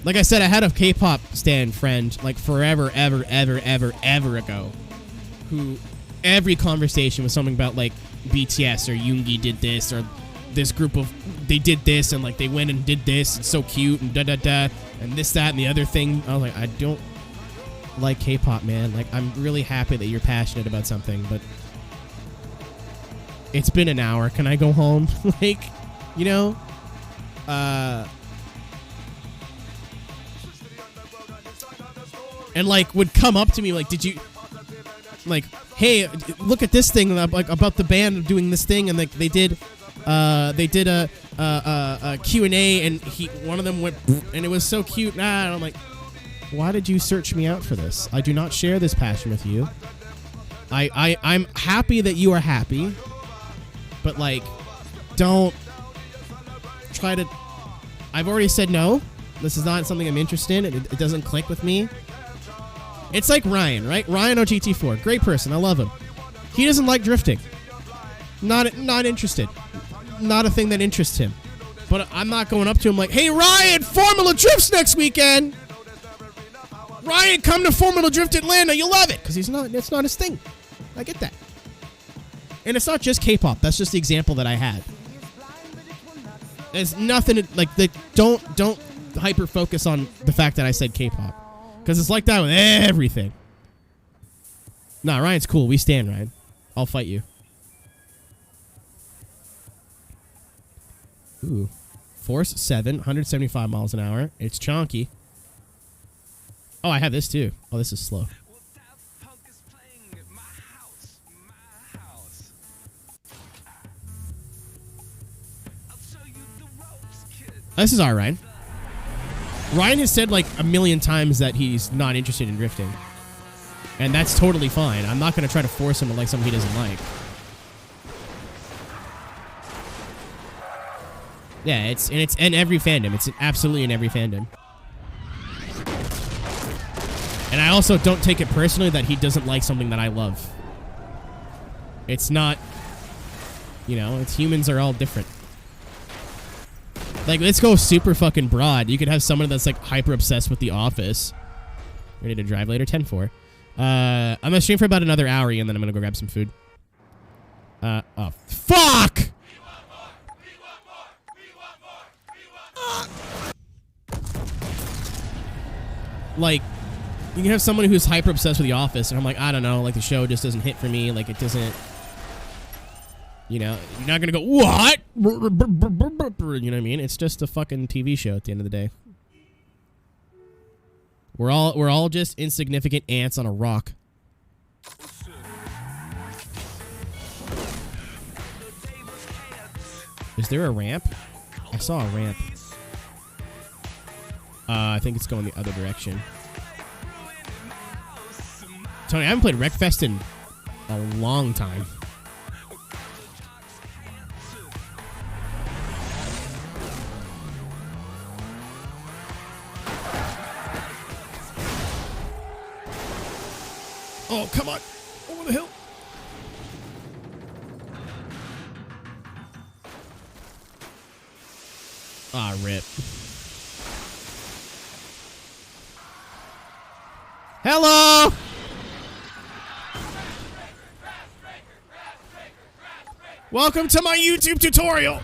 Like I said, I had a K-pop stan friend like forever, ever ago. who every conversation was something about like BTS or Yoongi did this or this group of they did this and like they went and did this. It's so cute and da da da and this that and the other thing. I was like, I don't like K-pop, man. Like, I'm really happy that you're passionate about something, but it's been an hour. Can I go home? Like, you know, and like would come up to me like, did you like, hey, look at this thing like about the band doing this thing, and like they did a Q&A, and one of them went and it was so cute. And I'm like, why did you search me out for this? I do not share this passion with you. I'm happy that you are happy, but like, don't try to. I've already said no. This is not something I'm interested in. It doesn't click with me. It's like Ryan, right? Ryan OGT4, great person. I love him. He doesn't like drifting. Not interested. Not a thing that interests him. But I'm not going up to him like, hey, Ryan, Formula Drifts next weekend. Ryan, come to Formula Drift Atlanta. You'll love it. Because it's not his thing. I get that. And it's not just K-pop. That's just the example that I had. There's nothing like don't hyper focus on the fact that I said K-pop. Because it's like that with everything. Nah, Ryan's cool. We stand, Ryan. I'll fight you. Ooh. Force 7, 175 miles an hour. It's chonky. Oh, I have this too. Oh, this is slow. This is all right. Ryan has said like a million times that he's not interested in drifting. And that's totally fine. I'm not going to try to force him to like something he doesn't like. Yeah, it's in every fandom. It's absolutely in every fandom. And I also don't take it personally that he doesn't like something that I love. It's not, you know, it's humans are all different. Like, let's go super fucking broad. You could have someone that's like hyper obsessed with The Office. Ready to drive later? 10-4. I'm gonna stream for about another hour, and then I'm gonna go grab some food. Oh, fuck! Like, you can have someone who's hyper obsessed with The Office, and I'm like, I don't know, like the show just doesn't hit for me. Like, it doesn't. You know, you're not gonna go, what? You know what I mean? It's just a fucking TV show at the end of the day. We're all just insignificant ants on a rock. Is there a ramp? I saw a ramp. I think it's going the other direction. Tony, I haven't played Wreckfest in a long time. Oh, come on. Over the hill. Ah, rip. Hello! Welcome to my YouTube tutorial.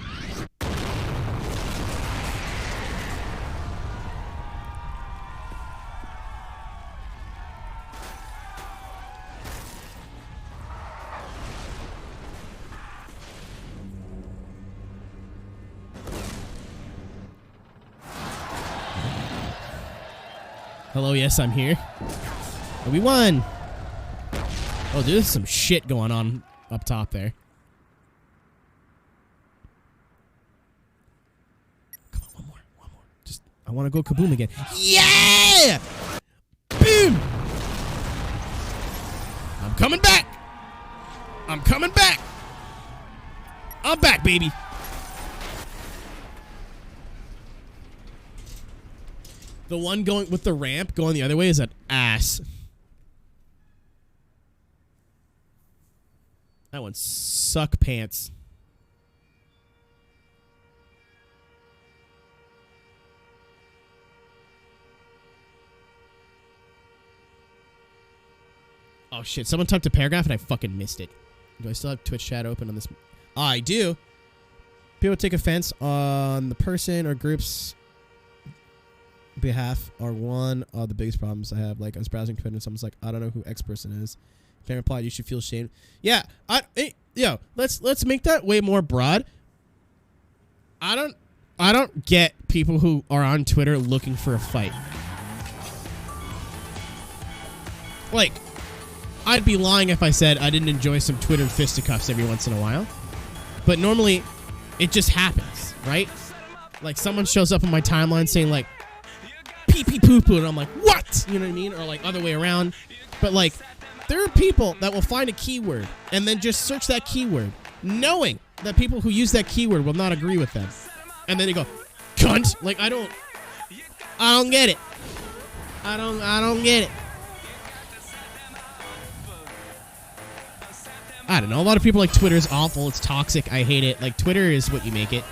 Hello, yes, I'm here. And we won. Oh, dude, there's some shit going on up top there. Come on, one more. Just, I want to go kaboom again. Yeah! Boom! I'm coming back. I'm coming back. I'm back, baby. The one going with the ramp going the other way is an ass. That one suck pants. Oh, shit. Someone typed a paragraph and I fucking missed it. Do I still have Twitch chat open on this? I do. People take offense on the person or group's behalf are one of the biggest problems I have. Like, I was browsing Twitter and someone's like, I don't know who X person is. Fan replied, you should feel shame. Yeah. Let's make that way more broad. I don't get people who are on Twitter looking for a fight. Like, I'd be lying if I said I didn't enjoy some Twitter fisticuffs every once in a while. But normally, it just happens, right? Like, someone shows up on my timeline saying, like, pee-pee poo-poo, and I'm like, what? You know what I mean? Or, like, other way around. But, like, there are people that will find a keyword and then just search that keyword, knowing that people who use that keyword will not agree with them. And then they go, cunt! Like, I don't get it. I don't get it. I don't know. A lot of people like Twitter is awful. It's toxic. I hate it. Like, Twitter is what you make it.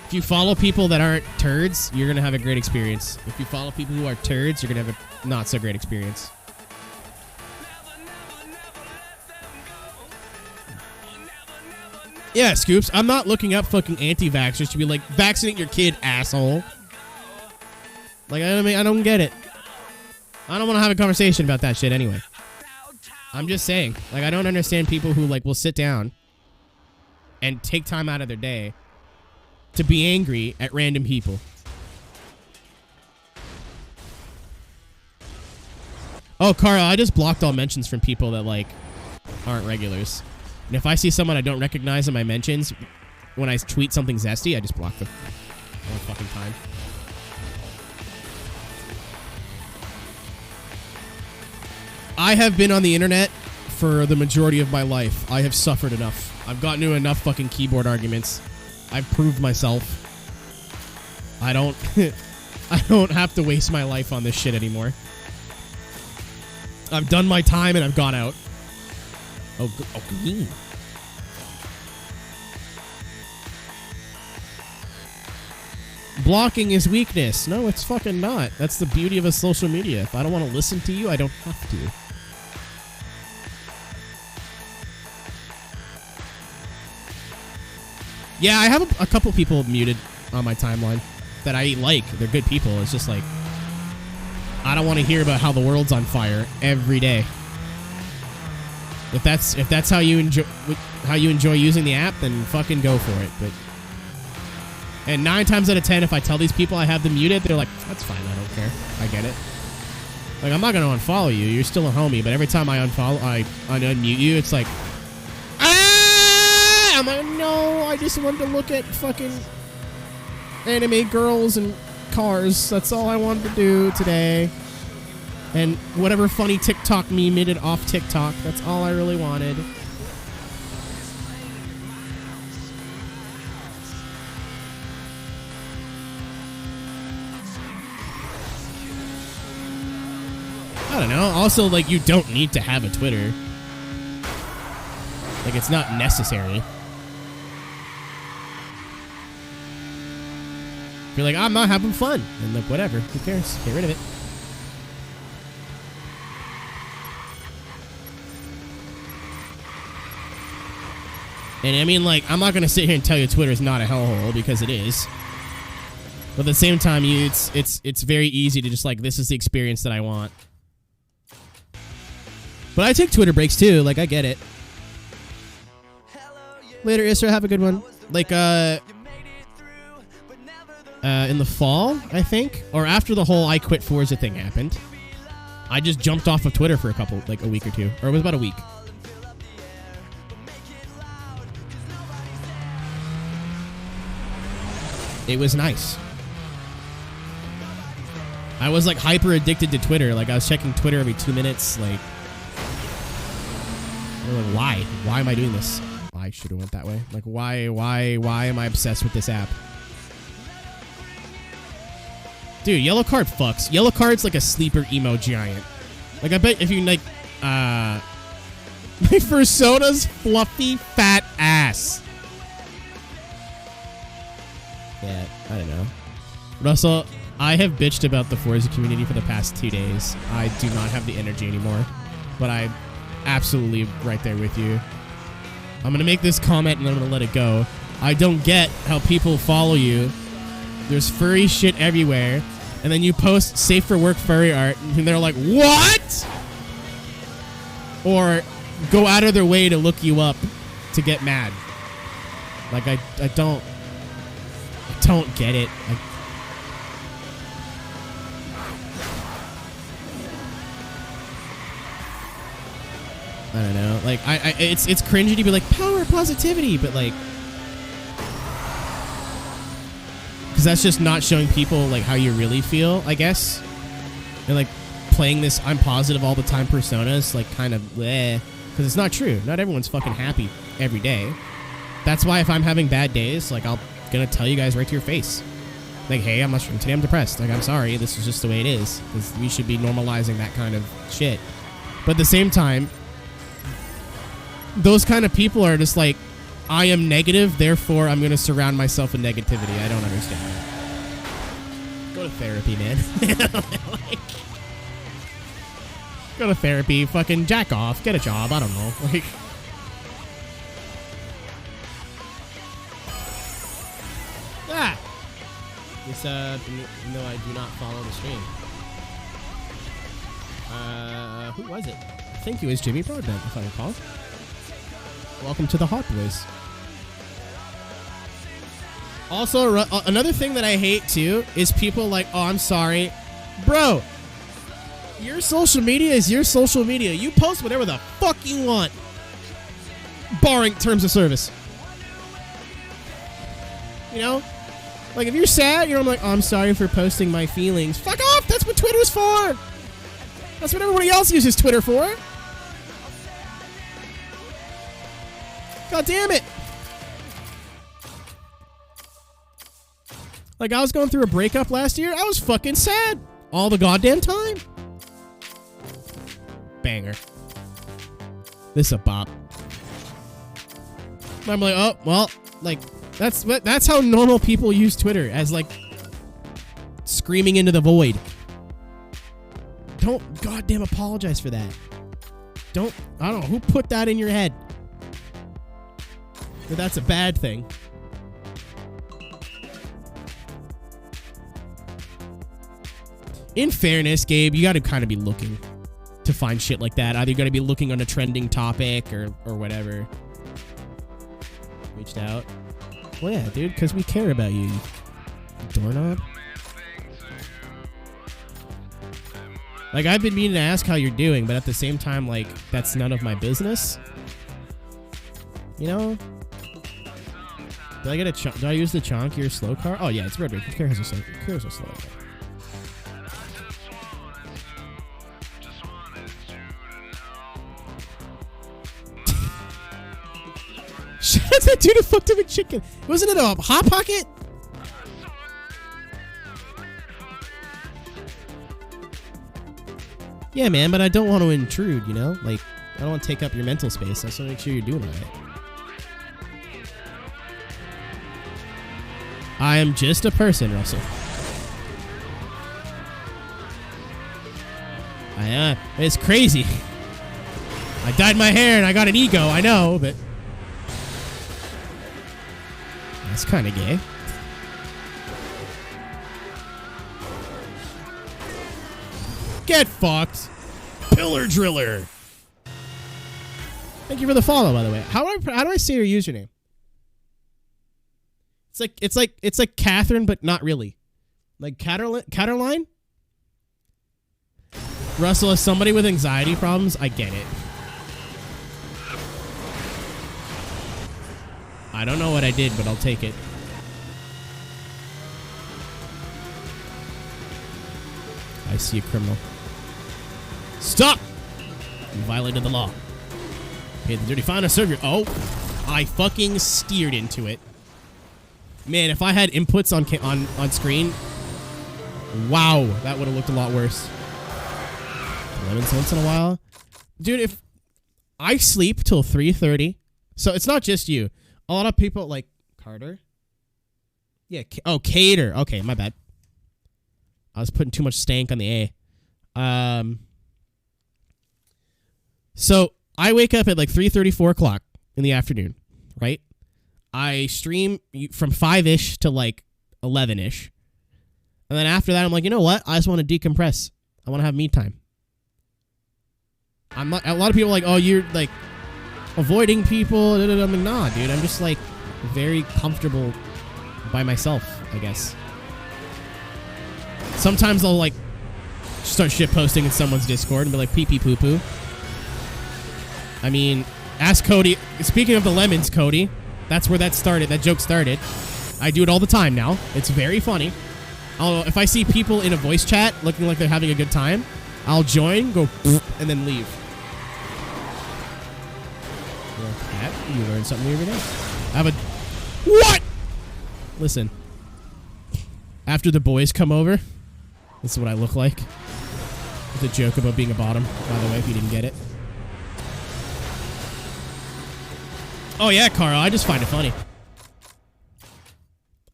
If you follow people that aren't turds, you're going to have a great experience. If you follow people who are turds, you're going to have a not so great experience. Yeah, Scoops. I'm not looking up fucking anti-vaxxers to be like, vaccinate your kid, asshole. Like, I don't get it. I don't want to have a conversation about that shit anyway. I'm just saying. Like, I don't understand people who, like, will sit down and take time out of their day to be angry at random people. Oh, Carl, I just blocked all mentions from people that, like, aren't regulars. And if I see someone I don't recognize in my mentions, when I tweet something zesty, I just block them all the fucking time. I have been on the internet for the majority of my life. I have suffered enough. I've gotten into enough fucking keyboard arguments. I've proved myself. I don't have to waste my life on this shit anymore. I've done my time and I've gone out. Oh, green. Blocking is weakness. No, it's fucking not. That's the beauty of a social media. If I don't want to listen to you, I don't have to. Yeah, I have a couple people muted on my timeline that I like. They're good people. It's just like, I don't want to hear about how the world's on fire every day. If that's how you enjoy using the app, then fucking go for it. But and 9 times out of 10, if I tell these people I have them muted, they're like, that's fine, I don't care. I get it. Like, I'm not gonna unfollow you. You're still a homie. But every time I unmute you, it's like, I'm like, no, I just wanted to look at fucking anime girls and cars. That's all I wanted to do today. And whatever funny TikTok meme made it off TikTok. That's all I really wanted. I don't know. Also, like, you don't need to have a Twitter. Like, it's not necessary. If you're like, I'm not having fun. And like, whatever. Who cares? Get rid of it. And I mean, like, I'm not going to sit here and tell you Twitter is not a hellhole, because it is. But at the same time, it's very easy to just like, this is the experience that I want. But I take Twitter breaks too. Like, I get it. Later, Isra. Have a good one. Like, in the fall, I think, or after the whole I quit Forza thing happened, I just jumped off of Twitter for a week or two, or it was about a week. It was nice. I was like hyper addicted to Twitter. Like, I was checking Twitter every 2 minutes. Like, why? Why am I doing this? I should have went that way. Like, why am I obsessed with this app? Dude, yellow card fucks. Yellow card's like a sleeper emo giant. Like, I bet if you like, my Persona's fluffy fat ass. Yeah, I don't know. But also, I have bitched about the Forza community for the past 2 days. I do not have the energy anymore. But I'm absolutely right there with you. I'm going to make this comment and I'm going to let it go. I don't get how people follow you. There's furry shit everywhere. And then you post safe for work furry art and they're like, what? Or go out of their way to look you up to get mad. Like, I don't get it. I don't know. Like, it's cringy to be like, power positivity, but like, because that's just not showing people like how you really feel, I guess. And like playing this I'm positive all the time persona is like kind of bleh, because it's not true. Not everyone's fucking happy every day. That's why if I'm having bad days, like I'm gonna tell you guys right to your face. Like, hey, today I'm depressed. Like, I'm sorry, this is just the way it is. Because we should be normalizing that kind of shit. But at the same time, those kind of people are just like, I am negative, therefore I'm going to surround myself with negativity. I don't understand that. Go to therapy, man. Like, go to therapy, fucking jack off, get a job, I don't know. Like, this, no, I do not follow the stream. Who was it? I think it was Jimmy Broadbent, if I recall. Welcome to the Hot Boys. Also, another thing that I hate, too, is people like, oh, I'm sorry. Bro, your social media is your social media. You post whatever the fuck you want. Barring terms of service. You know? Like, if you're sad, I'm like, oh, I'm sorry for posting my feelings. Fuck off! That's what Twitter's for! That's what everybody else uses Twitter for. God damn it. Like, I was going through a breakup last year. I was fucking sad. All the goddamn time. Banger. This is a bop. I'm like, oh, well, like, that's how normal people use Twitter, as, like, screaming into the void. Don't goddamn apologize for that. I don't know, who put that in your head? But that's a bad thing. In fairness, Gabe, you got to kind of be looking to find shit like that. Either you got to be looking on a trending topic or whatever. Reached out. Well, yeah, dude, because we care about you, you doorknob. Like, I've been meaning to ask how you're doing, but at the same time, like, that's none of my business. You know? Do I use the chonkier slow car? Oh, yeah, it's Red Rig. Who cares a slow car? Shout out to that dude who fucked up a chicken. Wasn't it a Hot Pocket? Yeah, man, but I don't want to intrude, you know? Like, I don't want to take up your mental space. I just want to make sure you're doing all right. I am just a person, Russell. It's crazy. I dyed my hair and I got an ego, I know, but that's kind of gay. Get fucked. Pillar Driller. Thank you for the follow, by the way. How do I say your username? It's like Catherine, but not really. Like Caterline? Russell, as somebody with anxiety problems, I get it. I don't know what I did, but I'll take it. I see a criminal. Stop! You violated the law. Pay the dirty fine or serve your... Oh, I fucking steered into it. Man, if I had inputs on screen, wow, that would have looked a lot worse. Lemons once in a while. Dude, if I sleep till 3:30, so it's not just you. A lot of people like Carter. Yeah, oh, Cater. Okay, my bad. I was putting too much stank on the A. So I wake up at like 3:30, 4 o'clock in the afternoon, right? I stream from 5-ish to like 11-ish. And then after that, I'm like, you know what? I just want to decompress. I want to have me time. I'm not. A lot of people are like, oh, you're like avoiding people. I'm like, nah, dude. I'm just like very comfortable by myself, I guess. Sometimes I'll like start shit posting in someone's Discord and be like, pee pee poo poo. I mean, ask Cody. Speaking of the lemons, Cody, that's where that started. That joke started. I do it all the time now. It's very funny. If I see people in a voice chat looking like they're having a good time, I'll join, go, and then leave. Cat, you learn something new every day. I have a... What? Listen. After the boys come over, this is what I look like. It's a joke about being a bottom, by the way, if you didn't get it. Oh, yeah, Carl, I just find it funny.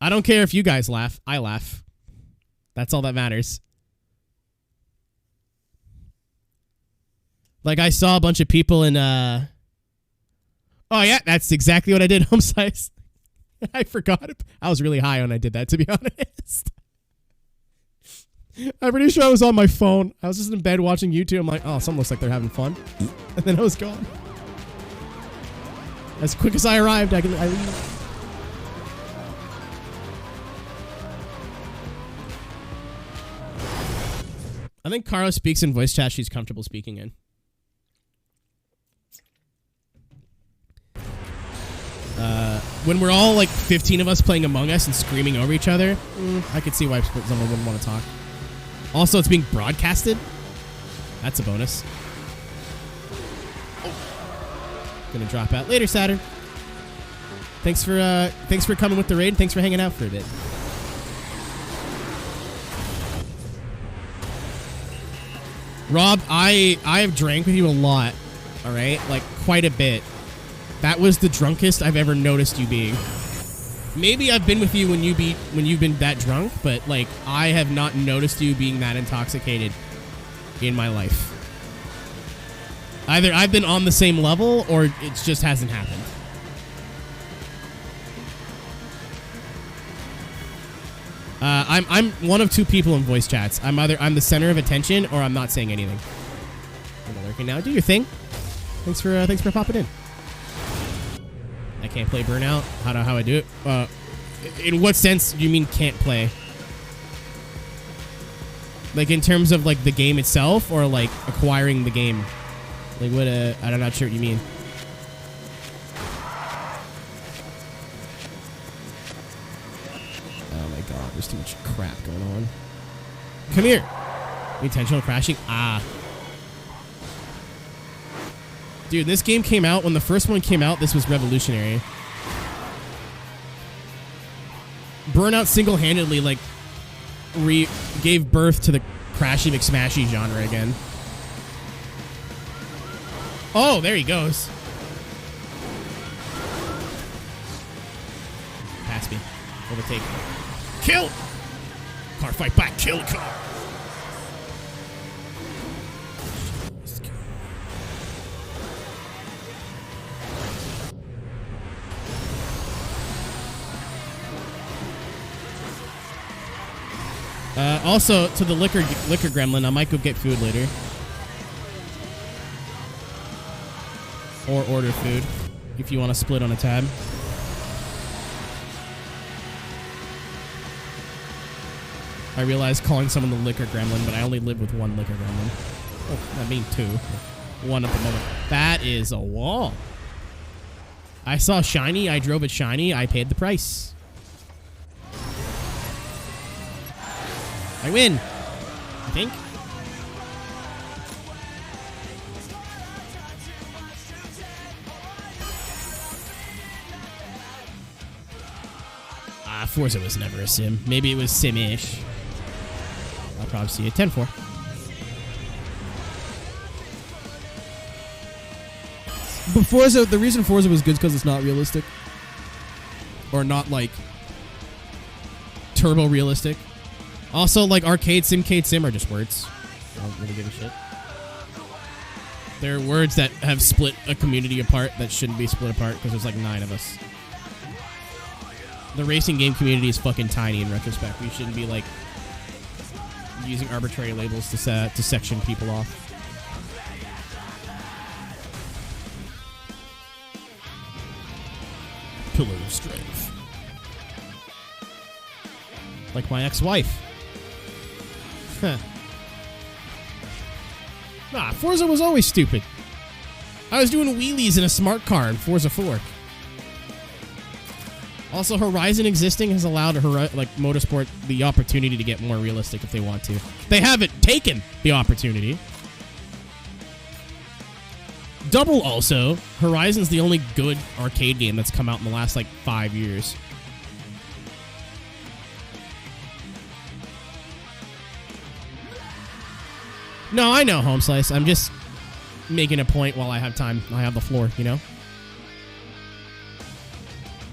I don't care if you guys laugh. I laugh. That's all that matters. Like, I saw a bunch of people in, Oh, yeah, that's exactly what I did. Home size. I forgot. I was really high when I did that, to be honest. I'm pretty sure I was on my phone. I was just in bed watching YouTube. I'm like, oh, someone looks like they're having fun. And then I was gone. As quick as I arrived, I leave. I think Kara speaks in voice chat she's comfortable speaking in. When we're all like 15 of us playing Among Us and screaming over each other, I could see why someone wouldn't want to talk. Also, it's being broadcasted. That's a bonus. Gonna drop out later, Saturn. Thanks for coming with the raid. Thanks for hanging out for a bit. Rob, I have drank with you a lot. All right, like quite a bit. That was the drunkest I've ever noticed you being. Maybe I've been with you when you've been that drunk, but like I have not noticed you being that intoxicated in my life. Either I've been on the same level or it just hasn't happened. I'm one of two people in voice chats. I'm the center of attention or I'm not saying anything. I'm lurking now. Do your thing. Thanks for popping in. I can't play Burnout. How I do it? In what sense do you mean can't play? Like in terms of like the game itself or like acquiring the game? Like what? I'm not sure what you mean. Oh my god, there's too much crap going on. Come here. Intentional crashing. Ah. Dude, this game came out when the first one came out. This was revolutionary. Burnout single-handedly like gave birth to the crashy McSmashy genre again. Oh, there he goes. Pass me. Overtake. Kill! Car fight back. Kill car. Also, to the liquor gremlin, I might go get food later. Or order food, if you want to split on a tab. I realize calling someone the liquor gremlin, but I only live with one liquor gremlin. Oh, I mean two. One at the moment. That is a wall. I saw shiny, I drove it shiny, I paid the price. I win, I think. Forza was never a sim. Maybe it was sim-ish. I'll probably see it. 10-4. But Forza, the reason Forza was good is because it's not realistic. Or not, like, turbo realistic. Also, like, arcade, simcade, are just words. I don't really give a shit. They're words that have split a community apart that shouldn't be split apart because there's like 9 of us. The racing game community is fucking tiny in retrospect. We shouldn't be, like, using arbitrary labels to section people off. Pillar of strength. Like my ex-wife. Huh. Nah, Forza was always stupid. I was doing wheelies in a smart car in Forza 4. Also, Horizon existing has allowed Motorsport the opportunity to get more realistic if they want to. They haven't taken the opportunity. Double also, Horizon's the only good arcade game that's come out in the last, like, 5 years. No, I know, Home Slice. I'm just making a point while I have time. I have the floor, you know?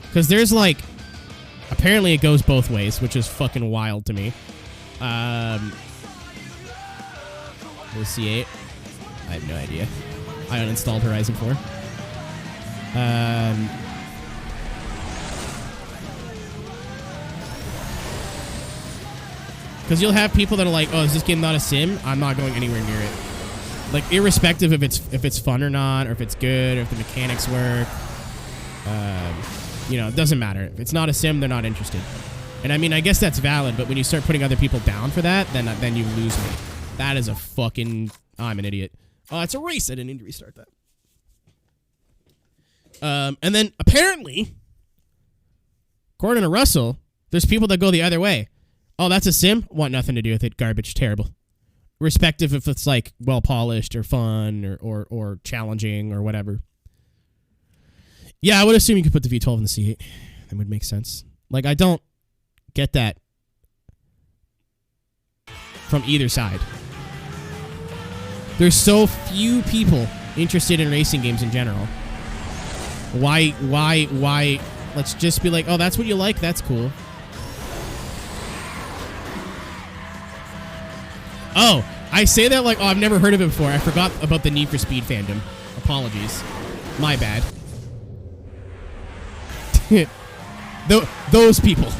Because there's, like... Apparently it goes both ways, which is fucking wild to me. The C8. I have no idea. I uninstalled Horizon 4. Because you'll have people that are like, oh, is this game not a sim? I'm not going anywhere near it. Like, irrespective if it's fun or not, or if it's good, or if the mechanics work. You know, it doesn't matter. If it's not a sim, they're not interested. And I mean, I guess that's valid, but when you start putting other people down for that, then you lose me. That is a fucking... Oh, I'm an idiot. Oh, it's a race. I didn't need to restart that. And then, apparently, according to Russell, there's people that go the other way. Oh, that's a sim? Want nothing to do with it. Garbage. Terrible. Irrespective if it's, like, well-polished or fun or challenging or whatever. Yeah, I would assume you could put the V12 in the C8. That would make sense. Like, I don't get that from either side. There's so few people interested in racing games in general. Why? Let's just be like, oh, that's what you like? That's cool. Oh, I say that like, oh, I've never heard of it before. I forgot about the Need for Speed fandom. Apologies. My bad. Those people.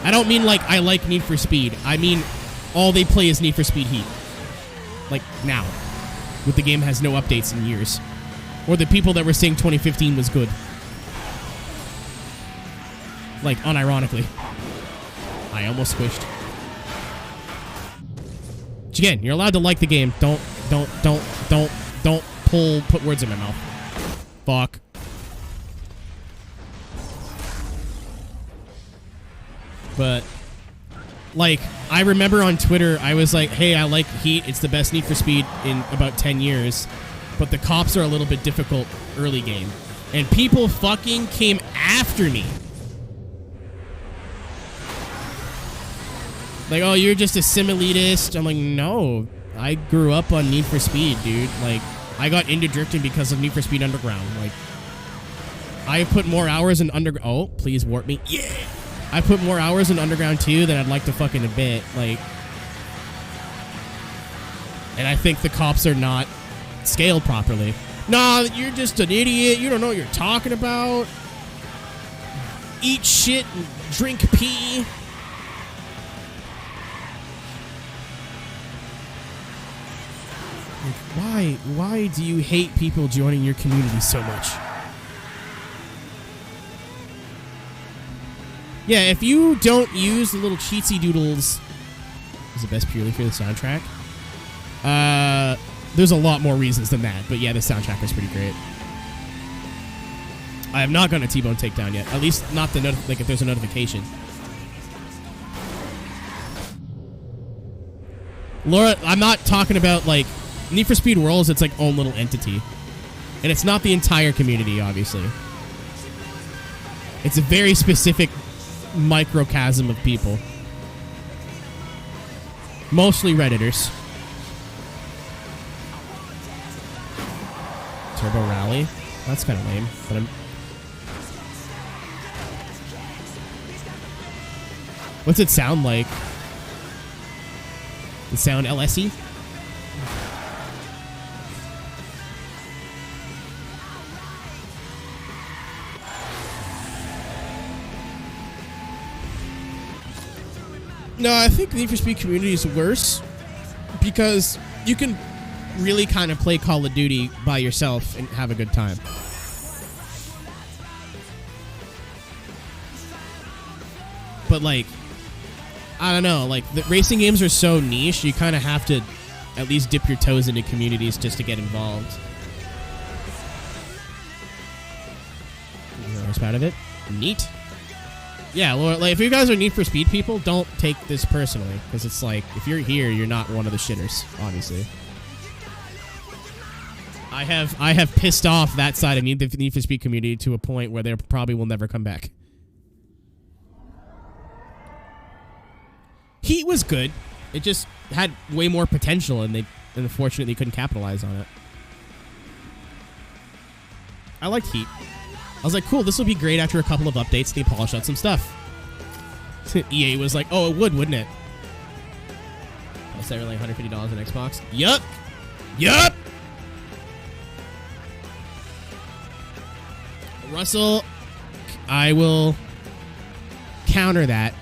I don't mean like I like Need for Speed. I mean all they play is Need for Speed Heat. Like now. With the game has no updates in years. Or the people that were saying 2015 was good. Like unironically. I almost squished. Which again, you're allowed to like the game. Don't put words in my mouth. Fuck. But, like, I remember on Twitter, I was like, hey, I like Heat. It's the best Need for Speed in about 10 years. But the cops are a little bit difficult early game. And people fucking came after me. Like, oh, you're just a sim-elitist. I'm like, no. I grew up on Need for Speed, dude. Like, I got into drifting because of Need for Speed Underground. Like, I put more hours in Underground. Oh, please warp me. Yeah! I put more hours in Underground 2 than I'd like to fucking admit. Like, and I think the cops are not scaled properly. Nah, you're just an idiot. You don't know what you're talking about. Eat shit and drink pee. Like, why do you hate people joining your community so much? Yeah, if you don't use the little cheatsy doodles, is it best purely for the soundtrack? There's a lot more reasons than that, but yeah, the soundtrack is pretty great. I have not gotten a T-bone takedown yet. At least not the like if there's a notification. Laura, I'm not talking about like Need for Speed Worlds. It's like own little entity, and it's not the entire community. Obviously, it's a very specific microcosm of people, mostly Redditors. Turbo Rally? That's kind of lame, but I'm... What's it sound like? The sound LSE. No, I think Need for Speed Community is worse because you can really kind of play Call of Duty by yourself and have a good time. But like, I don't know, like the racing games are so niche, you kind of have to at least dip your toes into communities just to get involved. Most out of it. Neat. Yeah, well, like, if you guys are Need for Speed people, don't take this personally, because it's like, if you're here, you're not one of the shitters, obviously. I have pissed off that side of the Need for Speed community to a point where they probably will never come back. Heat was good. It just had way more potential, and unfortunately couldn't capitalize on it. I liked Heat. I was like, cool, this will be great after a couple of updates. They polish out some stuff. EA was like, oh, it would, wouldn't it? Was that really $150 on Xbox? Yup. Yup. Russell, I will counter that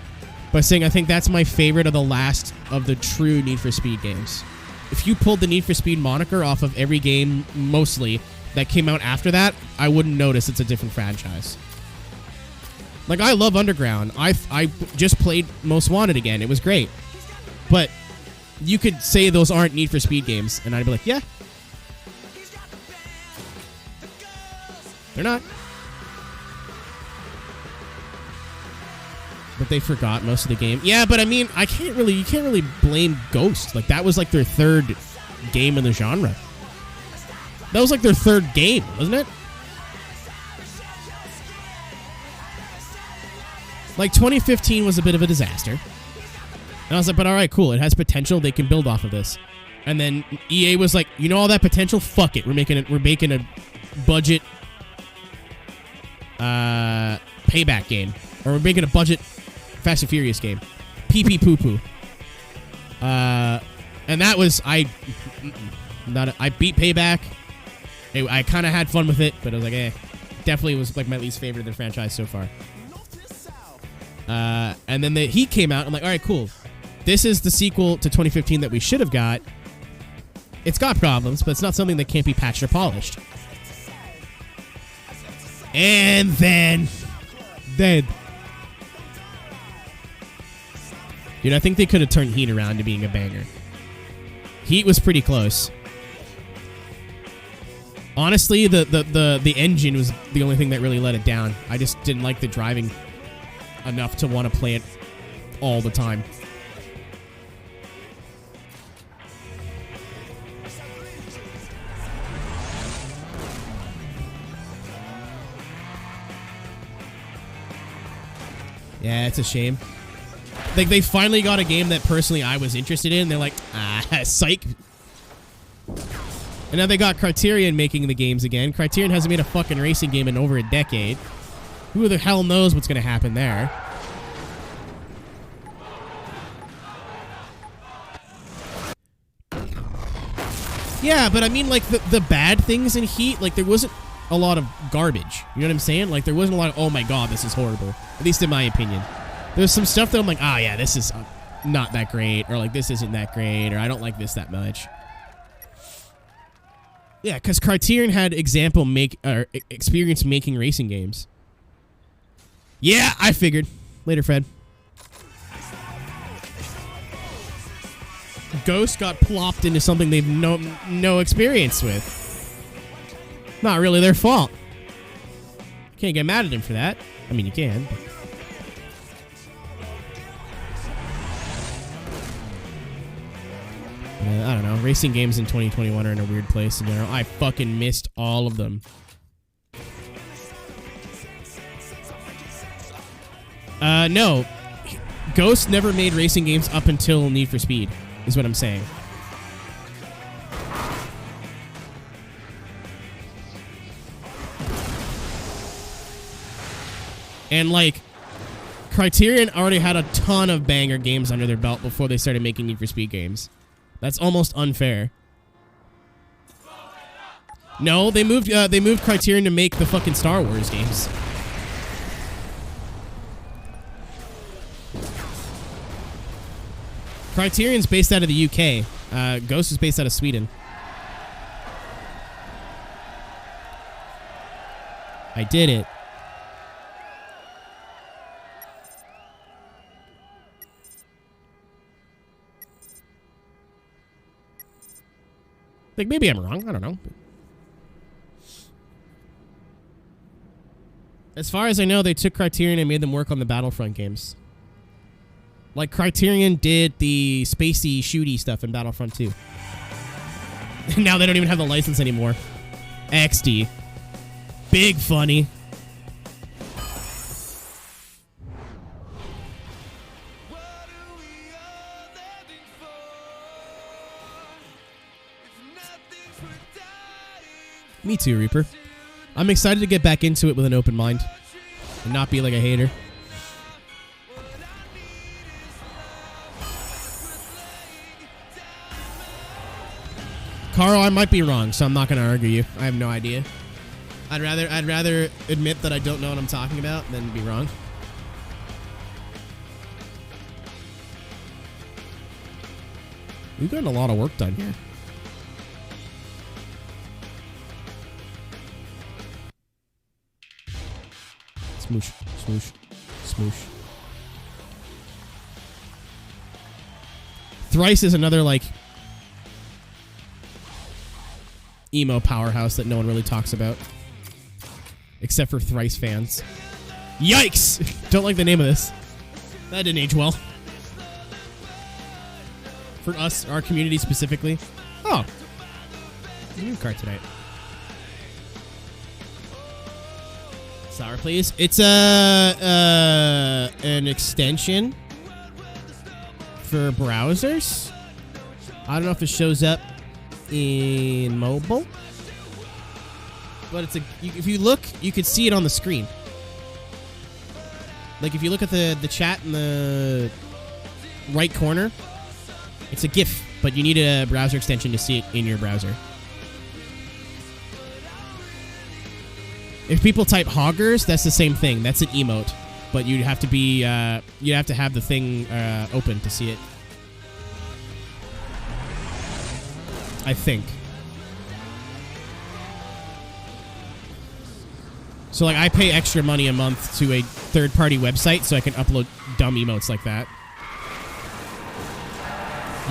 by saying I think that's my favorite of the last of the true Need for Speed games. If you pulled the Need for Speed moniker off of every game, mostly, that came out after that, I wouldn't notice it's a different franchise. Like, I love Underground. I just played Most Wanted again. It was great. But you could say those aren't Need for Speed games, and I'd be like, yeah. They're not. But they forgot most of the game. Yeah, but I mean, you can't really blame Ghost. Like, that was like their third game in the genre. That was like their third game, wasn't it? Like, 2015 was a bit of a disaster. And I was like, but all right, cool. It has potential. They can build off of this. And then EA was like, you know all that potential? Fuck it. We're making a budget payback game. Or we're making a budget Fast and Furious game. Pee-pee poo-poo. And that was, I beat Payback. I kind of had fun with it, but I was like, definitely was like my least favorite of the franchise so far. And then the Heat came out. I'm like, all right, cool. This is the sequel to 2015 that we should have got. It's got problems, but it's not something that can't be patched or polished. And then. Dude, I think they could have turned Heat around to being a banger. Heat was pretty close. Honestly, the engine was the only thing that really let it down. I just didn't like the driving enough to want to play it all the time. Yeah, it's a shame. Like, they finally got a game that personally I was interested in. They're like, psych. And now they got Criterion making the games again. Criterion hasn't made a fucking racing game in over a decade. Who the hell knows what's going to happen there? Yeah, but I mean, like, the bad things in Heat, like, there wasn't a lot of garbage. You know what I'm saying? Like, there wasn't a lot of, oh my god, this is horrible. At least in my opinion. There's some stuff that I'm like, yeah, this is not that great. Or, like, this isn't that great. Or I don't like this that much. Yeah, because Criterion had experience making racing games. Yeah, I figured. Later, Fred. Ghost got plopped into something they've no experience with. Not really their fault. Can't get mad at him for that. I mean, you can. I don't know. Racing games in 2021 are in a weird place in general. I fucking missed all of them. No. Ghost never made racing games up until Need for Speed, is what I'm saying. And, like, Criterion already had a ton of banger games under their belt before they started making Need for Speed games. That's almost unfair. No, they moved Criterion to make the fucking Star Wars games. Criterion's based out of the UK. Ghost is based out of Sweden. I did it. Like, maybe I'm wrong. I don't know. As far as I know, they took Criterion and made them work on the Battlefront games. Like, Criterion did the spacey, shooty stuff in Battlefront 2. And now they don't even have the license anymore. XD. Big funny. Me too, Reaper. I'm excited to get back into it with an open mind and not be like a hater. Carl, I might be wrong, so I'm not going to argue you. I have no idea. I'd rather admit that I don't know what I'm talking about than be wrong. We've gotten a lot of work done here. Smoosh, smoosh, smoosh. Thrice is another, like, emo powerhouse that no one really talks about. Except for Thrice fans. Yikes! Don't like the name of this. That didn't age well. For us, our community specifically. Oh. New card tonight. Sour, please. It's an extension for browsers. I don't know if it shows up in mobile, but it's if you look, you could see it on the screen. Like if you look at the chat in the right corner, it's a GIF, but you need a browser extension to see it in your browser. If people type hoggers, that's the same thing. That's an emote, but you'd have to be you have to have the thing open to see it. I think. So like I pay extra money a month to a third-party website so I can upload dumb emotes like that.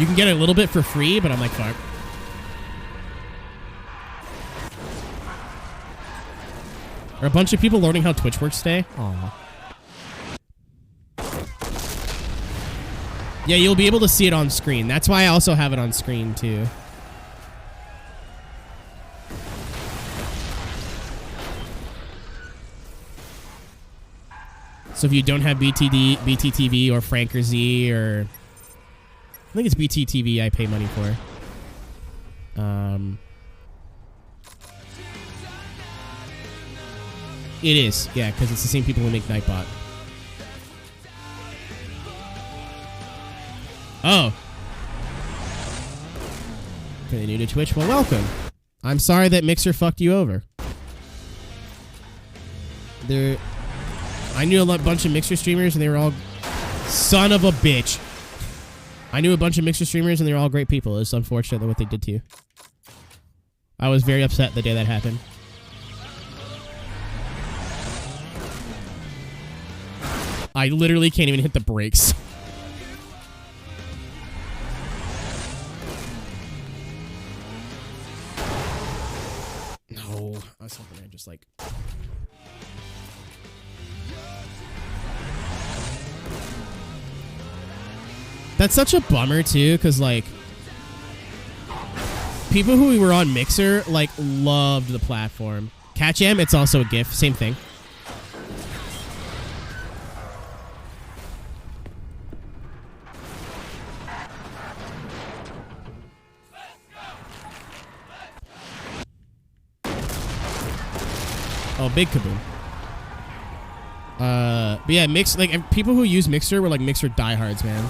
You can get a little bit for free, but I'm like, fuck. Are a bunch of people learning how Twitch works today? Aww. Yeah, you'll be able to see it on screen. That's why I also have it on screen, too. So if you don't have BTTV or Franker Z or... I think it's BTTV I pay money for. It is, yeah, because it's the same people who make Nightbot. Oh. Fairly new to Twitch. Well, welcome. I'm sorry that Mixer fucked you over. I knew a bunch of Mixer streamers, and they were all... Son of a bitch. I knew a bunch of Mixer streamers, and they were all great people. It's unfortunate what they did to you. I was very upset the day that happened. I literally can't even hit the brakes. No, that's something I just like... That's such a bummer, too, because, like, people who were on Mixer, like, loved the platform. Catchem, it's also a GIF. Same thing. Oh, big kaboom. But yeah, like, people who use Mixer were, like, Mixer diehards, man.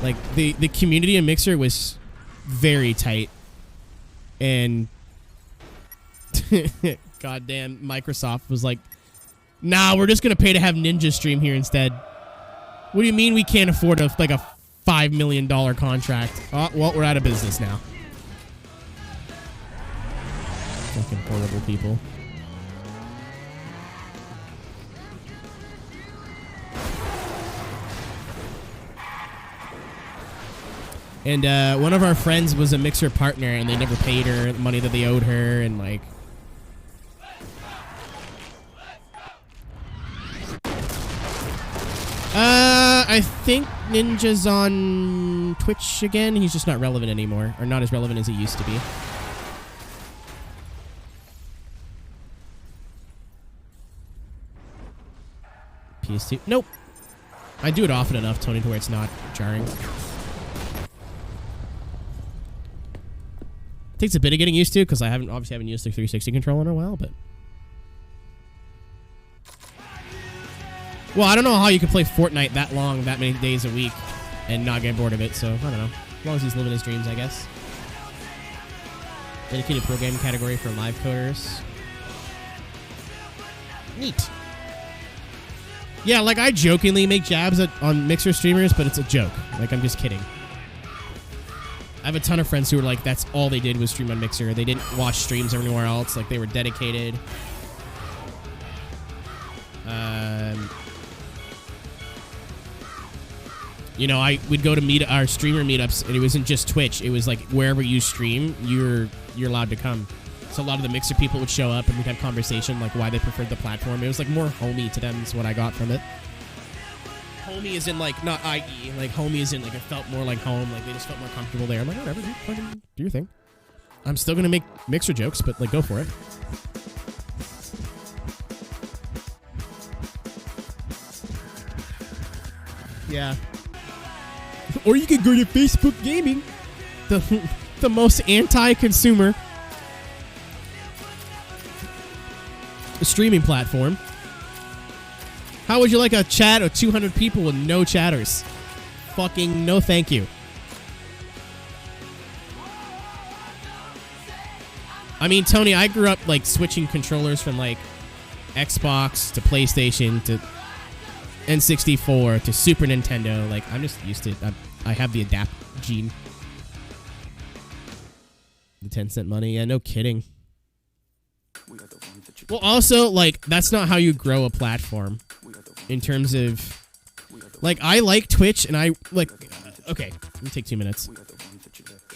Like, the community of Mixer was very tight. And goddamn, Microsoft was like, nah, we're just going to pay to have Ninja stream here instead. What do you mean we can't afford a $5 million contract? Oh, well, we're out of business now. Fucking horrible people. And one of our friends was a Mixer partner, and they never paid her the money that they owed her, and like... I think Ninja's on Twitch again. He's just not relevant anymore, or not as relevant as he used to be. PS2. Nope. I do it often enough, Tony, to where it's not jarring. Takes a bit of getting used to, because I obviously haven't used the 360 controller in a while, but... Well, I don't know how you can play Fortnite that long, that many days a week, and not get bored of it, so I don't know. As long as he's living his dreams, I guess. Dedicated programming category for live coders. Neat. Yeah, like, I jokingly make jabs on Mixer streamers, but it's a joke. Like, I'm just kidding. I have a ton of friends who were like, that's all they did was stream on Mixer. They didn't watch streams anywhere else. Like, they were dedicated. You know, we'd go to our streamer meetups, and it wasn't just Twitch. It was like wherever you stream, you're allowed to come. So a lot of the Mixer people would show up, and we'd have conversation like why they preferred the platform. It was like more homey to them is what I got from it. Homey is in like not IE, like homey is in like it felt more like home. Like they just felt more comfortable there. I'm like, whatever, dude, fucking do your thing. I'm still gonna make Mixer jokes, but like go for it. Yeah. Or you could go to Facebook Gaming, the most anti-consumer streaming platform. How would you like a chat of 200 people with no chatters? Fucking no thank you. I mean, Tony, I grew up like switching controllers from like Xbox to PlayStation to N64 to Super Nintendo. Like, I'm just used to it. I have the adapt gene. The 10-cent money. Yeah, no kidding. Well, also, like, that's not how you grow a platform. In terms of... Like, I like Twitch, and I, like... Okay, let me take 2 minutes.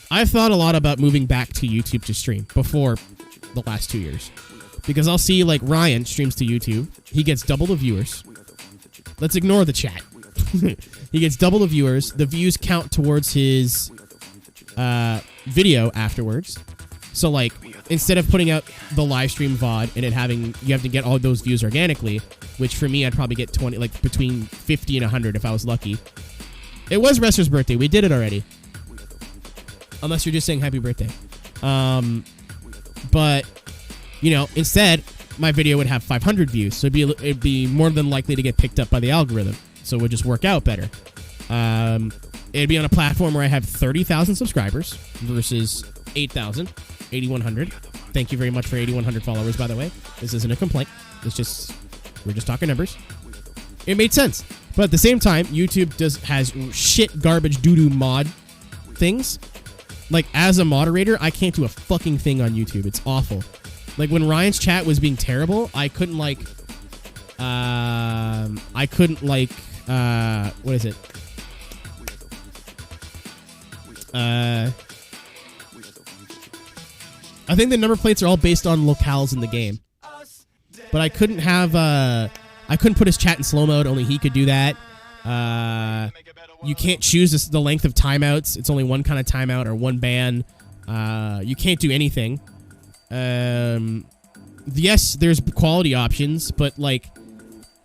I've thought a lot about moving back to YouTube to stream before the last 2 years. Because I'll see, like, Ryan streams to YouTube. He gets double the viewers. Let's ignore the chat. He gets double the viewers. The views count towards his video afterwards. So, like, instead of putting out the live stream VOD and you have to get all those views organically, which for me, I'd probably get 20, like, between 50 and 100 if I was lucky. It was Rester's birthday. We did it already. Unless you're just saying happy birthday. But, you know, instead... my video would have 500 views, so it'd be more than likely to get picked up by the algorithm, so it would just work out better. It'd be on a platform where I have 30,000 subscribers versus 8,000, 8,100. Thank you very much for 8,100 followers, by the way. This isn't a complaint. We're just talking numbers. It made sense. But at the same time, YouTube has shit garbage doo-doo mod things. Like, as a moderator, I can't do a fucking thing on YouTube. It's awful. Like, when Ryan's chat was being terrible, I couldn't, like... what is it? I think the number plates are all based on locales in the game. But I couldn't have, I couldn't put his chat in slow mode. Only he could do that. You can't choose the length of timeouts. It's only one kind of timeout or one ban. You can't do anything. Yes, there's quality options, but like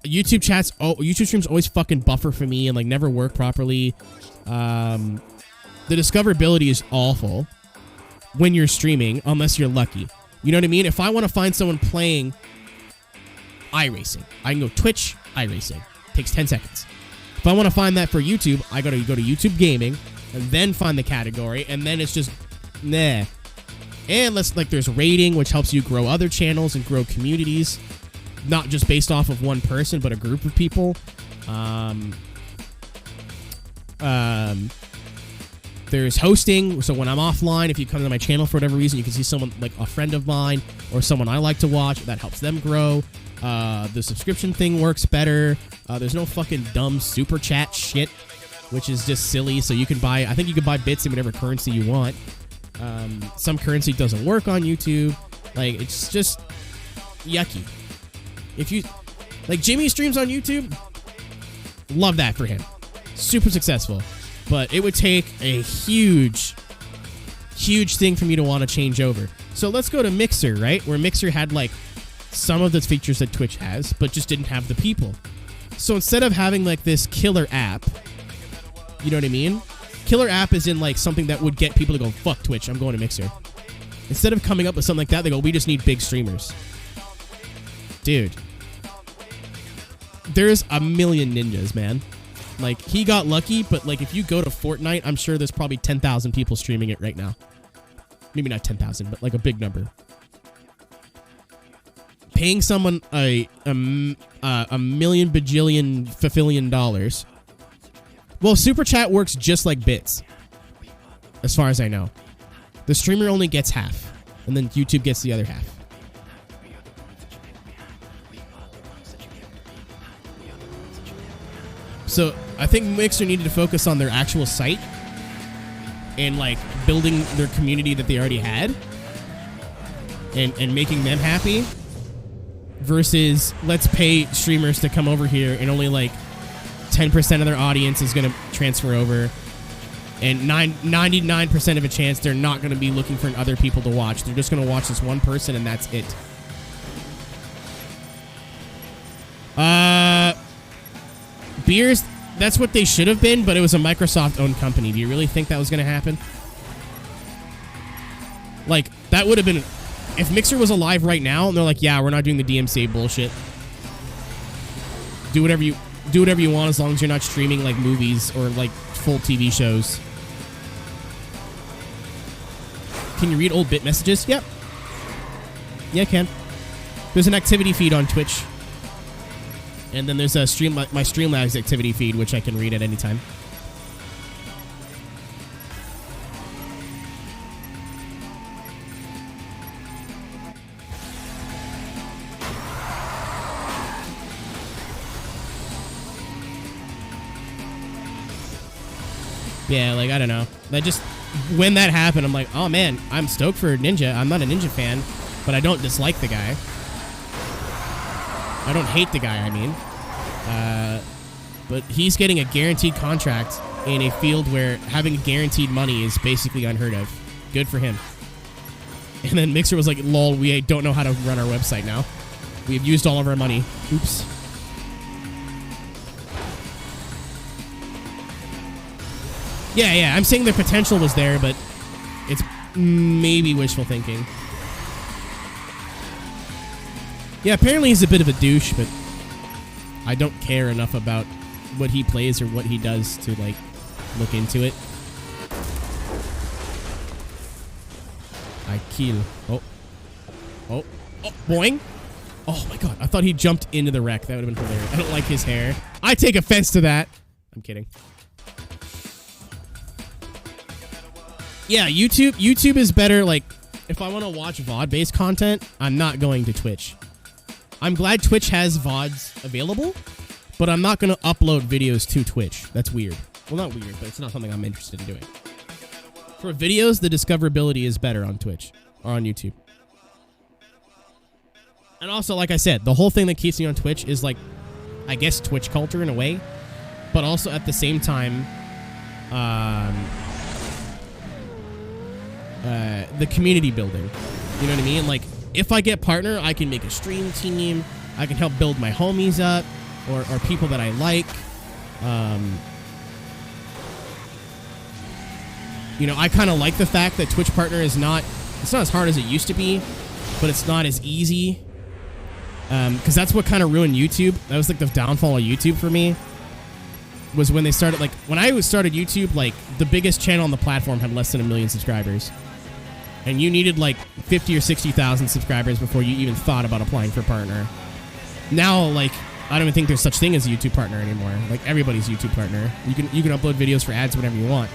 YouTube streams always fucking buffer for me and like never work properly. The discoverability is awful when you're streaming, unless you're lucky. You know what I mean? If I want to find someone playing iRacing, I can go Twitch, iRacing. Takes 10 seconds. If I want to find that for YouTube, I gotta go to YouTube Gaming, and then find the category, and then it's just nah. And there's rating, which helps you grow other channels and grow communities, not just based off of one person, but a group of people. There's hosting, so when I'm offline, if you come to my channel for whatever reason, you can see someone like a friend of mine or someone I like to watch. That helps them grow. The subscription thing works better. There's no fucking dumb super chat shit, which is just silly. So you can buy, I think you can buy bits in whatever currency you want. Some currency doesn't work on YouTube. Like, it's just yucky. If you, like, Jimmy streams on YouTube, love that for him. Super successful. But it would take a huge thing for me to want to change over. So let's go to Mixer, right? Where Mixer had, like, some of the features that Twitch has, but just didn't have the people. So instead of having, like, this killer app, you know what I mean? Killer app is in, like, something that would get people to go, fuck Twitch, I'm going to Mixer. Instead of coming up with something like that, they go, we just need big streamers. Dude. There's a million ninjas, man. Like, he got lucky, but, like, if you go to Fortnite, I'm sure there's probably 10,000 people streaming it right now. Maybe not 10,000, but, like, a big number. Paying someone a million bajillion fulfillion dollars. Well, Super Chat works just like bits, as far as I know. The streamer only gets half, and then YouTube gets the other half. So I think Mixer needed to focus on their actual site and, like, building their community that they already had and making them happy versus let's pay streamers to come over here and only, like, 10% of their audience is going to transfer over, and 99% of a chance they're not going to be looking for other people to watch. They're just going to watch this one person, and that's it. Beers, that's what they should have been, but it was a Microsoft-owned company. Do you really think that was going to happen? Like, that would have been... If Mixer was alive right now, and they're like, yeah, we're not doing the DMCA bullshit. Do whatever you want as long as you're not streaming, like, movies or, like, full TV shows. Can you read old bit messages? Yep. Yeah, I can. There's an activity feed on Twitch. And then there's a my Streamlabs activity feed, which I can read at any time. Yeah, like, I don't know. When that happened, I'm like, oh man, I'm stoked for Ninja. I'm not a Ninja fan, but I don't dislike the guy. I don't hate the guy, I mean. But he's getting a guaranteed contract in a field where having guaranteed money is basically unheard of. Good for him. And then Mixer was like, lol, we don't know how to run our website now. We've used all of our money. Oops. Yeah, I'm saying the potential was there, but it's maybe wishful thinking. Yeah, apparently he's a bit of a douche, but I don't care enough about what he plays or what he does to, like, look into it. I kill. Oh, boing. Oh my god, I thought he jumped into the wreck. That would have been hilarious. I don't like his hair. I take offense to that. I'm kidding. Yeah, YouTube is better. Like, if I want to watch VOD-based content, I'm not going to Twitch. I'm glad Twitch has VODs available, but I'm not going to upload videos to Twitch. That's weird. Well, not weird, but it's not something I'm interested in doing. For videos, the discoverability is better on Twitch or on YouTube. And also, like I said, the whole thing that keeps me on Twitch is, like, I guess Twitch culture in a way, but also at the same time, the community building. You know what I mean? Like, if I get partner, I can make a stream team. I can help build my homies up or people that I like. You know, I kind of like the fact that Twitch partner is not as hard as it used to be, but it's not as easy. Because that's what kind of ruined YouTube. That was like the downfall of YouTube for me. was when they started, like, when I started YouTube, like, the biggest channel on the platform had less than 1 million subscribers. And you needed, like, 50 or 60,000 subscribers before you even thought about applying for partner. Now, like, I don't even think there's such thing as a YouTube partner anymore. Like, everybody's YouTube partner. You can upload videos for ads whenever you want.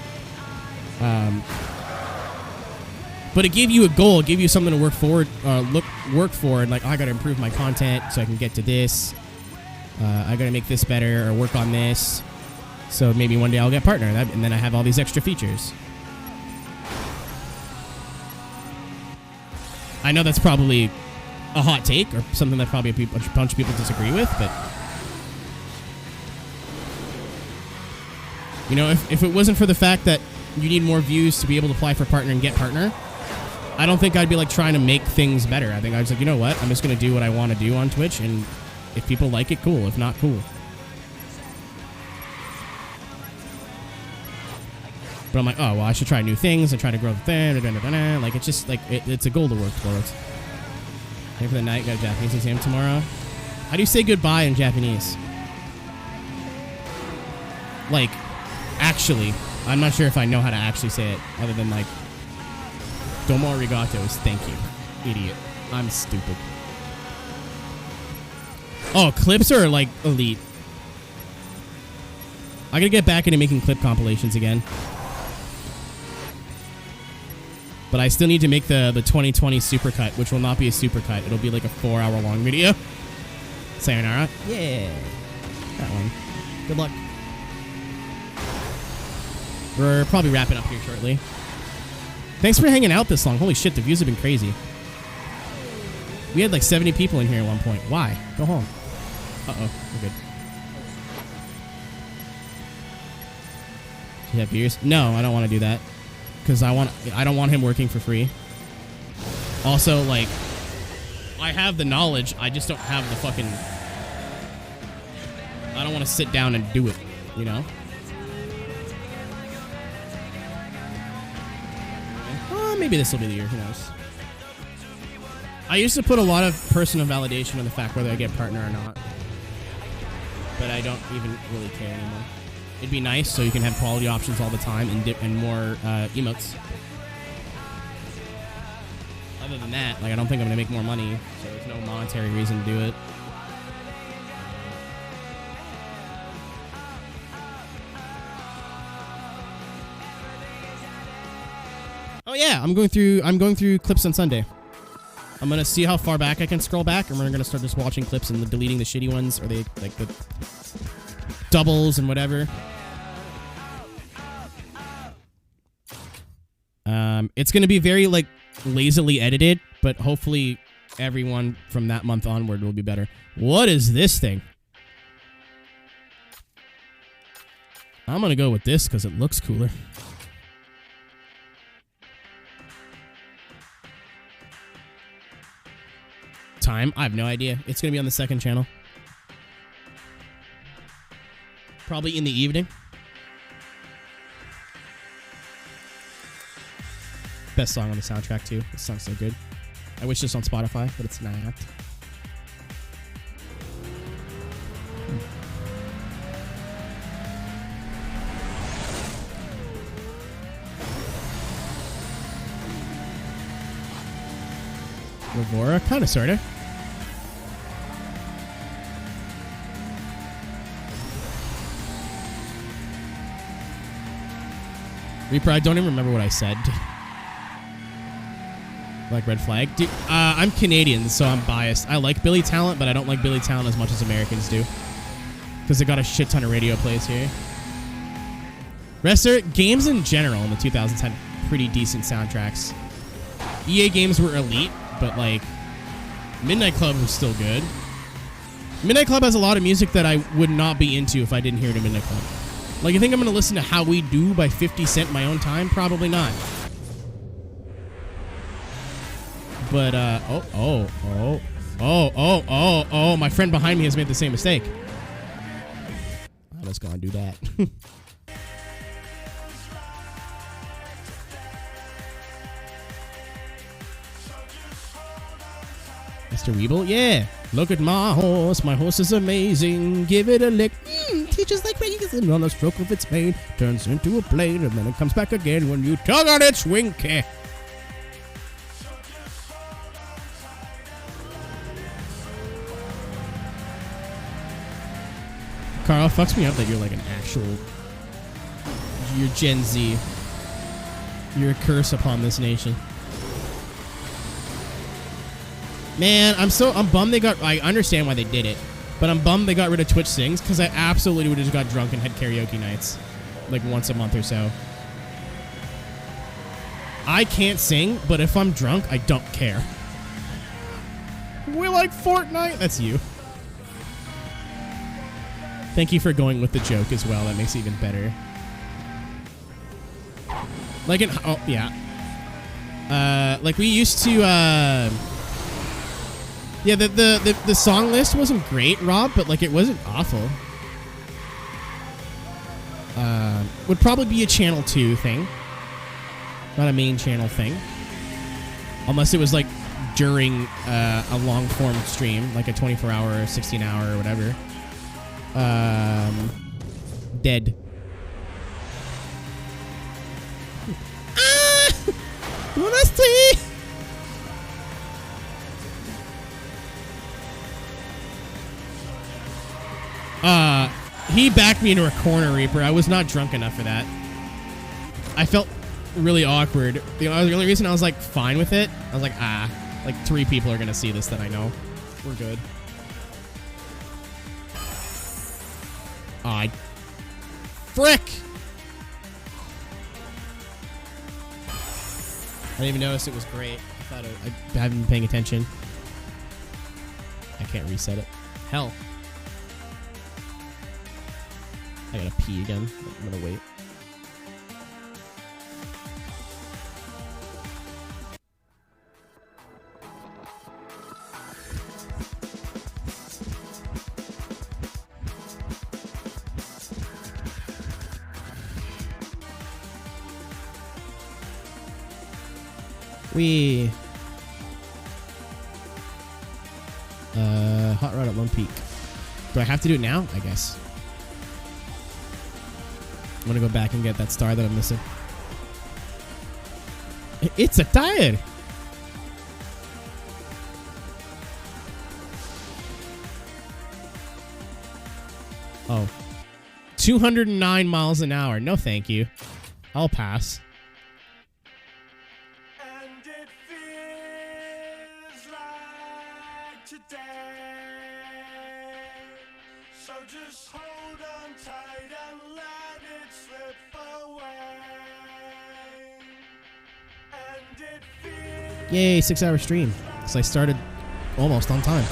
But it gave you a goal. It gave you something to work for, and like, oh, I got to improve my content so I can get to this. I got to make this better or work on this. So maybe one day I'll get partner, and then I have all these extra features. I know that's probably a hot take or something that probably a bunch of people disagree with, but you know, if it wasn't for the fact that you need more views to be able to apply for partner and get partner, I don't think I'd be like trying to make things better. I think I was like, you know what? I'm just going to do what I want to do on Twitch, and if people like it, cool. If not, cool. But I'm like, oh, well, I should try new things and try to grow the thing. Like, it's just like, it's a goal to work towards. Hey, for the night, got a Japanese exam tomorrow. How do you say goodbye in Japanese? Like, actually, I'm not sure if I know how to actually say it, other than like, domo arigato is thank you. Idiot. I'm stupid. Oh, clips are like elite. I gotta get back into making clip compilations again. But I still need to make the 2020 supercut, which will not be a supercut. It'll be like a 4-hour long video. Sayonara. Yeah. That one. Good luck. We're probably wrapping up here shortly. Thanks for hanging out this long. Holy shit, the views have been crazy. We had like 70 people in here at one point. Why? Go home. Uh-oh. We're good. Do you have beers? No, I don't want to do that. Because I don't want him working for free. Also, like, I have the knowledge. I just don't have the fucking... I don't want to sit down and do it, you know? Maybe this will be the year. Who knows? I used to put a lot of personal validation on the fact whether I get partner or not. But I don't even really care anymore. It'd be nice so you can have quality options all the time and more emotes. Other than that, like, I don't think I'm going to make more money, so there's no monetary reason to do it. Oh yeah, I'm going through clips on Sunday. I'm going to see how far back I can scroll back, and we're going to start just watching clips and deleting the shitty ones, or the doubles and whatever. It's going to be very, like, lazily edited, but hopefully everyone from that month onward will be better. What is this thing? I'm going to go with this because it looks cooler. Time? I have no idea. It's going to be on the second channel. Probably in the evening. Best song on the soundtrack, too. This song's so good. I wish this on Spotify, but it's not. Revora? Kind of, sort of. Reaper, I don't even remember what I said. Like red flag? Dude, I'm Canadian, so I'm biased. I like Billy Talent, but I don't like Billy Talent as much as Americans do. Because they got a shit ton of radio plays here. Rester, games in general in the 2000s had pretty decent soundtracks. EA games were elite, but like Midnight Club was still good. Midnight Club has a lot of music that I would not be into if I didn't hear it in Midnight Club. Like, you think I'm going to listen to How We Do by 50 Cent in my own time? Probably not. But, my friend behind me has made the same mistake. Let's go and do that. Mr. Weeble? Yeah. Look at my horse. My horse is amazing. Give it a lick. It's just like Peggy and on the stroke of its mane turns into a plane and then it comes back again when you tug on its winky. Carl, fucks me up that you're like an actual... You're Gen Z. You're a curse upon this nation. Man, I'm bummed they got... I understand why they did it, but I'm bummed they got rid of Twitch Sings, because I absolutely would have just got drunk and had karaoke nights. Like once a month or so. I can't sing, but if I'm drunk, I don't care. We like Fortnite! That's you. Thank you for going with the joke as well. That makes it even better. Like in... Oh, yeah. Like we used to... Yeah, the song list wasn't great, Rob, but like it wasn't awful. Would probably be a channel 2 thing. Not a main channel thing. Unless it was like during a long form stream, like a 24-hour or 16-hour or whatever. Dead. Wanna see? He backed me into a corner, Reaper. I was not drunk enough for that. I felt really awkward. The only reason I was like fine with it, I was like, like 3 people are gonna see this that I know. We're good. Frick! I didn't even notice it was great. I thought I haven't been paying attention. I can't reset it. Hell. I gotta pee again. I'm gonna wait. Wee. Hot rod at Lone Peak. Do I have to do it now? I guess. I'm gonna go back and get that star that I'm missing. It's a tire! Oh. 209 miles an hour. No thank you. I'll pass. And it feels like today. So just hold on tight and let it slip away. And it feels Yay, 6-hour stream. Because I started almost on time.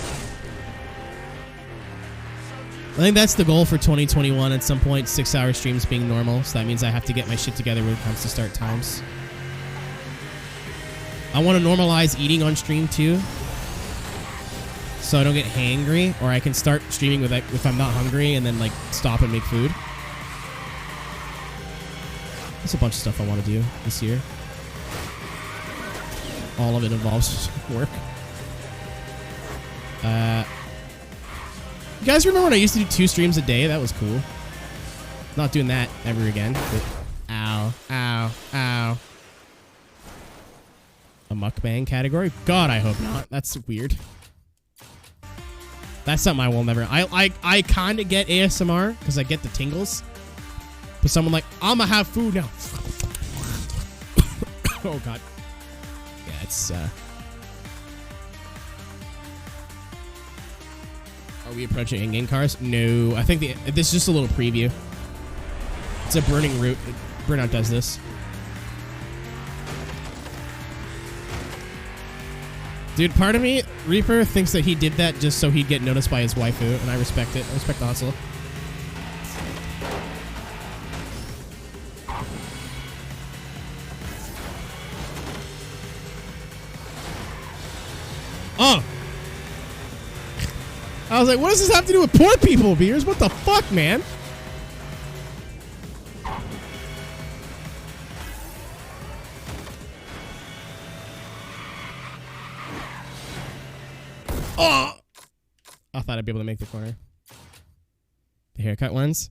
I think that's the goal for 2021 at some point, 6-hour streams being normal. So that means I have to get my shit together when it comes to start times. I want to normalize eating on stream too. So I don't get hangry, or I can start streaming with like, if I'm not hungry and then like stop and make food. There's a bunch of stuff I want to do this year. All of it involves work. You guys remember when I used to do 2 streams a day? That was cool. Not doing that ever again. But, ow, ow, ow. A mukbang category? God, I hope not. That's weird. That's something I will never... I kind of get ASMR because I get the tingles. But someone like, I'm gonna have food now. Oh, God. Yeah, it's... Are we approaching in-game cars? No. I think this is just a little preview. It's a burning route. Burnout does this. Dude, part of me, Reaper, thinks that he did that just so he'd get noticed by his waifu, and I respect it. I respect the hustle. Oh! I was like, what does this have to do with poor people, Beers? What the fuck, man? Oh! I thought I'd be able to make the corner. The haircut ones?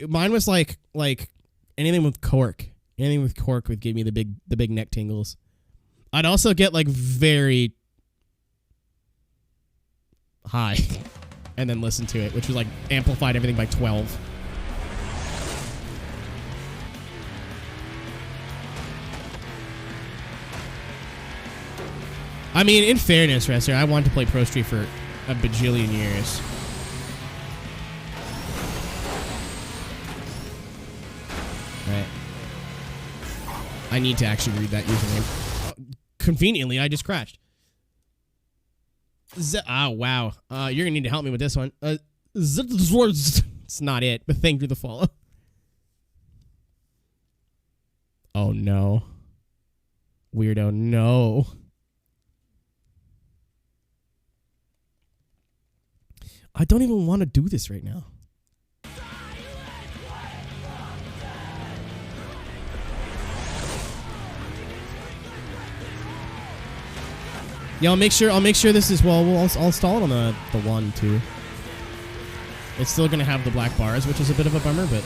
mine was like anything with cork. Anything with cork would give me the big neck tingles. I'd also get like very high and then listen to it, which was like amplified everything by 12. I mean, in fairness, Rester, I wanted to play Pro Street for a bajillion years. Right. I need to actually read that username. Conveniently, I just crashed. Oh, wow. You're going to need to help me with this one. It's not it, but thank you for the follow. Oh, no. Weirdo, no. I don't even want to do this right now. Yeah, I'll make sure this is I'll install it on the 1 too. It's still gonna have the black bars, which is a bit of a bummer, but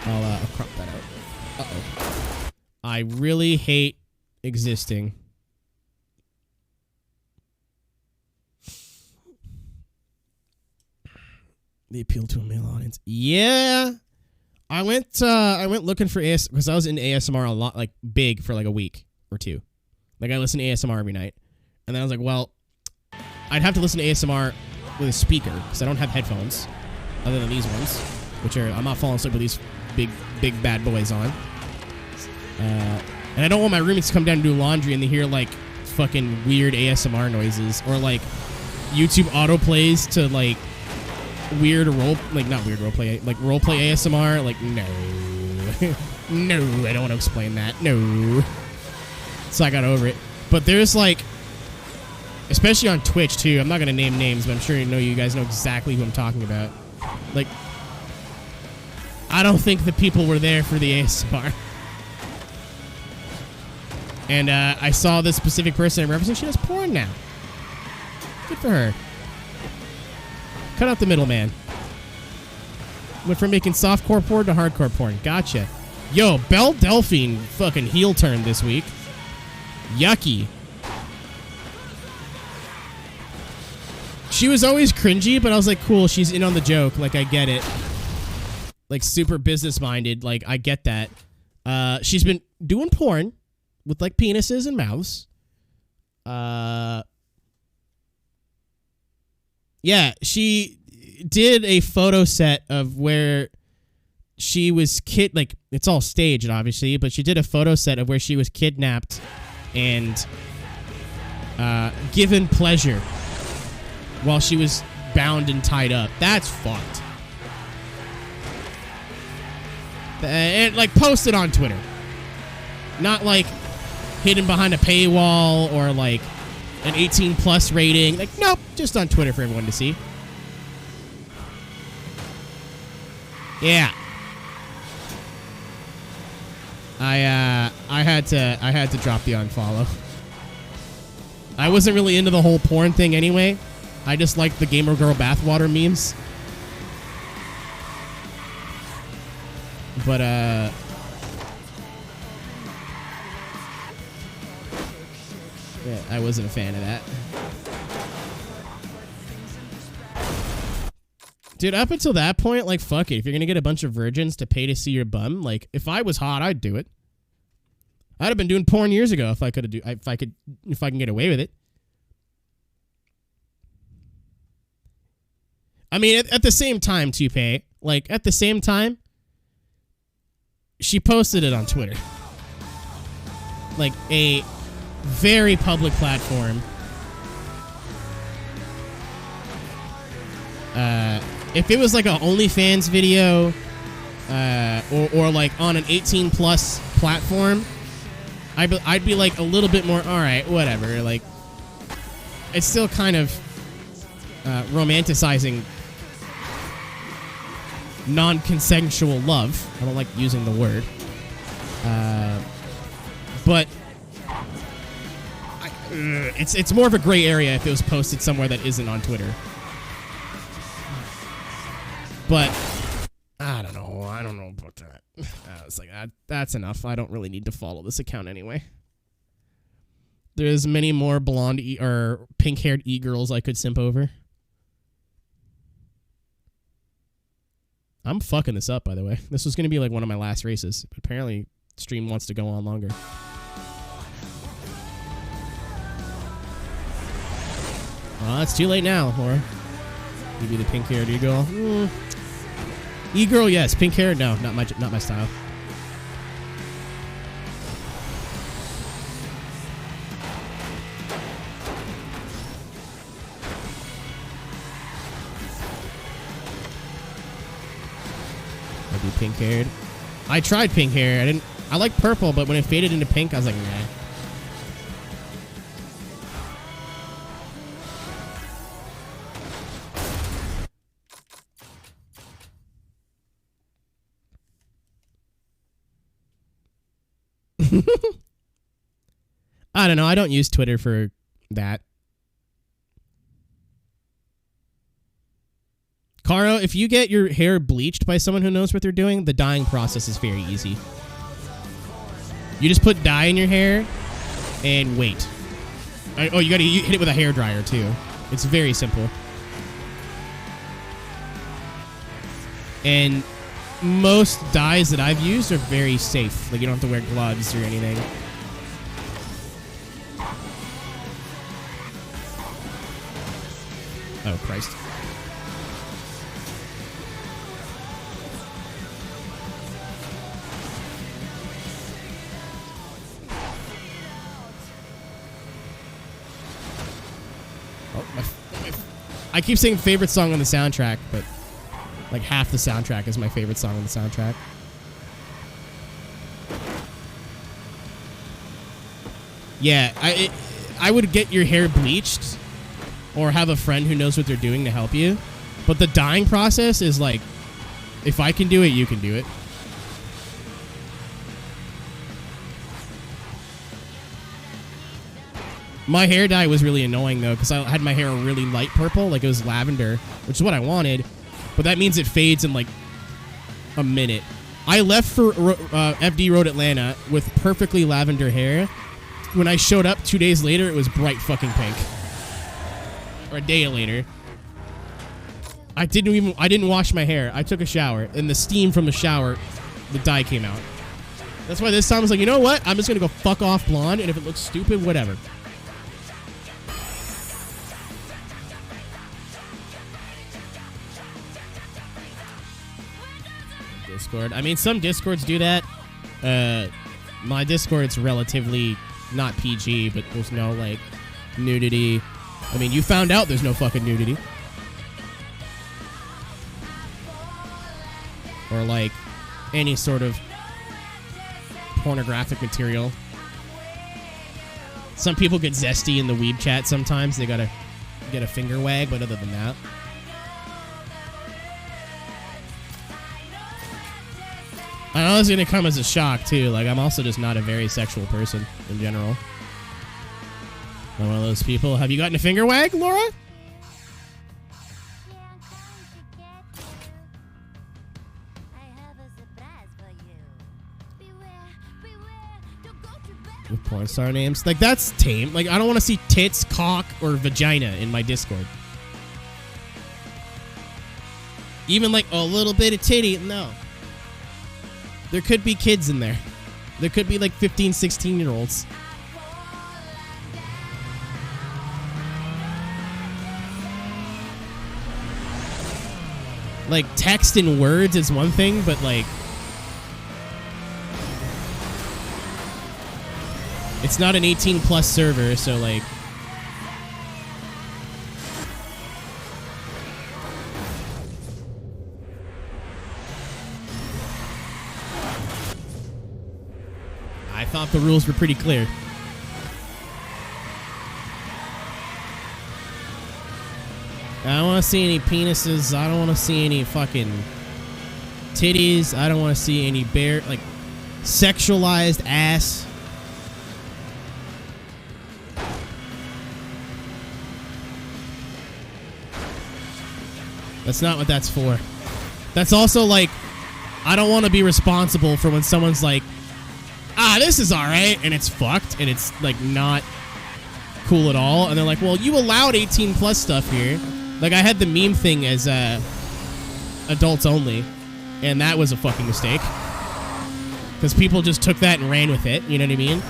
I'll crop that out. Uh-oh. I really hate existing. The appeal to a male audience. Yeah. I went looking for ASMR because I was in ASMR a lot, like big for like a week or two. Like I listen to ASMR every night. And then I was like, well, I'd have to listen to ASMR with a speaker because I don't have headphones other than these ones, which are, I'm not falling asleep with these big bad boys on. And I don't want my roommates to come down and do laundry and they hear like fucking weird ASMR noises or like YouTube autoplays to like weird not weird roleplay, like roleplay ASMR. Like, no. No, I don't want to explain that. No. So I got over it. But there's like, especially on Twitch too, I'm not going to name names, but I'm sure you guys know exactly who I'm talking about. Like, I don't think the people were there for the ASMR. And I saw this specific person I represent. She does porn now. Good for her. Cut out the middleman. Went from making softcore porn to hardcore porn. Gotcha. Yo, Belle Delphine fucking heel turn this week. Yucky. She was always cringy, but I was like, cool, she's in on the joke. Like, I get it. Like, super business-minded. Like, I get that. She's been doing porn with, like, penises and mouths. Yeah, she did a photo set of where she was like, it's all staged, obviously, but she did a photo set of where she was kidnapped and given pleasure while she was bound and tied up. That's fucked. And, like, posted on Twitter. Not, like, hidden behind a paywall or, like, an 18+ rating. Like, nope, just on Twitter for everyone to see. Yeah. I had to drop the unfollow. I wasn't really into the whole porn thing anyway. I just liked the gamer girl bathwater memes. But yeah, I wasn't a fan of that. Dude, up until that point, like, fuck it. If you're gonna get a bunch of virgins to pay to see your bum, like, if I was hot, I'd do it. I'd have been doing porn years ago if I can get away with it. I mean, at the same time, Toupee, like, at the same time, she posted it on Twitter. Like, a very public platform. If it was like a OnlyFans video, or like on an 18+ platform, I'd be like a little bit more, all right, whatever. Like, it's still kind of romanticizing non-consensual love. I don't like using the word, but it's more of a gray area if it was posted somewhere that isn't on Twitter. But I don't know. I don't know about that. I was like, that's enough. I don't really need to follow this account anyway. There's many more blonde or pink-haired e-girls I could simp over. I'm fucking this up, by the way. This was going to be like one of my last races. But apparently, stream wants to go on longer. Well, it's too late now, Laura. You be the pink-haired e-girl. E-girl, yes. Pink-haired, no. Not my style. Maybe pink-haired. I tried pink hair. I like purple, but when it faded into pink, I was like, nah. I don't know. I don't use Twitter for that. Caro, if you get your hair bleached by someone who knows what they're doing, the dyeing process is very easy. You just put dye in your hair and wait. Oh, you gotta hit it with a hairdryer too. It's very simple. And most dyes that I've used are very safe. Like, you don't have to wear gloves or anything. Oh, Christ. I keep saying favorite song on the soundtrack, but like half the soundtrack is my favorite song on the soundtrack. Yeah, I would get your hair bleached or have a friend who knows what they're doing to help you. But the dyeing process is like, if I can do it, you can do it. My hair dye was really annoying, though, because I had my hair really light purple, like it was lavender, which is what I wanted. But that means it fades in, like, a minute. I left for FD Road Atlanta with perfectly lavender hair. When I showed up 2 days later, it was bright fucking pink. Or a day later. I didn't wash my hair. I took a shower, and the steam from the shower, the dye came out. That's why this time I was like, you know what? I'm just going to go fuck off blonde, and if it looks stupid, whatever. Discord. I mean, some Discords do that. My Discord's relatively not PG, but there's no, like, nudity. I mean, you found out there's no fucking nudity. Or, like, any sort of pornographic material. Some people get zesty in the weeb chat sometimes. They gotta get a finger wag, but other than that. I know it's gonna come as a shock, too. Like, I'm also just not a very sexual person in general. I'm one of those people. Have you gotten a finger wag, Laura? With porn star names? Like, that's tame. Like, I don't want to see tits, cock, or vagina in my Discord. Even, like, a little bit of titty. No. There could be kids in there. There could be, like, 15, 16-year-olds. Like, text in words is one thing, but, like, it's not an 18-plus server, so, like, I thought the rules were pretty clear. I don't want to see any penises. I don't want to see any fucking titties. I don't want to see any bare, like, sexualized ass. That's not what that's for. That's also like, I don't want to be responsible for when someone's like, this is all right, and it's fucked, and it's like not cool at all, and they're like, well, you allowed 18 plus stuff here. Like, I had the meme thing as adults only, and that was a fucking mistake because people just took that and ran with it. You know what I mean?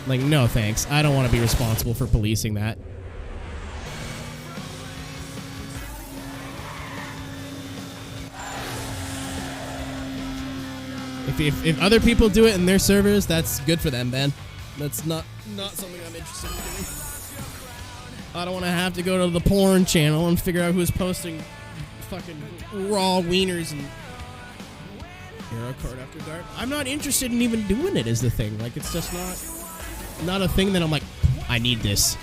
Like, no thanks. I don't want to be responsible for policing that. If other people do it in their servers, that's good for them, man. That's not something I'm interested in doing. I don't want to have to go to the porn channel and figure out who's posting fucking raw wieners and Hero Card After Dark. I'm not interested in even doing it, is the thing. Like, it's just not a thing that I'm like, I need this.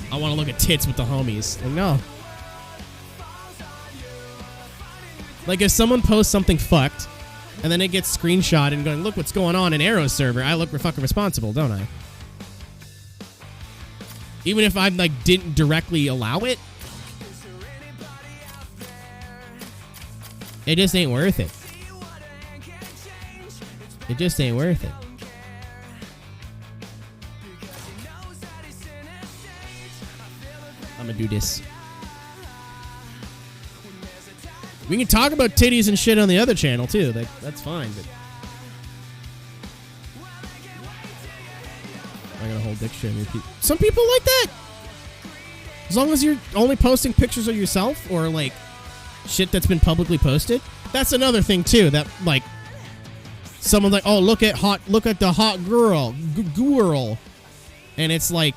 I want to look at tits with the homies. Like, no. Like, if someone posts something fucked, and then it gets screenshot and going, look what's going on in Arrow's server, I look fucking responsible, don't I? Even if I like didn't directly allow it, it just ain't worth it. It just ain't worth it. I'm gonna do this. We can talk about titties and shit on the other channel too. That's fine. But I got a whole dictionary. Some people like that. As long as you're only posting pictures of yourself or like shit that's been publicly posted. That's another thing too. That like someone's like, oh, look at the hot girl, girl, and it's like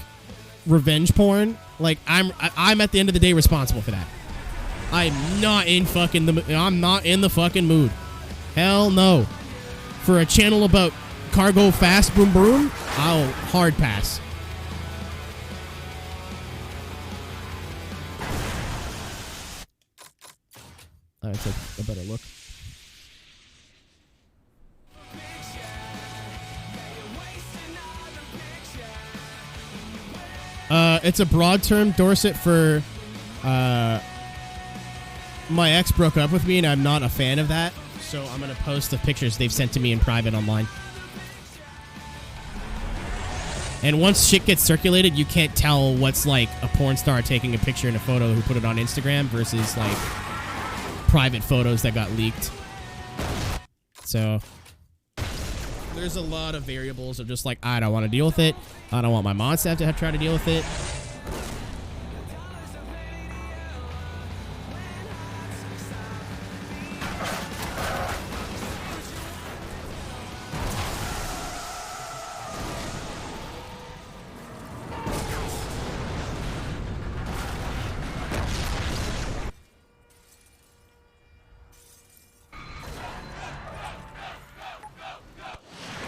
revenge porn. Like I'm at the end of the day responsible for that. I'm not in the fucking mood. Hell no. For a channel about cargo fast boom boom, I'll hard pass. Alright, take a better look. It's a broad term, Dorset, for my ex broke up with me and I'm not a fan of that, so I'm gonna post the pictures they've sent to me in private online. And once shit gets circulated, you can't tell what's like a porn star taking a picture and a photo who put it on Instagram versus like private photos that got leaked. So there's a lot of variables of just like, I don't want to deal with it. I don't want my mom to have to try to deal with it.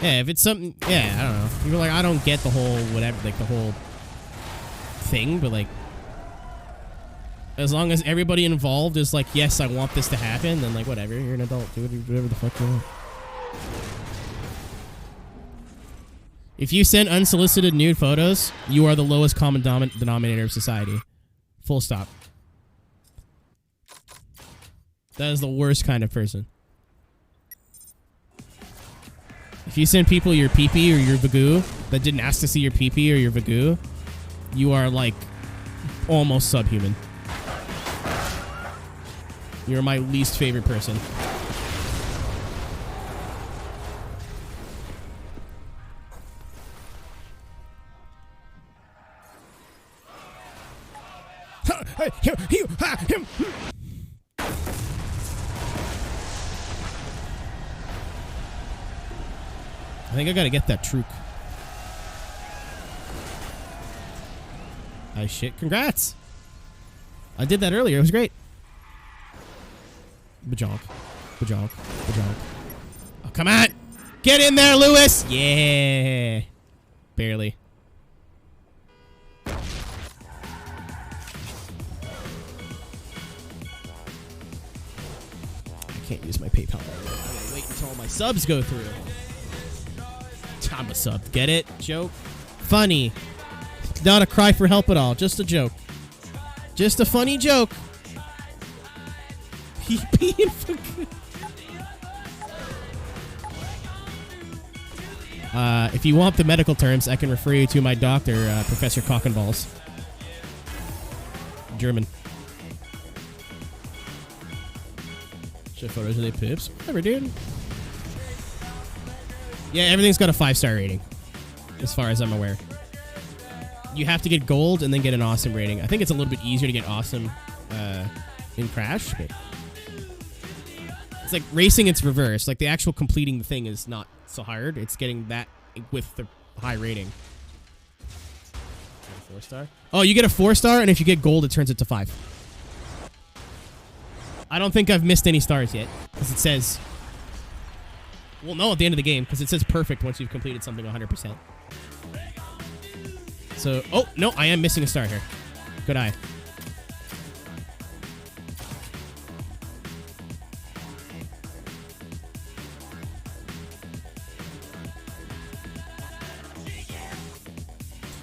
Yeah, if it's something, yeah, I don't know. You're like, I don't get the whole whatever, like the whole thing, but like, as long as everybody involved is like, yes, I want this to happen, then like, whatever, you're an adult, do whatever the fuck you want. If you send unsolicited nude photos, you are the lowest common denominator of society. Full stop. That is the worst kind of person. If you send people your pee-pee or your vagoo that didn't ask to see your pee-pee or your vagoo, you are like almost subhuman. You're my least favorite person. I think I gotta get that truc. Oh shit, congrats! I did that earlier, it was great. Bajonk. Bajonk. Bajonk. Oh, come on! Get in there, Lewis! Yeah! Barely. I can't use my PayPal. I gotta wait until all my subs go through. I'm a sub. Get it? Joke? Funny. Not a cry for help at all. Just a joke. Just a funny joke. If you want the medical terms, I can refer you to my doctor, Professor Cockenballs. German. Show photos of the pips. Whatever, dude. Yeah, everything's got a 5-star rating, as far as I'm aware. You have to get gold and then get an awesome rating. I think it's a little bit easier to get awesome in Crash, but it's like racing. It's reverse. Like the actual completing the thing is not so hard. It's getting that with the high rating. 4-star. Oh, you get a 4-star, and if you get gold, it turns it to 5. I don't think I've missed any stars yet, because it says. Well, no, at the end of the game, because it says perfect once you've completed something 100%. So, oh, no, I am missing a star here. Good eye.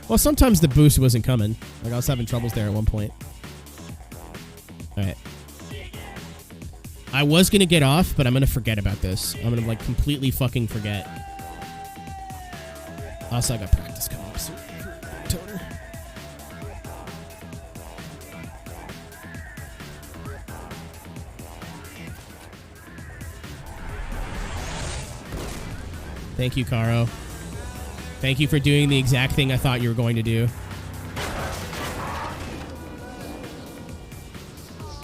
Well, sometimes the boost wasn't coming. Like, I was having troubles there at one point. Alright. I was gonna get off, but I'm gonna forget about this. I'm gonna, like, completely fucking forget. Also, I got practice coming up soon for Daytona. Thank you, Caro. Thank you for doing the exact thing I thought you were going to do.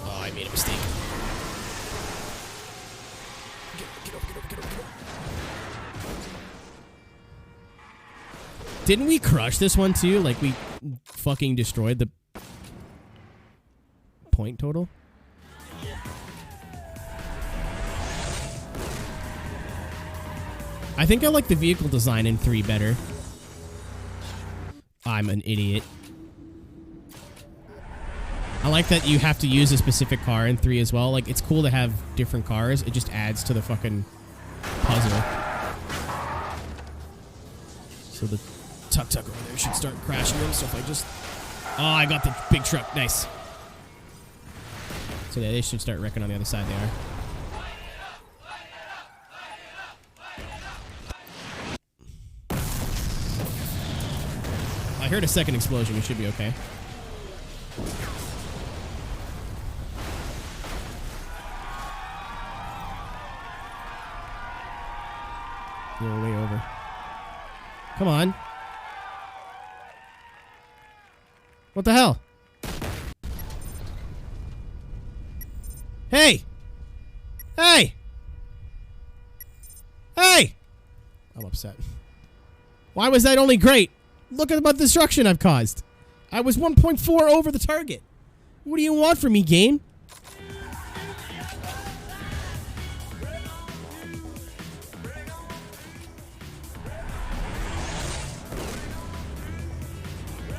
Oh, I made a mistake. Get over. Didn't we crush this one too? Like, we fucking destroyed the point total? I think I like the vehicle design in 3 better. I'm an idiot. I like that you have to use a specific car in 3 as well. Like, it's cool to have different cars. It just adds to the fucking puzzle. So the tuk-tuk over there should start crashing them. So if I just... Oh, I got the big truck. Nice. So yeah, they should start wrecking on the other side. They are. I heard a second explosion. We should be okay. You're way over. Come on. What the hell? Hey! Hey! Hey! I'm upset. Why was that only great? Look at the destruction I've caused. I was 1.4 over the target. What do you want from me, game?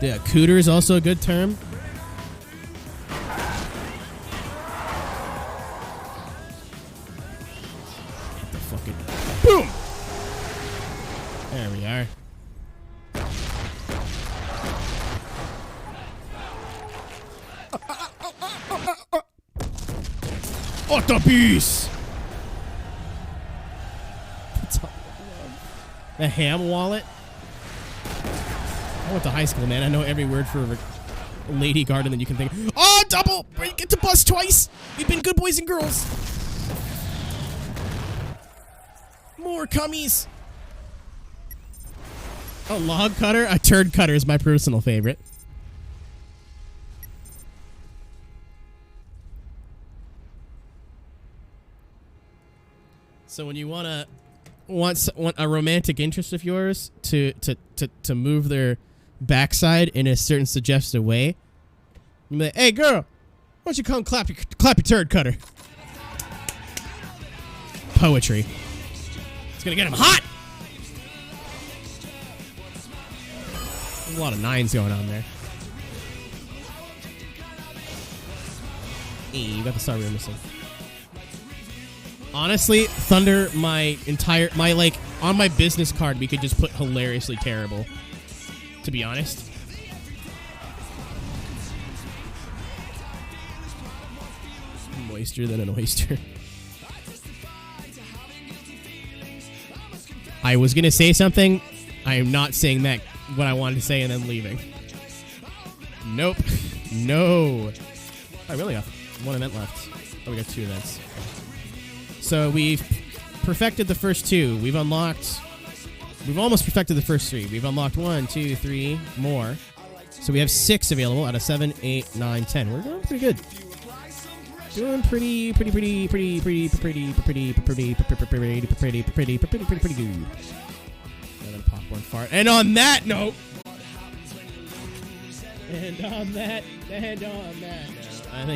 Yeah, cooter is also a good term. What the fucking... Boom! There we are. What the beast? The ham wallet? I went to high school, man. I know every word for a lady garden that you can think of. Oh, double! We get to bust twice! We've been good boys and girls. More cummies. A log cutter? A turd cutter is my personal favorite. So when you want a romantic interest of yours to move their backside in a certain suggestive way, you be like, "Hey girl, why don't you come clap your turd cutter?" Poetry. It's gonna get him hot. There's a lot of 9s going on there. Hey, you got the star we were missing. Honestly, Thunder, like, on my business card, we could just put hilariously terrible, to be honest. moister than an oyster. I was gonna say something. I am not saying that what I wanted to say and then leaving. Nope. No. I really have one event left. Oh, we got 2 events. So we've perfected the first 2. We've almost perfected the first 3. We've unlocked 1, 2, 3 more. So we have 6 available out of 7, 8, 9, 10. We're doing pretty good. Doing pretty good. And then popcorn fart. And on that note. And on that note.